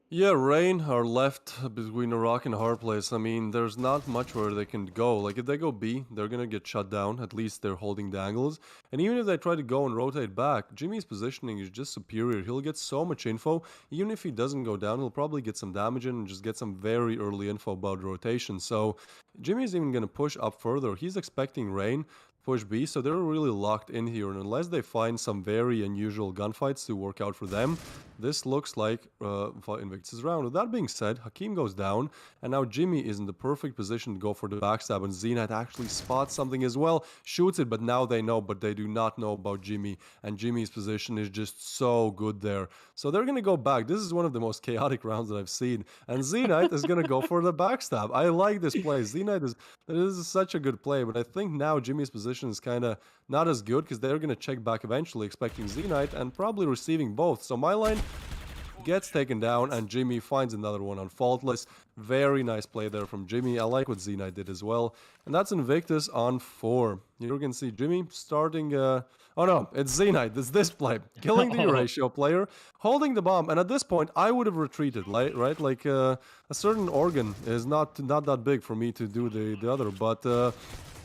E: Yeah, Rain are left between a rock and a hard place. I mean, there's not much where they can go. Like, if they go B, they're gonna get shut down. At least they're holding the angles. And even if they try to go and rotate back, Jimmy's positioning is just superior. He'll get so much info. Even if he doesn't go down, he'll probably get some damage in and just get some very early info about rotation. So, Jimmy's even gonna push up further. He's expecting Rain push B, so they're really locked in here, and unless they find some very unusual gunfights to work out for them, this looks like INVICTUS' round. With that being said, Hakim goes down, and now Jimmy is in the perfect position to go for the backstab, and Z-Knight actually spots something as well, shoots it, but now they know, but they do not know about Jimmy, and Jimmy's position is just so good there. So they're gonna go back. This is one of the most chaotic rounds that I've seen, and Z-Knight is gonna go for the backstab. I like this play. Z-Knight this is such a good play, but I think now Jimmy's position is kind of not as good because they're going to check back eventually, expecting Z-Knight and probably receiving both. So MyLine gets taken down and Jimmy finds another one on Faultless. Very nice play there from Jimmy. I like what Z-Knight did as well. And that's INVICTUS on 4. You can see Jimmy starting... oh no, it's Z-Knight. It's this play. Killing the Eurasia player, holding the bomb. And at this point, I would have retreated, right? Like a certain organ is not that big for me to do the other. But...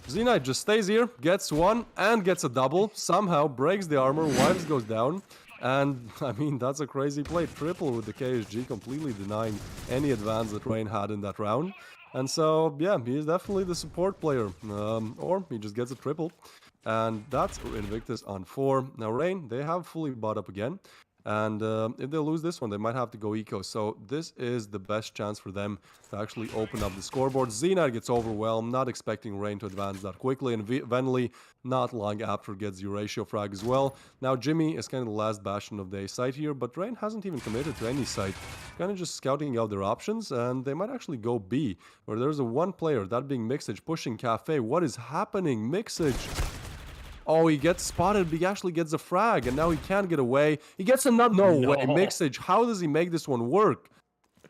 E: Z-Knight just stays here, gets one, and gets a double. Somehow breaks the armor, Wives goes down. And, I mean, that's a crazy play. Triple with the KSG, completely denying any advance that Rain had in that round. And so, yeah, he is definitely the support player. Or he just gets a triple. And that's INVICTUS on 4. Now, Rain, they have fully bought up again. And if they lose this one, they might have to go eco. So this is the best chance for them to actually open up the scoreboard. Z-Knight gets overwhelmed, not expecting Rain to advance that quickly. And Venely, not long after, gets Eurasia frag as well. Now Jimmy is kind of the last bastion of the A site here, but Rain hasn't even committed to any site. Kind of just scouting out their options, and they might actually go B, where there's a one player, that being Mixage, pushing Cafe. What is happening? Mixage... oh, he gets spotted, but he actually gets a frag, and now he can't get away. He gets another... No way, Mixage. How does he make this one work?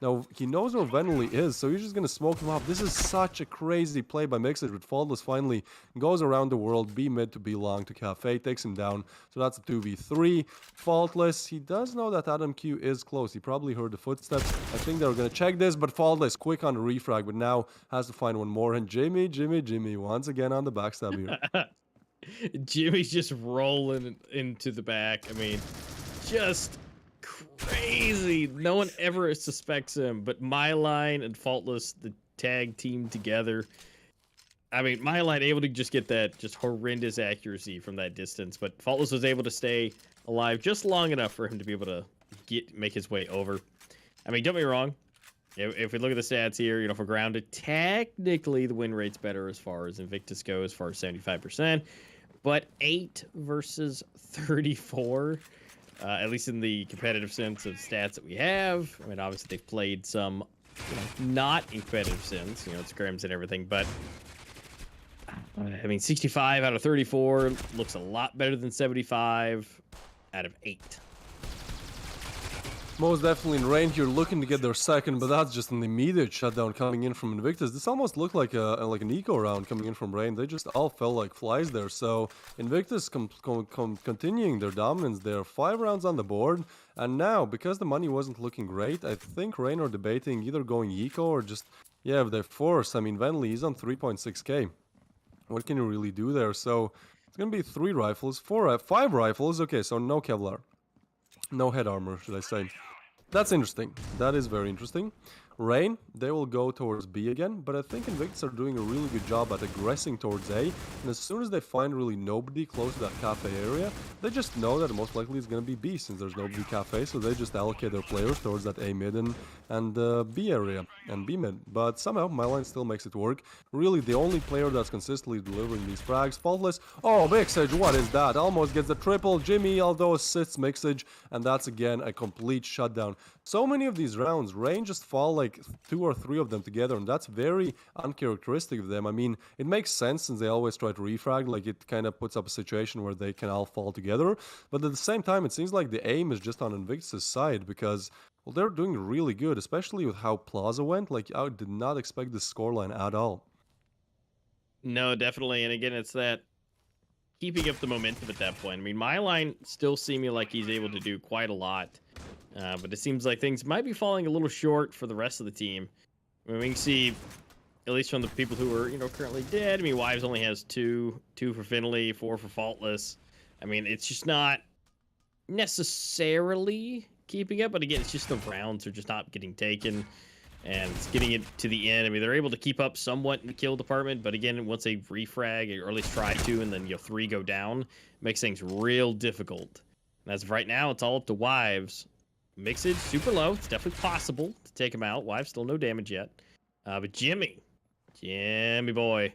E: Now, he knows where Venely is, so he's just going to smoke him off. This is such a crazy play by Mixage, but Faultless finally goes around the world, B mid to B long to Cafe, takes him down. So that's a 2v3. Faultless, he does know that Adam Q is close. He probably heard the footsteps. I think they were going to check this, but Faultless quick on the refrag, but now has to find one more. And Jimmy, once again on the backstab here.
D: Jimmy's just rolling into the back. I mean, just crazy. No one ever suspects him, but MyLine and Faultless, the tag team together. I mean, MyLine able to just get that just horrendous accuracy from that distance, but Faultless was able to stay alive just long enough for him to be able to make his way over. I mean, don't get me wrong. If we look at the stats here, you know, for grounded, technically the win rate's better as far as Invictus goes, as far as 75%, but 8 versus 34, at least in the competitive sense of stats that we have. I mean, obviously they've played some, you know, not in competitive sense, you know, scrims and everything, but I mean, 65 out of 34 looks a lot better than 75 out of 8.
E: Most definitely in range, you're looking to get their second, but that's just an immediate shutdown coming in from Invictus. This almost looked like an eco round coming in from Rain. They just all fell like flies there. So Invictus continuing their dominance there. 5 rounds on the board, and now because the money wasn't looking great, I think Rain are debating either going eco or just, yeah, if they force. I mean, Venley, he's on 3.6k. What can you really do there? So it's gonna be 3 rifles, 5 rifles. Okay, so no Kevlar, no head armor, should I say? That's interesting. That is very interesting. Rain, they will go towards B again, but I think Invictus are doing a really good job at aggressing towards A, and as soon as they find really nobody close to that cafe area, they just know that most likely it's going to be B, since there's nobody cafe, so they just allocate their players towards that A mid and B area, and B mid. But somehow, my line still makes it work. Really, the only player that's consistently delivering these frags, Faultless. Oh, Mixage, what is that? Almost gets the triple. Jimmy, although assists Mixage, and that's again a complete shutdown. So many of these rounds, Rain just fall like 2 or 3 of them together, and that's very uncharacteristic of them. I mean, it makes sense since they always try to refrag, like it kind of puts up a situation where they can all fall together. But at the same time, it seems like the aim is just on Invictus' side because, well, they're doing really good, especially with how Plaza went. Like, I did not expect this scoreline at all.
D: No, definitely. And again, it's that keeping up the momentum at that point. I mean, my line still seeming like he's able to do quite a lot. But it seems like things might be falling a little short for the rest of the team. I mean, we can see, at least from the people who are, you know, currently dead. I mean, Wives only has 2 for Finley, 4 for Faultless. I mean, it's just not necessarily keeping up. But again, it's just the rounds are just not getting taken. And it's getting it to the end. I mean, they're able to keep up somewhat in the kill department. But again, once they refrag, or at least try to, and then, you know, 3 go down, makes things real difficult. And as of right now, it's all up to Wives. Mixage super low. It's definitely possible to take him out. Wives still no damage yet. But Jimmy boy,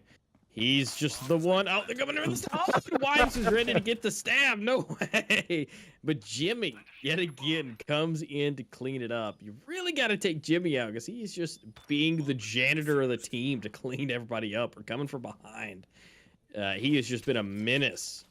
D: he's just the one. Oh, they're coming in the stab. Wives is ready to get the stab. No way. But Jimmy, yet again, comes in to clean it up. You really got to take Jimmy out because he's just being the janitor of the team to clean everybody up or coming from behind. He has just been a menace.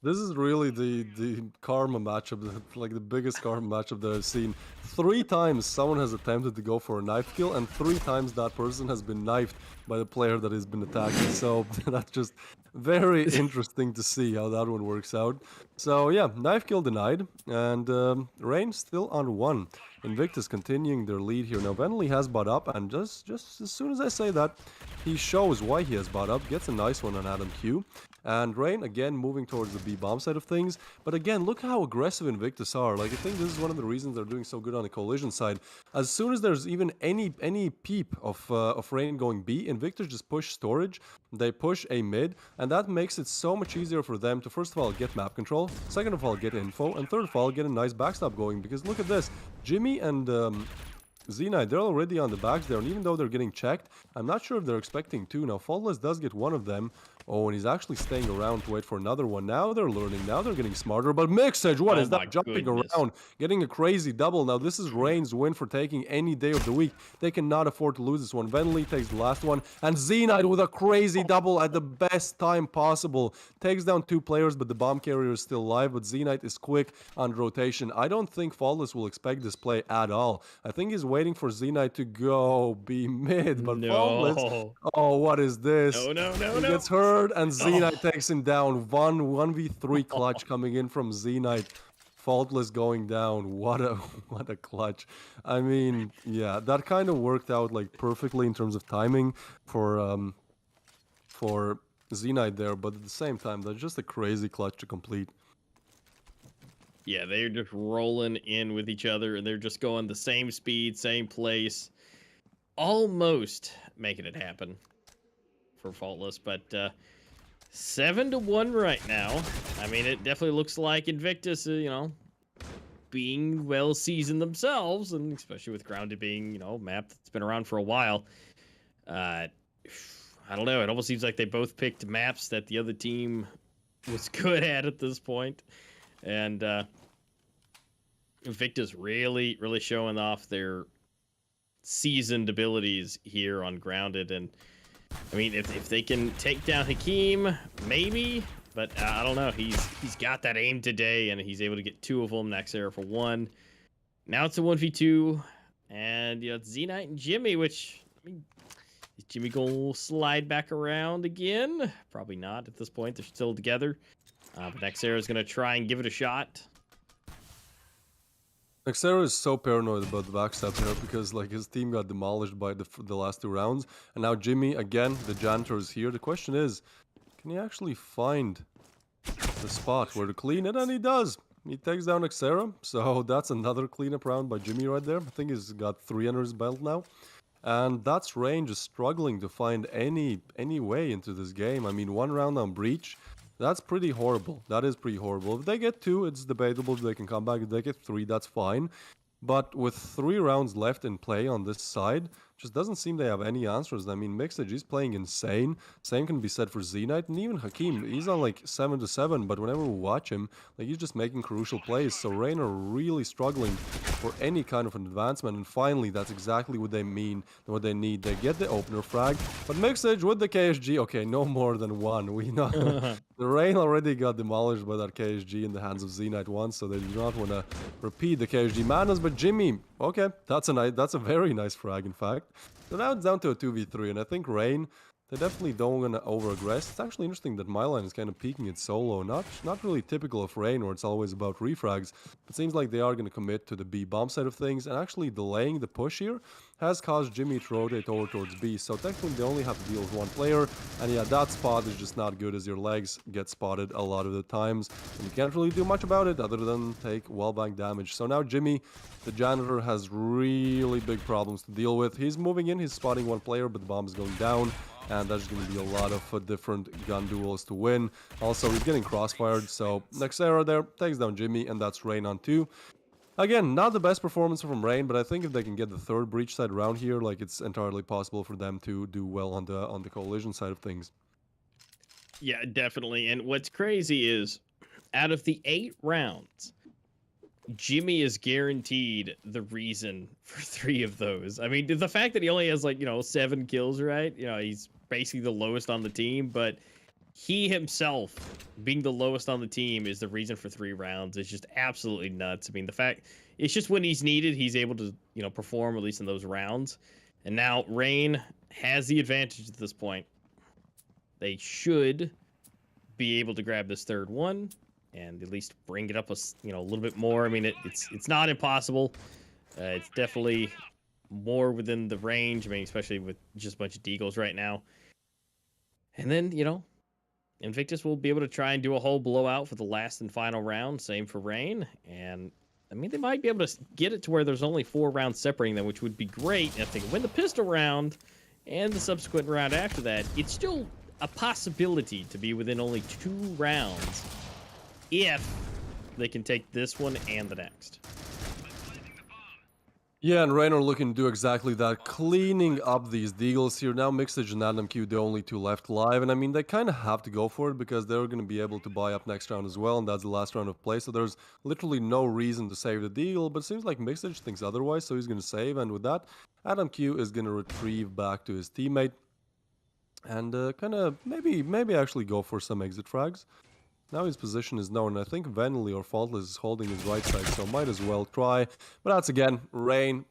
E: This is really the karma matchup, like the biggest karma matchup that I've seen. 3 times someone has attempted to go for a knife kill, and 3 times that person has been knifed by the player that has been attacking. So that's just very interesting to see how that one works out. So yeah, knife kill denied, and Rain still on 1. Invictus continuing their lead here. Now Venley has bought up, and just as soon as I say that, he shows why he has bought up, gets a nice one on Adam Q. And Rain, again, moving towards the B-bomb side of things. But again, look how aggressive Invictus are. Like, I think this is one of the reasons they're doing so good on the collision side. As soon as there's even any peep of Rain going B, Invictus just push storage. They push a mid, and that makes it so much easier for them to, first of all, get map control, second of all, get info, and third of all, get a nice backstop going. Because look at this. Jimmy and Z-Knight, they're already on the backs there, and even though they're getting checked, I'm not sure if they're expecting 2. Now, Faultless does get one of them. Oh, and he's actually staying around to wait for another one. Now they're learning. Now they're getting smarter. But Mixage, what is that? Jumping around, getting a crazy double. Now, this is Rain's win for taking any day of the week. They cannot afford to lose this one. Venley takes the last one. And Z-Knight with a crazy double at the best time possible. Takes down 2 players, but the bomb carrier is still alive. But Z-Knight is quick on rotation. I don't think Faultless will expect this play at all. I think he's waiting for Z-Knight to go be mid. But Faultless, oh, what is this?
D: No.
E: He gets hurt. And Z-Knight takes him down. 1v3 clutch coming in from Z-Knight. Faultless going down. What a clutch. I mean, yeah, that kind of worked out like perfectly in terms of timing for Z-Knight there, but at the same time, that's just a crazy clutch to complete.
D: Yeah, they're just rolling in with each other, and they're just going the same speed, same place, almost making it happen for Faultless, but 7-1 right now. I mean, it definitely looks like Invictus, you know, being well seasoned themselves, and especially with Grounded being, you know, a map that's been around for a while. I don't know. It almost seems like they both picked maps that the other team was good at this point. And INVICTUS really showing off their seasoned abilities here on Grounded. And I mean, if they can take down Hakeem, maybe, but I don't know. He's got that aim today, and he's able to get 2 of them. Nexera for 1. Now it's a 1v2, and you know, it's Z-Knight and Jimmy, which, I mean, is Jimmy gonna slide back around again? Probably not at this point. They're still together. But Nexera is gonna try and give it a shot.
E: Nexera is so paranoid about the backstab here because like his team got demolished by the last 2 rounds, and now Jimmy again, the janitor, is here. The question is, can he actually find the spot where to clean it? And he does. He takes down Nexera, so that's another cleanup round by Jimmy right there. I think he's got 3 under his belt now. And that's Range is struggling to find any way into this game. I mean, 1 round on Breach, that's pretty horrible. That is pretty horrible. If they get 2, it's debatable if they can come back. If they get 3, that's fine. But with 3 rounds left in play on this side, just doesn't seem they have any answers. I mean, Mixage, he's playing insane. Same can be said for Z-Knight, and even Hakeem. He's on like 7-7, but whenever we watch him, like he's just making crucial plays. So Rain are really struggling for any kind of an advancement. And finally, that's exactly what they mean, what they need. They get the opener frag, but Mixage with the KSG, okay, no more than 1. We know the Rain already got demolished by that KSG in the hands of Z-Knight once, so they do not want to repeat the KSG madness. But Jimmy, okay, that's a very nice frag, in fact. So now it's down to a 2v3, and I think Rain, they definitely don't want to over-aggress. It's actually interesting that my line is kind of peeking it solo. Not really typical of Rain, where it's always about refrags. It seems like they are going to commit to the B bomb side of things, and actually delaying the push here has caused Jimmy to rotate over towards B. So technically they only have to deal with 1 player, and yeah, that spot is just not good as your legs get spotted a lot of the times, and you can't really do much about it other than take wallbang damage. So now Jimmy, the janitor, has really big problems to deal with. He's moving in, he's spotting 1 player, but the bomb is going down. And there's going to be a lot of different gun duels to win. Also, he's getting crossfired, so Nexera there takes down Jimmy, and that's Rain on 2. Again, not the best performance from Rain, but I think if they can get the 3rd breach side round here, like, it's entirely possible for them to do well on the coalition side of things.
D: Yeah, definitely. And what's crazy is, out of the 8 rounds, Jimmy is guaranteed the reason for 3 of those. I mean, the fact that he only has, like, you know, 7 kills, right? You know, he's basically the lowest on the team, but he himself being the lowest on the team is the reason for 3 rounds. It's just absolutely nuts. I mean, the fact, it's just when he's needed, he's able to, you know, perform, at least in those rounds. And now Rain has the advantage at this point. They should be able to grab this 3rd one and at least bring it up a, you know, a little bit more. I mean, it's not impossible. It's definitely more within the range. I mean, especially with just a bunch of deagles right now. And then, you know, INVICTUS will be able to try and do a whole blowout for the last and final round. Same for Rain. And, I mean, they might be able to get it to where there's only 4 rounds separating them, which would be great. And if they can win the pistol round and the subsequent round after that, it's still a possibility to be within only 2 rounds if they can take this one and the next.
E: Yeah, and Rain are looking to do exactly that, cleaning up these deagles here. Now Mixage and AdamQ, the only 2 left live, and I mean, they kind of have to go for it because they're going to be able to buy up next round as well, and that's the last round of play, so there's literally no reason to save the deagle, but it seems like Mixage thinks otherwise, so he's going to save, and with that, AdamQ is going to retrieve back to his teammate, and kind of maybe actually go for some exit frags. Now his position is known. I think Venly or Faultless is holding his right side, so might as well try. But that's, again, Rain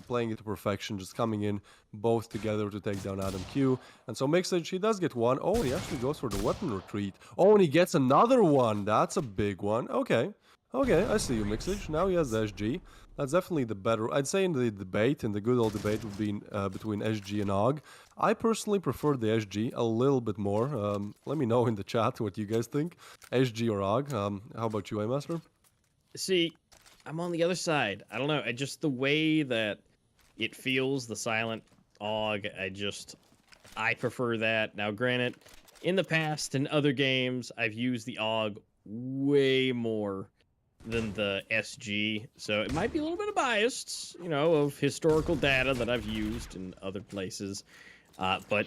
E: playing it to perfection, just coming in both together to take down AdamQ. And so Mixage, he does get 1. Oh, he actually goes for the weapon retreat. Oh, and he gets another one. That's a big one. Okay, I see you, Mixage. Now he has SG. That's definitely the better. I'd say in the debate, in the good old debate would be between SG and AUG. I personally prefer the SG a little bit more. Let me know in the chat what you guys think. SG or AUG. How about you, Master?
D: See, I'm on the other side. I don't know. Just the way that it feels, the silent AUG, I prefer that. Now, granted, in the past, in other games, I've used the AUG way more than the SG, so it might be a little bit of biased, you know, of historical data that I've used in other places. But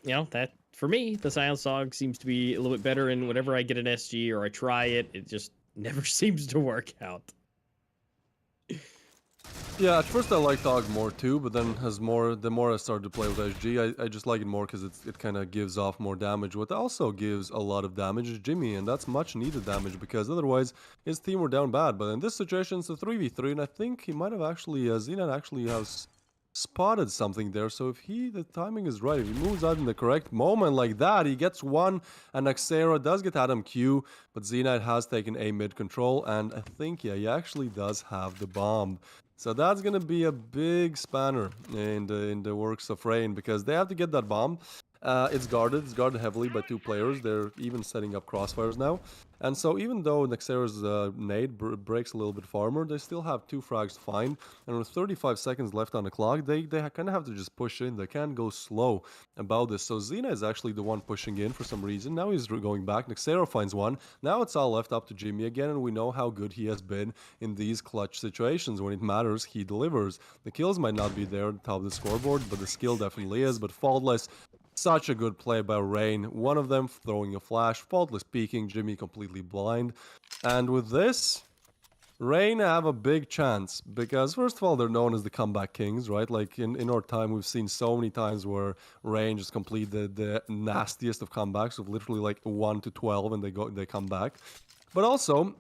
D: you know, that for me, the Silent Sog seems to be a little bit better. And whenever I get an SG or I try it, it just never seems to work out.
E: Yeah, at first I liked Dog more too, but then the more I started to play with SG, I just like it more because it kind of gives off more damage. What also gives a lot of damage is Jimmy, and that's much needed damage because otherwise his team were down bad. But in this situation, it's a 3v3, and I think he might have actually, Zenat actually has spotted something there. So if the timing is right, if he moves out in the correct moment like that, he gets one, and Axera does get Adam Q, but Zenite has taken A mid control, and I think, yeah, he actually does have the bomb. So that's gonna be a big spanner in the works of Rain because they have to get that bomb. It's guarded heavily by two players. They're even setting up crossfires now. And so even though Nexera's nade breaks a little bit farmer, they still have two frags to find. And with 35 seconds left on the clock, they kind of have to just push in. They can't go slow about this. So Xena is actually the one pushing in for some reason. Now he's going back. Nexera finds one. Now it's all left up to Jimmy again, and we know how good he has been in these clutch situations. When it matters, he delivers. The kills might not be there at the top of the scoreboard, but the skill definitely is. But Faultless, such a good play by Rain. One of them throwing a flash, Faultless peeking, Jimmy completely blind. And with this, Rain have a big chance because first of all, they're known as the comeback kings, right? Like in our time, we've seen so many times where Rain just complete the nastiest of comebacks of literally like 1 to 12 and they come back. But also,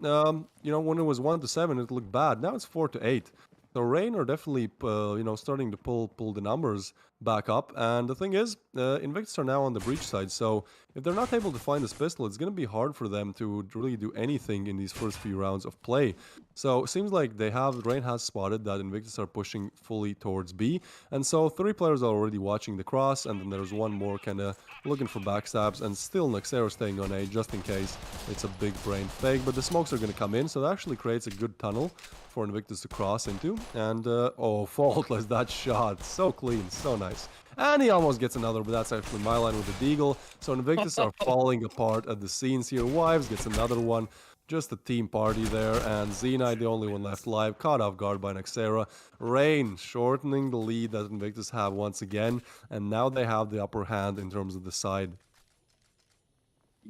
E: you know, when it was 1 to 7, it looked bad. Now it's 4 to 8. So Rain are definitely, you know, starting to pull the numbers back up. And the thing is, Invictus are now on the breach side. So if they're not able to find this pistol, it's going to be hard for them to really do anything in these first few rounds of play. So it seems like Rain has spotted that Invictus are pushing fully towards B. And so 3 players are already watching the cross. And then there's one more kind of looking for backstabs. And still Nexera staying on A just in case it's a big brain fake. But the smokes are going to come in. So that actually creates a good tunnel for Invictus to cross into. And, oh, Faultless, that shot. So clean, so nice. And he almost gets another, but that's actually my line with the Deagle. So Invictus are falling apart at the seams here. Wives gets another one. Just a team party there. And Zenite, the only one left alive, caught off guard by Nexera. Rain shortening the lead that Invictus have once again. And now they have the upper hand in terms of the side.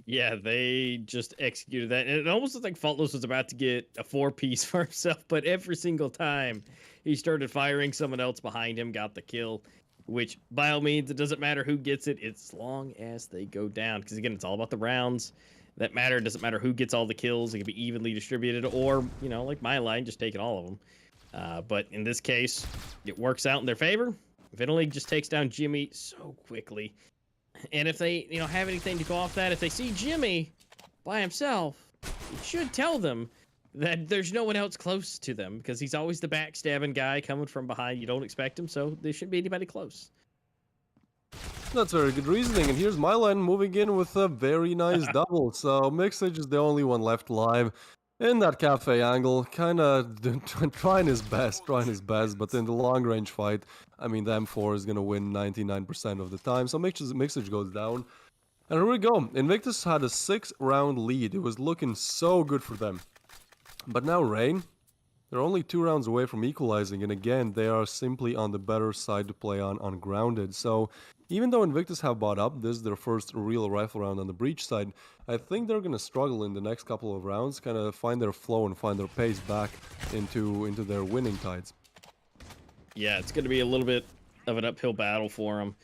D: Yeah, they just executed that. And it almost looked like Faultless was about to get a 4-piece for himself, but every single time he started firing, someone else behind him got the kill, which by all means, it doesn't matter who gets it as long as they go down. Because again, it's all about the rounds that matter. It doesn't matter who gets all the kills. It can be evenly distributed or, you know, like my line, just taking all of them. But in this case, it works out in their favor. Vitalig just takes down Jimmy so quickly. And if they, you know, have anything to go off that, if they see Jimmy by himself, it should tell them that there's no one else close to them because he's always the backstabbing guy coming from behind. You don't expect him, so there shouldn't be anybody close.
E: That's very good reasoning. And here's Mylan moving in with a very nice double. So Mixage is the only one left alive in that cafe angle, kind of trying his best, but in the long range fight, I mean, the M4 is going to win 99% of the time, so Mixage goes down. And here we go, Invictus had a 6-round lead, it was looking so good for them. But now Rain, they're only 2 rounds away from equalizing, and again, they are simply on the better side to play on Grounded. So even though Invictus have bought up, this is their first real rifle round on the breach side, I think they're going to struggle in the next couple of rounds, kind of find their flow and find their pace back into their winning tides.
D: Yeah, it's going to be a little bit of an uphill battle for them.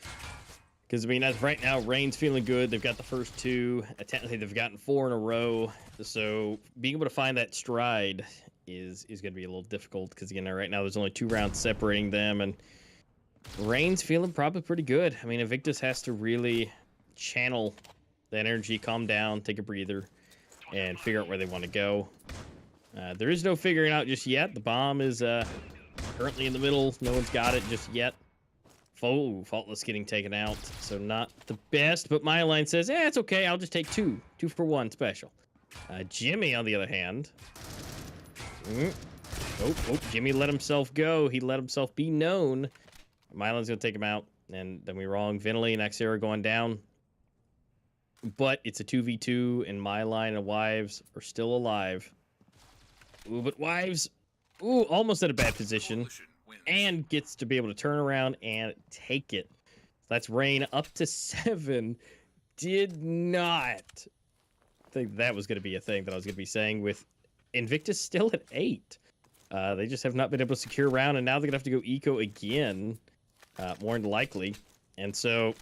D: Because, I mean, as right now, Rain's feeling good. They've got the first 2. Technically, they've gotten 4 in a row. So being able to find that stride is going to be a little difficult. Because, again, right now, there's only 2 rounds separating them. And Rain's feeling probably pretty good. I mean, Invictus has to really channel the energy, calm down, take a breather, and figure out where they want to go. There is no figuring out just yet. The bomb is currently in the middle. No one's got it just yet. Faultless getting taken out, so not the best. But my line says, it's okay. I'll just take 2 for 1 special. Jimmy, on the other hand. Oh, Jimmy let himself go. He let himself be known. Mylan's going to take him out. And then we wrong. Vinley and Axera going down. But it's a 2v2, and my line of wives are still alive. Ooh, but Wives, almost at a bad position, and gets to be able to turn around and take it. That's Rain up to 7. Did not think that was going to be a thing that I was going to be saying with Invictus still at 8. They just have not been able to secure round, and now they're going to have to go eco again, more than likely. And so,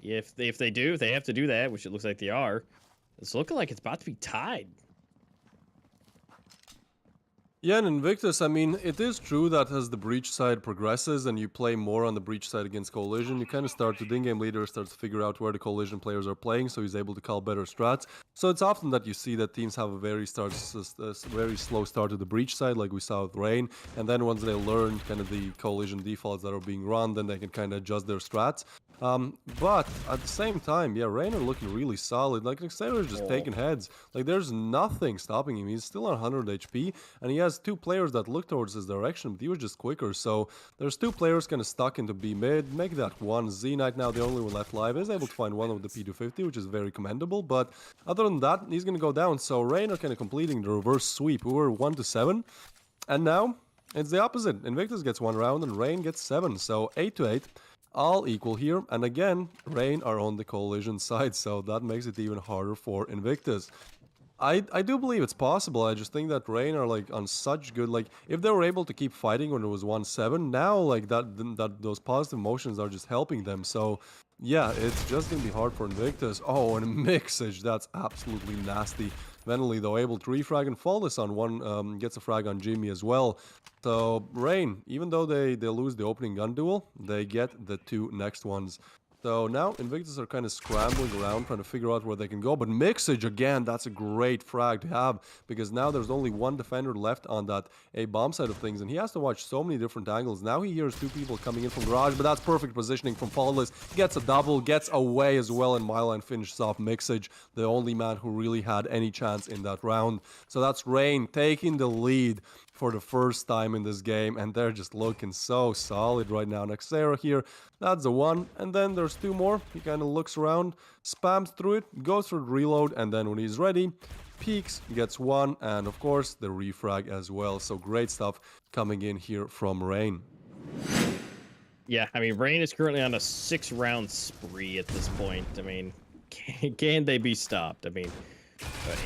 D: if they have to do that, which it looks like they are, it's looking like it's about to be tied.
E: Yeah, and Invictus, I mean, it is true that as the breach side progresses and you play more on the breach side against Collision, you kind of start to, the in-game leader starts to figure out where the Collision players are playing, so he's able to call better strats. So it's often that you see that teams have a very slow start to the breach side, like we saw with Rain, and then once they learn kind of the Collision defaults that are being run, then they can kind of adjust their strats. But at the same time, yeah, Rain are looking really solid. Like, Nexera is just taking heads. Like, there's nothing stopping him. He's still on 100 HP, and he has 2 players that look towards his direction, but he was just quicker. So there's 2 players kind of stuck into B mid. Make that one. Z-Knight, now the only one left live, is able to find one of the P250, which is very commendable. But other than that, he's going to go down. So Rain are kind of completing the reverse sweep. We were 1 to 7, and now it's the opposite. Invictus gets 1 round, and Rain gets 7. So 8 to 8. All equal here, and again, Rain are on the Collision side, so that makes it even harder for Invictus. I do believe it's possible. I just think that Rain are like on such good, like if they were able to keep fighting when it was 1-7, now like that those positive motions are just helping them. So yeah, it's just gonna be hard for Invictus. Oh, and Mixage, that's absolutely nasty. Venly though able to refrag, and Flawless on one gets a frag on Jimmy as well. So Rain, even though they lose the opening gun duel, they get the 2 next ones. So now Invictus are kind of scrambling around trying to figure out where they can go. But Mixage, again, that's a great frag to have, because now there's only 1 defender left on that A-bomb side of things, and he has to watch so many different angles. Now he hears 2 people coming in from garage, but that's perfect positioning from Flawless. Gets a double, gets away as well, and Myline finishes off Mixage, the only man who really had any chance in that round. So that's Rain taking the lead for the first time in this game, and they're just looking so solid right now. Nexera here, that's the 1, and then there's 2 more. He kind of looks around, spams through it, goes through the reload, and then when he's ready, peeks, gets 1, and of course the refrag as well. So great stuff coming in here from Rain.
D: Yeah, I mean, Rain is currently on a 6-round spree at this point. I mean, can they be stopped? I mean,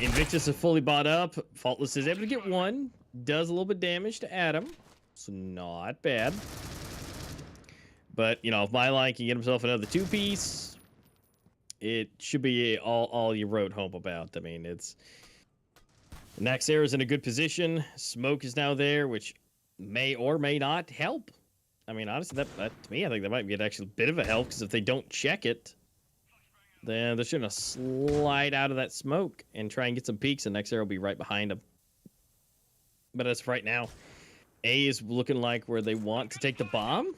D: Invictus is fully bought up. Faultless is able to get 1. Does a little bit of damage to Adam, so not bad. But, you know, if Myline can get himself another 2-piece, it should be all you wrote home about. I mean, it's... Naxera's in a good position. Smoke is now there, which may or may not help. I mean, honestly, that to me, I think that might be an actual bit of a help, because if they don't check it, then they're just going to slide out of that smoke and try and get some peeks, and Naxera will be right behind them. But as of right now, A is looking like where they want to take the bomb.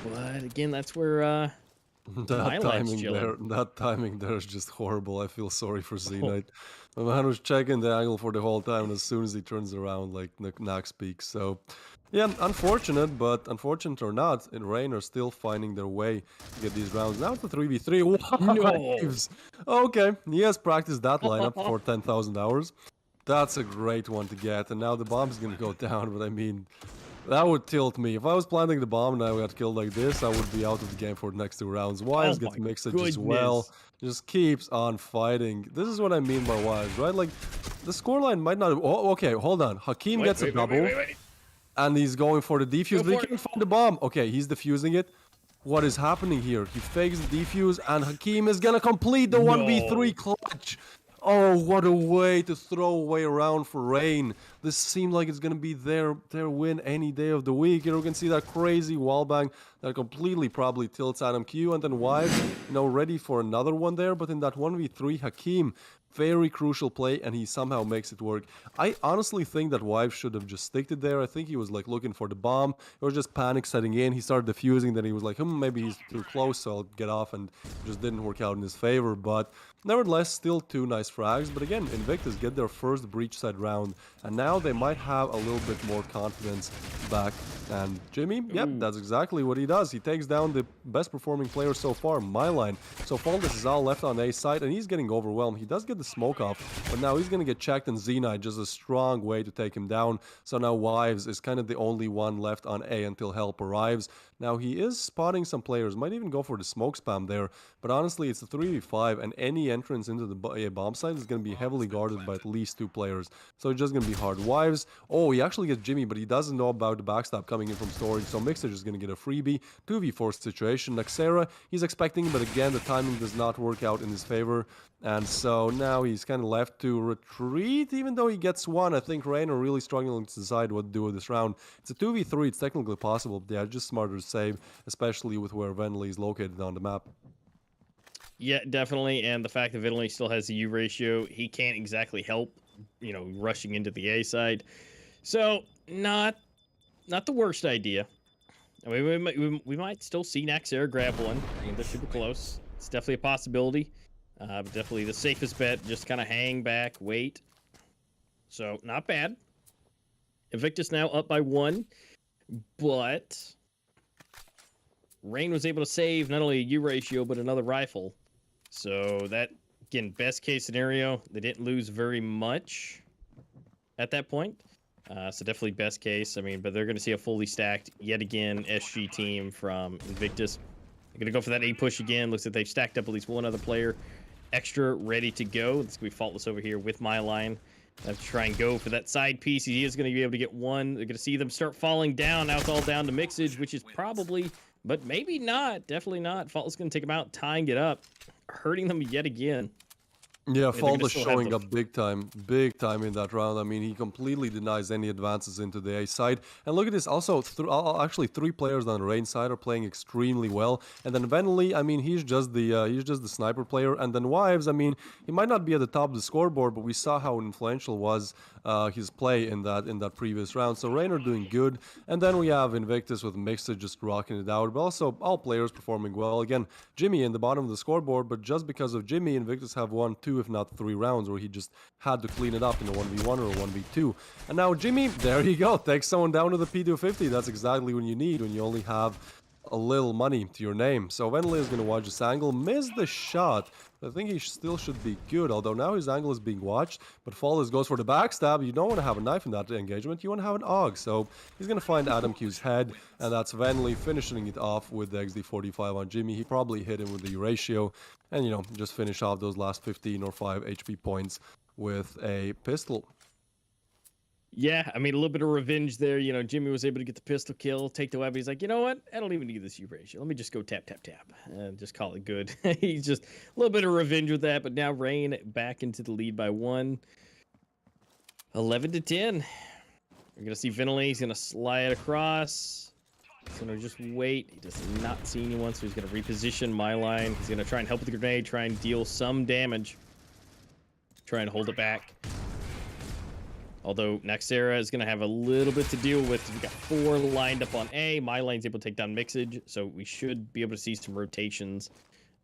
D: But again, that's where
E: that timing there is just horrible. I feel sorry for Z-Knight. The man was checking the angle for the whole time, and as soon as he turns around, like Nax peaks. So yeah, unfortunate, but unfortunate or not, Rain are still finding their way to get these rounds. Now it's a 3v3. No. Okay, he has practiced that lineup for 10,000 hours. That's a great one to get, and now the bomb's gonna go down, but I mean, that would tilt me. If I was planting the bomb and I got killed like this, I would be out of the game for the next 2 rounds. Wiles gets Mixage as well. Just keeps on fighting. This is what I mean by Wiles, right? Like, the scoreline might not... Oh, okay, hold on. Hakeem gets a double, and he's going for the defuse, but he can't find the bomb. Okay, he's defusing it. What is happening here? He fakes the defuse, and Hakeem is gonna complete the 1v3 clutch. Oh, what a way to throw away around for Rain. This seemed like it's going to be their win any day of the week. You can see that crazy wallbang that completely probably tilts Adam Q, and then Wives, ready for another one there. But in that 1v3, Hakeem, very crucial play, and he somehow makes it work. I honestly think that Wives should have just sticked it there. I think he was like looking for the bomb. It was just panic setting in. He started defusing, then he was like, maybe he's too close, so I'll get off, and it just didn't work out in his favor. But nevertheless, still 2 nice frags. But again, Invictus get their first breach side round, and now they might have a little bit more confidence back. And Jimmy, yep, that's exactly what he does. He takes down the best performing player so far, Myline. So Flawless is all left on A side, and he's getting overwhelmed. He does get the the smoke off, but now he's gonna get checked, and Xenite just a strong way to take him down. So now Wives is kind of the only one left on A until help arrives. Now he is spotting some players, might even go for the smoke spam there, but honestly it's a 3v5, and any entrance into the A bomb site is going to be heavily guarded by at least 2 players, so it's just going to be hard. Wives, oh, he actually gets Jimmy, but he doesn't know about the backstab coming in from storage, so Mixer is going to get a freebie. 2v4 situation. Naxera, he's expecting, but again the timing does not work out in his favor, and so now he's kind of left to retreat, even though he gets one. I think Rain are really struggling to decide what to do with this round. It's a 2v3, it's technically possible, but yeah, just smarter to save, especially with where Venley is located on the map.
D: Yeah, definitely, and the fact that Venley still has the U ratio, he can't exactly help, you know, rushing into the A side. So, not the worst idea. I mean, we might still see Naxera grab one. I mean, they're super close. It's definitely a possibility. But definitely the safest bet, just kind of hang back, wait. So, not bad. Invictus now up by 1, but Rain was able to save not only a U ratio, but another rifle. So that, again, best case scenario, they didn't lose very much at that point. So definitely best case. I mean, but they're going to see a fully stacked, yet again, SG team from Invictus. They're going to go for that A push again. Looks like they've stacked up at least one other player extra ready to go. It's going to be Faultless over here with MyLine. Have to try and go for that side piece. He is going to be able to get one. They're going to see them start falling down. Now it's all down to Mixage, which is probably, but maybe not. Definitely not. Faultless going to take him out, tying it up, hurting them yet again.
E: Yeah, Faultless showing up big time in that round. I mean, he completely denies any advances into the A side. And look at this, also, actually 3 players on the Rain side are playing extremely well. And then Venley, I mean, he's just the sniper player. And then Wives, I mean, he might not be at the top of the scoreboard, but we saw how influential was his play in that previous round. So Rain are doing good. And then we have Invictus with Mixer just rocking it out. But also all players performing well. Again, Jimmy in the bottom of the scoreboard, but just because of Jimmy, Invictus have won 2, if not 3 rounds where he just had to clean it up in a 1v1 or a 1v2. And now Jimmy, there you go, takes someone down to the P250. That's exactly what you need when you only have a little money to your name. So Venley is going to watch this angle, miss the shot. I think he still should be good, although now his angle is being watched. But Faultless goes for the backstab. You don't want to have a knife in that engagement, you want to have an AUG. So he's going to find Adam Q's head, and that's Venley finishing it off with the XD45 on Jimmy. He probably hit him with the U ratio, and, you know, just finish off those last 15 or 5 HP points with a pistol.
D: Yeah, I mean, a little bit of revenge there. You know, Jimmy was able to get the pistol kill, take the web. He's like, you know what? I don't even need this U ratio. Let me just go tap, tap, tap, and just call it good. He's just a little bit of revenge with that. But now Rain back into the lead by 1. 11-10. We're going to see Venley. He's going to slide across. He's going to just wait. He does not see anyone, so he's going to reposition MyLine. He's going to try and help with the grenade, try and deal some damage. Try and hold it back. Although Naxera is going to have a little bit to deal with. We've got 4 lined up on A. MyLine's able to take down Mixage, so we should be able to see some rotations.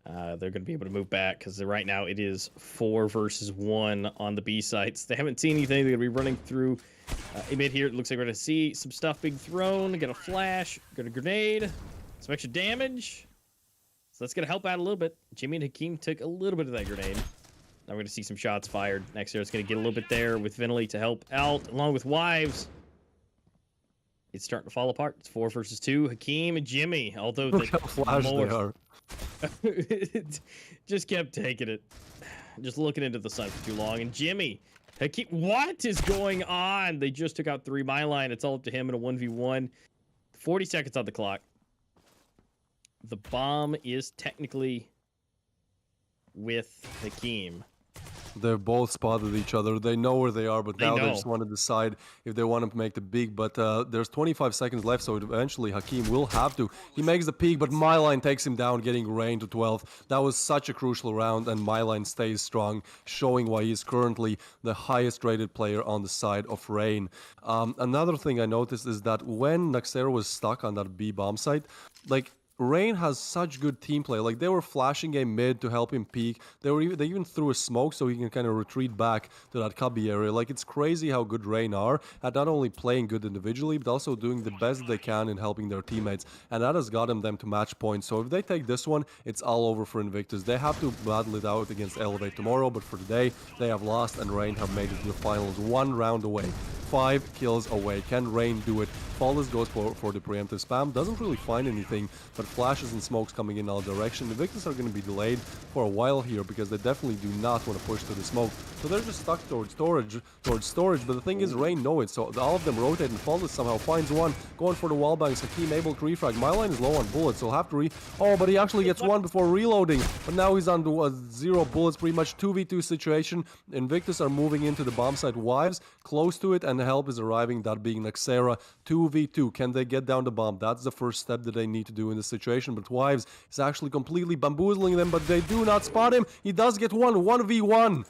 D: They're going to be able to move back, because right now it is 4 versus 1 on the B sites. They haven't seen anything. They're going to be running through a mid here. It looks like we're going to see some stuff being thrown. Get a flash, get a grenade, some extra damage. So that's going to help out a little bit. Jimmy and Hakeem took a little bit of that grenade. Now we're going to see some shots fired. Naxera's going to get a little bit there with Venley to help out, along with Wives. It's starting to fall apart. It's 4 versus 2. Hakeem and Jimmy, although
E: Look how flashed they are.
D: Just kept taking it. Just looking into the sun for too long. And Jimmy, Hakeem, what is going on? They just took out 3 MyLine. It's all up to him in a 1v1. 40 seconds on the clock. The bomb is technically with Hakeem.
E: They've both spotted each other. They know where they are, but now they just want to decide if they want to make the peek. But there's 25 seconds left, so eventually Hakeem will have to. He makes the peek, but MyLine takes him down, getting Rain to 12. That was such a crucial round, and MyLine stays strong, showing why he's currently the highest rated player on the side of Rain. Another thing I noticed is that when Naxera was stuck on that B bomb site, like, Rain has such good team play. Like, they were flashing a mid to help him peek. They even threw a smoke so he can kind of retreat back to that cubby area. Like, it's crazy how good Rain are at not only playing good individually, but also doing the best they can in helping their teammates. And that has gotten them to match points. So if they take this one, it's all over for Invictus. They have to battle it out against Elevate tomorrow, but for today, they have lost, and Rain have made it to the finals 1 round away. 5 kills away. Can Rain do it? Flawless goes for the preemptive spam. Doesn't really find anything, but flashes and smokes coming in all direction. The Invictus are going to be delayed for a while here because they definitely do not want to push to the smoke. So they're just stuck towards storage. But the thing is, Rain know it, so all of them rotate, and Flawless somehow finds one, going for the wall bangs. Hakeem able to refrag. Myline is low on bullets, so he'll have to Oh, but he actually gets one before reloading. But now he's on to 0 bullets, pretty much 2v2 situation. Invictus are moving into the bomb site. Wives close to it, and the help is arriving, that being Nexera. 2v2. Can they get down the bomb? That's the first step that they need to do in this situation. But Wives is actually completely bamboozling them, but they do not spot him. He does get 1v1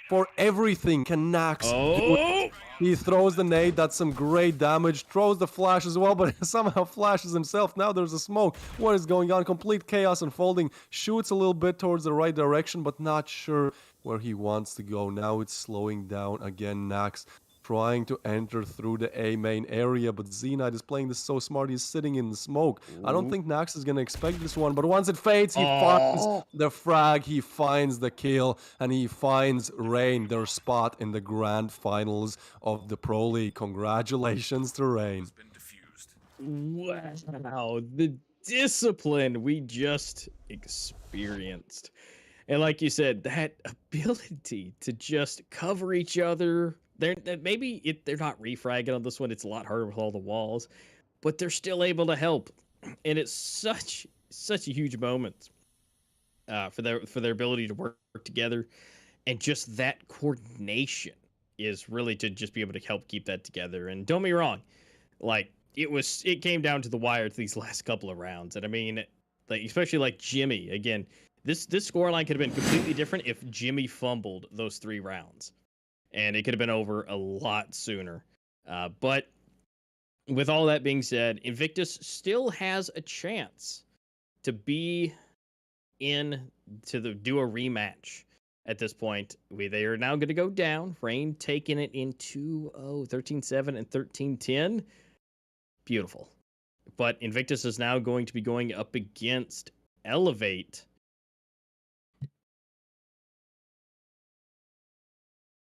E: for everything. Can Nax do it? He throws the nade. That's some great damage. Throws the flash as well, but somehow flashes himself. Now there's a smoke. What is going on? Complete chaos unfolding. Shoots a little bit towards the right direction, but not sure where he wants to go. Now it's slowing down again. Nax trying to enter through the A main area, but Zenite is playing this so smart. He's sitting in the smoke. I don't think Nax is going to expect this one, but once it fades, he finds the frag, he finds the kill, and he finds Rain, their spot in the grand finals of the Pro League. Congratulations to Rain.
D: Wow, the discipline we just experienced. And like you said, that ability to just cover each other. They're not refragging on this one. It's a lot harder with all the walls, but they're still able to help, and it's such a huge moment for their ability to work together, and just that coordination is really to just be able to help keep that together. And don't get me wrong, like it came down to the wire to these last couple of rounds, and I mean, like especially like Jimmy again. This scoreline could have been completely different if Jimmy fumbled those 3 rounds. And it could have been over a lot sooner. But with all that being said, Invictus still has a chance to be do a rematch at this point. They are now going to go down. Rain taking it in 2-0, 13-7, and 13-10. Beautiful. But Invictus is now going to be going up against Elevate.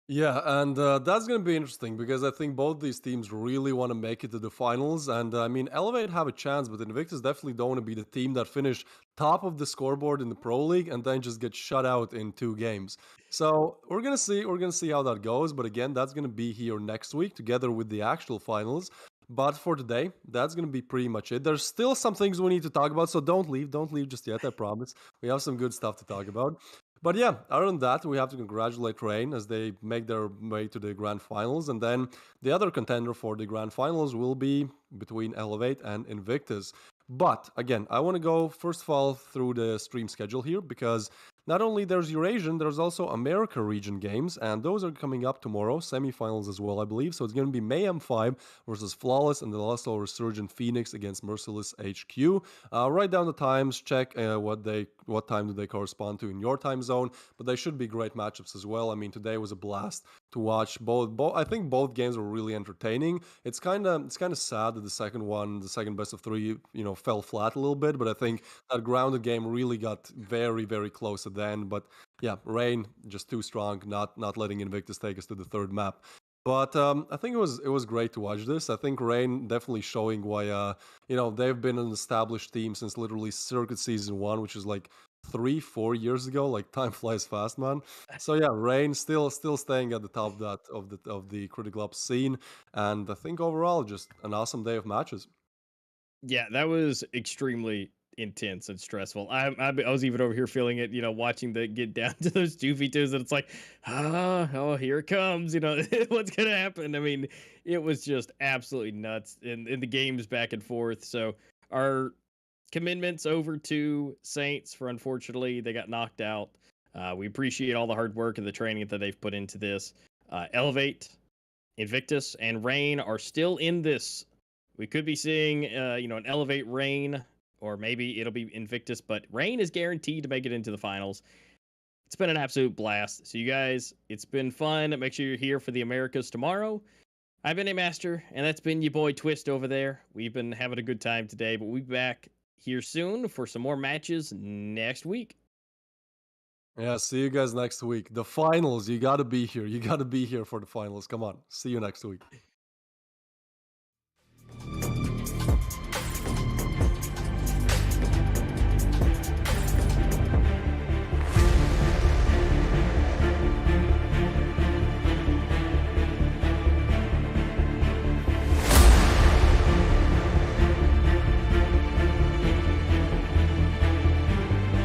E: Yeah, and that's going to be interesting because I think both these teams really want to make it to the finals. And I mean, Elevate have a chance, but Invictus definitely don't want to be the team that finish top of the scoreboard in the Pro League and then just get shut out in 2 games. So we're gonna see how that goes. But again, that's gonna be here next week together with the actual finals. But for today, that's going to be pretty much it. There's still some things we need to talk about, so don't leave just yet, I promise. We have some good stuff to talk about. But yeah, other than that, we have to congratulate Rain as they make their way to the grand finals. And then the other contender for the grand finals will be between Elevate and Invictus. But again, I want to go first of all through the stream schedule here because not only there's Eurasian, there's also America region games, and those are coming up tomorrow, semifinals as well, I believe. So it's going to be Mayhem 5 versus Flawless, and then also Resurgent Phoenix against Merciless HQ. Write down the times, check what time do they correspond to in your time zone, but they should be great matchups as well. I mean, today was a blast to watch. Both I think both games were really entertaining. It's kind of sad that the second best of 3, fell flat a little bit, but I think that grounded game really got very, very close at the end. But yeah, Rain just too strong, not letting Invictus take us to the 3rd map. But I think it was great to watch this. I think Rain definitely showing why they've been an established team since literally Circuit Season 1, which is like 3-4 years ago. Like, time flies fast, man. So yeah, Rain still staying at the top of the Critical Ops scene, and I think overall just an awesome day of matches.
D: Yeah, that was extremely intense and stressful. I was even over here feeling it, watching the get down to those 2v2s, and it's like, here it comes, what's gonna happen? I mean, it was just absolutely nuts in the games back and forth. So our commitments over to Saints, for unfortunately they got knocked out. We appreciate all the hard work and the training that they've put into this. Elevate, Invictus, and Rain are still in this. We could be seeing, an Elevate Rain or maybe it'll be Invictus, but Rain is guaranteed to make it into the finals. It's been an absolute blast. So you guys, it's been fun. Make sure you're here for the Americas tomorrow. I've been a master, and that's been your boy Twist over there. We've been having a good time today, but we'll be back here soon for some more matches next week.
E: Yeah, see you guys next week. The finals, you got to be here. You got to be here for the finals. Come on. See you next week.